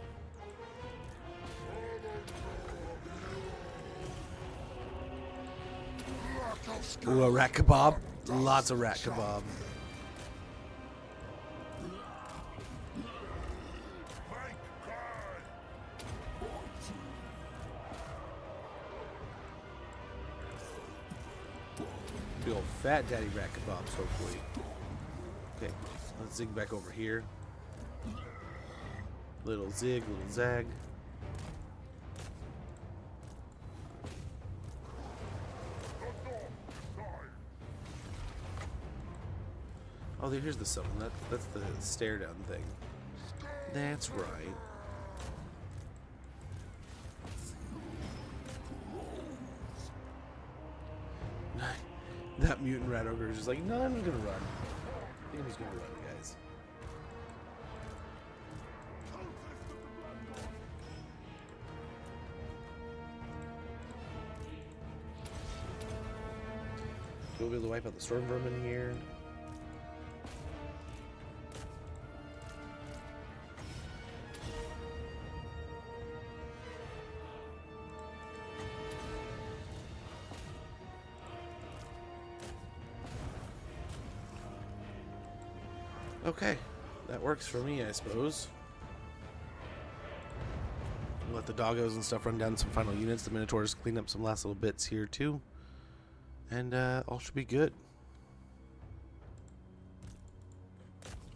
Ooh, a rat kebab. Lots of rat kebab. Big old fat daddy rat kebabs, hopefully. Okay, let's zig back over here. Little zig, little zag. Oh, here's the summon. That's the stare down thing. That's right. That mutant rat ogre is just like, no, I'm gonna run. I think he's gonna run, guys. We'll be able to wipe out the storm vermin here. Okay, that works for me, I suppose. We'll let the doggos and stuff run down some final units. The Minotaurs clean up some last little bits here too. And all should be good.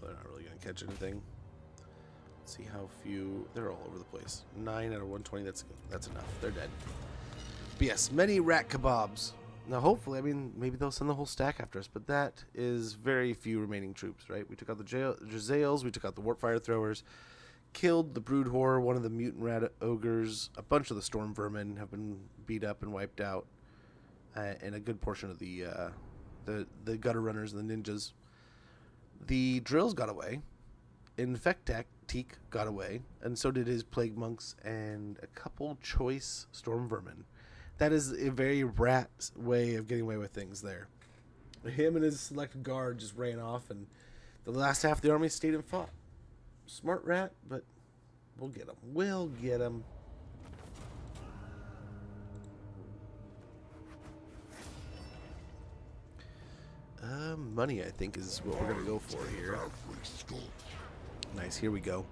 They're not really going to catch anything. Let's see how few. They're all over the place. 9 out of 120, that's enough. They're dead. But yes, many rat kebabs. Now, hopefully, I mean, maybe they'll send the whole stack after us, but that is very few remaining troops, right? We took out the Jezzails, we took out the Warpfire Throwers, killed the Brood Horror, one of the Mutant Rat Ogres, a bunch of the Storm Vermin have been beat up and wiped out, and a good portion of the Gutter Runners and the Ninjas. The Drills got away, Infecteek got away, and so did his Plague Monks and a couple choice Storm Vermin. That is a very rat way of getting away with things there. Him and his select guard just ran off, and the last half of the army stayed and fought. Smart rat, but we'll get him. We'll get him. Money, I think, is what we're going to go for here. Nice, here we go.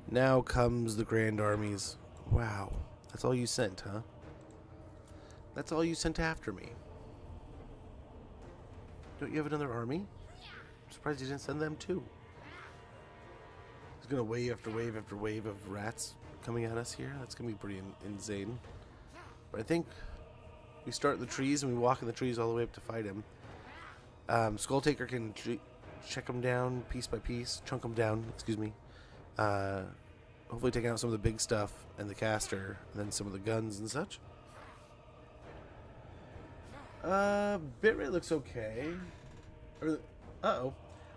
Now comes the Grand Armies. Wow, that's all you sent, huh? That's all you sent after me. Don't you have another army? I'm surprised you didn't send them too. It's gonna wave after wave after wave of rats coming at us here. That's gonna be pretty insane. But I think we start in the trees and we walk in the trees all the way up to fight him. Skulltaker can check him down piece by piece, chunk him down, excuse me. Hopefully taking out some of the big stuff and the caster, and then some of the guns and such. Bitrate looks okay. Uh-oh.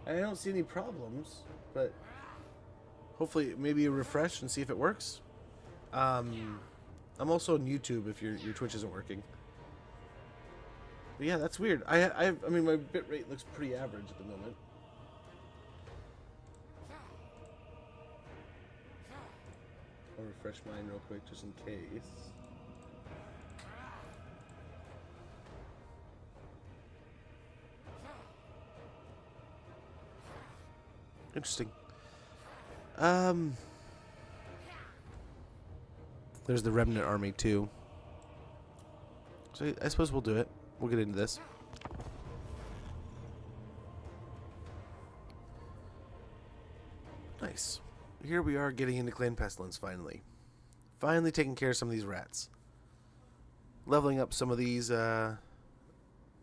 I don't see any problems, but hopefully maybe a refresh and see if it works. I'm also on YouTube if your Twitch isn't working. But yeah, that's weird. I mean, my bitrate looks pretty average at the moment. I'll refresh mine real quick just in case. Interesting. There's the remnant army too. So I suppose we'll do it. We'll get into this. Nice. Here we are getting into Clan Pestilence finally. Finally taking care of some of these rats. Leveling up some of these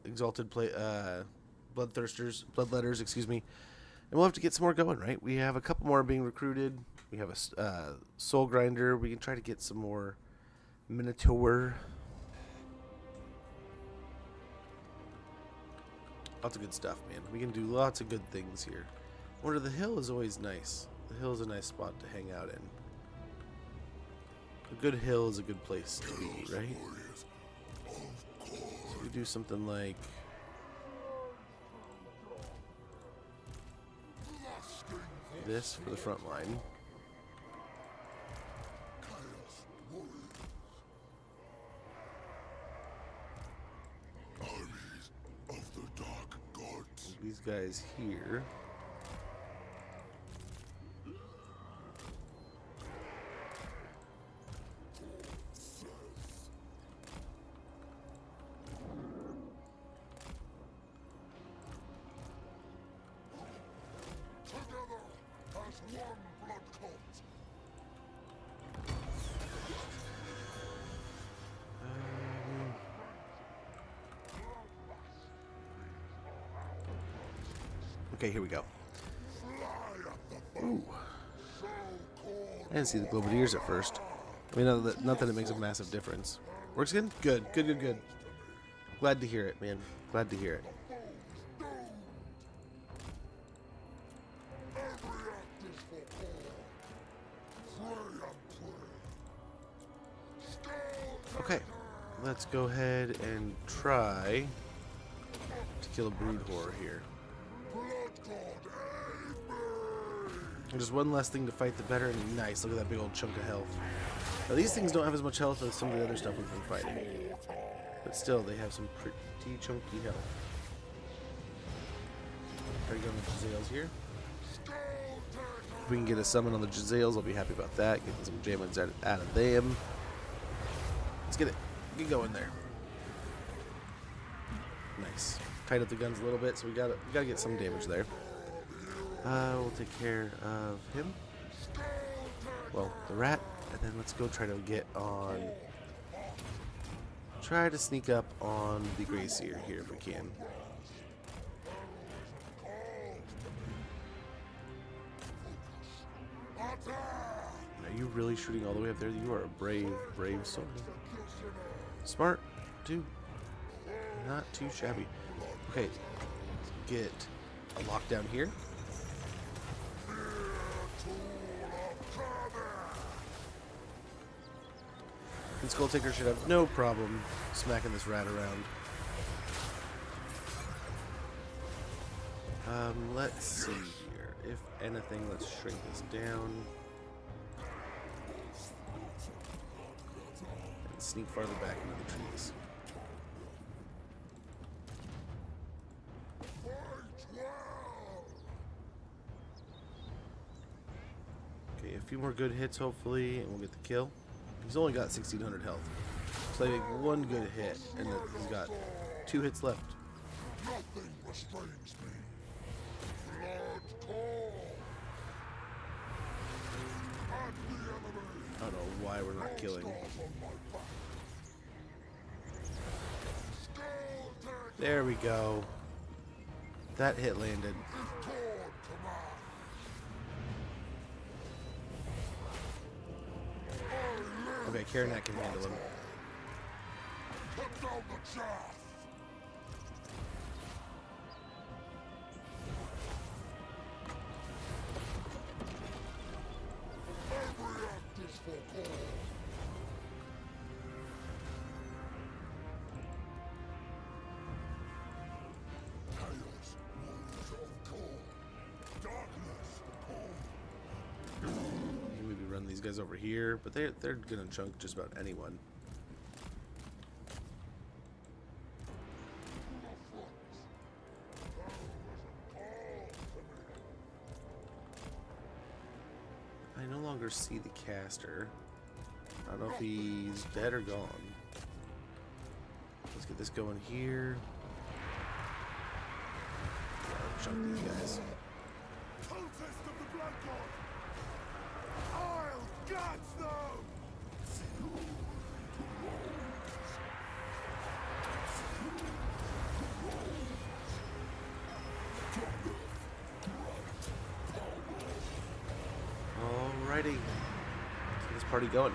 exalted bloodletters, excuse me. And we'll have to get some more going, right? We have a couple more being recruited. We have a soul grinder. We can try to get some more Minotaur. Lots of good stuff, man. We can do lots of good things here. Wonder, the hill is always nice. The hill is a nice spot to hang out in. A good hill is a good place to be, right? So we do something like this for the front line. Armies of the dark gods. These guys here. Together as one blood cult. Okay, here we go. Fly at the Ooh. so cold. I didn't see the Globadeers at first. I mean, not that it makes a massive difference. Works good? Good, good, good, good. Glad to hear it, man. Glad to hear it. Every act is for all. Pray and pray. Okay, let's go ahead and try to kill a brood horror here. Blood god, aid me. And just one less thing to fight, the better. And nice, look at that big old chunk of health. Now, these things don't have as much health as some of the other stuff we've been fighting, but still, they have some pretty chunky health. Are you going to Jazales here? If we can get a summon on the Jazales, I'll be happy about that. Getting some damage out of them. Let's get it. Get going there. Nice. Tied up the guns a little bit, so we gotta get some damage there. We'll take care of him. Well, the rat, and then let's go try to get on. Try to sneak up on the Gracier here if we can. Are you really shooting all the way up there? You are a brave, brave soul. Smart, too. Not too shabby. Okay, get a lockdown here. And Skulltaker should have no problem smacking this rat around. Let's see here. If anything, let's shrink this down. And sneak farther back into the trees. Okay, a few more good hits hopefully, and we'll get the kill. He's only got 1,600 health. So I make one good hit, and then he's got 2 hits left. Nothing restrains me. Blood call. At the enemy. I don't know why we're not killing. On my back. Skulltaker There we go. That hit landed. is torn to man. Okay, Karanak can handle him. Cut down the chaff. Every act is for cause. Chaos, wolves of cold. Darkness, cold. Maybe run these guys over here, but they're gonna chunk just about anyone. I no longer see the caster. I don't know if he's dead or gone. Let's get Get this going here. Chunk these guys. Cultist of the Blood God! I'll catch them! Alrighty. Let's get this party going.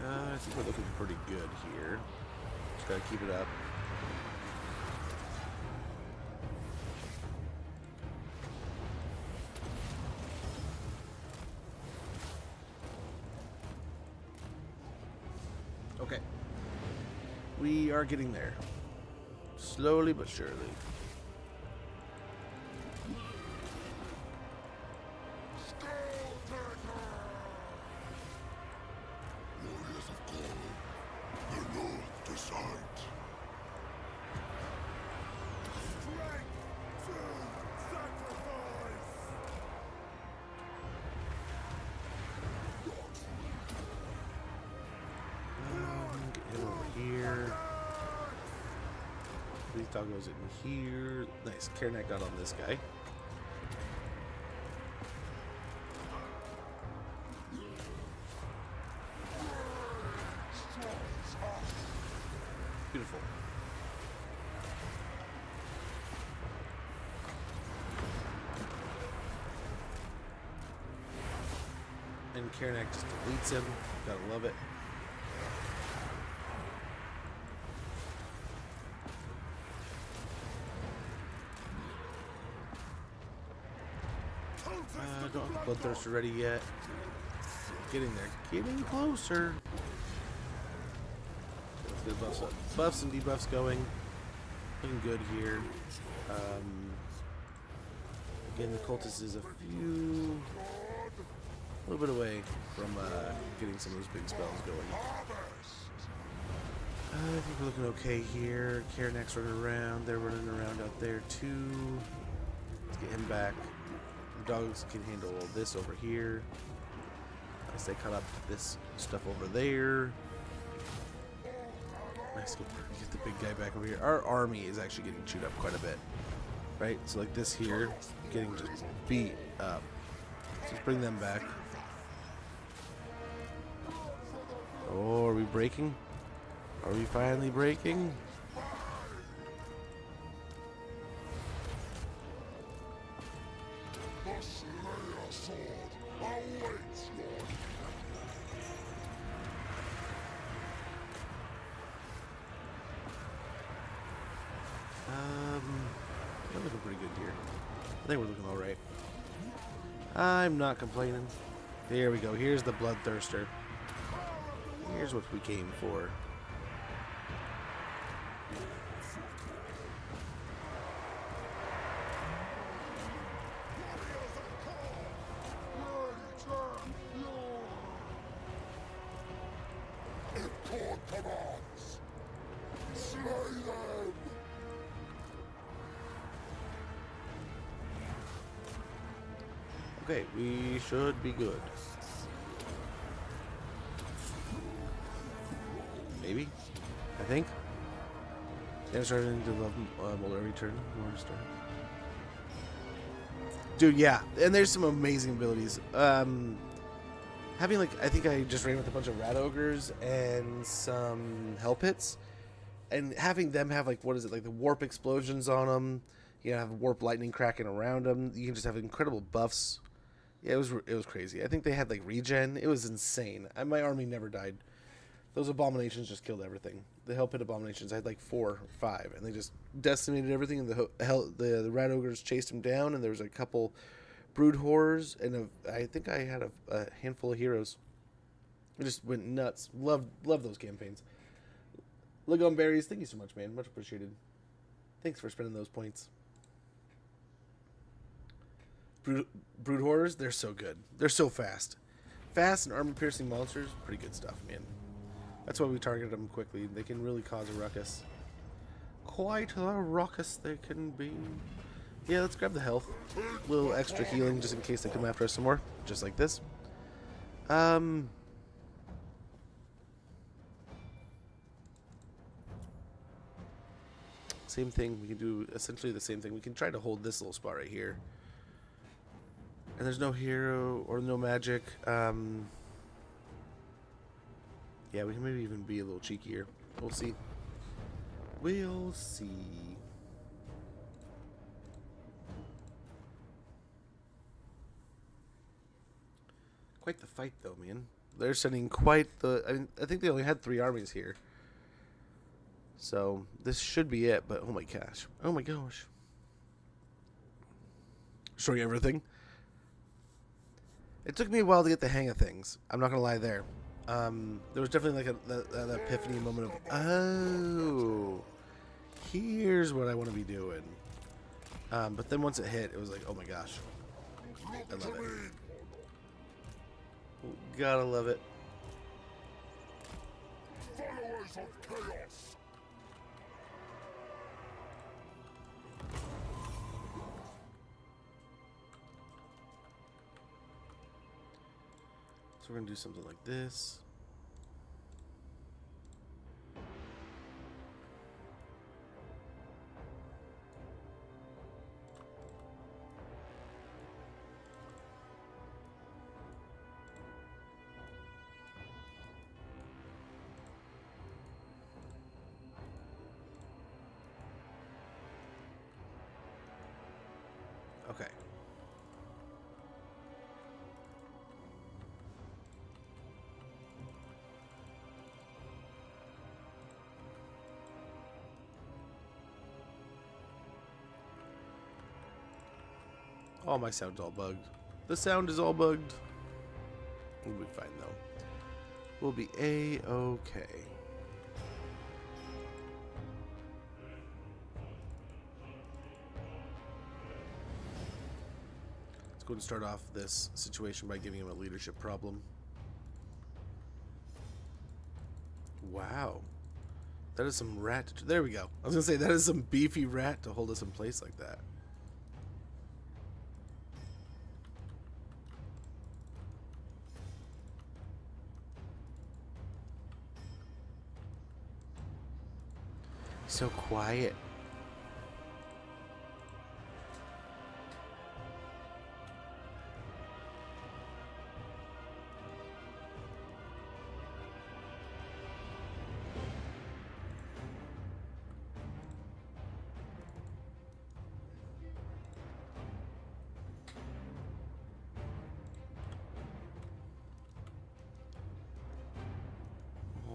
I think we're looking pretty good here. Just gotta keep it up. Okay. We are getting there. Slowly but surely. Warriors of glory, the Lord decides. Strength to sacrifice! Get him over here. These doggos in here. Nice. Karanak got on this guy. Beautiful. And Karanak just deletes him. Gotta love it. Don't have the Bloodthirster ready yet. Getting there. Getting closer. Let's get buffs up. Buffs and debuffs going. Looking good here. Again, the cultist is a little bit away from getting some of those big spells going. I think we're looking okay here. Karanak's running around. They're running around out there too. Let's get him back. The dogs can handle all this over here. Nice, they cut up this stuff over there. Nice, get the big guy back over here. Our army is actually getting chewed up quite a bit. Right? So like this here, getting just beat up. So let's bring them back. Oh, are we breaking? Are we finally breaking? The Slayer sword awaits, Lord. We're looking pretty good here. I think we're looking all right. I'm not complaining. There we go. Here's the Bloodthirster. Here's what we came for. If God commands, slay them! Okay, we should be good. Maybe? I think? Yeah, starting to love Mulder every turn. More start. Dude, yeah. And there's some amazing abilities. Having, like, I think I just ran with a bunch of rat ogres and some hell pits. And having them have, like, what is it? Like, the warp explosions on them. You know, have warp lightning cracking around them. You can just have incredible buffs. Yeah, it was crazy. I think they had, like, regen. It was insane. My army never died. Those abominations just killed everything. The hell pit abominations, I had like 4 or 5, and they just decimated everything. And the rat ogres chased them down, and there was a couple brood horrors, and I think I had a handful of heroes. It just went nuts. Love those campaigns. Legon Berries, thank you so much, man. Much appreciated. Thanks for spending those points. Brood horrors, they're so good. They're so fast. Fast and armor-piercing monsters, pretty good stuff, man. That's why we targeted them quickly. They can really cause a ruckus. Quite a ruckus they can be. Yeah, let's grab the health. A little extra healing just in case they come after us some more. Just like this. Same thing. We can do essentially the same thing. We can try to hold this little spot right here. And there's no hero or no magic. Yeah, we can maybe even be a little cheekier. We'll see. We'll see. Quite the fight, though, man. They're sending quite the... I mean, I think they only had 3 armies here. So, this should be it, but oh my gosh. Oh my gosh. Showing everything. It took me a while to get the hang of things. I'm not going to lie there. There was definitely like an epiphany moment of, oh, here's what I want to be doing. But then once it hit, it was like, oh my gosh. I love it. Gotta love it. Followers of chaos. So we're going to do something like this. Okay. Oh, my sound's all bugged. The sound is all bugged. We'll be fine, though. We'll be A-okay. Let's go and start off this situation by giving him a leadership problem. Wow. That is some rat. There we go. I was going to say, that is some beefy rat to hold us in place like that. So quiet.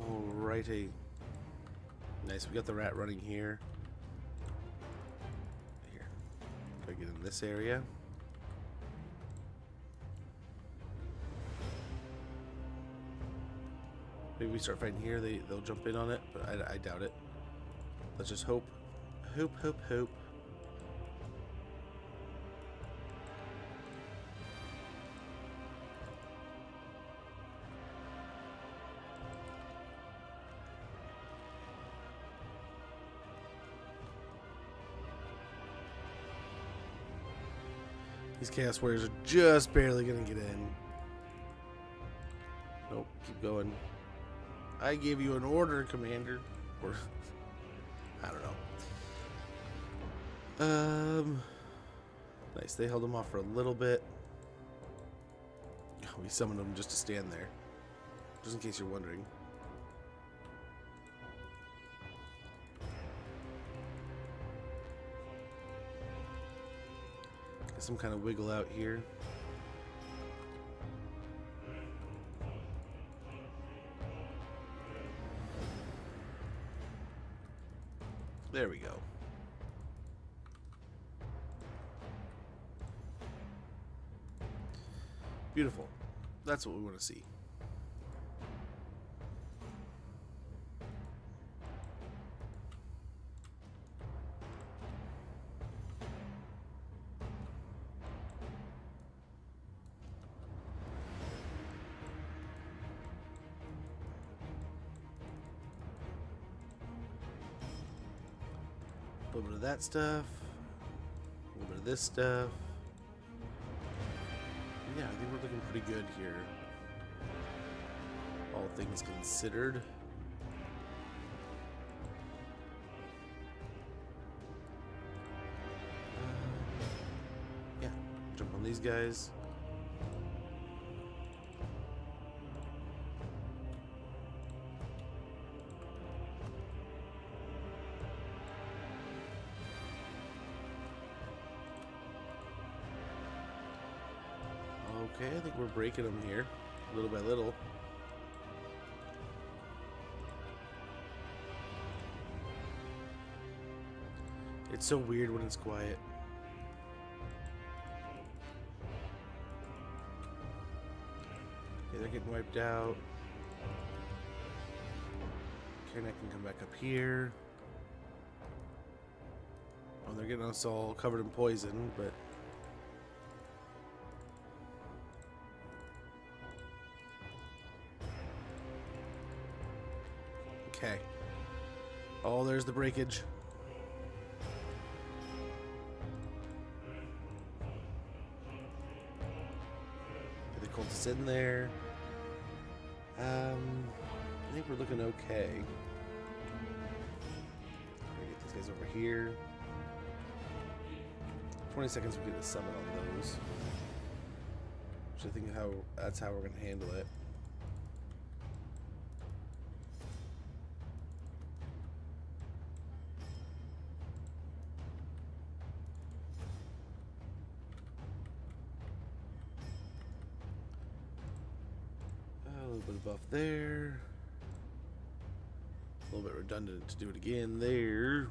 Alrighty. Nice, we got the rat running here. Here. Gotta get in this area. Maybe we start fighting here, they'll jump in on it, but I doubt it. Let's just hope. Hope, hope, hope. These Chaos Warriors are just barely gonna get in. Nope, keep going. I gave you an order, Commander. Or I don't know. Nice. They held them off for a little bit. We summoned them just to stand there, just in case you're wondering. Get some kind of wiggle out here. There we go. Beautiful. That's what we want to see. A little bit of that stuff. A little bit of this stuff. Yeah, I think we're looking pretty good here. All things considered. Yeah, jump on these guys. Okay, I think we're breaking them here, little by little. It's so weird when it's quiet. Okay, they're getting wiped out. Okay, I can come back up here. Oh, they're getting us all covered in poison, but... Okay. Oh, there's the breakage. Get the cultists in there. I think we're looking okay. Get these guys over here. 20 seconds we get a summon on those. Which I think that's how we're gonna handle it. A little bit of buff there. A little bit redundant to do it again there.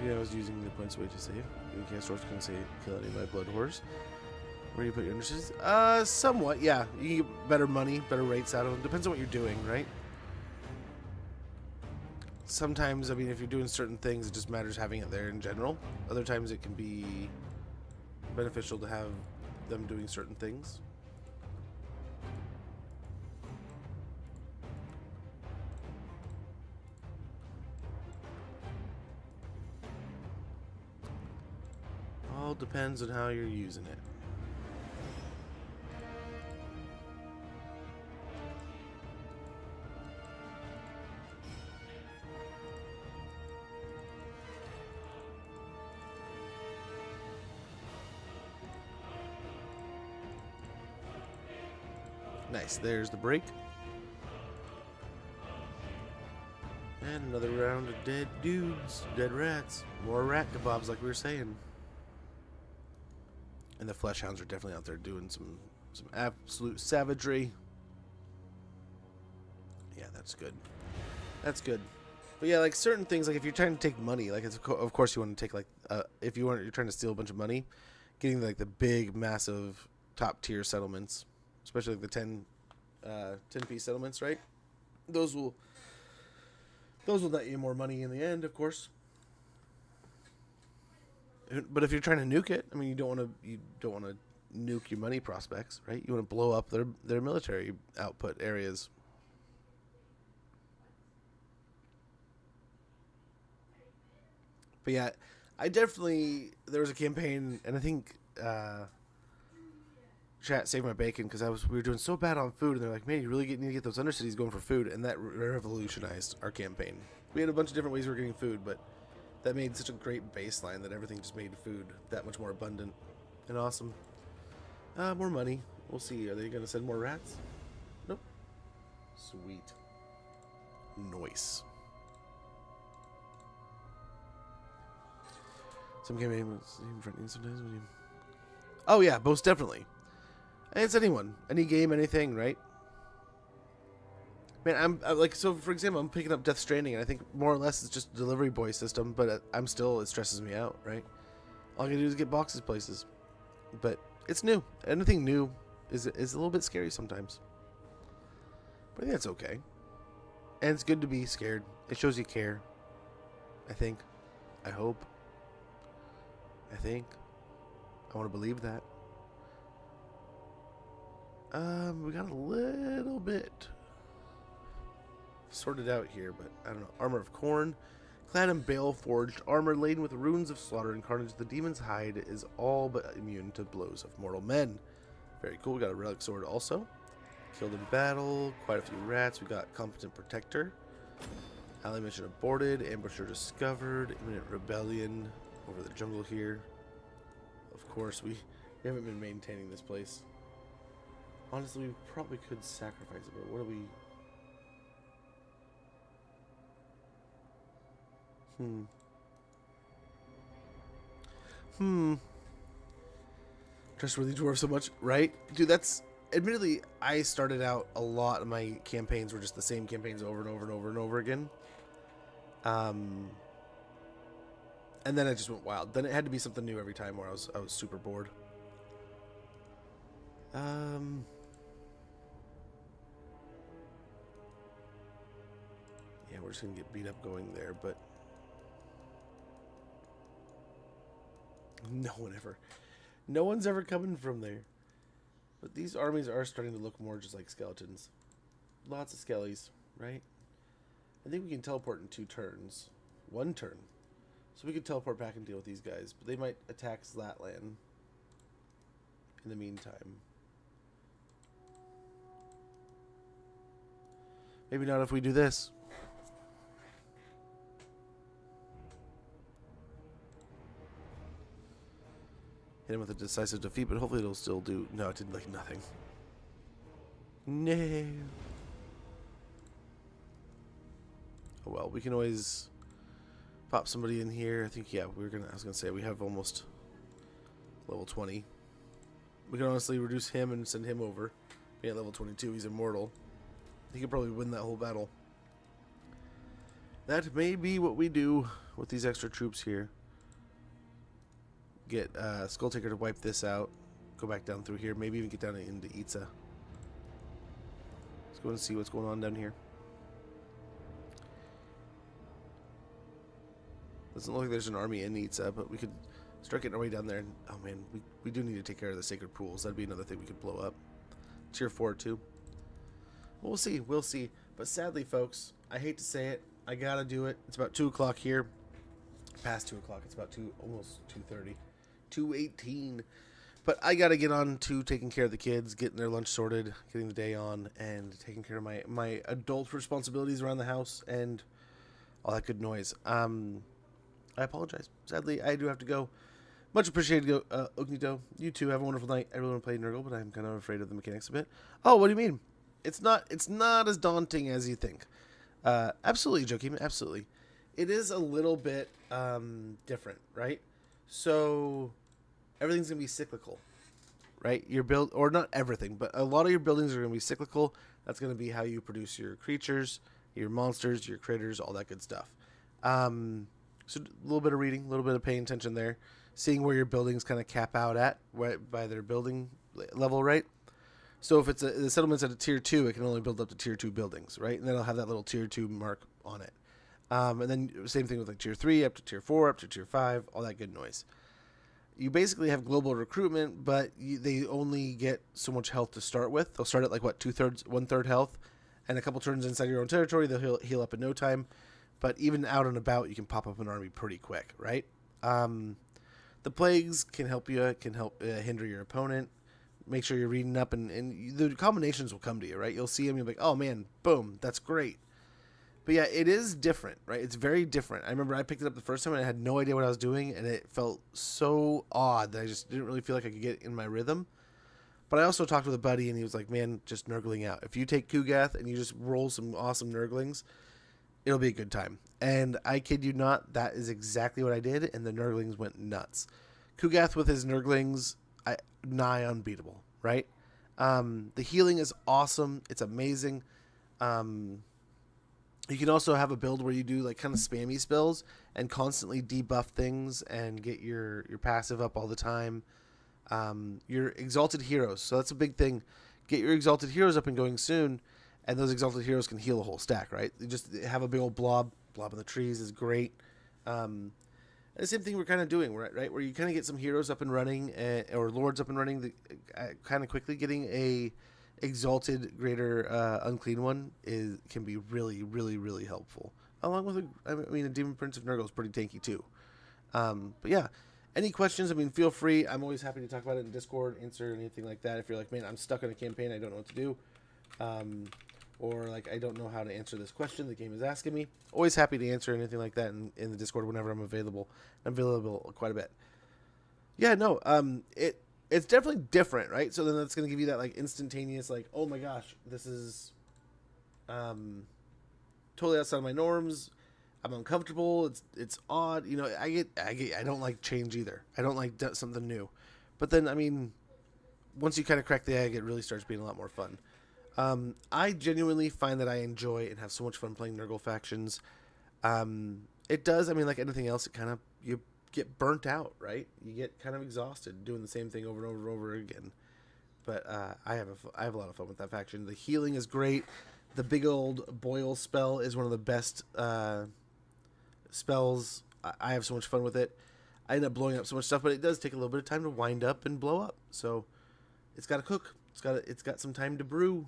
Yeah, I was using the points way to save. You can't source can say kill any of my blood horse. Where do you put your industries? Somewhat, yeah. You can get better money, better rates out of them. Depends on what you're doing, right? Sometimes, I mean, if you're doing certain things, it just matters having it there in general. Other times it can be beneficial to have them doing certain things. All depends on how you're using it. Nice, there's the break. And another round of dead dudes, dead rats. More rat kebabs like we were saying. And the flesh hounds are definitely out there doing some absolute savagery. Yeah, that's good. That's good. But yeah, like certain things, like if you're trying to take money, like of course you want to take like if you're trying to steal a bunch of money, getting like the big, massive, top tier settlements, especially like the 10-piece settlements, right? Those will net you more money in the end, of course. But if you're trying to nuke it, I mean, you don't want to nuke your money prospects, right? You want to blow up their military output areas. But yeah, there was a campaign, and I think chat saved my bacon because we were doing so bad on food, and they're like, man, you really need to get those undercities going for food, and that revolutionized our campaign. We had a bunch of different ways we were getting food, but that made such a great baseline that everything just made food that much more abundant and awesome. More money. We'll see. Are they going to send more rats? Nope. Sweet. Nice. Some game sometimes when you... Oh yeah, most definitely. And it's anyone. Any game, anything, right? Man, I'm like, so for example, I'm picking up Death Stranding, and I think more or less it's just a delivery boy system, but it stresses me out, right? All I can do is get boxes places. But it's new. Anything new is a little bit scary sometimes. But I think that's okay. And it's good to be scared. It shows you care. I think. I hope. I think. I want to believe that. We got a little bit sorted out here, but I don't know. Armor of Corn. Clad in bale-forged armor laden with runes of slaughter and carnage, the demon's hide is all but immune to blows of mortal men. Very cool. We got a relic sword also. Killed in battle. Quite a few rats. We got Competent Protector. Ally mission aborted. Ambusher discovered. Imminent rebellion over the jungle here. Of course, we haven't been maintaining this place. Honestly, we probably could sacrifice it, but what do we... Trustworthy dwarf so much, right? Dude, that's... Admittedly, I started out a lot of my campaigns were just the same campaigns over and over and over and over again. And then it just went wild. Then it had to be something new every time where I was super bored. Yeah, we're just gonna get beat up going there, but no one's ever coming from there. But these armies are starting to look more just like skeletons. Lots of skellies, right? I think we can teleport in 2 turns. 1 turn. So we could teleport back and deal with these guys, but they might attack Zlatland in the meantime. Maybe not if we do this. Hit him with a decisive defeat, but hopefully it'll still do... No, it did like nothing. No. Oh well, we can always pop somebody in here. I think, yeah, I was gonna say we have almost level 20. We can honestly reduce him and send him over. Being at level 22, he's immortal. He could probably win that whole battle. That may be what we do with these extra troops here. Get Skulltaker to wipe this out. Go back down through here. Maybe even get down into Itza. Let's go and see what's going on down here. Doesn't look like there's an army in Itza, but we could start getting our way down there. And, oh man, we do need to take care of the sacred pools. That'd be another thing we could blow up. Tier 4 too. We'll see. We'll see. But sadly, folks, I hate to say it. I gotta do it. It's about 2 o'clock here. Past 2 o'clock. It's about almost 2:30. 2:18. But I gotta get on to taking care of the kids, getting their lunch sorted, getting the day on, and taking care of my adult responsibilities around the house and all that good noise. I apologize. Sadly, I do have to go. Much appreciated, Ognito. You too. Have a wonderful night. I really want to play Nurgle, but I'm kind of afraid of the mechanics a bit. Oh, what do you mean? It's not as daunting as you think. Absolutely, Joakim. Absolutely. It is a little bit different, right? So everything's gonna be cyclical, right? Your build, or not everything, but a lot of your buildings are gonna be cyclical. That's gonna be how you produce your creatures, your monsters, your critters, all that good stuff. So a little bit of reading, a little bit of paying attention there, seeing where your buildings kind of cap out at right by their building level, right? So if it's the settlement's at a tier 2, it can only build up to tier 2 buildings, right? And then it'll have that little tier 2 mark on it. And then same thing with like tier 3 up to tier 4 up to tier 5, all that good noise. You basically have global recruitment, but they only get so much health to start with. They'll start at like what, 2/3, 1/3 health, and a couple turns inside your own territory, they'll heal up in no time. But even out and about, you can pop up an army pretty quick, right? The plagues can help you, hinder your opponent. Make sure you're reading up, and the combinations will come to you, right? You'll see them, you'll be like, oh man, boom, that's great. But yeah, it is different, right? It's very different. I remember I picked it up the first time and I had no idea what I was doing, and it felt so odd that I just didn't really feel like I could get in my rhythm. But I also talked with a buddy, and he was like, man, just nurgling out. If you take Kugath and you just roll some awesome nurglings, it'll be a good time. And I kid you not, that is exactly what I did, and the nurglings went nuts. Kugath with his nurglings, nigh unbeatable, right? The healing is awesome. It's amazing. You can also have a build where you do like kind of spammy spells and constantly debuff things and get your passive up all the time. Your exalted heroes. So that's a big thing. Get your exalted heroes up and going soon, and those exalted heroes can heal a whole stack, right? You just have a big old blob in the trees is great. And the same thing we're kind of doing, right? Where you kind of get some heroes up and running, or lords up and running, kind of quickly getting a exalted greater unclean one can be really, really, really helpful. Along with a Demon Prince of Nurgle is pretty tanky too. But yeah, any questions? I mean, feel free. I'm always happy to talk about it in Discord, answer anything like that. If you're like, man, I'm stuck on a campaign, I don't know what to do, or like I don't know how to answer this question the game is asking me. Always happy to answer anything like that in the Discord whenever I'm available. I'm available quite a bit. Yeah, no, it's definitely different, right? So then that's gonna give you that like instantaneous, like, oh my gosh, this is totally outside of my norms. I'm uncomfortable. It's odd. You know, I don't like change either. I don't like something new. But then, I mean, once you kind of crack the egg, it really starts being a lot more fun. I genuinely find that I enjoy and have so much fun playing Nurgle factions. It does. I mean, like anything else, you get burnt out, right? You get kind of exhausted doing the same thing over and over and over again. But I have a lot of fun with that faction. The healing is great. The big old boil spell is one of the best spells. I have so much fun with it. I end up blowing up so much stuff, but it does take a little bit of time to wind up and blow up. So it's got to cook. It's got some time to brew.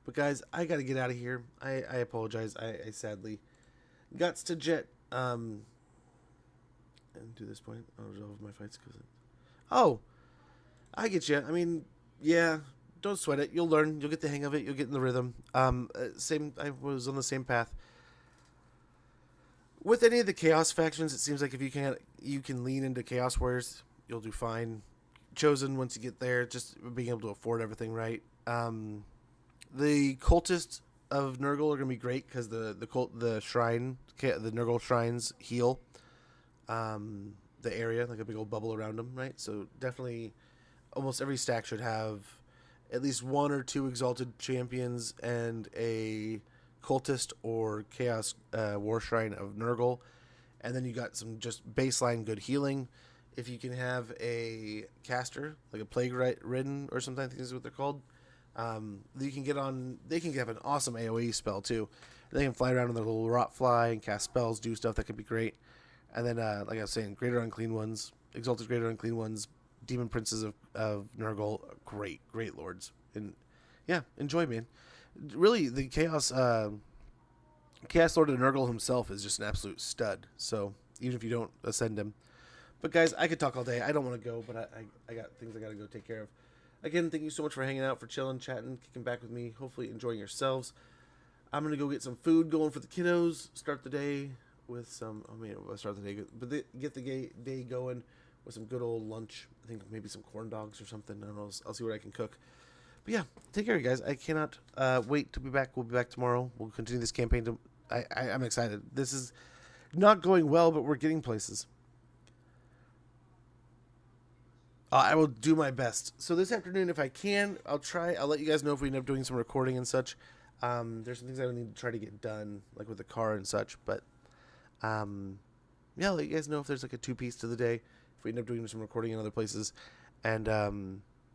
But guys, I got to get out of here. I apologize. I sadly got to jet. And to this point, I'll resolve my fights because. Oh, I get you. I mean, yeah. Don't sweat it. You'll learn. You'll get the hang of it. You'll get in the rhythm. I was on the same path. With any of the Chaos factions, it seems like if you can lean into Chaos Warriors, you'll do fine. Chosen, once you get there, just being able to afford everything right. The cultists of Nurgle are going to be great because the Nurgle shrines heal the area, like a big old bubble around them, right? So definitely, almost every stack should have at least one or two exalted champions and a cultist or chaos war shrine of Nurgle, and then you got some just baseline good healing. If you can have a caster like a plague ridden or something, I think is what they're called, you can get on. They can have an awesome AOE spell too. They can fly around in their little rot fly and cast spells, do stuff that could be great. And then, like I was saying, greater unclean ones, exalted greater unclean ones, demon princes of Nurgle, great lords. And yeah, enjoy, man. Really, the Chaos Lord of Nurgle himself is just an absolute stud. So even if you don't ascend him. But guys, I could talk all day. I don't want to go, but I got things I got to go take care of. Again, thank you so much for hanging out, for chilling, chatting, kicking back with me. Hopefully enjoying yourselves. I'm going to go get some food going for the kiddos. Start the day with some, start the day, but get the day going with some good old lunch. I think maybe some corn dogs or something. I don't know. I'll see what I can cook. But yeah, take care, guys. I cannot wait to be back. We'll be back tomorrow. We'll continue this campaign. I'm excited. This is not going well, but we're getting places. I will do my best. So this afternoon, if I can, I'll try. I'll let you guys know if we end up doing some recording and such. There's some things I need to try to get done, like with the car and such. But yeah, I'll let you guys know if there's like a 2-piece to the day. If we end up doing some recording in other places. And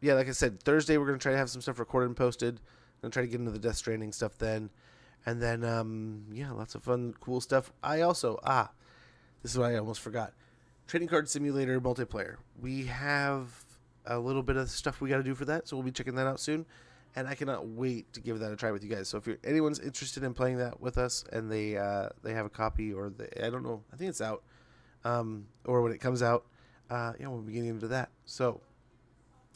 yeah, like I said, Thursday we're going to try to have some stuff recorded and posted. I'm going to try to get into the Death Stranding stuff then. And then, yeah, lots of fun, cool stuff. I also, this is what I almost forgot. Trading Card Simulator multiplayer. We have a little bit of stuff we got to do for that, so we'll be checking that out soon. And I cannot wait to give that a try with you guys. So if anyone's interested in playing that with us, and they have a copy, or I don't know, I think it's out, or when it comes out, yeah, we'll be getting into that. So,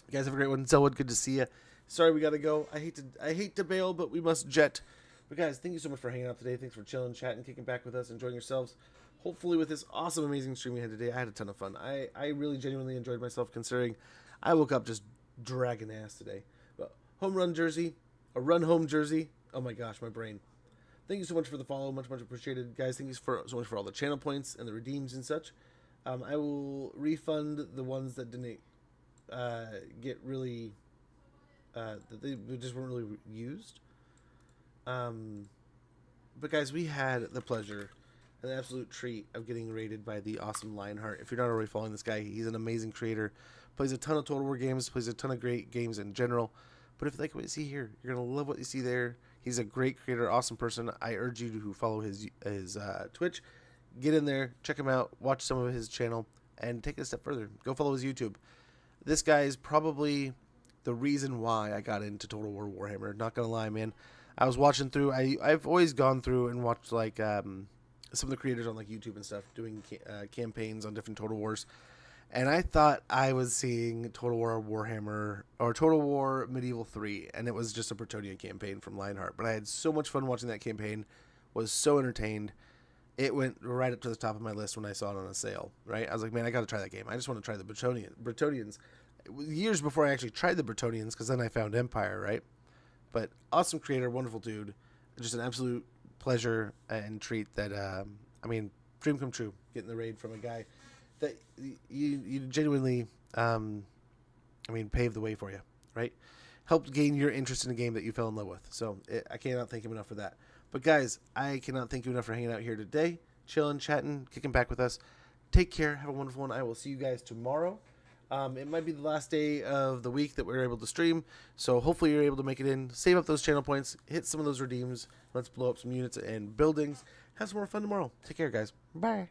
you guys have a great one. Zelwood, good to see you. Sorry we got to go. I hate to bail, but we must jet. But guys, thank you so much for hanging out today. Thanks for chilling, chatting, kicking back with us, enjoying yourselves. Hopefully with this awesome, amazing stream we had today, I had a ton of fun. I really genuinely enjoyed myself, considering I woke up just dragging ass today. But home run jersey, a run home jersey. Oh my gosh, my brain. Thank you so much for the follow. Much appreciated. Guys, thank you so much for all the channel points and the redeems and such. I will refund the ones that didn't get really, that they just weren't really used. But guys, we had the pleasure, an absolute treat of getting rated by the awesome Lionheart. If you're not already following this guy, he's an amazing creator. Plays a ton of Total War games, plays a ton of great games in general. But if you like what you see here, you're going to love what you see there. He's a great creator, awesome person. I urge you to follow his Twitch. Get in there, check him out, watch some of his channel, and take it a step further. Go follow his YouTube. This guy is probably the reason why I got into Total War Warhammer. Not gonna lie, man. I was watching through. I've always gone through and watched like some of the creators on like YouTube and stuff doing campaigns on different Total Wars, and I thought I was seeing Total War Warhammer or Total War Medieval 3, and it was just a Bretonnian campaign from Lionheart. But I had so much fun watching that campaign. Was so entertained. It went right up to the top of my list when I saw it on a sale. Right, I was like, man, I got to try that game. I just want to try the Bretonnians. It was years before I actually tried the Bretonnians, because then I found Empire. Right. But awesome creator, wonderful dude, just an absolute pleasure and treat that, I mean, dream come true, getting the raid from a guy that you genuinely, I mean, paved the way for you, right? Helped gain your interest in a game that you fell in love with. So I cannot thank him enough for that. But guys, I cannot thank you enough for hanging out here today, chilling, chatting, kicking back with us. Take care. Have a wonderful one. I will see you guys tomorrow. It might be the last day of the week that we're able to stream, so hopefully you're able to make it in, save up those channel points, hit some of those redeems, let's blow up some units and buildings, have some more fun tomorrow. Take care, guys. Bye.